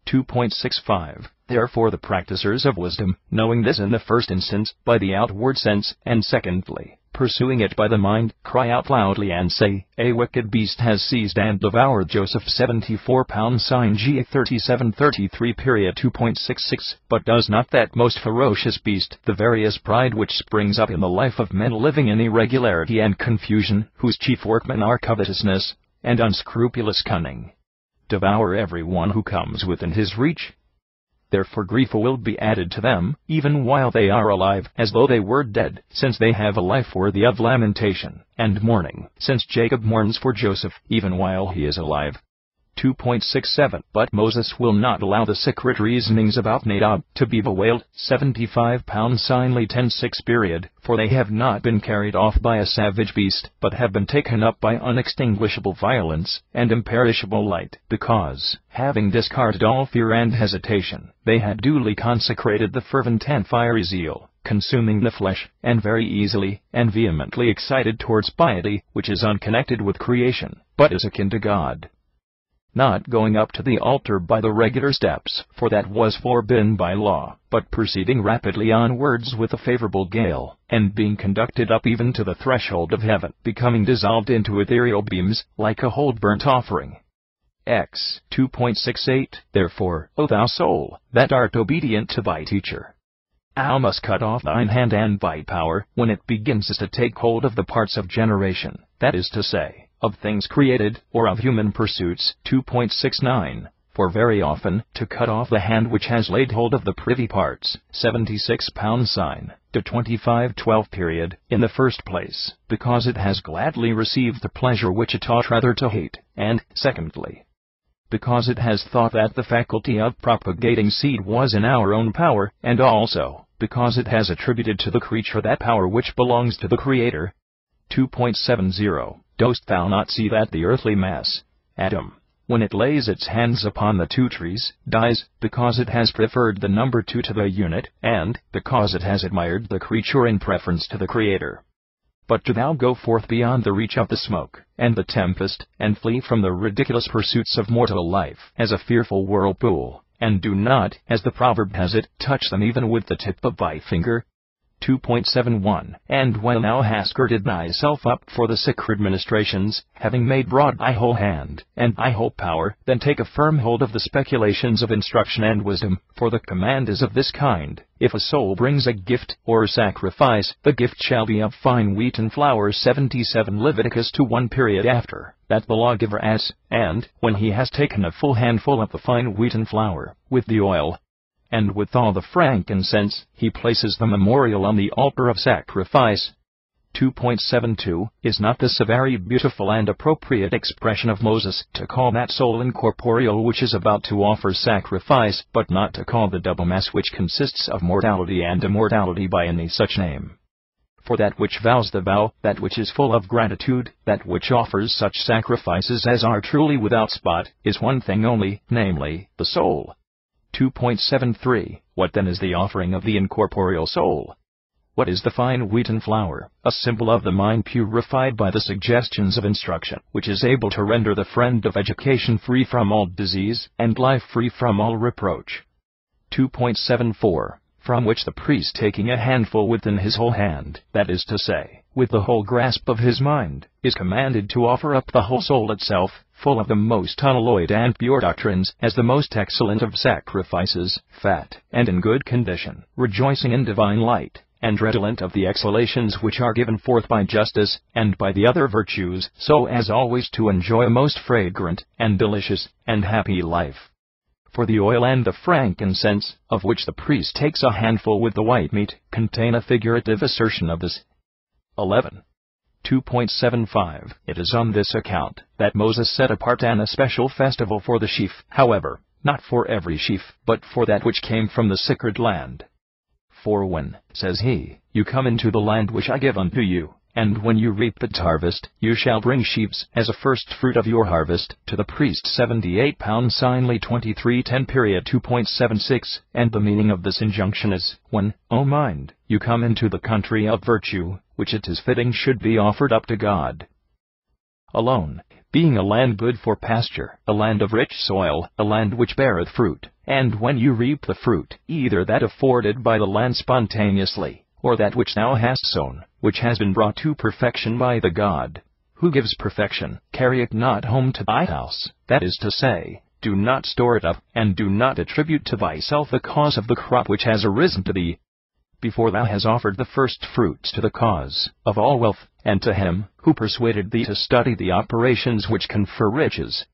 2.65 Therefore the practicers of wisdom, knowing this in the first instance, by the outward sense, and secondly, pursuing it by the mind, cry out loudly and say, A wicked beast has seized and devoured Joseph. 74 sign G 3733 2.66 But does not that most ferocious beast, the various pride which springs up in the life of men living in irregularity and confusion, whose chief workmen are covetousness and unscrupulous cunning, devour every one who comes within his reach? Therefore grief will be added to them, even while they are alive, as though they were dead, since they have a life worthy of lamentation, and mourning, since Jacob mourns for Joseph, even while he is alive. 2.67 But Moses will not allow the secret reasonings about Nadab to be bewailed. 75 sign Lee 10:6 For they have not been carried off by a savage beast, but have been taken up by unextinguishable violence, and imperishable light, because, having discarded all fear and hesitation, they had duly consecrated the fervent and fiery zeal, consuming the flesh, and very easily and vehemently excited towards piety, which is unconnected with creation, but is akin to God. Not going up to the altar by the regular steps, for that was forbidden by law, but proceeding rapidly onwards with a favorable gale, and being conducted up even to the threshold of heaven, becoming dissolved into ethereal beams, like a whole burnt offering. X 2.68 Therefore, O thou soul, that art obedient to thy teacher, thou must cut off thine hand and thy power, when it begins to take hold of the parts of generation, that is to say, of things created, or of human pursuits. 2.69 For very often, to cut off the hand which has laid hold of the privy parts. 76 sign to 25:12 In the first place, because it has gladly received the pleasure which it ought rather to hate, and, secondly, because it has thought that the faculty of propagating seed was in our own power, and also, because it has attributed to the creature that power which belongs to the Creator. 2.70 Dost thou not see that the earthly mass, atom, when it lays its hands upon the two trees, dies, because it has preferred the number two to the unit, and because it has admired the creature in preference to the Creator? But do thou go forth beyond the reach of the smoke, and the tempest, and flee from the ridiculous pursuits of mortal life, as a fearful whirlpool, and do not, as the proverb has it, touch them even with the tip of thy finger. 2.71 And when thou hast girded thyself up for the sacred ministrations, having made broad thy whole hand, and thy whole power, then take a firm hold of the speculations of instruction and wisdom, for the command is of this kind: If a soul brings a gift, or sacrifice, the gift shall be of fine wheaten flour. 77 Leviticus 2:1 After that the lawgiver adds, and, when he has taken a full handful of the fine wheaten flour, with the oil, and with all the frankincense, he places the memorial on the altar of sacrifice. 2.72 Is not this a very beautiful and appropriate expression of Moses, to call that soul incorporeal which is about to offer sacrifice, but not to call the double mass which consists of mortality and immortality by any such name? For that which vows the vow, that which is full of gratitude, that which offers such sacrifices as are truly without spot, is one thing only, namely, the soul. 2.73 What then is the offering of the incorporeal soul? What is the fine wheaten flour? A symbol of the mind purified by the suggestions of instruction, which is able to render the friend of education free from all disease, and life free from all reproach. 2.74. From which the priest, taking a handful within his whole hand, that is to say, with the whole grasp of his mind, is commanded to offer up the whole soul itself, full of the most unalloyed and pure doctrines, as the most excellent of sacrifices, fat, and in good condition, rejoicing in divine light, and redolent of the exhalations which are given forth by justice, and by the other virtues, so as always to enjoy a most fragrant, and delicious, and happy life. For the oil and the frankincense, of which the priest takes a handful with the white meat, contain a figurative assertion of this. 11. 2.75. It is on this account that Moses set apart an especial festival for the sheaf, however, not for every sheaf, but for that which came from the sacred land. For when, says he, you come into the land which I give unto you, and when you reap its harvest, you shall bring sheaves as a first fruit of your harvest to the priest 78 pounds signly 2310. 2.76. And the meaning of this injunction is, when, O mind, you come into the country of virtue, which it is fitting should be offered up to God alone, being a land good for pasture, a land of rich soil, a land which beareth fruit, and when you reap the fruit, either that afforded by the land spontaneously, or that which thou hast sown, which has been brought to perfection by the God, who gives perfection, carry it not home to thy house, that is to say, do not store it up, and do not attribute to thyself the cause of the crop which has arisen to thee, before thou hast offered the first fruits to the cause of all wealth, and to him who persuaded thee to study the operations which confer riches.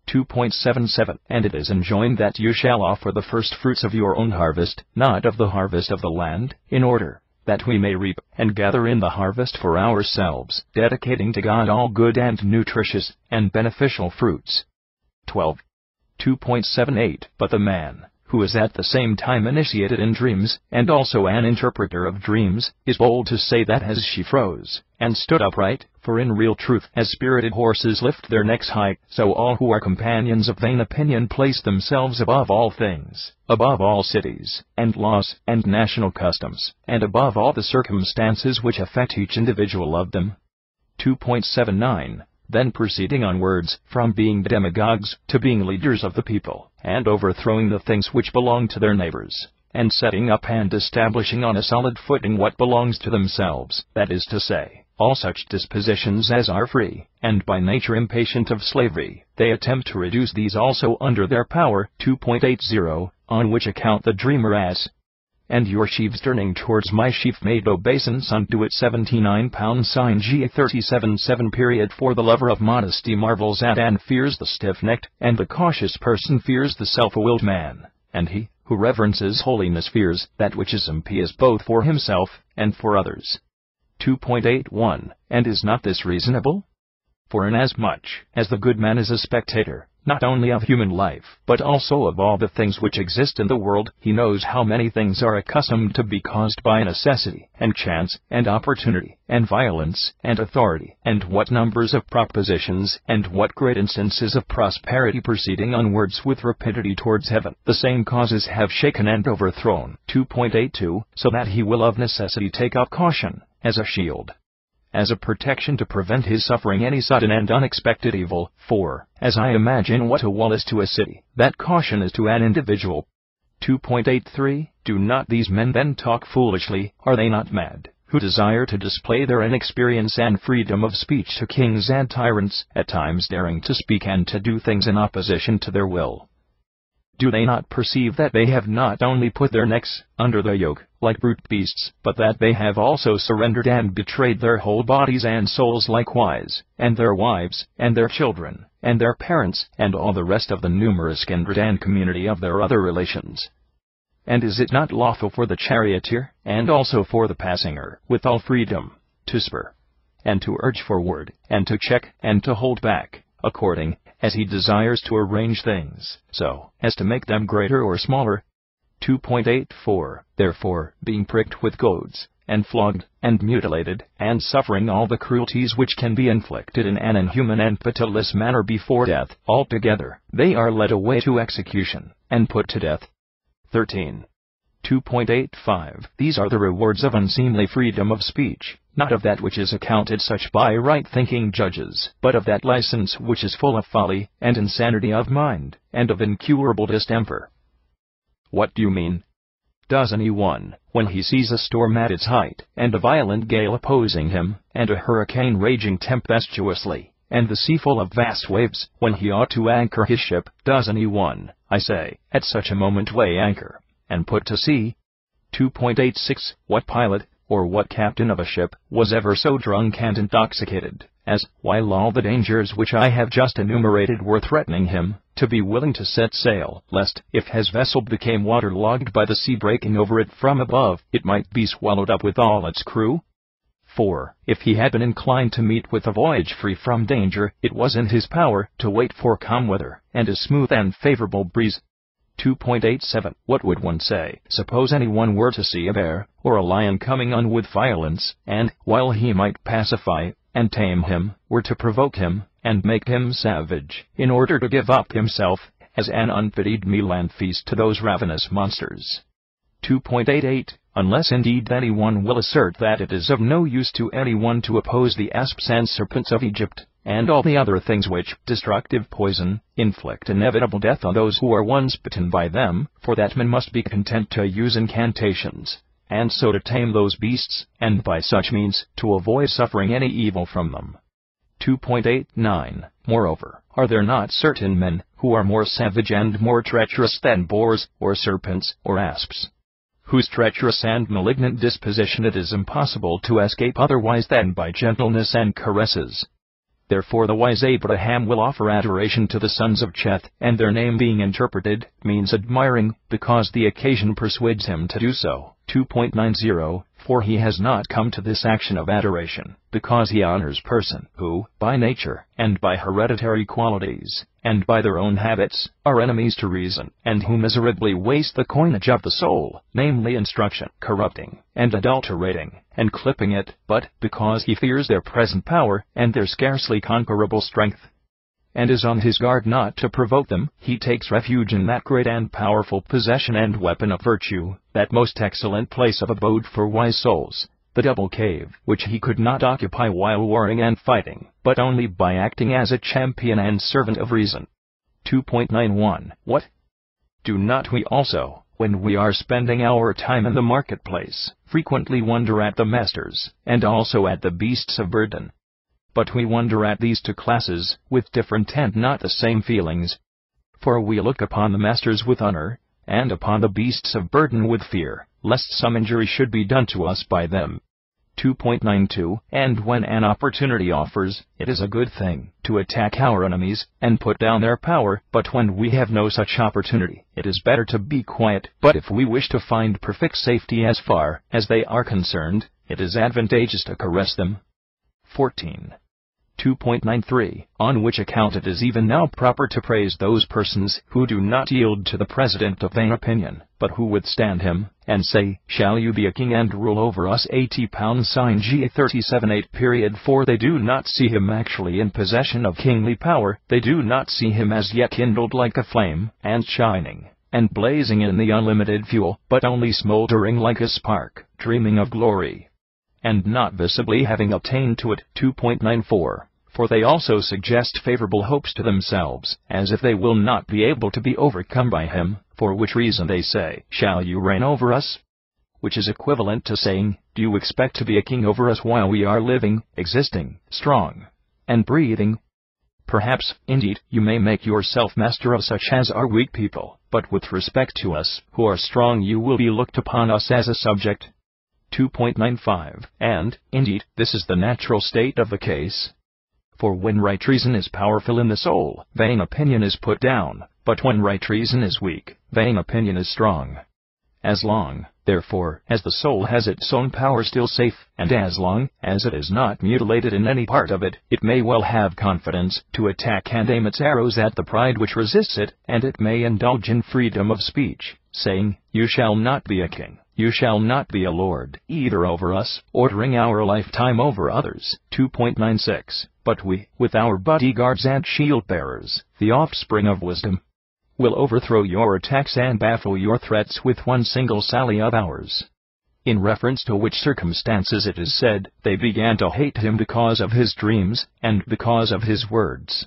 2.77. And it is enjoined that you shall offer the first fruits of your own harvest, not of the harvest of the land, in order that we may reap and gather in the harvest for ourselves, dedicating to God all good and nutritious and beneficial fruits. 12. 2.78. But the man, who is at the same time initiated in dreams, and also an interpreter of dreams, is bold to say that as she froze, and stood upright, for in real truth, as spirited horses lift their necks high, so all who are companions of vain opinion place themselves above all things, above all cities, and laws, and national customs, and above all the circumstances which affect each individual of them. 2.79. Then proceeding onwards, from being demagogues, to being leaders of the people, and overthrowing the things which belong to their neighbors, and setting up and establishing on a solid footing what belongs to themselves, that is to say, all such dispositions as are free, and by nature impatient of slavery, they attempt to reduce these also under their power. 2.80. On which account the dreamer asks, and your sheaves turning towards my sheaf made obeisance unto it 79 pounds sign G 37.7. For the lover of modesty marvels at and fears the stiff-necked, and the cautious person fears the self-willed man, and he who reverences holiness fears that which is impious both for himself and for others. 2.81. And is not this reasonable? For inasmuch as the good man is a spectator, not only of human life, but also of all the things which exist in the world, he knows how many things are accustomed to be caused by necessity, and chance, and opportunity, and violence, and authority, and what numbers of propositions, and what great instances of prosperity proceeding onwards with rapidity towards heaven, the same causes have shaken and overthrown. 2.82. So that he will of necessity take up caution, as a shield, as a protection to prevent his suffering any sudden and unexpected evil. For, as I imagine what a wall is to a city, that caution is to an individual. 2.83. Do not these men then talk foolishly, are they not mad, who desire to display their inexperience and freedom of speech to kings and tyrants, at times daring to speak and to do things in opposition to their will? Do they not perceive that they have not only put their necks under the yoke, like brute beasts, but that they have also surrendered and betrayed their whole bodies and souls likewise, and their wives, and their children, and their parents, and all the rest of the numerous kindred and community of their other relations? And is it not lawful for the charioteer, and also for the passenger, with all freedom, to spur, and to urge forward, and to check, and to hold back, according as he desires to arrange things, so as to make them greater or smaller? 2.84. Therefore, being pricked with goads, and flogged, and mutilated, and suffering all the cruelties which can be inflicted in an inhuman and pitiless manner before death, altogether, they are led away to execution, and put to death. 13. 2.85 These are the rewards of unseemly freedom of speech, not of that which is accounted such by right-thinking judges, but of that license which is full of folly, and insanity of mind, and of incurable distemper. What do you mean? Does anyone, when he sees a storm at its height, and a violent gale opposing him, and a hurricane raging tempestuously, and the sea full of vast waves, when he ought to anchor his ship, does anyone, I say, at such a moment weigh anchor, and put to sea? 2.86 What pilot, or what captain of a ship, was ever so drunk and intoxicated, as, while all the dangers which I have just enumerated were threatening him, to be willing to set sail, lest, if his vessel became waterlogged by the sea breaking over it from above, it might be swallowed up with all its crew? 4. If he had been inclined to meet with a voyage free from danger, it was in his power to wait for calm weather, and a smooth and favorable breeze. 2.87 What would one say, suppose anyone were to see a bear, or a lion coming on with violence, and, while he might pacify and tame him, were to provoke him, and make him savage, in order to give up himself, as an unpitied meal and feast to those ravenous monsters? 2.88 Unless indeed anyone will assert that it is of no use to anyone to oppose the asps and serpents of Egypt, and all the other things which, destructive poison, inflict inevitable death on those who are once bitten by them, for that men must be content to use incantations, and so to tame those beasts, and by such means, to avoid suffering any evil from them. 2.89 Moreover, are there not certain men, who are more savage and more treacherous than boars, or serpents, or asps, whose treacherous and malignant disposition it is impossible to escape otherwise than by gentleness and caresses? Therefore the wise Abraham will offer adoration to the sons of Cheth, and their name being interpreted, means admiring, because the occasion persuades him to do so. 2.90 For he has not come to this action of adoration, because he honors person, who, by nature, and by hereditary qualities, and by their own habits, are enemies to reason, and who miserably waste the coinage of the soul, namely instruction, corrupting, and adulterating, and clipping it, but, because he fears their present power, and their scarcely conquerable strength, and is on his guard not to provoke them, he takes refuge in that great and powerful possession and weapon of virtue, that most excellent place of abode for wise souls, the double cave, which he could not occupy while warring and fighting, but only by acting as a champion and servant of reason. 2.91 What? Do not we also, when we are spending our time in the marketplace, frequently wonder at the masters, and also at the beasts of burden? But we wonder at these two classes, with different and not the same feelings. For we look upon the masters with honor, and upon the beasts of burden with fear, lest some injury should be done to us by them. 2.92 And when an opportunity offers, it is a good thing to attack our enemies, and put down their power, but when we have no such opportunity, it is better to be quiet. But if we wish to find perfect safety as far as they are concerned, it is advantageous to caress them. 14. 2.93 On which account it is even now proper to praise those persons who do not yield to the president of vain opinion, but who withstand him, and say, Shall you be a king and rule over us? 80 pounds sign G 37:8 For they do not see him actually in possession of kingly power, they do not see him as yet kindled like a flame, and shining, and blazing in the unlimited fuel, but only smoldering like a spark, dreaming of glory, and not visibly having attained to it. 2.94 For they also suggest favorable hopes to themselves, as if they will not be able to be overcome by him, for which reason they say, Shall you reign over us? Which is equivalent to saying, Do you expect to be a king over us while we are living, existing, strong, and breathing? Perhaps, indeed, you may make yourself master of such as are weak people, but with respect to us, who are strong, you will be looked upon us as a subject. 2.95 And, indeed, this is the natural state of the case. For when right reason is powerful in the soul, vain opinion is put down, but when right reason is weak, vain opinion is strong. As long, therefore, as the soul has its own power still safe, and as long as it is not mutilated in any part of it, it may well have confidence to attack and aim its arrows at the pride which resists it, and it may indulge in freedom of speech, saying, You shall not be a king. You shall not be a lord, either over us, ordering our lifetime over others. 2.96 But we, with our bodyguards and shield-bearers, the offspring of wisdom, will overthrow your attacks and baffle your threats with one single sally of ours. In reference to which circumstances it is said, they began to hate him because of his dreams, and because of his words.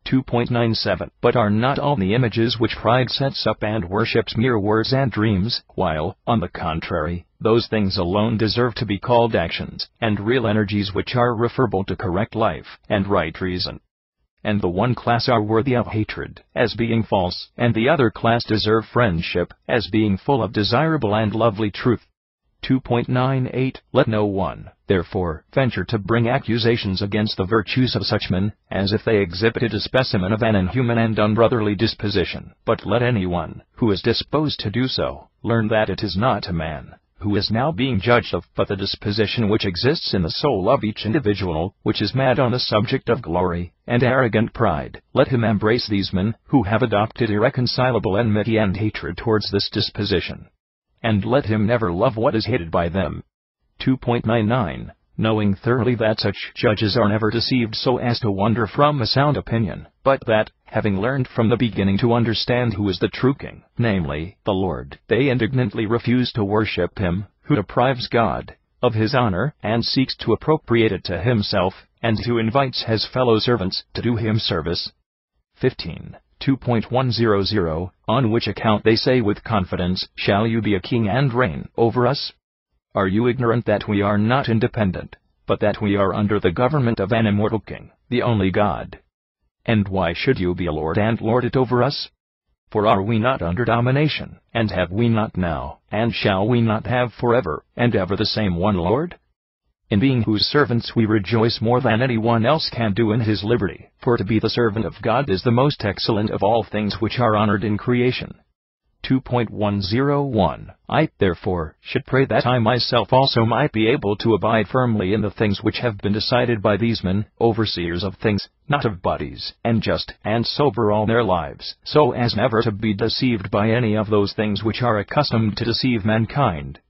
2.97 But are not all the images which pride sets up and worships mere words and dreams, while, on the contrary, those things alone deserve to be called actions, and real energies which are referable to correct life, and right reason? And the one class are worthy of hatred, as being false, and the other class deserve friendship, as being full of desirable and lovely truth. 2.98 Let no one, therefore, venture to bring accusations against the virtues of such men, as if they exhibited a specimen of an inhuman and unbrotherly disposition. But let anyone, who is disposed to do so, learn that it is not a man, who is now being judged of, but the disposition which exists in the soul of each individual, which is mad on the subject of glory, and arrogant pride. Let him embrace these men, who have adopted irreconcilable enmity and hatred towards this disposition. And let him never love what is hated by them. 2.99 Knowing thoroughly that such judges are never deceived so as to wander from a sound opinion, but that, having learned from the beginning to understand who is the true king, namely, the Lord, they indignantly refuse to worship him, who deprives God of his honor, and seeks to appropriate it to himself, and who invites his fellow servants to do him service. 15. 2.100 On which account they say with confidence, Shall you be a king and reign over us? Are you ignorant that we are not independent, but that we are under the government of an immortal king, the only God? And why should you be a lord and lord it over us? For are we not under domination, and have we not now, and shall we not have forever and ever the same one Lord? In being whose servants we rejoice more than anyone else can do in his liberty, for to be the servant of God is the most excellent of all things which are honored in creation. 2.101 I, therefore, should pray that I myself also might be able to abide firmly in the things which have been decided by these men, overseers of things, not of bodies, and just and sober all their lives, so as never to be deceived by any of those things which are accustomed to deceive mankind.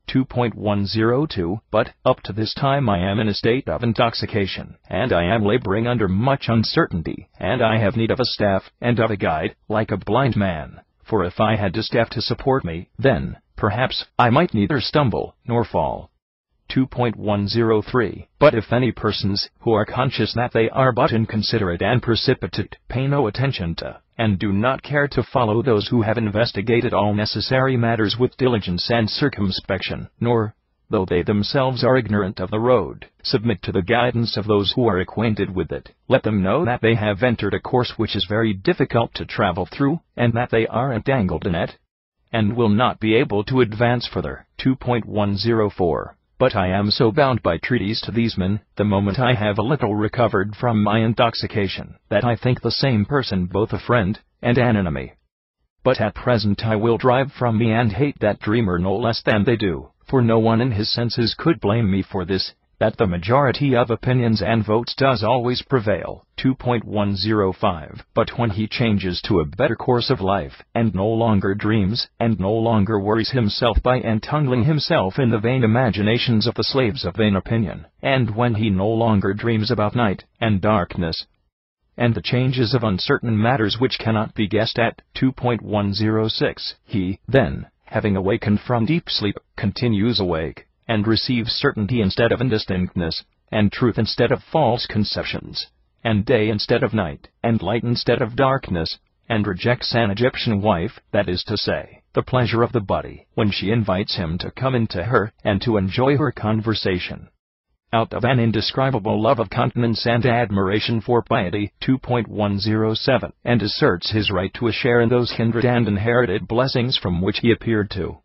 2.102 But, up to this time I am in a state of intoxication, and I am laboring under much uncertainty, and I have need of a staff, and of a guide, like a blind man. For if I had a staff to support me, then, perhaps, I might neither stumble, nor fall. 2.103 But if any persons, who are conscious that they are but inconsiderate and precipitate, pay no attention to, and do not care to follow those who have investigated all necessary matters with diligence and circumspection, nor, though they themselves are ignorant of the road, submit to the guidance of those who are acquainted with it, let them know that they have entered a course which is very difficult to travel through, and that they are entangled in it, and will not be able to advance further. 2.104 But I am so bound by treaties to these men, the moment I have a little recovered from my intoxication, that I think the same person both a friend and an enemy. But at present I will drive from me and hate that dreamer no less than they do, for no one in his senses could blame me for this, that the majority of opinions and votes does always prevail. 2.105 But when he changes to a better course of life, and no longer dreams, and no longer worries himself by entangling himself in the vain imaginations of the slaves of vain opinion, and when he no longer dreams about night, and darkness, and the changes of uncertain matters which cannot be guessed at. 2.106 He, then, having awakened from deep sleep, continues awake, and receives certainty instead of indistinctness, and truth instead of false conceptions, and day instead of night, and light instead of darkness, and rejects an Egyptian wife, that is to say, the pleasure of the body, when she invites him to come into her, and to enjoy her conversation, out of an indescribable love of countenance and admiration for piety. 2.107 And asserts his right to a share in those kindred and inherited blessings from which he appeared to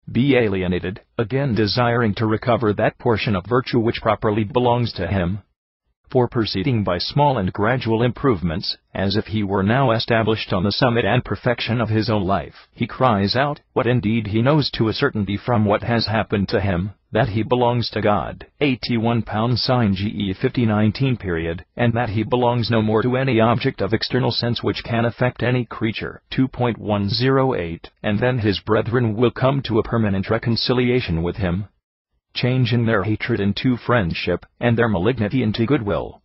be alienated, again desiring to recover that portion of virtue which properly belongs to him. For proceeding by small and gradual improvements, as if he were now established on the summit and perfection of his own life, he cries out, what indeed he knows to a certainty from what has happened to him, that he belongs to God, 81 sign GE 5019 period, and that he belongs no more to any object of external sense which can affect any creature. 2.108 And then his brethren will come to a permanent reconciliation with him, changing their hatred into friendship, and their malignity into goodwill.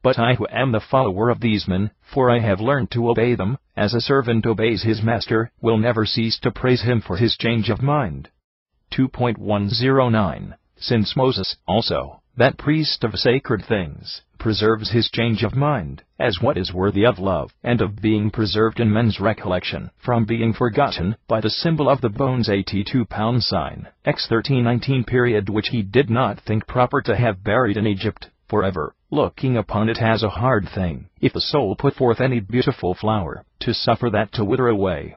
But I who am the follower of these men, for I have learned to obey them, as a servant obeys his master, will never cease to praise him for his change of mind. 2.109. Since Moses, also, that priest of sacred things, preserves his change of mind, as what is worthy of love, and of being preserved in men's recollection, from being forgotten, by the symbol of the bones 82-pound sign, x 1319 period, which he did not think proper to have buried in Egypt, forever, looking upon it as a hard thing, if the soul put forth any beautiful flower, to suffer that to wither away,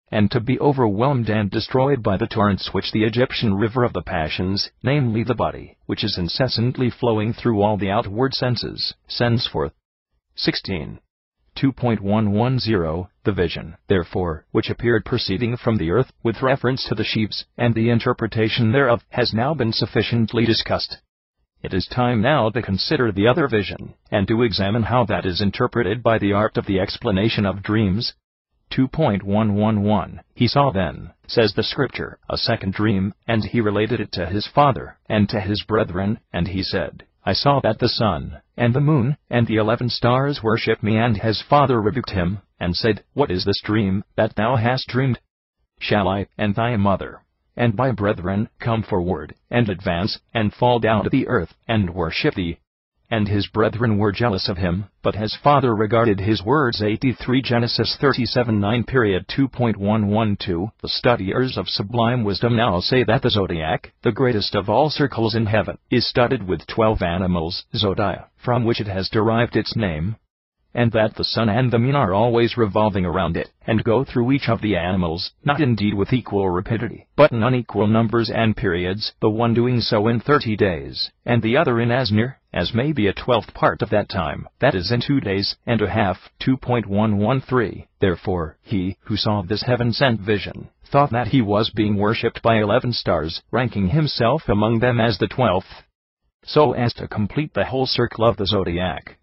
and to be overwhelmed and destroyed by the torrents which the Egyptian river of the passions, namely the body, which is incessantly flowing through all the outward senses, sends forth. 16. 2.110. The vision, therefore, which appeared proceeding from the earth, with reference to the sheaves, and the interpretation thereof, has now been sufficiently discussed. It is time now to consider the other vision, and to examine how that is interpreted by the art of the explanation of dreams. 2.111. He saw then, says the Scripture, a second dream, and he related it to his father, and to his brethren, and he said, I saw that the sun, and the moon, and the 11 stars worship me. And his father rebuked him, and said, What is this dream, that thou hast dreamed? Shall I, and thy mother, and thy brethren, come forward, and advance, and fall down to the earth, and worship thee? And his brethren were jealous of him, but his father regarded his words. 83 Genesis 37:9 period. 2.112. The studiers of sublime wisdom now say that the zodiac, the greatest of all circles in heaven, is studded with 12 animals, zodia, from which it has derived its name, and that the sun and the moon are always revolving around it, and go through each of the animals, not indeed with equal rapidity, but in unequal numbers and periods, the one doing so in 30 days, and the other in as near as may be a 12th part of that time, that is in 2 days and a half. 2.113. Therefore, he who saw this heaven-sent vision, thought that he was being worshipped by 11 stars, ranking himself among them as the 12th, so as to complete the whole circle of the zodiac.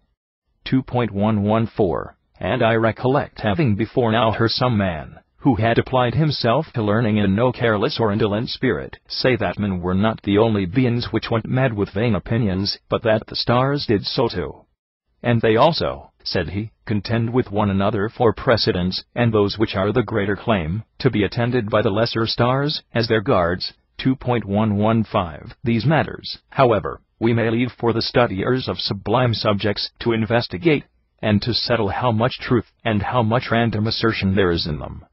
2.114. And I recollect having before now heard some man, who had applied himself to learning in no careless or indolent spirit, say that men were not the only beings which went mad with vain opinions, but that the stars did so too. And they also, said he, contend with one another for precedence, and those which are the greater claim to be attended by the lesser stars, as their guards. 2.115. These matters, however, we may leave for the studiers of sublime subjects to investigate, and to settle how much truth and how much random assertion there is in them.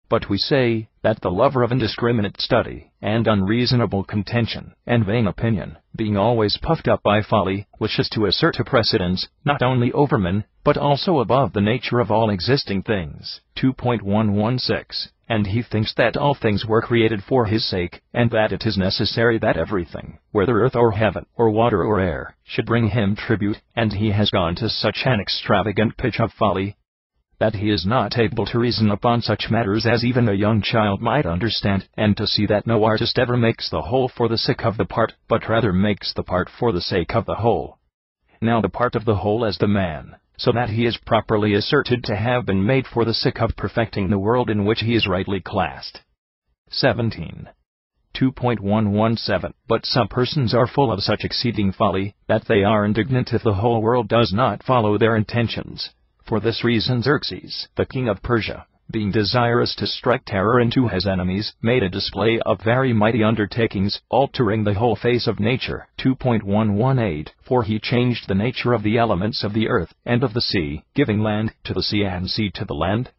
But we say that the lover of indiscriminate study, and unreasonable contention, and vain opinion, being always puffed up by folly, wishes to assert a precedence, not only over men, but also above the nature of all existing things. 2.116. And he thinks that all things were created for his sake, and that it is necessary that everything, whether earth or heaven, or water or air, should bring him tribute, and he has gone to such an extravagant pitch of folly, that he is not able to reason upon such matters as even a young child might understand, and to see that no artist ever makes the whole for the sake of the part, but rather makes the part for the sake of the whole. Now the part of the whole as the man, so that he is properly asserted to have been made for the sake of perfecting the world in which he is rightly classed. 17. 2.117. But some persons are full of such exceeding folly, that they are indignant if the whole world does not follow their intentions. For this reason Xerxes, the king of Persia, being desirous to strike terror into his enemies, made a display of very mighty undertakings, altering the whole face of nature. 2.118. For he changed the nature of the elements of the earth, and of the sea, giving land to the sea and sea to the land,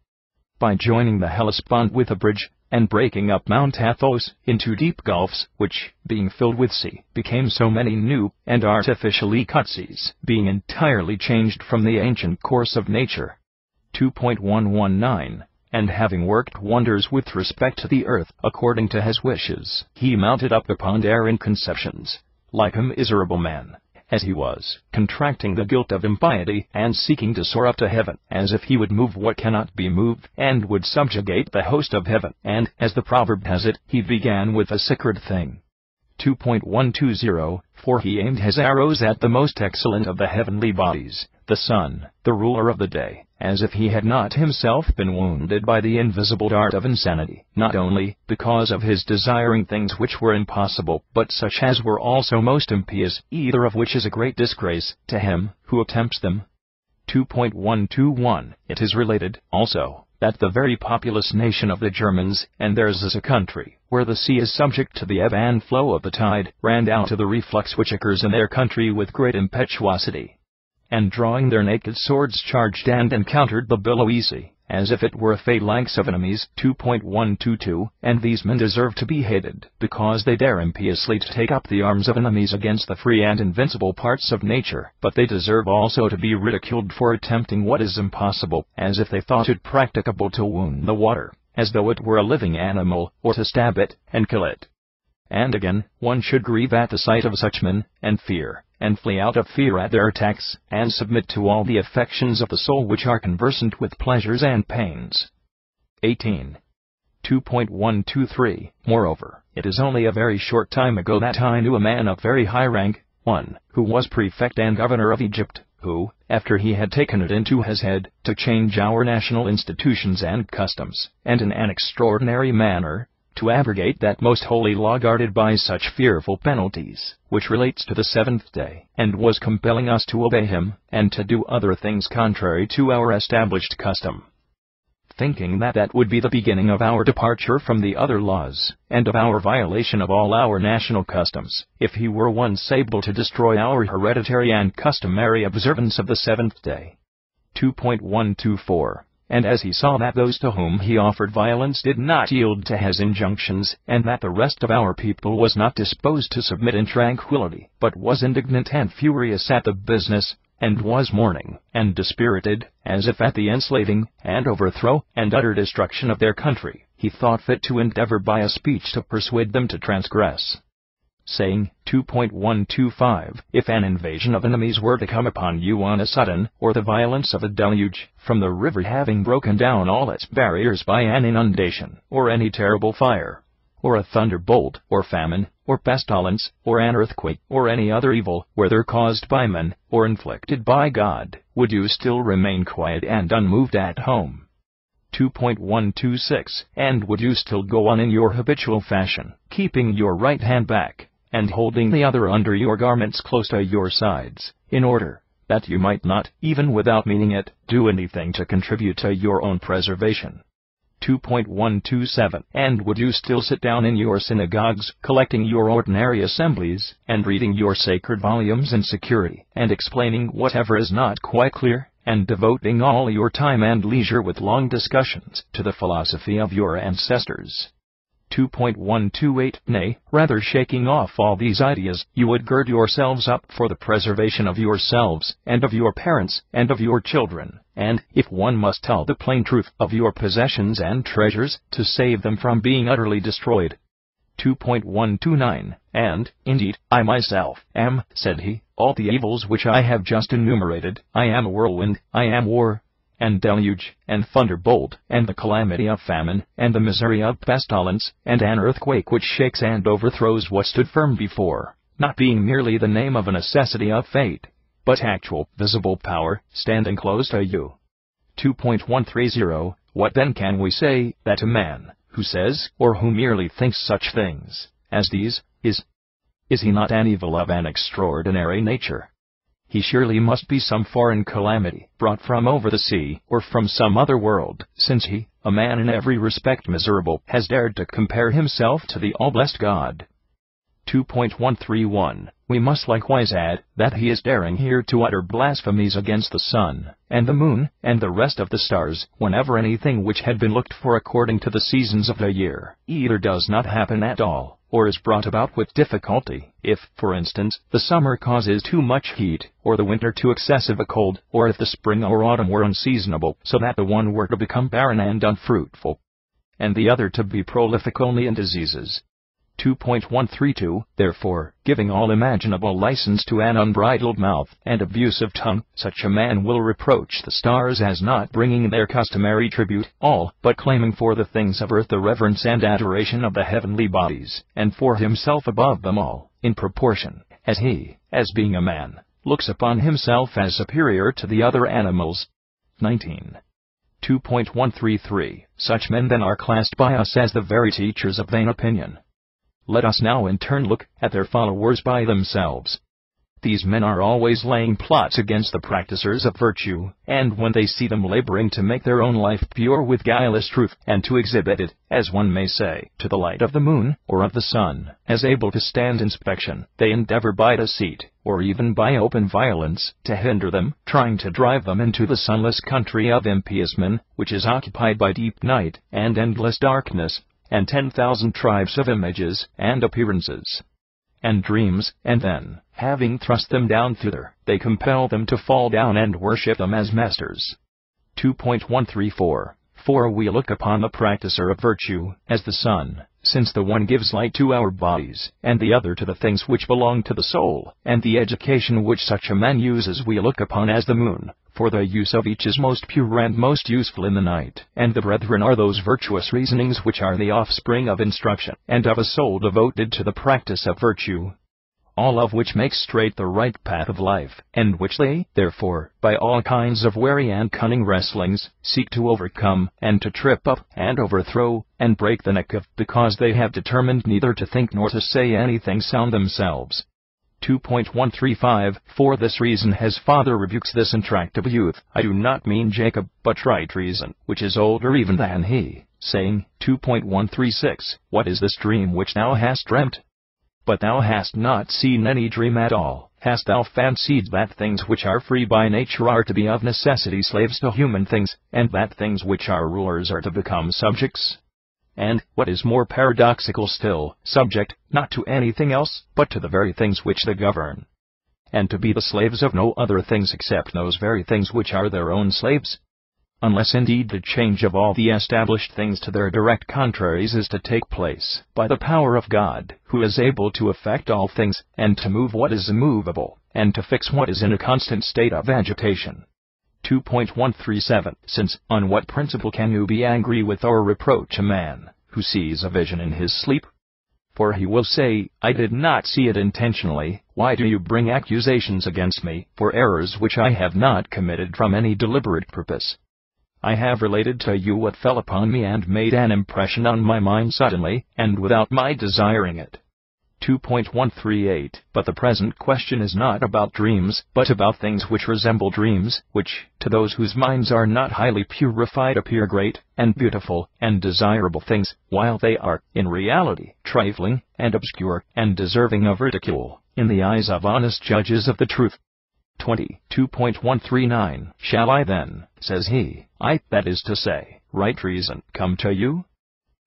by joining the Hellespont with a bridge, and breaking up Mount Athos into deep gulfs, which, being filled with sea, became so many new and artificially cut seas, being entirely changed from the ancient course of nature. 2.119. And having worked wonders with respect to the earth, according to his wishes, he mounted up upon air in conceptions, like a miserable man, as he was, contracting the guilt of impiety, and seeking to soar up to heaven, as if he would move what cannot be moved, and would subjugate the host of heaven. And, as the proverb has it, he began with a sacred thing. 2.120, for he aimed his arrows at the most excellent of the heavenly bodies, the sun, the ruler of the day, as if he had not himself been wounded by the invisible dart of insanity, not only because of his desiring things which were impossible, but such as were also most impious, either of which is a great disgrace to him who attempts them. 2.121, it is related, also, that the very populous nation of the Germans, and theirs is a country where the sea is subject to the ebb and flow of the tide, ran down to the reflux which occurs in their country with great impetuosity, and drawing their naked swords charged and encountered the billowy sea, as if it were a phalanx of enemies. 2.122, and these men deserve to be hated, because they dare impiously to take up the arms of enemies against the free and invincible parts of nature, but they deserve also to be ridiculed for attempting what is impossible, as if they thought it practicable to wound the water, as though it were a living animal, or to stab it, and kill it. And again, one should grieve at the sight of such men, and fear, and flee out of fear at their attacks, and submit to all the affections of the soul which are conversant with pleasures and pains. 18. 2.123, moreover, it is only a very short time ago that I knew a man of very high rank, one, who was prefect and governor of Egypt, who, after he had taken it into his head to change our national institutions and customs, and in an extraordinary manner, to abrogate that most holy law guarded by such fearful penalties, which relates to the seventh day, and was compelling us to obey him, and to do other things contrary to our established custom. Thinking that that would be the beginning of our departure from the other laws, and of our violation of all our national customs, if he were once able to destroy our hereditary and customary observance of the seventh day. 2.124. And as he saw that those to whom he offered violence did not yield to his injunctions, and that the rest of our people was not disposed to submit in tranquility, but was indignant and furious at the business, and was mourning and dispirited, as if at the enslaving, and overthrow, and utter destruction of their country, he thought fit to endeavor by a speech to persuade them to transgress, saying, 2.125, if an invasion of enemies were to come upon you on a sudden, or the violence of a deluge, from the river having broken down all its barriers by an inundation, or any terrible fire, or a thunderbolt, or famine, or pestilence, or an earthquake, or any other evil, whether caused by men, or inflicted by God, would you still remain quiet and unmoved at home? 2.126, and would you still go on in your habitual fashion, keeping your right hand back, and holding the other under your garments close to your sides, in order that you might not, even without meaning it, do anything to contribute to your own preservation? 2.127, and would you still sit down in your synagogues, collecting your ordinary assemblies, and reading your sacred volumes in security, and explaining whatever is not quite clear, and devoting all your time and leisure with long discussions to the philosophy of your ancestors? 2.128, nay, rather shaking off all these ideas, you would gird yourselves up for the preservation of yourselves, and of your parents, and of your children, and, if one must tell the plain truth, of your possessions and treasures, to save them from being utterly destroyed. 2.129, and, indeed, I myself am, said he, all the evils which I have just enumerated. I am a whirlwind, I am war, and deluge, and thunderbolt, and the calamity of famine, and the misery of pestilence, and an earthquake which shakes and overthrows what stood firm before, not being merely the name of a necessity of fate, but actual, visible power, standing close to you. 2.130, what then can we say, that a man, who says, or who merely thinks such things as these, is he not an evil of an extraordinary nature? He surely must be some foreign calamity, brought from over the sea, or from some other world, since he, a man in every respect miserable, has dared to compare himself to the all-blessed God. 2.131, we must likewise add, that he is daring here to utter blasphemies against the sun, and the moon, and the rest of the stars, whenever anything which had been looked for according to the seasons of the year, either does not happen at all, or is brought about with difficulty, if, for instance, the summer causes too much heat, or the winter too excessive a cold, or if the spring or autumn were unseasonable, so that the one were to become barren and unfruitful, and the other to be prolific only in diseases. 2.132 Therefore, giving all imaginable license to an unbridled mouth and abusive tongue, such a man will reproach the stars as not bringing their customary tribute, all but claiming for the things of earth the reverence and adoration of the heavenly bodies, and for himself above them all, in proportion as he, as being a man, looks upon himself as superior to the other animals. 19. 2.133 Such men then are classed by us as the very teachers of vain opinion. Let us now in turn look at their followers by themselves. These men are always laying plots against the practicers of virtue, and when they see them laboring to make their own life pure with guileless truth, and to exhibit it, as one may say, to the light of the moon, or of the sun, as able to stand inspection, they endeavor by deceit, or even by open violence, to hinder them, trying to drive them into the sunless country of impious men, which is occupied by deep night, and endless darkness, and 10,000 tribes of images, and appearances, and dreams, and then, having thrust them down thither, they compel them to fall down and worship them as masters. 2.134 For we look upon the practicer of virtue as the sun, since the one gives light to our bodies, and the other to the things which belong to the soul, and the education which such a man uses we look upon as the moon, for the use of each is most pure and most useful in the night, and the brethren are those virtuous reasonings which are the offspring of instruction, and of a soul devoted to the practice of virtue, all of which make straight the right path of life, and which they, therefore, by all kinds of wary and cunning wrestlings, seek to overcome, and to trip up, and overthrow, and break the neck of, because they have determined neither to think nor to say anything sound themselves. 2.135 For this reason his father rebukes this intractable youth, I do not mean Jacob, but right reason, which is older even than he, saying, 2.136 What is this dream which thou hast dreamt? But thou hast not seen any dream at all. Hast thou fancied that things which are free by nature are to be of necessity slaves to human things, and that things which are rulers are to become subjects? And, what is more paradoxical still, subject, not to anything else, but to the very things which they govern, and to be the slaves of no other things except those very things which are their own slaves? Unless indeed the change of all the established things to their direct contraries is to take place by the power of God, who is able to affect all things, and to move what is immovable, and to fix what is in a constant state of agitation. 2.137 Since, on what principle can you be angry with or reproach a man who sees a vision in his sleep? For he will say, I did not see it intentionally. Why do you bring accusations against me for errors which I have not committed from any deliberate purpose? I have related to you what fell upon me and made an impression on my mind suddenly, and without my desiring it. 2.138 But the present question is not about dreams, but about things which resemble dreams, which, to those whose minds are not highly purified, appear great, and beautiful, and desirable things, while they are, in reality, trifling, and obscure, and deserving of ridicule, in the eyes of honest judges of the truth. 2.139 Shall I then, says he, that is to say, right reason, come to you?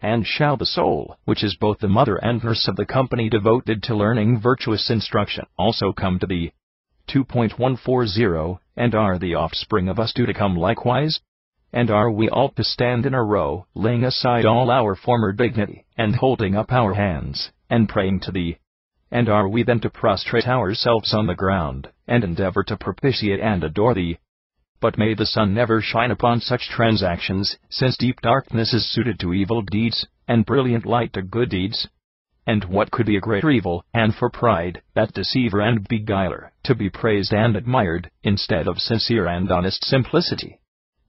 And shall the soul, which is both the mother and nurse of the company devoted to learning virtuous instruction, also come to thee? 2.140 And are the offspring of us due to come likewise? And are we all to stand in a row, laying aside all our former dignity, and holding up our hands, and praying to thee? And are we then to prostrate ourselves on the ground, and endeavor to propitiate and adore thee? But may the sun never shine upon such transactions, since deep darkness is suited to evil deeds, and brilliant light to good deeds. And what could be a greater evil, and for pride, that deceiver and beguiler, to be praised and admired, instead of sincere and honest simplicity?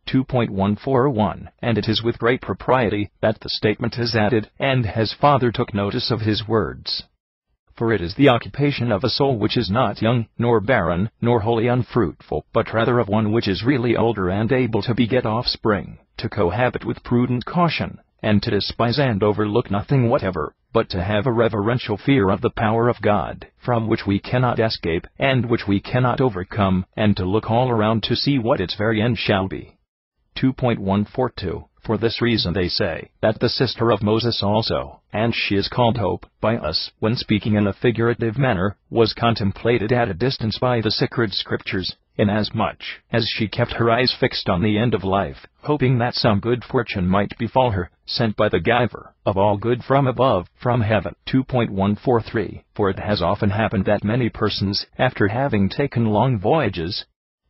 2.141 And it is with great propriety that the statement is added, and his father took notice of his words. For it is the occupation of a soul which is not young, nor barren, nor wholly unfruitful, but rather of one which is really older and able to beget offspring, to cohabit with prudent caution, and to despise and overlook nothing whatever, but to have a reverential fear of the power of God, from which we cannot escape, and which we cannot overcome, and to look all around to see what its very end shall be. 2.142 For this reason they say, that the sister of Moses also, and she is called Hope, by us, when speaking in a figurative manner, was contemplated at a distance by the sacred scriptures, inasmuch as she kept her eyes fixed on the end of life, hoping that some good fortune might befall her, sent by the Giver of all good from above, from heaven. 2.143 For it has often happened that many persons, after having taken long voyages,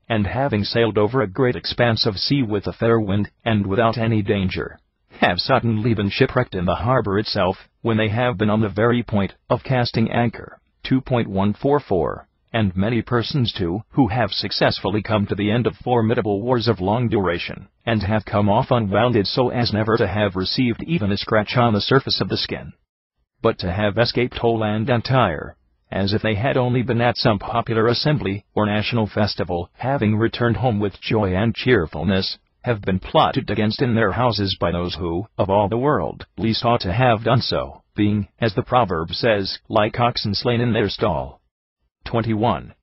and having sailed over a great expanse of sea with a fair wind, and without any danger, have suddenly been shipwrecked in the harbor itself, when they have been on the very point of casting anchor. 2.144 And many persons too, who have successfully come to the end of formidable wars of long duration, and have come off unwounded so as never to have received even a scratch on the surface of the skin, but to have escaped whole and entire, as if they had only been at some popular assembly or national festival, having returned home with joy and cheerfulness, have been plotted against in their houses by those who, of all the world, least ought to have done so, being, as the proverb says, like oxen slain in their stall. 21.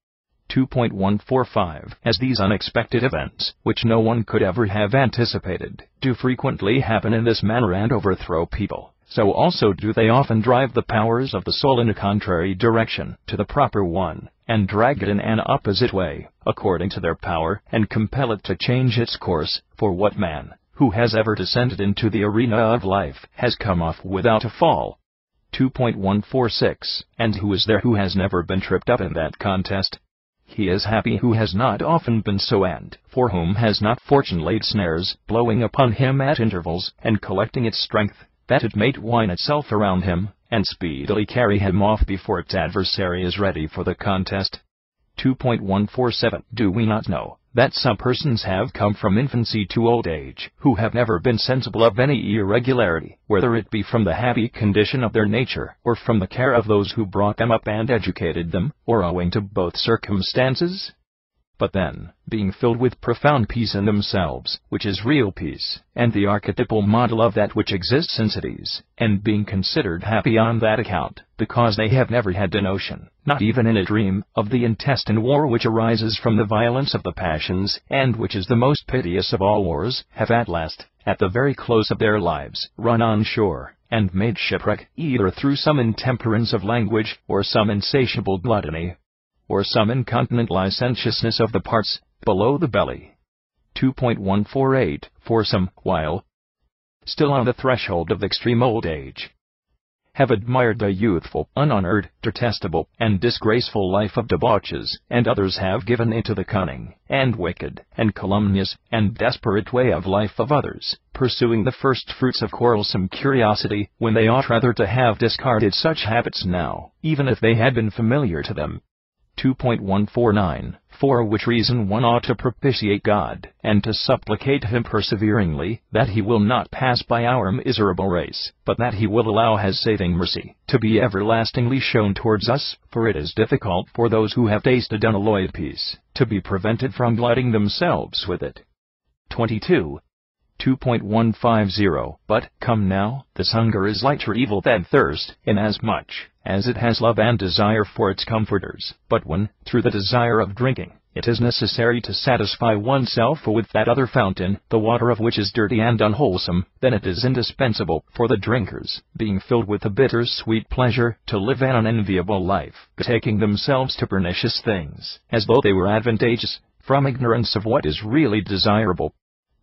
2.145 As these unexpected events, which no one could ever have anticipated, do frequently happen in this manner and overthrow people, so also do they often drive the powers of the soul in a contrary direction to the proper one, and drag it in an opposite way, according to their power, and compel it to change its course. For what man, who has ever descended into the arena of life, has come off without a fall? 2.146 And who is there who has never been tripped up in that contest? He is happy who has not often been so, and for whom has not fortune laid snares, blowing upon him at intervals, and collecting its strength, that it may twine itself around him, and speedily carry him off before its adversary is ready for the contest. 2.147 Do we not know that some persons have come from infancy to old age, who have never been sensible of any irregularity, whether it be from the happy condition of their nature, or from the care of those who brought them up and educated them, or owing to both circumstances? But then, being filled with profound peace in themselves, which is real peace, and the archetypal model of that which exists in cities, and being considered happy on that account, because they have never had a notion, not even in a dream, of the intestine war which arises from the violence of the passions, and which is the most piteous of all wars, have at last, at the very close of their lives, run on shore, and made shipwreck, either through some intemperance of language, or some insatiable gluttony, or some incontinent licentiousness of the parts, below the belly. 2.148 For some, while still on the threshold of extreme old age, have admired the youthful, unhonored, detestable, and disgraceful life of debauches, and others have given into the cunning, and wicked, and calumnious, and desperate way of life of others, pursuing the first fruits of quarrelsome curiosity, when they ought rather to have discarded such habits now, even if they had been familiar to them. 2.149 For which reason one ought to propitiate God, and to supplicate Him perseveringly, that He will not pass by our miserable race, but that He will allow His saving mercy to be everlastingly shown towards us, for it is difficult for those who have tasted unalloyed peace, to be prevented from glutting themselves with it. 22. 2.150 But, come now, this hunger is lighter evil than thirst, inasmuch as it has love and desire for its comforters. But when, through the desire of drinking, it is necessary to satisfy oneself with that other fountain, the water of which is dirty and unwholesome, then it is indispensable for the drinkers, being filled with a bitter sweet pleasure, to live an unenviable life, betaking themselves to pernicious things, as though they were advantageous, from ignorance of what is really desirable.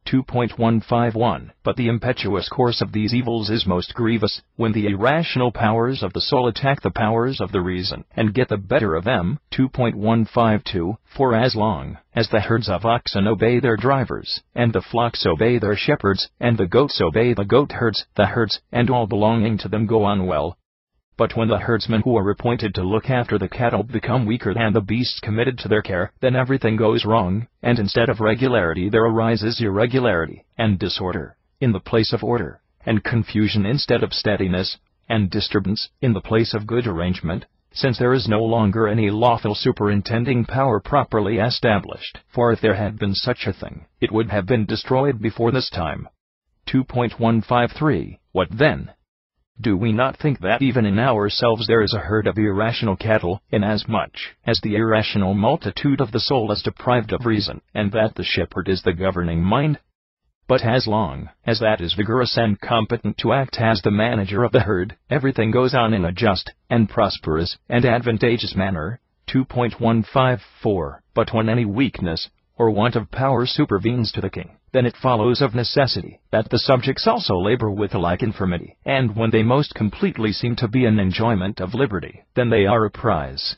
2.151 But the impetuous course of these evils is most grievous, when the irrational powers of the soul attack the powers of the reason, and get the better of them. 2.152 For as long as the herds of oxen obey their drivers, and the flocks obey their shepherds, and the goats obey the goatherds, the herds, and all belonging to them go on well. But when the herdsmen who are appointed to look after the cattle become weaker and the beasts committed to their care, then everything goes wrong, and instead of regularity there arises irregularity, and disorder in the place of order, and confusion instead of steadiness, and disturbance in the place of good arrangement, since there is no longer any lawful superintending power properly established, for if there had been such a thing, it would have been destroyed before this time. 2.153 What then? Do we not think that even in ourselves there is a herd of irrational cattle, inasmuch as the irrational multitude of the soul is deprived of reason, and that the shepherd is the governing mind? But as long as that is vigorous and competent to act as the manager of the herd, everything goes on in a just, and prosperous, and advantageous manner. 2.154 But But when any weakness or want of power supervenes to the king, then it follows of necessity that the subjects also labor with a like infirmity, and when they most completely seem to be in enjoyment of liberty, then they are a prize,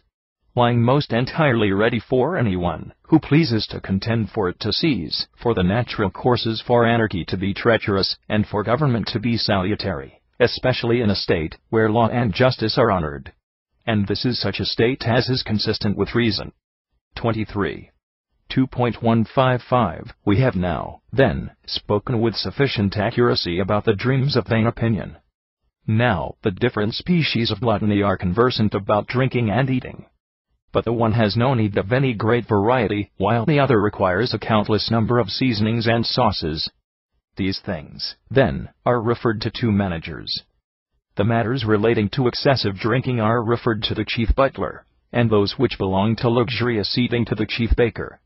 lying most entirely ready for anyone who pleases to contend for it to seize, for the natural courses for anarchy to be treacherous, and for government to be salutary, especially in a state where law and justice are honored. And this is such a state as is consistent with reason. 23. 2.155 We have now, then, spoken with sufficient accuracy about the dreams of vain opinion. Now, the different species of gluttony are conversant about drinking and eating. But the one has no need of any great variety, while the other requires a countless number of seasonings and sauces. These things, then, are referred to two managers. The matters relating to excessive drinking are referred to the chief butler, and those which belong to luxurious eating to the chief baker.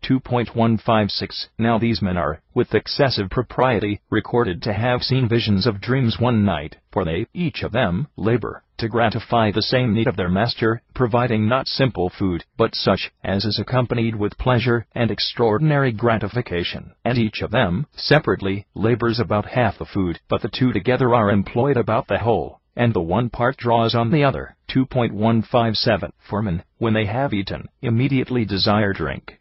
2.156 Now these men are, with excessive propriety, recorded to have seen visions of dreams one night, for they, each of them, labor to gratify the same need of their master, providing not simple food, but such as is accompanied with pleasure and extraordinary gratification, and each of them, separately, labors about half the food, but the two together are employed about the whole, and the one part draws on the other. 2.157 For men, when they have eaten, immediately desire drink,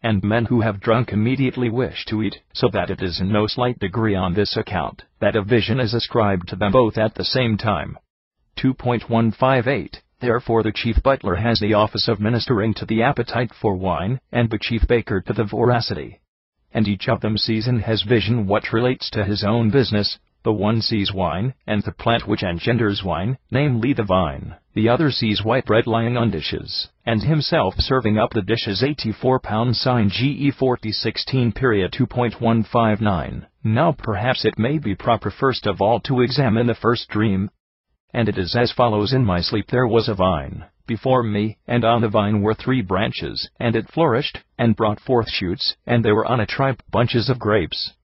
and men who have drunk immediately wish to eat, so that it is in no slight degree on this account that a vision is ascribed to them both at the same time. 2.158 Therefore the chief butler has the office of ministering to the appetite for wine, and the chief baker to the voracity. And each of them sees and has vision what relates to his own business. The one sees wine, and the plant which engenders wine, namely the vine. The other sees white bread lying on dishes, and himself serving up the dishes. 84 pounds sign GE 4016 period 2.159 Now perhaps it may be proper first of all to examine the first dream. And it is as follows: In my sleep there was a vine before me, and on the vine were 3 branches, and it flourished, and brought forth shoots, and there were on a tribe bunches of grapes.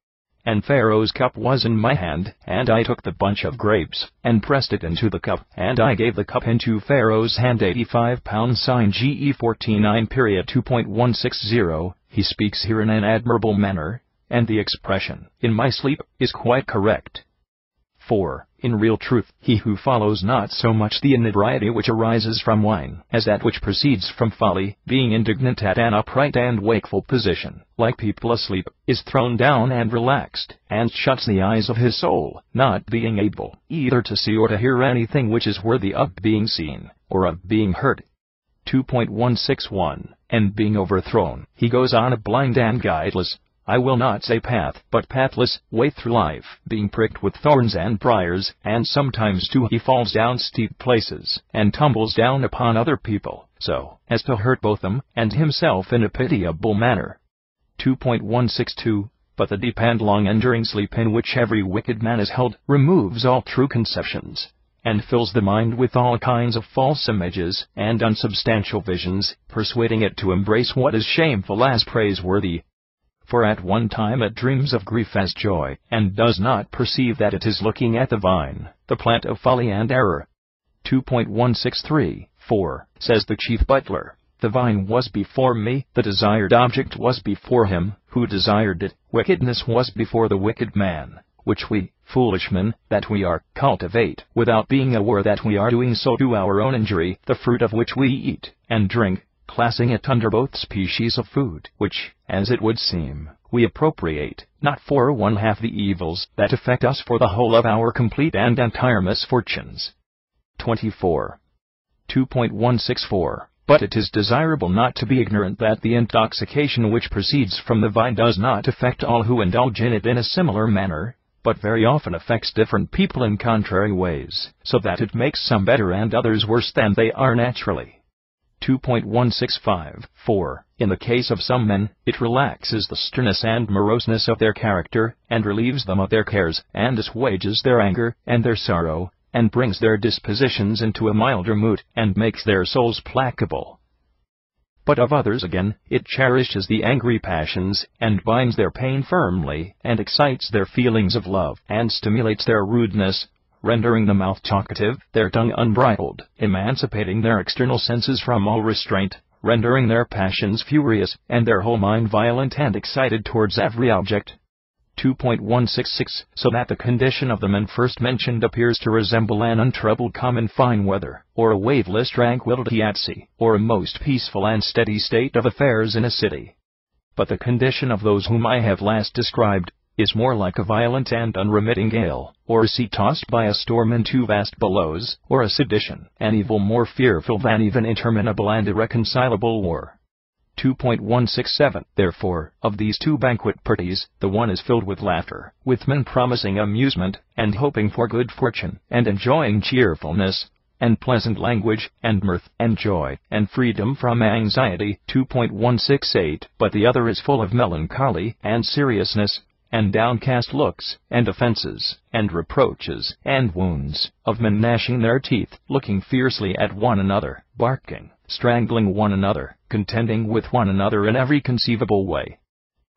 And Pharaoh's cup was in my hand, and I took the bunch of grapes, and pressed it into the cup, and I gave the cup into Pharaoh's hand. 85 pounds sign GE 49 period 2.160 He speaks here in an admirable manner, and the expression, in my sleep, is quite correct. 4. In real truth, he who follows not so much the inebriety which arises from wine, as that which proceeds from folly, being indignant at an upright and wakeful position, like people asleep, is thrown down and relaxed, and shuts the eyes of his soul, not being able either to see or to hear anything which is worthy of being seen, or of being heard. 2.161 And being overthrown, he goes on a blind and guideless, I will not say path, but pathless, way through life, being pricked with thorns and briars, and sometimes too he falls down steep places, and tumbles down upon other people, so as to hurt both them and himself in a pitiable manner. 2.162 But the deep and long-enduring sleep in which every wicked man is held, removes all true conceptions, and fills the mind with all kinds of false images and unsubstantial visions, persuading it to embrace what is shameful as praiseworthy. For at one time it dreams of grief as joy, and does not perceive that it is looking at the vine, the plant of folly and error. 2.163 4. Says the chief butler, the vine was before me, the desired object was before him who desired it, wickedness was before the wicked man, which we, foolish men, that we are, cultivate, without being aware that we are doing so to our own injury, the fruit of which we eat and drink, classing it under both species of food, which, as it would seem, we appropriate, not for one half the evils that affect us for the whole of our complete and entire misfortunes. 24. 2.164 But it is desirable not to be ignorant that the intoxication which proceeds from the vine does not affect all who indulge in it in a similar manner, but very often affects different people in contrary ways, so that it makes some better and others worse than they are naturally. 2.165 4. In the case of some men, it relaxes the sternness and moroseness of their character, and relieves them of their cares, and assuages their anger and their sorrow, and brings their dispositions into a milder mood, and makes their souls placable. But of others again, it cherishes the angry passions, and binds their pain firmly, and excites their feelings of love, and stimulates their rudeness, rendering the mouth talkative, their tongue unbridled, emancipating their external senses from all restraint, rendering their passions furious, and their whole mind violent and excited towards every object. 2.166 So that the condition of the men first mentioned appears to resemble an untroubled calm in fine weather, or a waveless tranquility at sea, or a most peaceful and steady state of affairs in a city. But the condition of those whom I have last described is more like a violent and unremitting gale, or a sea tossed by a storm into vast billows, or a sedition, an evil more fearful than even interminable and irreconcilable war. 2.167 Therefore, of these two banquet parties, the one is filled with laughter, with men promising amusement, and hoping for good fortune, and enjoying cheerfulness, and pleasant language, and mirth, and joy, and freedom from anxiety. 2.168 But the other is full of melancholy, and seriousness, and downcast looks, and offenses, and reproaches, and wounds, of men gnashing their teeth, looking fiercely at one another, barking, strangling one another, contending with one another in every conceivable way,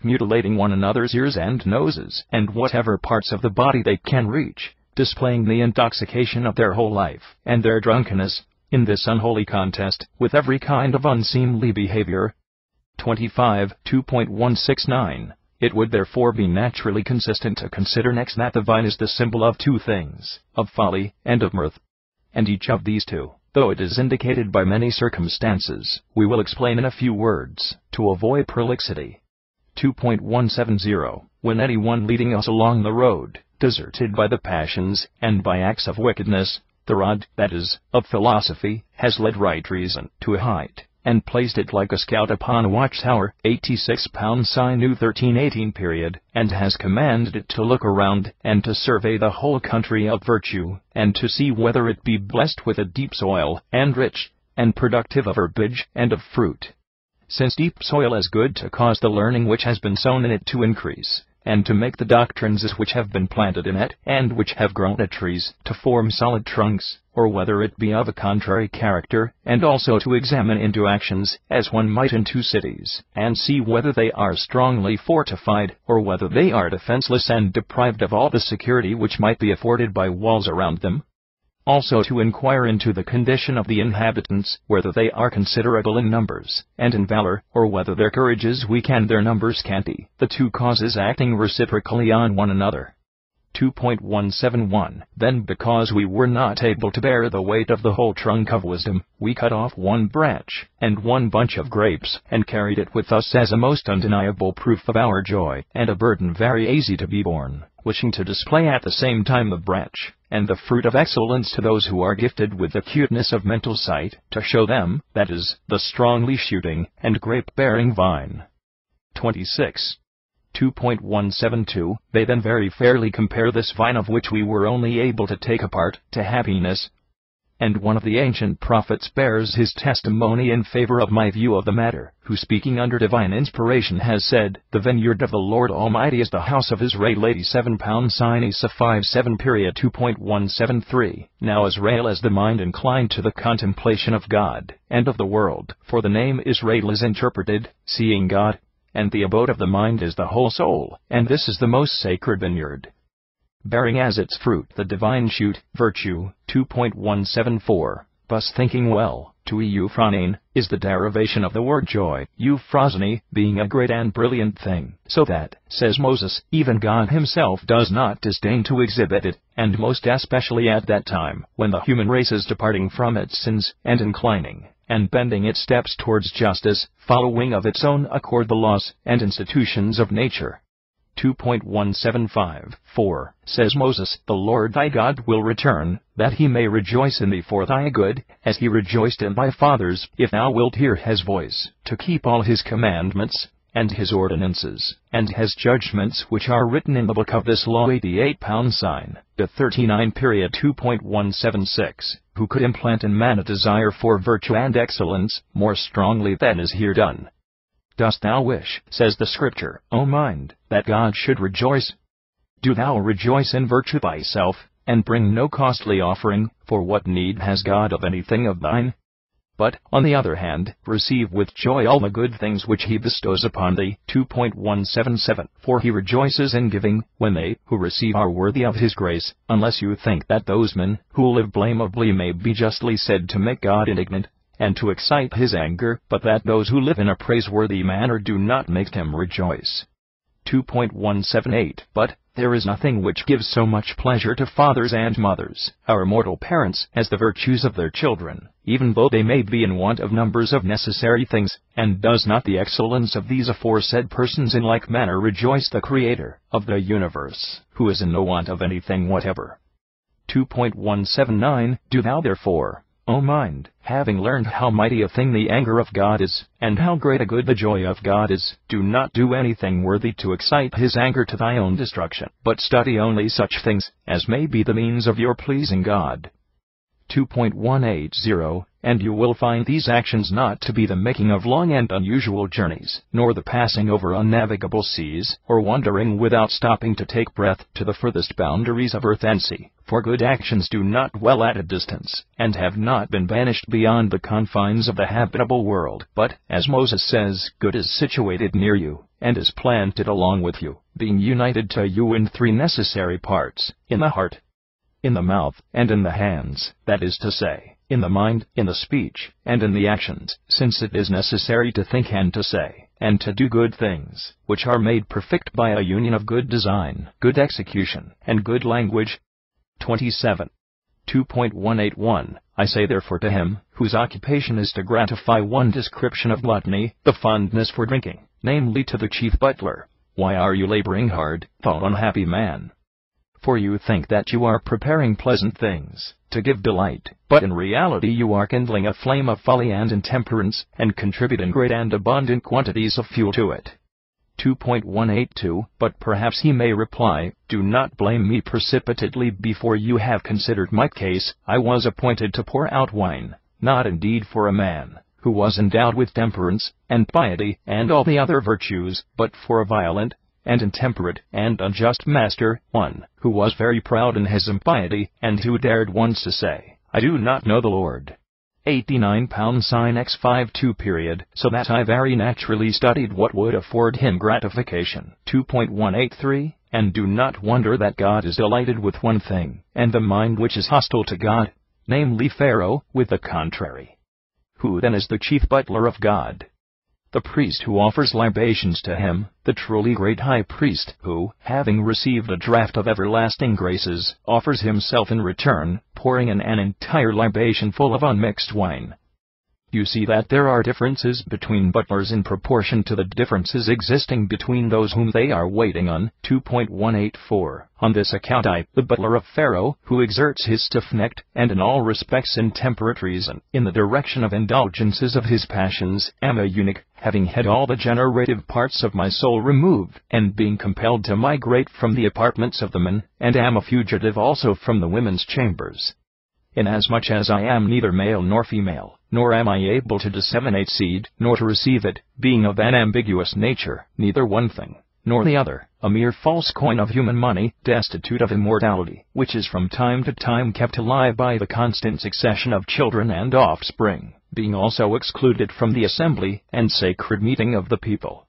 mutilating one another's ears and noses, and whatever parts of the body they can reach, displaying the intoxication of their whole life, and their drunkenness, in this unholy contest, with every kind of unseemly behavior. 2.169 It would therefore be naturally consistent to consider next that the vine is the symbol of two things, of folly, and of mirth. And each of these two, though it is indicated by many circumstances, we will explain in a few words, to avoid prolixity. 2.170 When anyone leading us along the road, deserted by the passions, and by acts of wickedness, the rod, that is, of philosophy, has led right reason to a height, and placed it like a scout upon a watchtower, 86 pounds Sinu 1318 period, and has commanded it to look around, and to survey the whole country of virtue, and to see whether it be blessed with a deep soil, and rich, and productive of herbage, and of fruit. Since deep soil is good to cause the learning which has been sown in it to increase, and to make the doctrines which have been planted in it, and which have grown at trees, to form solid trunks, or whether it be of a contrary character, and also to examine into actions, as one might into cities, and see whether they are strongly fortified, or whether they are defenseless and deprived of all the security which might be afforded by walls around them. Also to inquire into the condition of the inhabitants, whether they are considerable in numbers, and in valor, or whether their courage is weak and their numbers scanty, the two causes acting reciprocally on one another. 2.171 Then because we were not able to bear the weight of the whole trunk of wisdom, we cut off one branch, and one bunch of grapes, and carried it with us as a most undeniable proof of our joy, and a burden very easy to be borne, wishing to display at the same time the branch, and the fruit of excellence to those who are gifted with acuteness of mental sight, to show them, that is, the strongly shooting, and grape-bearing vine. 26. 2.172 They then very fairly compare this vine of which we were only able to take a part, to happiness. And one of the ancient prophets bears his testimony in favor of my view of the matter, who speaking under divine inspiration has said, The vineyard of the Lord Almighty is the house of Israel. 87 pounds Sinisa 57 period. 2.173 Now Israel is the mind inclined to the contemplation of God, and of the world, for the name Israel is interpreted, seeing God, and the abode of the mind is the whole soul, and this is the most sacred vineyard, bearing as its fruit the divine shoot, virtue. 2.174 Thus thinking well, to euphronein, is the derivation of the word joy, euphrosony, being a great and brilliant thing, so that, says Moses, even God himself does not disdain to exhibit it, and most especially at that time, when the human race is departing from its sins, and inclining, and bending its steps towards justice, following of its own accord the laws and institutions of nature. 2.175 For, says Moses, the Lord thy God will return, that he may rejoice in thee for thy good, as he rejoiced in thy fathers, if thou wilt hear his voice, to keep all his commandments, and his ordinances, and his judgments which are written in the book of this law. 88 pounds sign, to 39 period. 2.176 Who could implant in man a desire for virtue and excellence, more strongly than is here done? Dost thou wish, says the Scripture, O mind, that God should rejoice? Do thou rejoice in virtue thyself, and bring no costly offering, for what need has God of anything of thine? But, on the other hand, receive with joy all the good things which he bestows upon thee. 2.177 For he rejoices in giving, when they who receive are worthy of his grace, unless you think that those men, who live blameably may be justly said to make God indignant, and to excite his anger, but that those who live in a praiseworthy manner do not make him rejoice. 2.178 But there is nothing which gives so much pleasure to fathers and mothers, our mortal parents, as the virtues of their children, even though they may be in want of numbers of necessary things. And does not the excellence of these aforesaid persons in like manner rejoice the Creator of the universe, who is in no want of anything whatever? 2.179 Do thou therefore, O mind, having learned how mighty a thing the anger of God is, and how great a good the joy of God is, do not do anything worthy to excite his anger to thy own destruction, but study only such things as may be the means of your pleasing God. 2.180 And you will find these actions not to be the making of long and unusual journeys, nor the passing over unnavigable seas, or wandering without stopping to take breath to the furthest boundaries of earth and sea, for good actions do not dwell at a distance, and have not been banished beyond the confines of the habitable world, but, as Moses says, good is situated near you, and is planted along with you, being united to you in three necessary parts, in the heart, in the mouth, and in the hands, that is to say, in the mind, in the speech, and in the actions, since it is necessary to think and to say, and to do good things, which are made perfect by a union of good design, good execution, and good language. 27. 2.181 I say therefore to him, whose occupation is to gratify one description of gluttony, the fondness for drinking, namely to the chief butler, why are you laboring hard, thou unhappy man? For you think that you are preparing pleasant things, to give delight, but in reality you are kindling a flame of folly and intemperance, and contributing great and abundant quantities of fuel to it. 2.182 But perhaps he may reply, do not blame me precipitately before you have considered my case. I was appointed to pour out wine, not indeed for a man who was endowed with temperance, and piety, and all the other virtues, but for a violent, and intemperate, and unjust master, one who was very proud in his impiety, and who dared once to say, I do not know the Lord. 89 sin x 52 period, so that I very naturally studied what would afford him gratification. 2.183 And do not wonder that God is delighted with one thing, and the mind which is hostile to God, namely Pharaoh, with the contrary. Who then is the chief butler of God? The priest who offers libations to him, the truly great high priest, who, having received a draught of everlasting graces, offers himself in return, pouring in an entire libation full of unmixed wine. You see that there are differences between butlers in proportion to the differences existing between those whom they are waiting on. 2.184 On this account I, the butler of Pharaoh, who exerts his stiff-necked, and in all respects intemperate reason, in the direction of indulgences of his passions, am a eunuch, having had all the generative parts of my soul removed, and being compelled to migrate from the apartments of the men, and am a fugitive also from the women's chambers. Inasmuch as I am neither male nor female, nor am I able to disseminate seed, nor to receive it, being of an ambiguous nature, neither one thing, nor the other, a mere false coin of human money, destitute of immortality, which is from time to time kept alive by the constant succession of children and offspring, being also excluded from the assembly and sacred meeting of the people.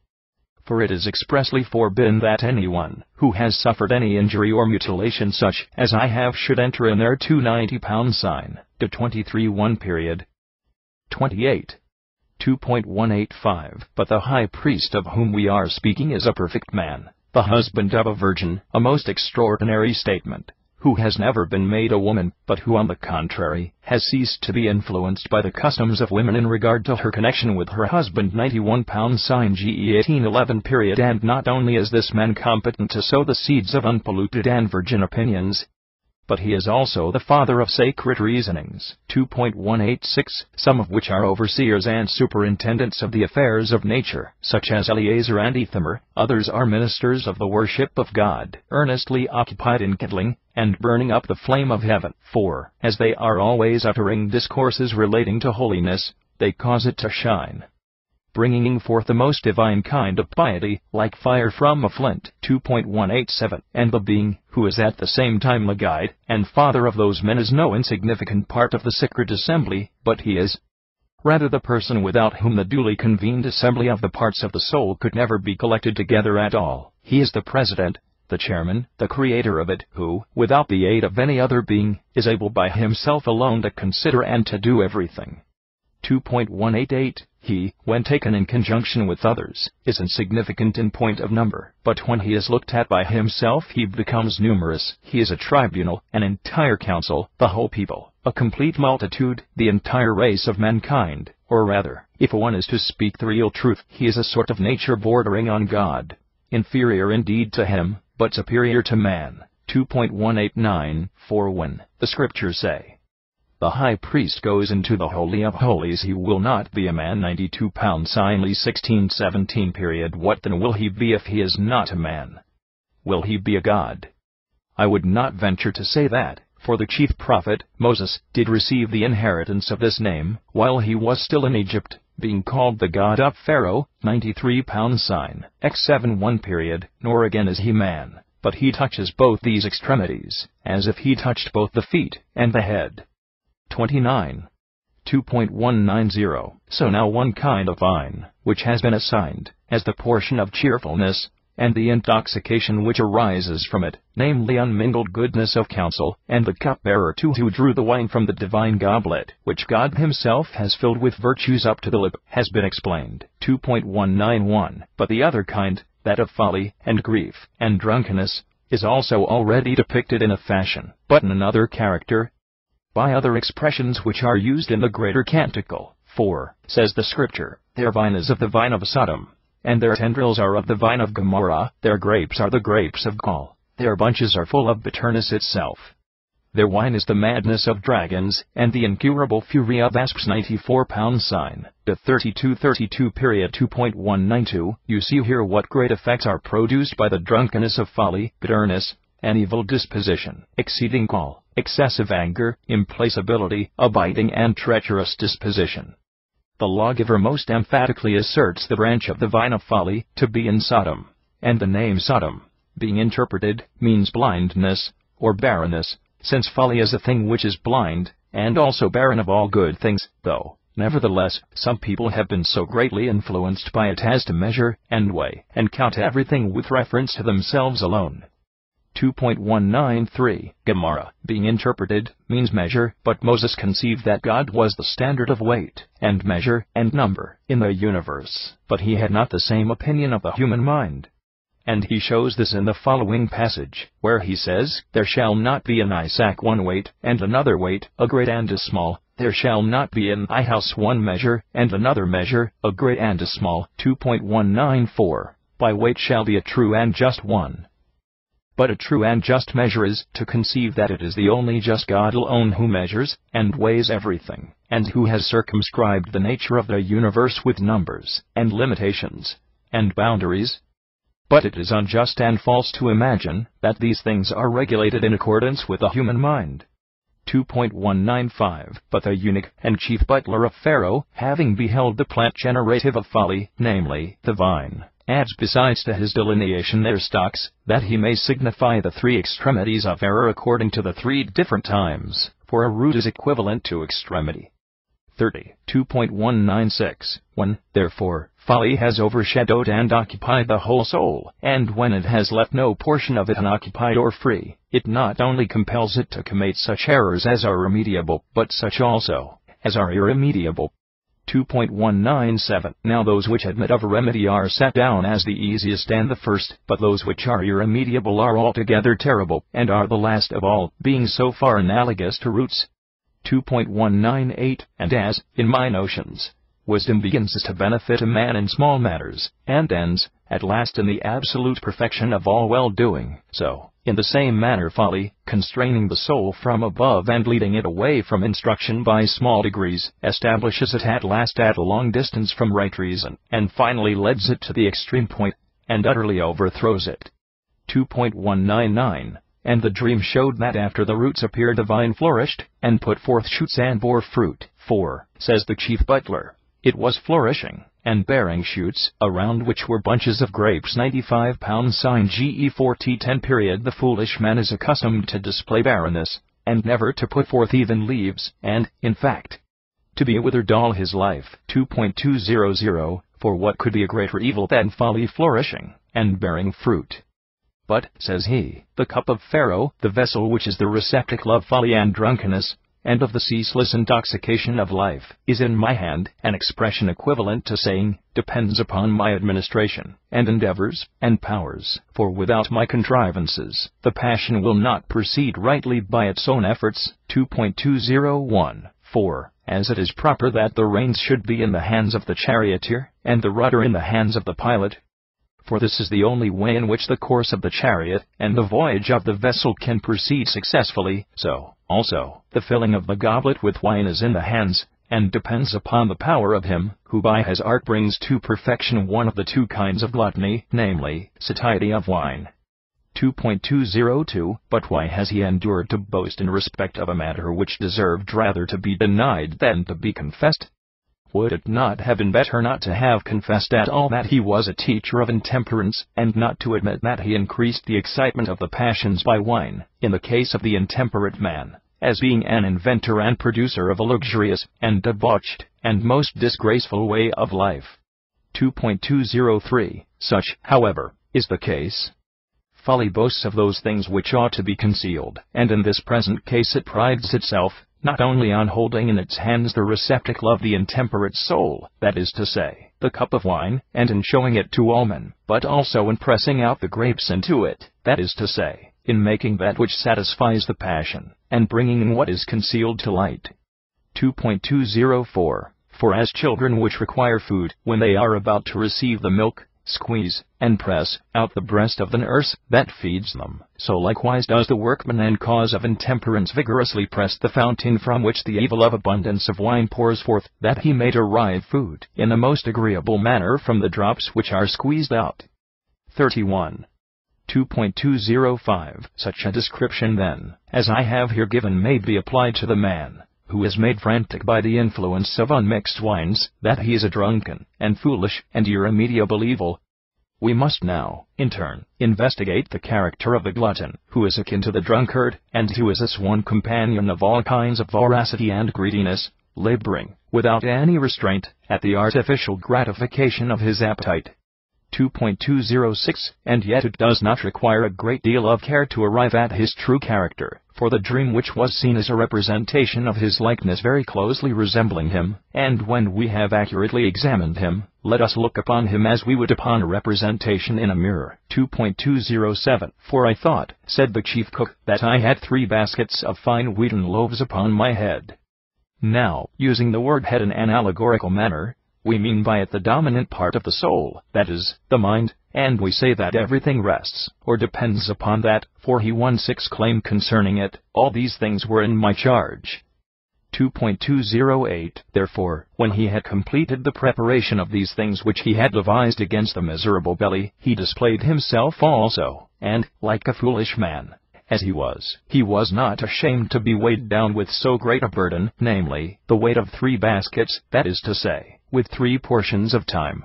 For it is expressly forbidden that anyone, who has suffered any injury or mutilation such as I have, should enter in their 290 sign, to 23:1 period. 28. 2.185 But the high priest of whom we are speaking is a perfect man, the husband of a virgin, a most extraordinary statement, who has never been made a woman, but who on the contrary, has ceased to be influenced by the customs of women in regard to her connection with her husband. 91 sign GE 1811 period. And not only is this man competent to sow the seeds of unpolluted and virgin opinions, but he is also the father of sacred reasonings. 2.186 Some of which are overseers and superintendents of the affairs of nature, such as Eleazar and Ithamar. Others are ministers of the worship of God, earnestly occupied in kindling and burning up the flame of heaven. For, as they are always uttering discourses relating to holiness, they cause it to shine, bringing forth the most divine kind of piety, like fire from a flint. 2.187 And the being, who is at the same time the guide and father of those men, is no insignificant part of the sacred assembly, but he is rather the person without whom the duly convened assembly of the parts of the soul could never be collected together at all. He is the president, the chairman, the creator of it, who, without the aid of any other being, is able by himself alone to consider and to do everything. 2.188 He, when taken in conjunction with others, is insignificant in point of number, but when he is looked at by himself he becomes numerous. He is a tribunal, an entire council, the whole people, a complete multitude, the entire race of mankind, or rather, if one is to speak the real truth, he is a sort of nature bordering on God. Inferior indeed to him, but superior to man. 2.189 For when, the scriptures say, the high priest goes into the Holy of Holies, he will not be a man. 92 Sinley 1617 What then will he be if he is not a man? Will he be a god? I would not venture to say that, for the chief prophet, Moses, did receive the inheritance of this name, while he was still in Egypt, being called the god of Pharaoh. 93 Sin. X71 Nor again is he man, but he touches both these extremities, as if he touched both the feet and the head. 29. 2.190 So now one kind of wine, which has been assigned, as the portion of cheerfulness, and the intoxication which arises from it, namely unmingled goodness of counsel, and the cupbearer too who drew the wine from the divine goblet, which God himself has filled with virtues up to the lip, has been explained. 2.191 But the other kind, that of folly, and grief, and drunkenness, is also already depicted in a fashion, but in another character, by other expressions which are used in the greater canticle. For, says the scripture, their vine is of the vine of Sodom, and their tendrils are of the vine of Gomorrah, their grapes are the grapes of Gaul, their bunches are full of bitterness itself. Their wine is the madness of dragons, and the incurable fury of asps. 94 Sin. The 32 2.192 You see here what great effects are produced by the drunkenness of folly, bitterness, an evil disposition, exceeding gall, excessive anger, implacability, abiding and treacherous disposition. The lawgiver most emphatically asserts the branch of the vine of folly to be in Sodom, and the name Sodom, being interpreted, means blindness, or barrenness, since folly is a thing which is blind, and also barren of all good things, though, nevertheless, some people have been so greatly influenced by it as to measure, and weigh, and count everything with reference to themselves alone. 2.193 Gomorrah, being interpreted, means measure, but Moses conceived that God was the standard of weight, and measure, and number, in the universe, but he had not the same opinion of the human mind. And he shows this in the following passage, where he says, There shall not be in thy sack one weight, and another weight, a great and a small. There shall not be in thy house one measure, and another measure, a great and a small. 2.194 By weight shall be a true and just one. But a true and just measure is to conceive that it is the only just God alone who measures, and weighs everything, and who has circumscribed the nature of the universe with numbers, and limitations, and boundaries. But it is unjust and false to imagine that these things are regulated in accordance with the human mind. 2.195 But the eunuch and chief butler of Pharaoh, having beheld the plant generative of folly, namely, the vine, adds besides to his delineation their stalks, that he may signify the three extremities of error according to the three different times, for a root is equivalent to extremity. 30. 2.196 When, therefore, folly has overshadowed and occupied the whole soul, and when it has left no portion of it unoccupied or free, it not only compels it to commit such errors as are remediable, but such also as are irremediable. 2.197 Now those which admit of a remedy are set down as the easiest and the first, but those which are irremediable are altogether terrible, and are the last of all, being so far analogous to roots. 2.198 And as, in my notions, wisdom begins to benefit a man in small matters, and ends, at last in the absolute perfection of all well-doing, so, in the same manner folly, constraining the soul from above and leading it away from instruction by small degrees, establishes it at last at a long distance from right reason, and finally leads it to the extreme point, and utterly overthrows it. 2.199 And the dream showed that after the roots appeared the vine flourished, and put forth shoots and bore fruit, for, says the chief butler, it was flourishing, and bearing shoots, around which were bunches of grapes. 95 Sin GE 4T10 The foolish man is accustomed to display barrenness, and never to put forth even leaves, and, in fact, to be withered all his life. 2.200 For what could be a greater evil than folly flourishing, and bearing fruit? But, says he, the cup of Pharaoh, the vessel which is the receptacle of folly and drunkenness, and of the ceaseless intoxication of life, is in my hand, an expression equivalent to saying, depends upon my administration, and endeavors, and powers, for without my contrivances, the passion will not proceed rightly by its own efforts. 2.201. 4. As it is proper that the reins should be in the hands of the charioteer, and the rudder in the hands of the pilot. For this is the only way in which the course of the chariot, and the voyage of the vessel can proceed successfully, so, also, the filling of the goblet with wine is in the hands, and depends upon the power of him, who by his art brings to perfection one of the two kinds of gluttony, namely, satiety of wine. 2.202. But why has he endured to boast in respect of a matter which deserved rather to be denied than to be confessed? Would it not have been better not to have confessed at all that he was a teacher of intemperance, and not to admit that he increased the excitement of the passions by wine, in the case of the intemperate man, as being an inventor and producer of a luxurious, and debauched, and most disgraceful way of life? 2.203. Such, however, is the case. Folly boasts of those things which ought to be concealed, and in this present case it prides itself, not only on holding in its hands the receptacle of the intemperate soul, that is to say, the cup of wine, and in showing it to all men, but also in pressing out the grapes into it, that is to say, in making that which satisfies the passion, and bringing in what is concealed to light. 2.204. For as children which require food, when they are about to receive the milk, squeeze, and press out the breast of the nurse that feeds them, so likewise does the workman and cause of intemperance vigorously press the fountain from which the evil of abundance of wine pours forth, that he may derive food in the most agreeable manner from the drops which are squeezed out. 31. 2.205. Such a description then, as I have here given, may be applied to the man who is made frantic by the influence of unmixed wines, that he is a drunken, and foolish, and irremediable evil. We must now, in turn, investigate the character of the glutton, who is akin to the drunkard, and who is a sworn companion of all kinds of voracity and greediness, laboring, without any restraint, at the artificial gratification of his appetite. 2.206. And yet it does not require a great deal of care to arrive at his true character, for the dream which was seen is a representation of his likeness very closely resembling him, and when we have accurately examined him, let us look upon him as we would upon a representation in a mirror. 2.207. For I thought, said the chief cook, that I had 3 baskets of fine wheaten loaves upon my head. Now, using the word head in an allegorical manner, we mean by it the dominant part of the soul, that is, the mind, and we say that everything rests, or depends upon that, for he once exclaimed concerning it, all these things were in my charge. 2.208. Therefore, when he had completed the preparation of these things which he had devised against the miserable belly, he displayed himself also, and, like a foolish man, as he was not ashamed to be weighed down with so great a burden, namely, the weight of 3 baskets, that is to say, with 3 portions of time.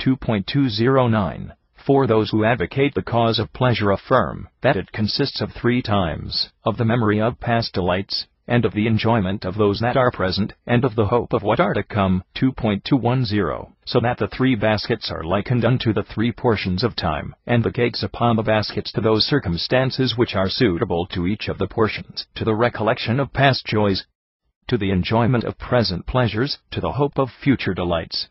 2.209. For those who advocate the cause of pleasure affirm that it consists of 3 times, of the memory of past delights, and of the enjoyment of those that are present, and of the hope of what are to come. 2.210. So that the 3 baskets are likened unto the 3 portions of time, and the cakes upon the baskets to those circumstances which are suitable to each of the portions, to the recollection of past joys, to the enjoyment of present pleasures, to the hope of future delights.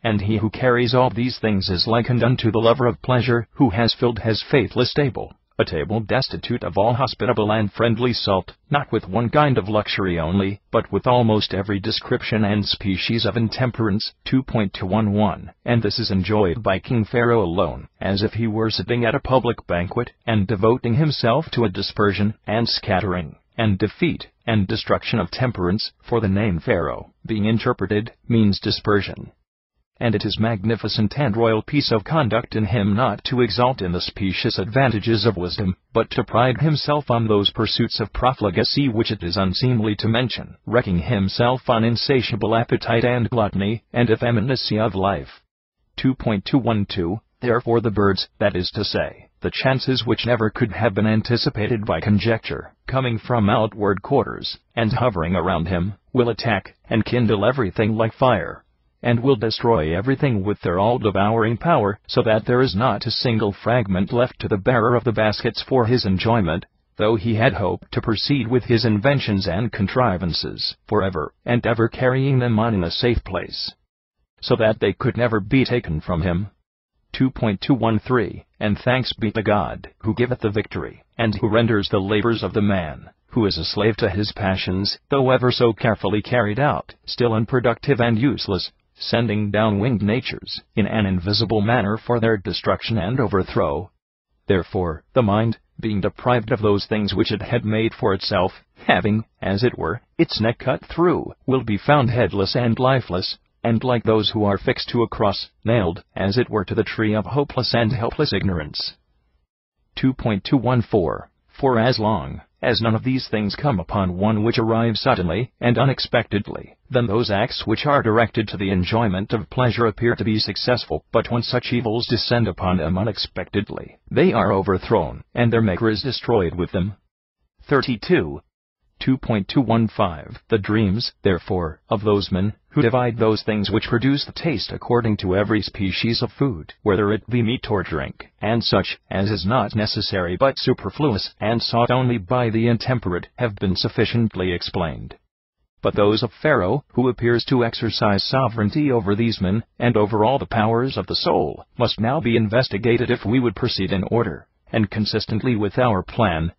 And he who carries all these things is likened unto the lover of pleasure, who has filled his faithless table, a table destitute of all hospitable and friendly salt, not with one kind of luxury only, but with almost every description and species of intemperance. 2.211. And this is enjoyed by King Pharaoh alone, as if he were sitting at a public banquet, and devoting himself to a dispersion, and scattering, and defeat, and destruction of temperance, for the name Pharaoh, being interpreted, means dispersion. And it is magnificent and royal piece of conduct in him not to exalt in the specious advantages of wisdom, but to pride himself on those pursuits of profligacy which it is unseemly to mention, wrecking himself on insatiable appetite and gluttony, and effeminacy of life. 2.212. Therefore the birds, that is to say, the chances which never could have been anticipated by conjecture, coming from outward quarters, and hovering around him, will attack, and kindle everything like fire, and will destroy everything with their all-devouring power, so that there is not a single fragment left to the bearer of the baskets for his enjoyment. though he had hoped to proceed with his inventions and contrivances forever and ever, carrying them on in a safe place, so that they could never be taken from him. 2.213 And thanks be to God, who giveth the victory, and who renders the labors of the man, who is a slave to his passions, though ever so carefully carried out, still unproductive and useless, sending down winged natures, in an invisible manner for their destruction and overthrow. Therefore, the mind, being deprived of those things which it had made for itself, having, as it were, its neck cut through, will be found headless and lifeless, and like those who are fixed to a cross, nailed, as it were, to the tree of hopeless and helpless ignorance. 2.214 For as long as none of these things come upon one which arrive suddenly and unexpectedly, then those acts which are directed to the enjoyment of pleasure appear to be successful. But when such evils descend upon them unexpectedly, they are overthrown, and their maker is destroyed with them. 32. 2.215 The dreams, therefore, of those men who divide those things which produce the taste according to every species of food, whether it be meat or drink, and such as is not necessary but superfluous, and sought only by the intemperate, have been sufficiently explained. But those of Pharaoh, who appears to exercise sovereignty over these men, and over all the powers of the soul, must now be investigated if we would proceed in order, and consistently with our plan.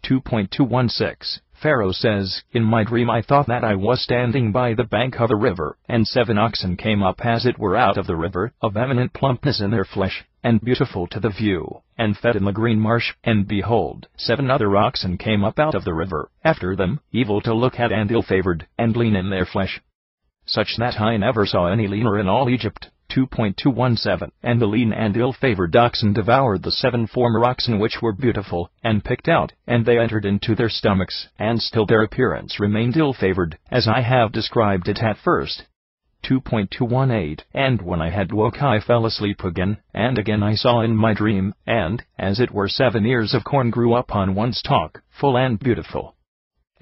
2.216 Pharaoh says, In my dream I thought that I was standing by the bank of a river, and 7 oxen came up as it were out of the river, of eminent plumpness in their flesh, and beautiful to the view, and fed in the green marsh, and behold, 7 other oxen came up out of the river, after them, evil to look at and ill-favored, and lean in their flesh, such that I never saw any leaner in all Egypt. 2.217 And the lean and ill-favored oxen devoured the 7 former oxen which were beautiful, and picked out, and they entered into their stomachs, and still their appearance remained ill-favored, as I have described it at first. 2.218 And when I had woke I fell asleep again, and again I saw in my dream, and, as it were, 7 ears of corn grew up on one stalk, full and beautiful.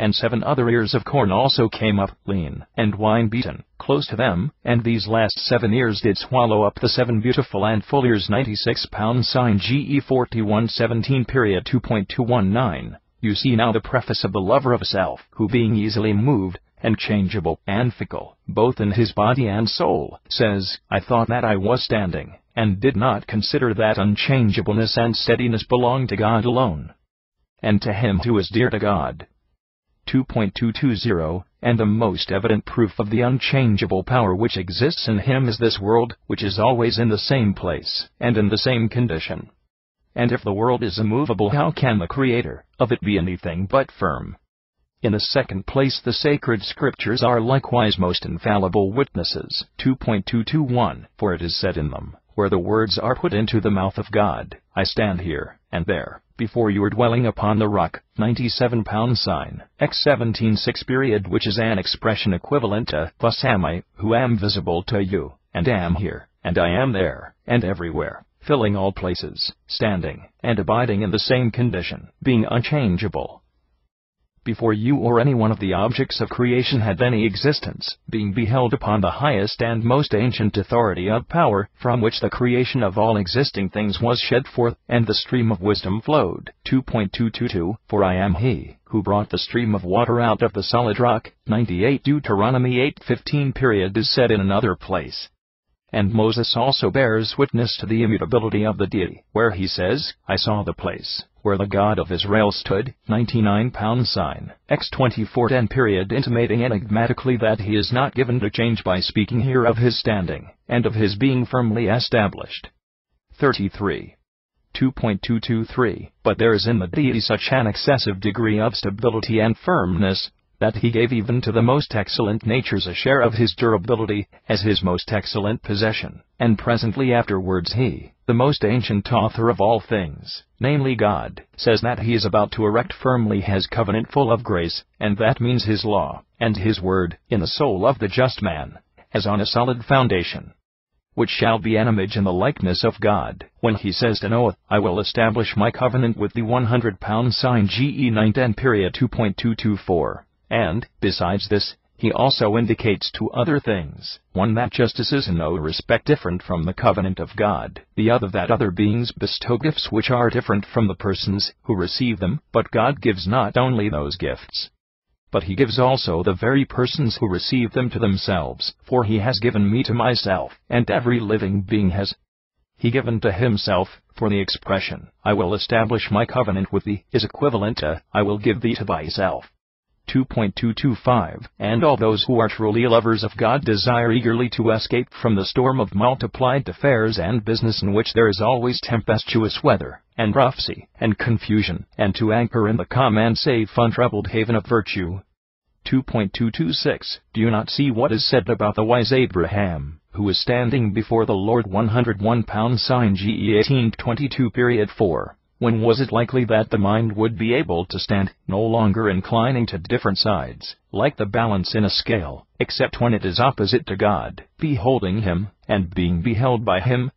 And 7 other ears of corn also came up, lean, and wine-beaten, close to them, and these last 7 ears did swallow up the 7 beautiful and full ears. 96 pounds sign GE 4117 period 2.219 You see now the preface of the lover of self, who being easily moved, and changeable, and fickle, both in his body and soul, says, I thought that I was standing, and did not consider that unchangeableness and steadiness belong to God alone, and to him who is dear to God. 2.220 And the most evident proof of the unchangeable power which exists in him is this world, which is always in the same place, and in the same condition. And if the world is immovable, how can the creator of it be anything but firm? In the second place, the sacred scriptures are likewise most infallible witnesses. 2.221 For it is said in them, where the words are put into the mouth of God, I stand here, and there, before you are dwelling upon the rock. 97 pound sign, X 17:6 period, which is an expression equivalent to, Thus am I, who am visible to you, and am here, and I am there, and everywhere, filling all places, standing, and abiding in the same condition, being unchangeable. Before you or any one of the objects of creation had any existence, being beheld upon the highest and most ancient authority of power, from which the creation of all existing things was shed forth, and the stream of wisdom flowed. 2.222 For I am he, who brought the stream of water out of the solid rock. 98 Deuteronomy 8:15 period is said in another place. And Moses also bears witness to the immutability of the deity, where he says, I saw the place where the God of Israel stood. 99 pound sign, X 24:10 period, intimating enigmatically that he is not given to change by speaking here of his standing, and of his being firmly established. 33. 2.223 But there is in the deity such an excessive degree of stability and firmness, that he gave even to the most excellent natures a share of his durability, as his most excellent possession, and presently afterwards he, the most ancient author of all things, namely God, says that he is about to erect firmly his covenant full of grace, and that means his law, and his word, in the soul of the just man, as on a solid foundation, which shall be an image in the likeness of God, when he says to Noah, I will establish my covenant with thee. 100 pound sign GE 910 period 2.224 And, besides this, he also indicates two other things: one, that justice is in no respect different from the covenant of God; the other, that other beings bestow gifts which are different from the persons who receive them, but God gives not only those gifts, but he gives also the very persons who receive them to themselves. For he has given me to myself, and every living being has he given to himself, for the expression, "I will establish my covenant with thee," is equivalent to, "I will give thee to thyself." 2.225 And all those who are truly lovers of God desire eagerly to escape from the storm of multiplied affairs and business, in which there is always tempestuous weather, and rough sea, and confusion, and to anchor in the calm and safe untroubled haven of virtue. 2.226 Do you not see what is said about the wise Abraham, who is standing before the Lord? 101 sign GE 1822 4 When was it likely that the mind would be able to stand, no longer inclining to different sides, like the balance in a scale, except when it is opposite to God, beholding him, and being beheld by him?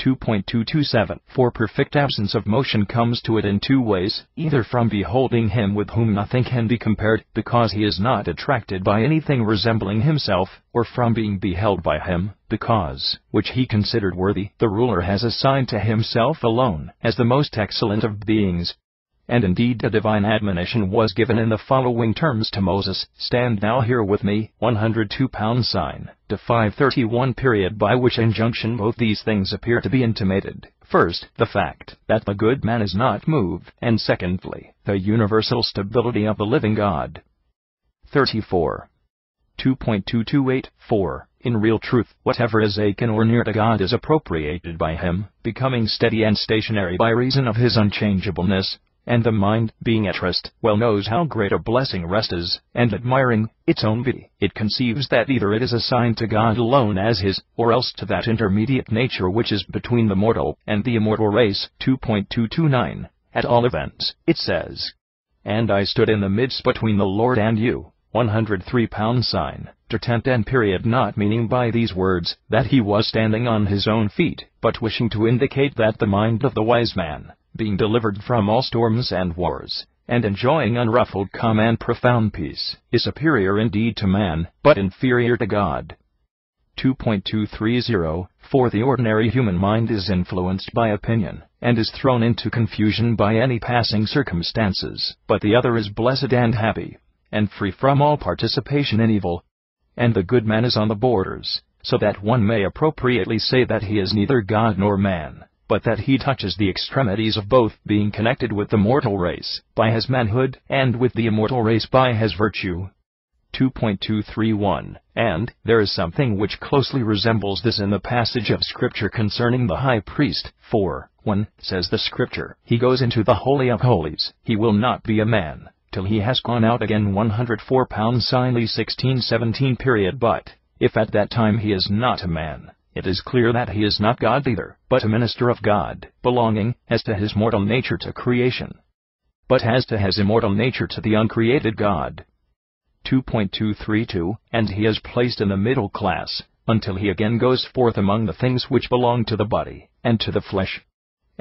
2.227 For perfect absence of motion comes to it in two ways: either from beholding him with whom nothing can be compared, because he is not attracted by anything resembling himself, or from being beheld by him, because, which he considered worthy, the ruler has assigned to himself alone, as the most excellent of beings. And indeed a divine admonition was given in the following terms to Moses: "Stand now here with me," 102 sign, to 531 by which injunction both these things appear to be intimated: first, the fact that the good man is not moved, and secondly, the universal stability of the living God. 34. 2.228 In real truth, whatever is akin or near to God is appropriated by him, becoming steady and stationary by reason of his unchangeableness. And the mind, being at rest, well knows how great a blessing rest is, and admiring its own beauty, it conceives that either it is assigned to God alone as his, or else to that intermediate nature which is between the mortal and the immortal race. 2.229 At all events, it says, "And I stood in the midst between the Lord and you," 103 sign, to tent and period, not meaning by these words that he was standing on his own feet, but wishing to indicate that the mind of the wise man, being delivered from all storms and wars, and enjoying unruffled calm and profound peace, is superior indeed to man, but inferior to God. 2.230 For the ordinary human mind is influenced by opinion, and is thrown into confusion by any passing circumstances, but the other is blessed and happy, and free from all participation in evil. And the good man is on the borders, so that one may appropriately say that he is neither God nor man, but that he touches the extremities of both, being connected with the mortal race by his manhood, and with the immortal race by his virtue. 2.231 And there is something which closely resembles this in the passage of Scripture concerning the high priest. For, when, says the Scripture, he goes into the Holy of Holies, he will not be a man till he has gone out again. 104 sign Lee 1617 But, if at that time he is not a man, it is clear that he is not God either, but a minister of God, belonging, as to his mortal nature, to creation, but as to his immortal nature to the uncreated God. 2.232 And he is placed in the middle class, until he again goes forth among the things which belong to the body, and to the flesh.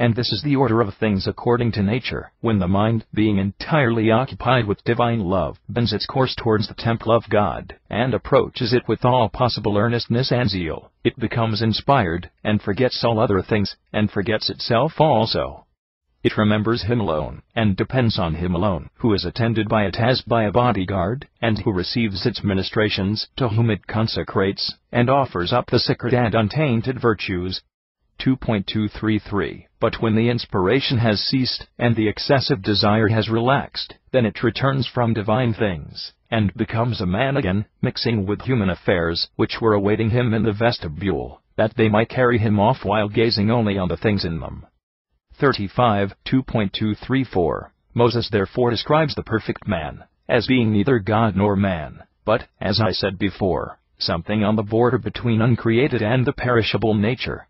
And this is the order of things according to nature. When the mind, being entirely occupied with divine love, bends its course towards the temple of God, and approaches it with all possible earnestness and zeal, it becomes inspired, and forgets all other things, and forgets itself also. It remembers him alone, and depends on him alone, who is attended by it as by a bodyguard, and who receives its ministrations, to whom it consecrates, and offers up the sacred and untainted virtues. 2.233 But when the inspiration has ceased, and the excessive desire has relaxed, then it returns from divine things, and becomes a man again, mixing with human affairs, which were awaiting him in the vestibule, that they might carry him off while gazing only on the things in them. 35. 2.234 Moses therefore describes the perfect man as being neither God nor man, but, as I said before, something on the border between uncreated and the perishable nature.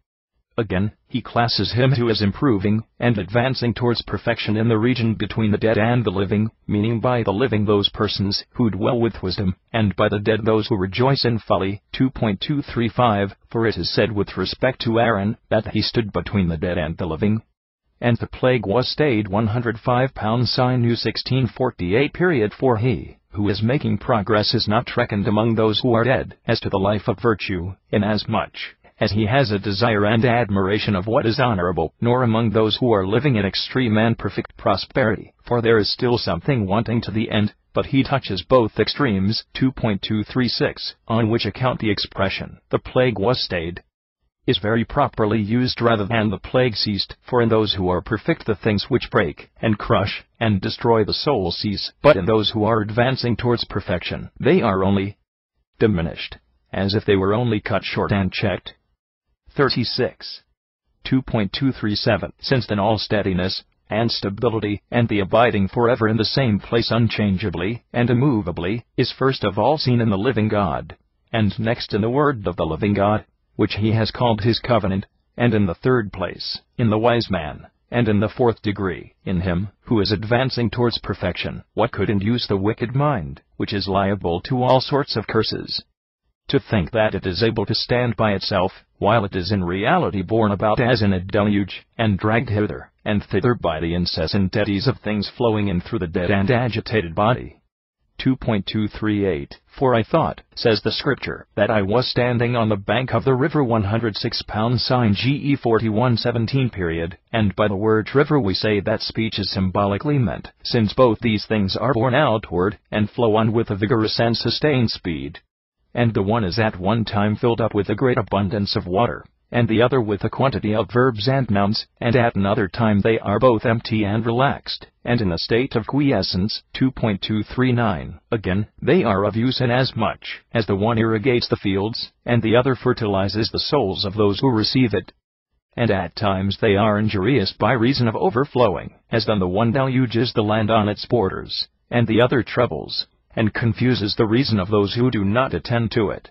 Again, he classes him who is improving and advancing towards perfection in the region between the dead and the living, meaning by the living those persons who dwell with wisdom, and by the dead those who rejoice in folly. 2.235 For it is said with respect to Aaron, that he stood between the dead and the living. and the plague was stayed 105 pounds. Sign New 1648 period. For he who is making progress is not reckoned among those who are dead as to the life of virtue, inasmuch as he has a desire and admiration of what is honorable, nor among those who are living in extreme and perfect prosperity, for there is still something wanting to the end, but he touches both extremes. 2.236, on which account the expression, the plague was stayed, is very properly used rather than the plague ceased, for in those who are perfect the things which break, and crush, and destroy the soul cease, but in those who are advancing towards perfection, they are only diminished, as if they were only cut short and checked. 36. 2.237, since then all steadiness, and stability, and the abiding forever in the same place unchangeably, and immovably, is first of all seen in the living God, and next in the word of the living God, which he has called his covenant, and in the third place, in the wise man, and in the fourth degree, in him, who is advancing towards perfection. What could induce the wicked mind, which is liable to all sorts of curses, to think that it is able to stand by itself, while it is in reality borne about as in a deluge, and dragged hither and thither by the incessant eddies of things flowing in through the dead and agitated body? 2.238, for I thought, says the scripture, that I was standing on the bank of the river 106 pounds. Sign GE 4117 period, and by the word river we say that speech is symbolically meant, since both these things are borne outward, and flow on with a vigorous and sustained speed. And the one is at one time filled up with a great abundance of water, and the other with a quantity of verbs and nouns, and at another time they are both empty and relaxed, and in a state of quiescence. 2.239, again, they are of use inasmuch as the one irrigates the fields, and the other fertilizes the souls of those who receive it. And at times they are injurious by reason of overflowing, as then the one deluges the land on its borders, and the other troubles and confuses the reason of those who do not attend to it.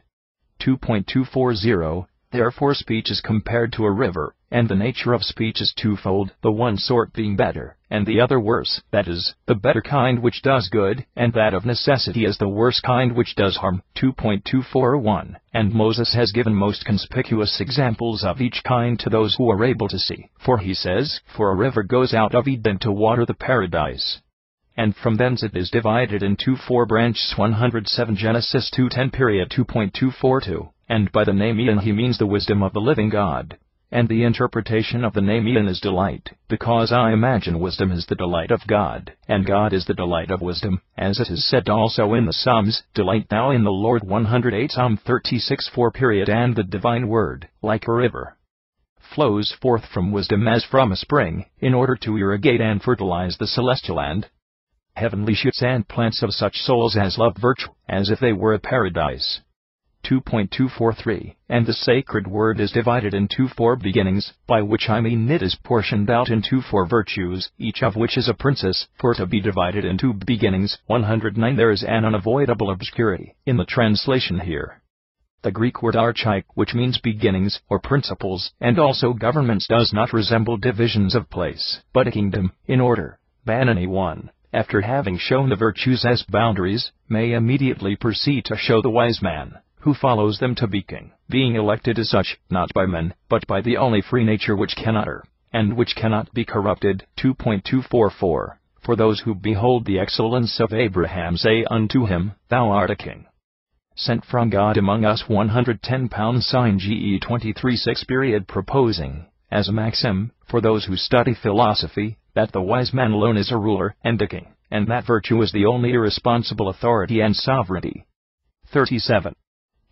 2.240, therefore speech is compared to a river, and the nature of speech is twofold, the one sort being better, and the other worse, that is, the better kind which does good, and that of necessity is the worse kind which does harm. 2.241, and Moses has given most conspicuous examples of each kind to those who are able to see, for he says, for a river goes out of Eden to water the paradise, and from thence it is divided into four branches. 107 Genesis 2:10 period. 2.242, and by the name Eden he means the wisdom of the living God, and the interpretation of the name Eden is delight, because I imagine wisdom is the delight of God, and God is the delight of wisdom, as it is said also in the Psalms, delight thou in the Lord. 108 Psalm 36:4 period. And the divine word, like a river, flows forth from wisdom as from a spring, in order to irrigate and fertilize the celestial and heavenly shoots and plants of such souls as love virtue, as if they were a paradise. 2.243, and the sacred word is divided into four beginnings, by which I mean it is portioned out into four virtues, each of which is a princess, for to be divided into beginnings. 109 There is an unavoidable obscurity in the translation here. The Greek word archai, which means beginnings, or principles, and also governments, does not resemble divisions of place, but a kingdom, in order. Banani 1. After having shown the virtues as boundaries, may immediately proceed to show the wise man, who follows them, to be king, being elected as such, not by men, but by the only free nature which cannot err, and which cannot be corrupted. 2.244, for those who behold the excellence of Abraham say unto him, Thou art a king, sent from God among us. 110 pounds. Sign GE 23:6 period. Proposing, as a maxim, for those who study philosophy, that the wise man alone is a ruler and a king, and that virtue is the only irresponsible authority and sovereignty. 37.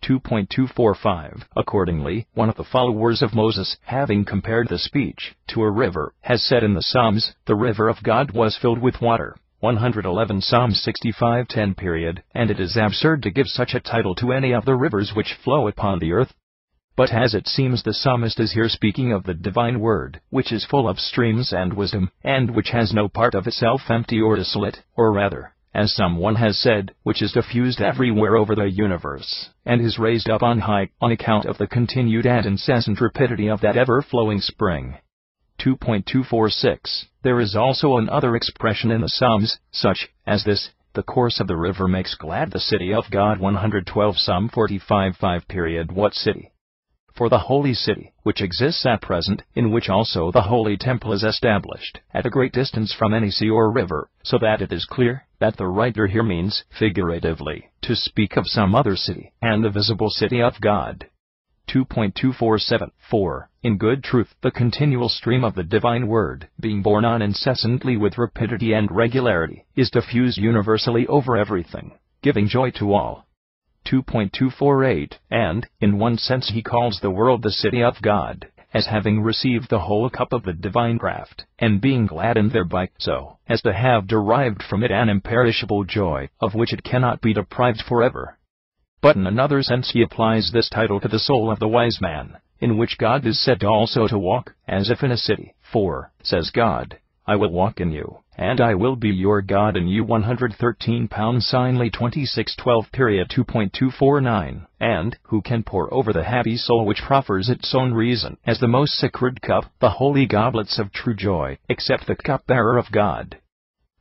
2.245, accordingly, one of the followers of Moses, having compared the speech to a river, has said in the Psalms, the river of God was filled with water. 111 Psalm 65:10 period. And it is absurd to give such a title to any of the rivers which flow upon the earth. But as it seems the psalmist is here speaking of the divine word, which is full of streams and wisdom, and which has no part of itself empty or desolate, or rather, as someone has said, which is diffused everywhere over the universe, and is raised up on high, on account of the continued and incessant rapidity of that ever-flowing spring. 2.246, there is also another expression in the Psalms, such as this, the course of the river makes glad the city of God. 112 Psalm 45:5 period. What city? for the holy city, which exists at present, in which also the holy temple is established, at a great distance from any sea or river, so that it is clear that the writer here means, figuratively, to speak of some other city, and the visible city of God. 2.247.4. In good truth, the continual stream of the divine word, being borne on incessantly with rapidity and regularity, is diffused universally over everything, giving joy to all. 2.248. And, in one sense he calls the world the city of God, as having received the whole cup of the divine craft, and being gladdened thereby, so as to have derived from it an imperishable joy, of which it cannot be deprived forever. But in another sense he applies this title to the soul of the wise man, in which God is said also to walk, as if in a city. For, says God, I will walk in you, and I will be your God in you. 113 Signly 2612. 2.249. And, who can pour over the happy soul which proffers its own reason as the most sacred cup, the holy goblets of true joy, except the cupbearer of God,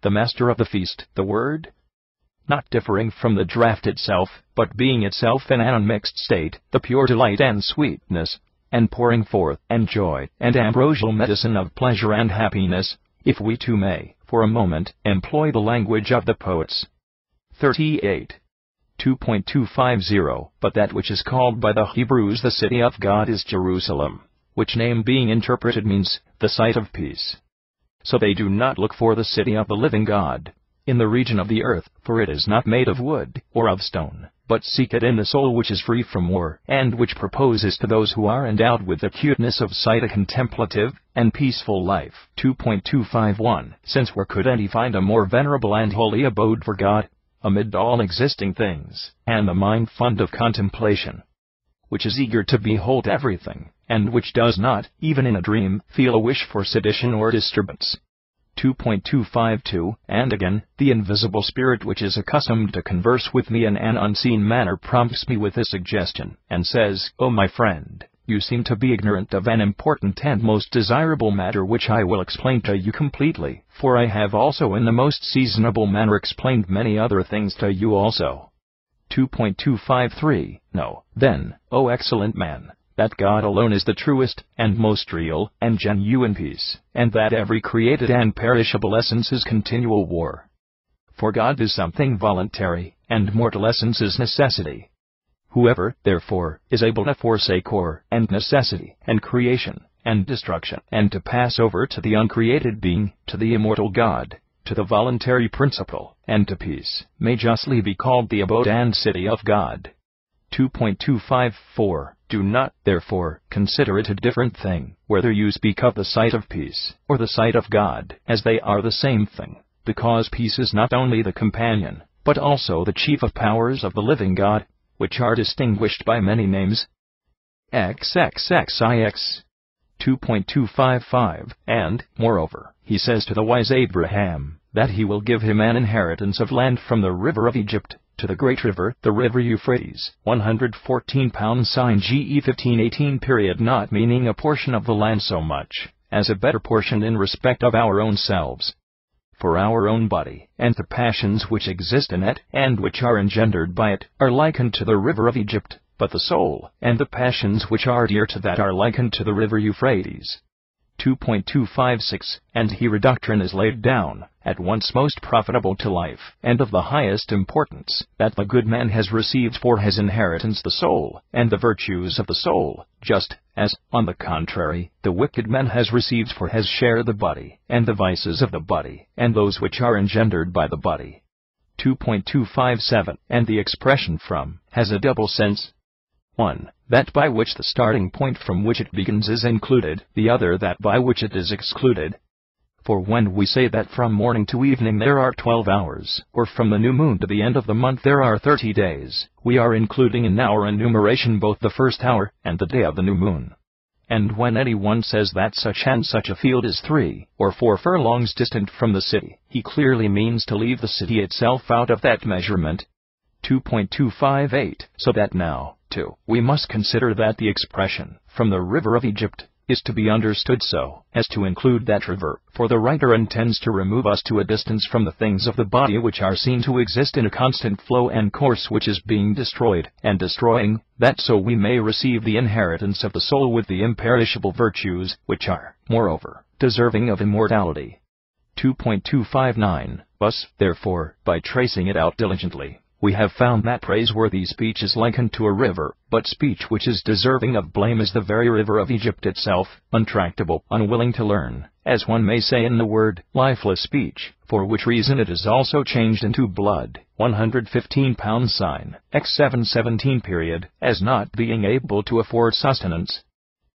the master of the feast, the Word? Not differing from the draught itself, but being itself in an unmixed state, the pure delight and sweetness, and pouring forth, and joy, and ambrosial medicine of pleasure and happiness, if we too may, for a moment, employ the language of the poets. 38. 2.250. But that which is called by the Hebrews the city of God is Jerusalem, which name being interpreted means, the site of peace. So they do not look for the city of the living God in the region of the earth, for it is not made of wood, or of stone, but seek it in the soul which is free from war, and which proposes to those who are endowed with the acuteness of sight a contemplative and peaceful life. 2.251. Since where could any find a more venerable and holy abode for God, amid all existing things, and the mind fond of contemplation, which is eager to behold everything, and which does not, even in a dream, feel a wish for sedition or disturbance. 2.252. And again, the invisible spirit which is accustomed to converse with me in an unseen manner prompts me with this suggestion, and says, O my friend, you seem to be ignorant of an important and most desirable matter which I will explain to you completely, for I have also in the most seasonable manner explained many other things to you also. 2.253. Know, then, O excellent man, that God alone is the truest, and most real, and genuine peace, and that every created and perishable essence is continual war. For God is something voluntary, and mortal essence is necessity. Whoever, therefore, is able to forsake war, and necessity, and creation, and destruction, and to pass over to the uncreated being, to the immortal God, to the voluntary principle, and to peace, may justly be called the abode and city of God. 2.254. Do not, therefore, consider it a different thing, whether you speak of the sight of peace, or the sight of God, as they are the same thing, because peace is not only the companion, but also the chief of powers of the living God, which are distinguished by many names. XXXIX. 2.255. And, moreover, he says to the wise Abraham, that he will give him an inheritance of land from the river of Egypt to the great river, the river Euphrates. 114 Sign GE 1518. Not meaning a portion of the land so much as a better portion in respect of our own selves. For our own body, and the passions which exist in it, and which are engendered by it, are likened to the river of Egypt, but the soul, and the passions which are dear to that are likened to the river Euphrates. 2.256. And here a doctrine is laid down, at once most profitable to life, and of the highest importance, that the good man has received for his inheritance the soul, and the virtues of the soul, just as, on the contrary, the wicked man has received for his share the body, and the vices of the body, and those which are engendered by the body. 2.257. And the expression from has a double sense. 1. That by which the starting point from which it begins is included, the other that by which it is excluded. For when we say that from morning to evening there are 12 hours, or from the new moon to the end of the month there are 30 days, we are including in our enumeration both the first hour, and the day of the new moon. And when anyone says that such and such a field is 3 or 4 furlongs distant from the city, he clearly means to leave the city itself out of that measurement. 2.258. So that now, too, we must consider that the expression, from the river of Egypt, is to be understood so as to include that river, for the writer intends to remove us to a distance from the things of the body which are seen to exist in a constant flow and course which is being destroyed and destroying, that so we may receive the inheritance of the soul with the imperishable virtues, which are, moreover, deserving of immortality. 2.259. Thus, therefore, by tracing it out diligently, we have found that praiseworthy speech is likened to a river, but speech which is deserving of blame is the very river of Egypt itself, untractable, unwilling to learn, as one may say in the word, lifeless speech, for which reason it is also changed into blood, 115 pound sign, x 717 period, as not being able to afford sustenance.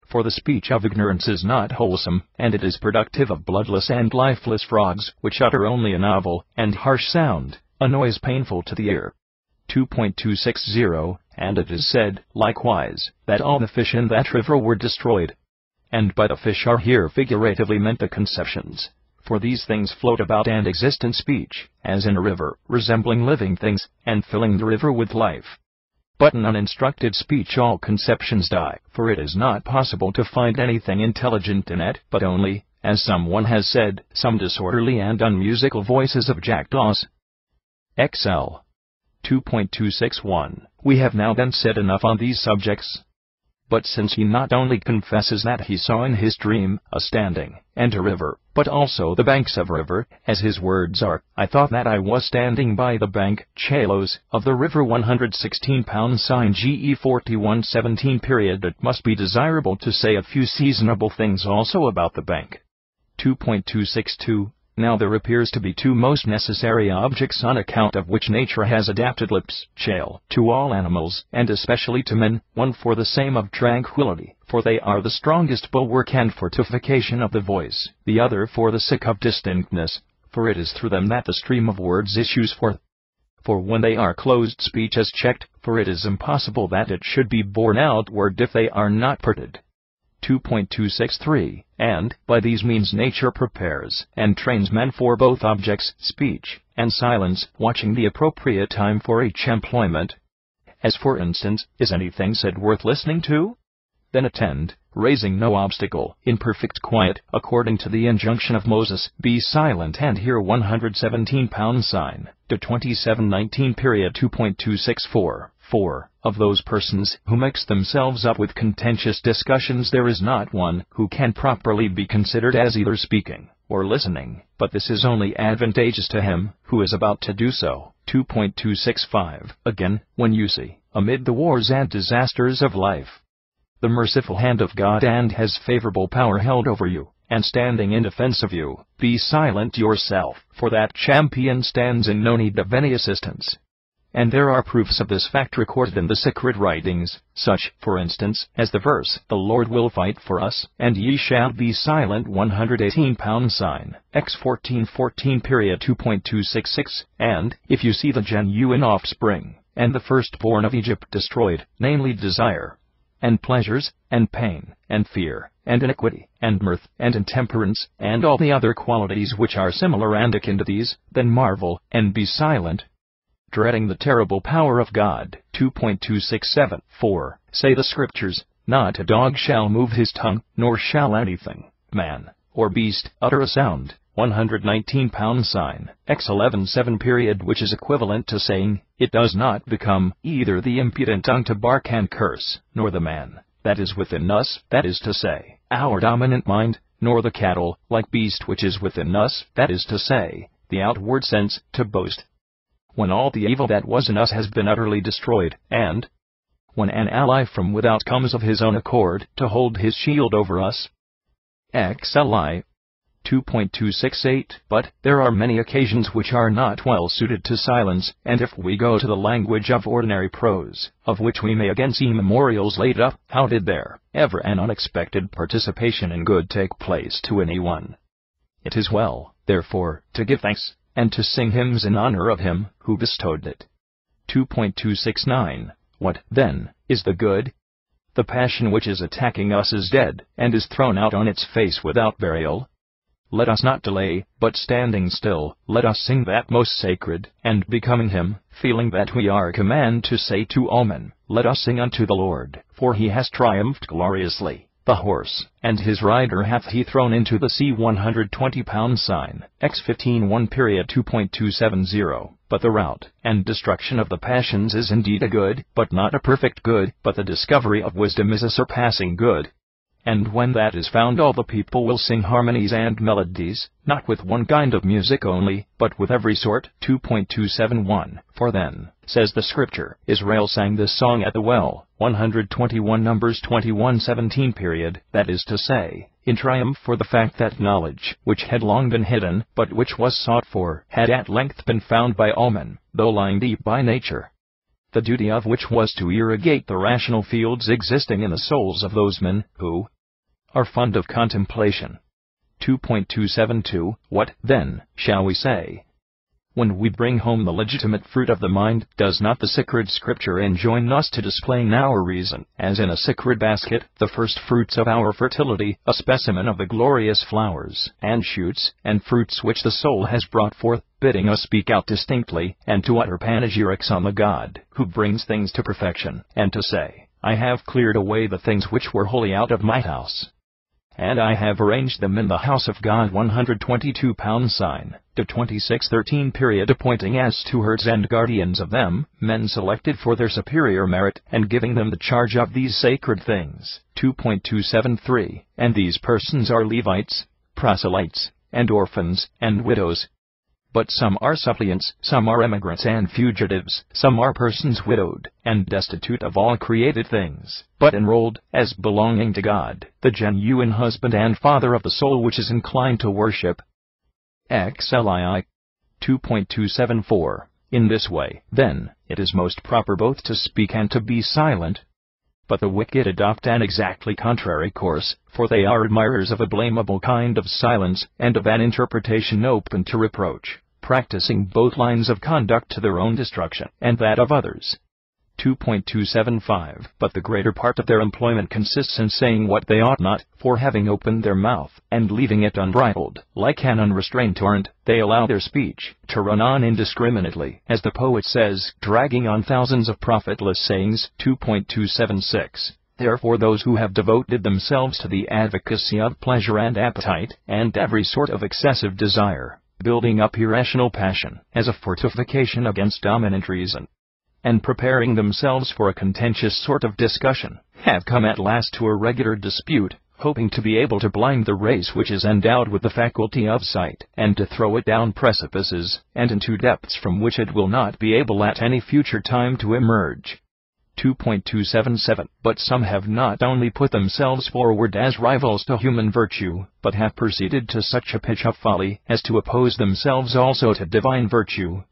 For the speech of ignorance is not wholesome, and it is productive of bloodless and lifeless frogs, which utter only a novel and harsh sound, a noise painful to the ear. 2.260, and it is said, likewise, that all the fish in that river were destroyed. And by the fish are here figuratively meant the conceptions, for these things float about and exist in speech, as in a river, resembling living things, and filling the river with life. But in uninstructed speech all conceptions die, for it is not possible to find anything intelligent in it, but only, as someone has said, some disorderly and unmusical voices of jackdaws. XL. 2.261. We have now then said enough on these subjects. But since he not only confesses that he saw in his dream a standing, and a river, but also the banks of a river, as his words are, I thought that I was standing by the bank, chalos, of the river 116 pound sign GE 4117 period, it must be desirable to say a few seasonable things also about the bank. 2.262. Now there appears to be two most necessary objects on account of which nature has adapted lips, chale, to all animals, and especially to men, one for the same of tranquility, for they are the strongest bulwark and fortification of the voice, the other for the sake of distinctness, for it is through them that the stream of words issues forth. For when they are closed speech is checked, for it is impossible that it should be borne outward if they are not parted. 2.263, and, by these means nature prepares and trains men for both objects, speech, and silence, watching the appropriate time for each employment. As for instance, is anything said worth listening to? Then attend, raising no obstacle, in perfect quiet, according to the injunction of Moses, be silent and hear 117 pound sign, to 2719 period 2.264. 4. Of those persons who mix themselves up with contentious discussions there is not one who can properly be considered as either speaking or listening, but this is only advantageous to him who is about to do so. 2.265. Again, when you see, amid the wars and disasters of life, the merciful hand of God and His favorable power held over you, and standing in defense of you, be silent yourself, for that champion stands in no need of any assistance. And there are proofs of this fact recorded in the sacred writings, such, for instance, as the verse, the Lord will fight for us, and ye shall be silent 118 pound sign, x 1414 period 2.266, and, if you see the genuine offspring, and the firstborn of Egypt destroyed, namely desire, and pleasures, and pain, and fear, and iniquity, and mirth, and intemperance, and all the other qualities which are similar and akin to these, then marvel, and be silent, dreading the terrible power of God. 2.267. 4. Say the Scriptures, not a dog shall move his tongue, nor shall anything, man, or beast, utter a sound. 119 pound sign, x 11:7 period, which is equivalent to saying, it does not become either the impudent tongue to bark and curse, nor the man that is within us, that is to say, our dominant mind, nor the cattle, like beast which is within us, that is to say, the outward sense, to boast. When all the evil that was in us has been utterly destroyed, and when an ally from without comes of his own accord to hold his shield over us. XLI. 2.268. But there are many occasions which are not well suited to silence, and if we go to the language of ordinary prose, of which we may again see memorials laid up, how did there ever an unexpected participation in good take place to anyone? It is well, therefore, to give thanks, and to sing hymns in honor of him who bestowed it. 2.269. What, then, is the good? The passion which is attacking us is dead, and is thrown out on its face without burial. Let us not delay, but standing still, let us sing that most sacred and becoming hymn, feeling that we are commanded to say to all men, let us sing unto the Lord, for he has triumphed gloriously. The horse, and his rider hath he thrown into the sea. 120 sign, x 15:1 period 2.270. But the rout and destruction of the passions is indeed a good, but not a perfect good, but the discovery of wisdom is a surpassing good. And when that is found, all the people will sing harmonies and melodies, not with one kind of music only, but with every sort. 2.271. For then, says the scripture, Israel sang this song at the well. 121 Numbers 21:17 period, that is to say, in triumph for the fact that knowledge, which had long been hidden, but which was sought for, had at length been found by all men, though lying deep by nature. The duty of which was to irrigate the rational fields existing in the souls of those men, who are fond of contemplation. 2.272. What, then, shall we say? When we bring home the legitimate fruit of the mind, does not the sacred scripture enjoin us to display in our reason, as in a sacred basket, the first fruits of our fertility, a specimen of the glorious flowers, and shoots, and fruits which the soul has brought forth, bidding us speak out distinctly, and to utter panegyrics on the God, who brings things to perfection, and to say, I have cleared away the things which were holy out of my house, and I have arranged them in the house of God. 122 sign, to 26:13 period, appointing as stewards and guardians of them, men selected for their superior merit, and giving them the charge of these sacred things. 2.273. And these persons are Levites, proselytes, and orphans, and widows. But some are suppliants, some are emigrants and fugitives, some are persons widowed, and destitute of all created things, but enrolled, as belonging to God, the genuine husband and father of the soul which is inclined to worship. XLII. 2.274. In this way, then, it is most proper both to speak and to be silent. But the wicked adopt an exactly contrary course, for they are admirers of a blamable kind of silence, and of an interpretation open to reproach, practicing both lines of conduct to their own destruction, and that of others. 2.275. But the greater part of their employment consists in saying what they ought not, for having opened their mouth, and leaving it unbridled, like an unrestrained torrent, they allow their speech to run on indiscriminately, as the poet says, dragging on thousands of profitless sayings. 2.276. Therefore those who have devoted themselves to the advocacy of pleasure and appetite, and every sort of excessive desire, building up irrational passion, as a fortification against dominant reason, and preparing themselves for a contentious sort of discussion, have come at last to a regular dispute, hoping to be able to blind the race which is endowed with the faculty of sight, and to throw it down precipices, and into depths from which it will not be able at any future time to emerge. 2.277. But some have not only put themselves forward as rivals to human virtue, but have proceeded to such a pitch of folly as to oppose themselves also to divine virtue.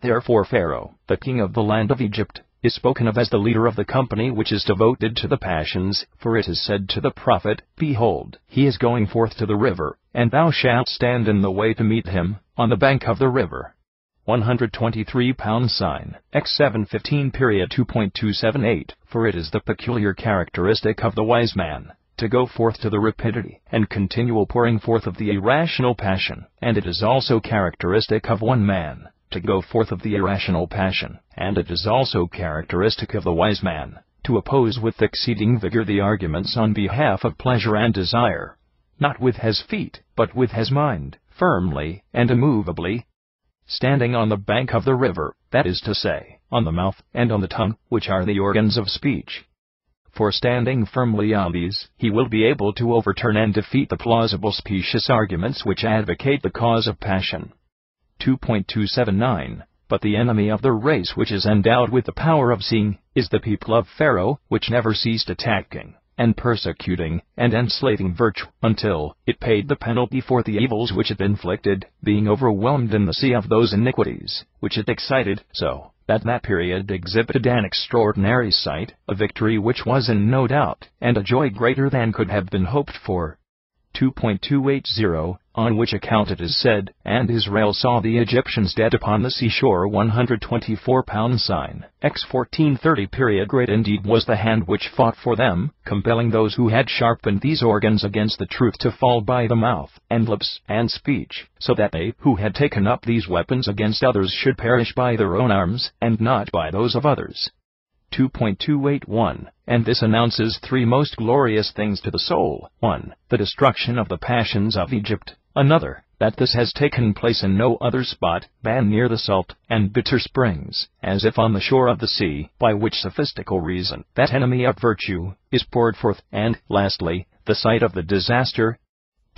Therefore Pharaoh, the king of the land of Egypt, is spoken of as the leader of the company which is devoted to the passions, for it is said to the prophet, Behold, he is going forth to the river, and thou shalt stand in the way to meet him, on the bank of the river. 123 sign, x 7:15 period 2.278. For it is the peculiar characteristic of the wise man to go forth to the rapidity and continual pouring forth of the irrational passion, and it is also characteristic of one man to go forth of the irrational passion, and it is also characteristic of the wise man to oppose with exceeding vigor the arguments on behalf of pleasure and desire, not with his feet, but with his mind, firmly and immovably, standing on the bank of the river, that is to say, on the mouth and on the tongue, which are the organs of speech. For standing firmly on these, he will be able to overturn and defeat the plausible specious arguments which advocate the cause of passion. 2.279. But the enemy of the race which is endowed with the power of seeing, is the people of Pharaoh, which never ceased attacking, and persecuting, and enslaving virtue, until it paid the penalty for the evils which it inflicted, being overwhelmed in the sea of those iniquities which it excited, so that that period exhibited an extraordinary sight, a victory which was in no doubt, and a joy greater than could have been hoped for. 2.280, on which account it is said, And Israel saw the Egyptians dead upon the seashore. 124 sign, x 14:30 period. Great indeed was the hand which fought for them, compelling those who had sharpened these organs against the truth to fall by the mouth, and lips, and speech, so that they who had taken up these weapons against others should perish by their own arms, and not by those of others. 2.281, and this announces three most glorious things to the soul. 1. The destruction of the passions of Egypt. Another, that this has taken place in no other spot than near the salt and bitter springs, as if on the shore of the sea, by which sophistical reason, that enemy of virtue, is poured forth. And, lastly, the sight of the disaster.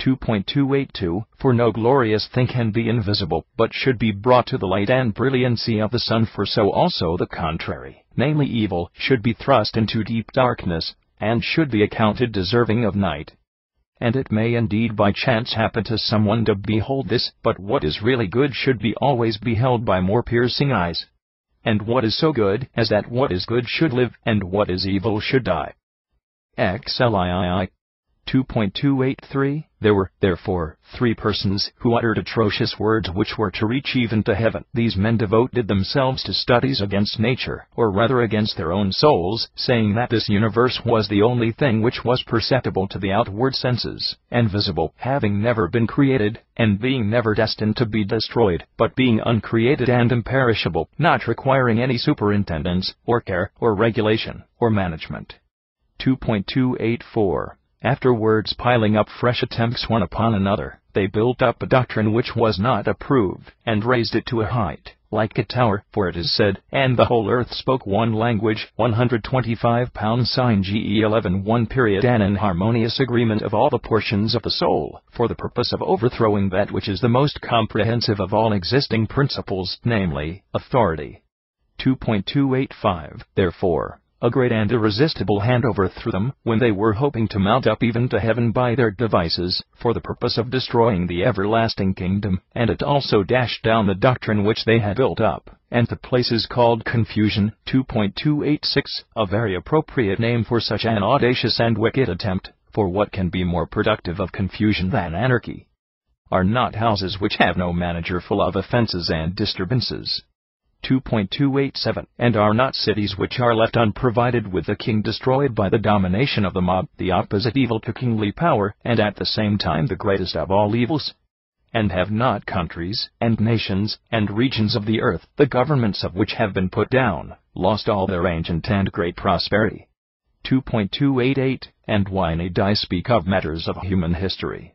2.282, for no glorious thing can be invisible, but should be brought to the light and brilliancy of the sun, for so also the contrary, namely evil, should be thrust into deep darkness, and should be accounted deserving of night. And it may indeed by chance happen to someone to behold this, but what is really good should be always beheld by more piercing eyes. And what is so good as that what is good should live, and what is evil should die. XLII. 2.283, there were, therefore, three persons who uttered atrocious words which were to reach even to heaven. These men devoted themselves to studies against nature, or rather against their own souls, saying that this universe was the only thing which was perceptible to the outward senses, and visible, having never been created, and being never destined to be destroyed, but being uncreated and imperishable, not requiring any superintendence, or care, or regulation, or management. 2.284. Afterwards, piling up fresh attempts one upon another, they built up a doctrine which was not approved, and raised it to a height, like a tower, for it is said, and the whole earth spoke one language, 125 pounds sin GE 11 period, an inharmonious agreement of all the portions of the soul, for the purpose of overthrowing that which is the most comprehensive of all existing principles, namely, authority. 2.285, therefore, a great and irresistible hand overthrew them, when they were hoping to mount up even to heaven by their devices, for the purpose of destroying the everlasting kingdom, and it also dashed down the doctrine which they had built up, and the place is called confusion. 2.286, a very appropriate name for such an audacious and wicked attempt, for what can be more productive of confusion than anarchy? Are not houses which have no manager full of offenses and disturbances? 2.287, and are not cities which are left unprovided with the king destroyed by the domination of the mob, the opposite evil to kingly power, and at the same time the greatest of all evils? And have not countries, and nations, and regions of the earth, the governments of which have been put down, lost all their ancient and great prosperity? 2.288, and why need I speak of matters of human history?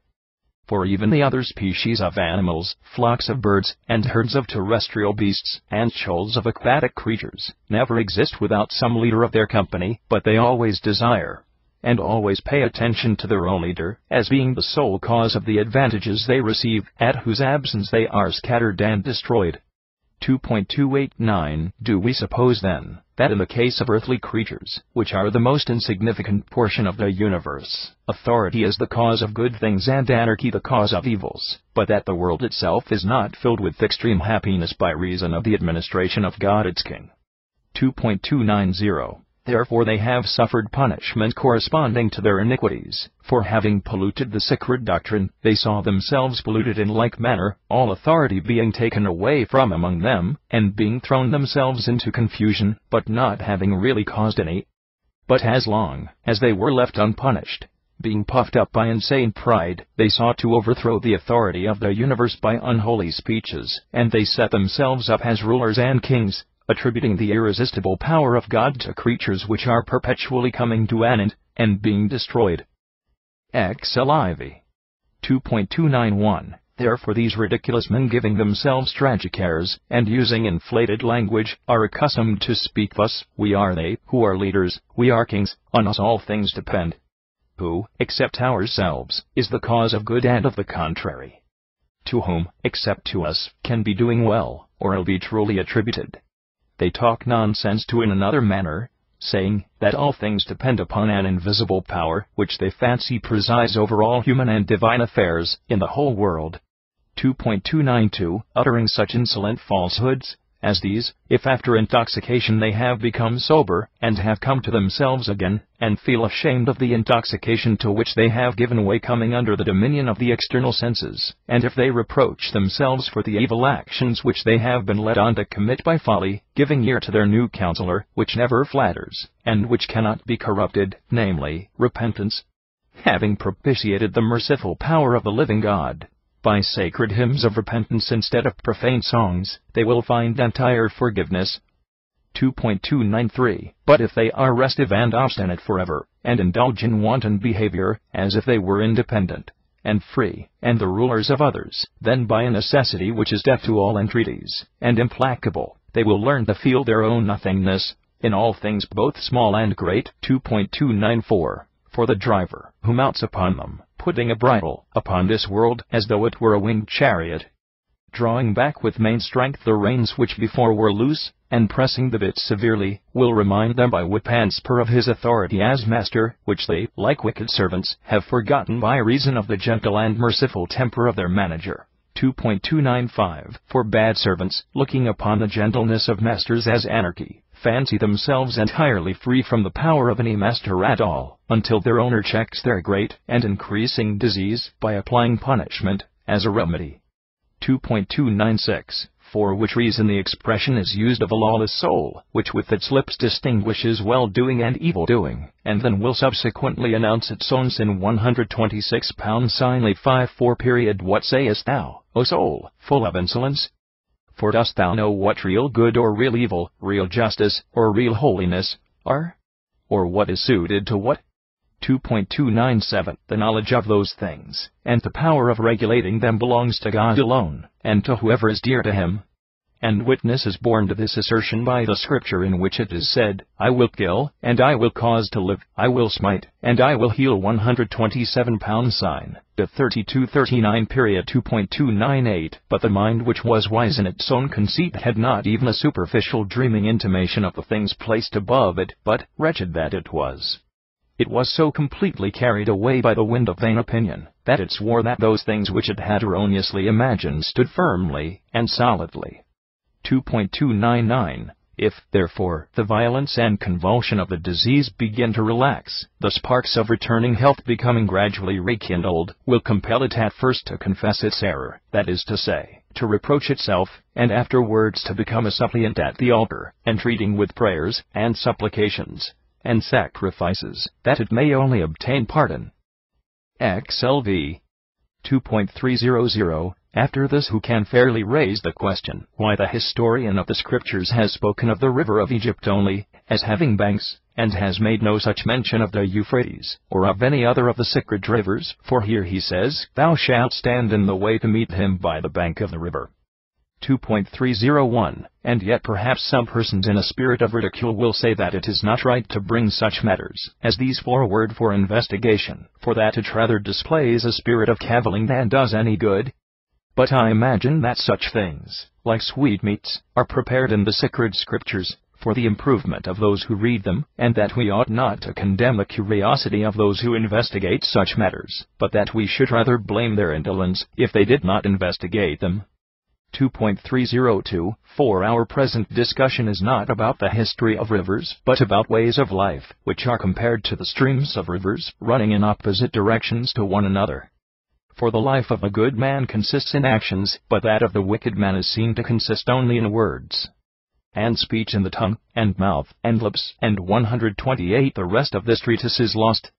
For even the other species of animals, flocks of birds, and herds of terrestrial beasts, and shoals of aquatic creatures, never exist without some leader of their company, but they always desire, and always pay attention to their own leader, as being the sole cause of the advantages they receive, at whose absence they are scattered and destroyed. 2.289, do we suppose then, that in the case of earthly creatures, which are the most insignificant portion of the universe, authority is the cause of good things and anarchy the cause of evils, but that the world itself is not filled with extreme happiness by reason of the administration of God its King? 2.290, therefore they have suffered punishment corresponding to their iniquities, for having polluted the sacred doctrine, they saw themselves polluted in like manner, all authority being taken away from among them, and being thrown themselves into confusion, but not having really caused any. But as long as they were left unpunished, being puffed up by insane pride, they sought to overthrow the authority of the universe by unholy speeches, and they set themselves up as rulers and kings, attributing the irresistible power of God to creatures which are perpetually coming to an end, and being destroyed. XLIV. 2.291, therefore these ridiculous men, giving themselves tragic airs, and using inflated language, are accustomed to speak thus: we are they, who are leaders, we are kings, on us all things depend. Who, except ourselves, is the cause of good and of the contrary? To whom, except to us, can be doing well, or ill be truly attributed? They talk nonsense too in another manner, saying that all things depend upon an invisible power, which they fancy presides over all human and divine affairs in the whole world. 2.292, uttering such insolent falsehoods as these, if after intoxication they have become sober, and have come to themselves again, and feel ashamed of the intoxication to which they have given way, coming under the dominion of the external senses, and if they reproach themselves for the evil actions which they have been led on to commit by folly, giving ear to their new counselor, which never flatters, and which cannot be corrupted, namely, repentance, having propitiated the merciful power of the living God by sacred hymns of repentance instead of profane songs, they will find entire forgiveness. 2.293 But if they are restive and obstinate forever, and indulge in wanton behavior, as if they were independent and free, and the rulers of others, then by a necessity which is deaf to all entreaties, and implacable, they will learn to feel their own nothingness, in all things both small and great. 2.294 For the driver, who mounts upon them, putting a bridle upon this world as though it were a winged chariot, drawing back with main strength the reins which before were loose, and pressing the bit severely, will remind them by whip and spur of his authority as master, which they, like wicked servants, have forgotten by reason of the gentle and merciful temper of their manager. 2.295 For bad servants, looking upon the gentleness of masters as anarchy, fancy themselves entirely free from the power of any master at all, until their owner checks their great and increasing disease by applying punishment as a remedy. 2.296 For which reason the expression is used of a lawless soul, which with its lips distinguishes well-doing and evil-doing, and then will subsequently announce its own sin. 126 Sinly 5:4 What sayest thou, O soul, full of insolence? For dost thou know what real good or real evil, real justice, or real holiness, are? Or what is suited to what? 2.297 The knowledge of those things, and the power of regulating them belongs to God alone, and to whoever is dear to him. And witness is borne to this assertion by the scripture in which it is said, I will kill, and I will cause to live, I will smite, and I will heal. 127 Sign to 3239 2.298 But the mind which was wise in its own conceit had not even a superficial dreaming intimation of the things placed above it, but, wretched that it was so completely carried away by the wind of vain opinion, that it swore that those things which it had erroneously imagined stood firmly and solidly. 2.299 If, therefore, the violence and convulsion of the disease begin to relax, the sparks of returning health becoming gradually rekindled, will compel it at first to confess its error, that is to say, to reproach itself, and afterwards to become a suppliant at the altar, entreating with prayers, and supplications, and sacrifices, that it may only obtain pardon. XLV 2.300 After this, who can fairly raise the question, why the historian of the Scriptures has spoken of the river of Egypt only, as having banks, and has made no such mention of the Euphrates, or of any other of the sacred rivers? For here he says, Thou shalt stand in the way to meet him by the bank of the river. 2.301 And yet perhaps some persons in a spirit of ridicule will say that it is not right to bring such matters as these forward for investigation, for that it rather displays a spirit of cavilling than does any good. But I imagine that such things, like sweetmeats, are prepared in the sacred scriptures for the improvement of those who read them, and that we ought not to condemn the curiosity of those who investigate such matters, but that we should rather blame their indolence if they did not investigate them. 2.302 For our present discussion is not about the history of rivers, but about ways of life, which are compared to the streams of rivers, running in opposite directions to one another. For the life of a good man consists in actions, but that of the wicked man is seen to consist only in words, and speech in the tongue, and mouth, and lips. And 128 The rest of this treatise is lost.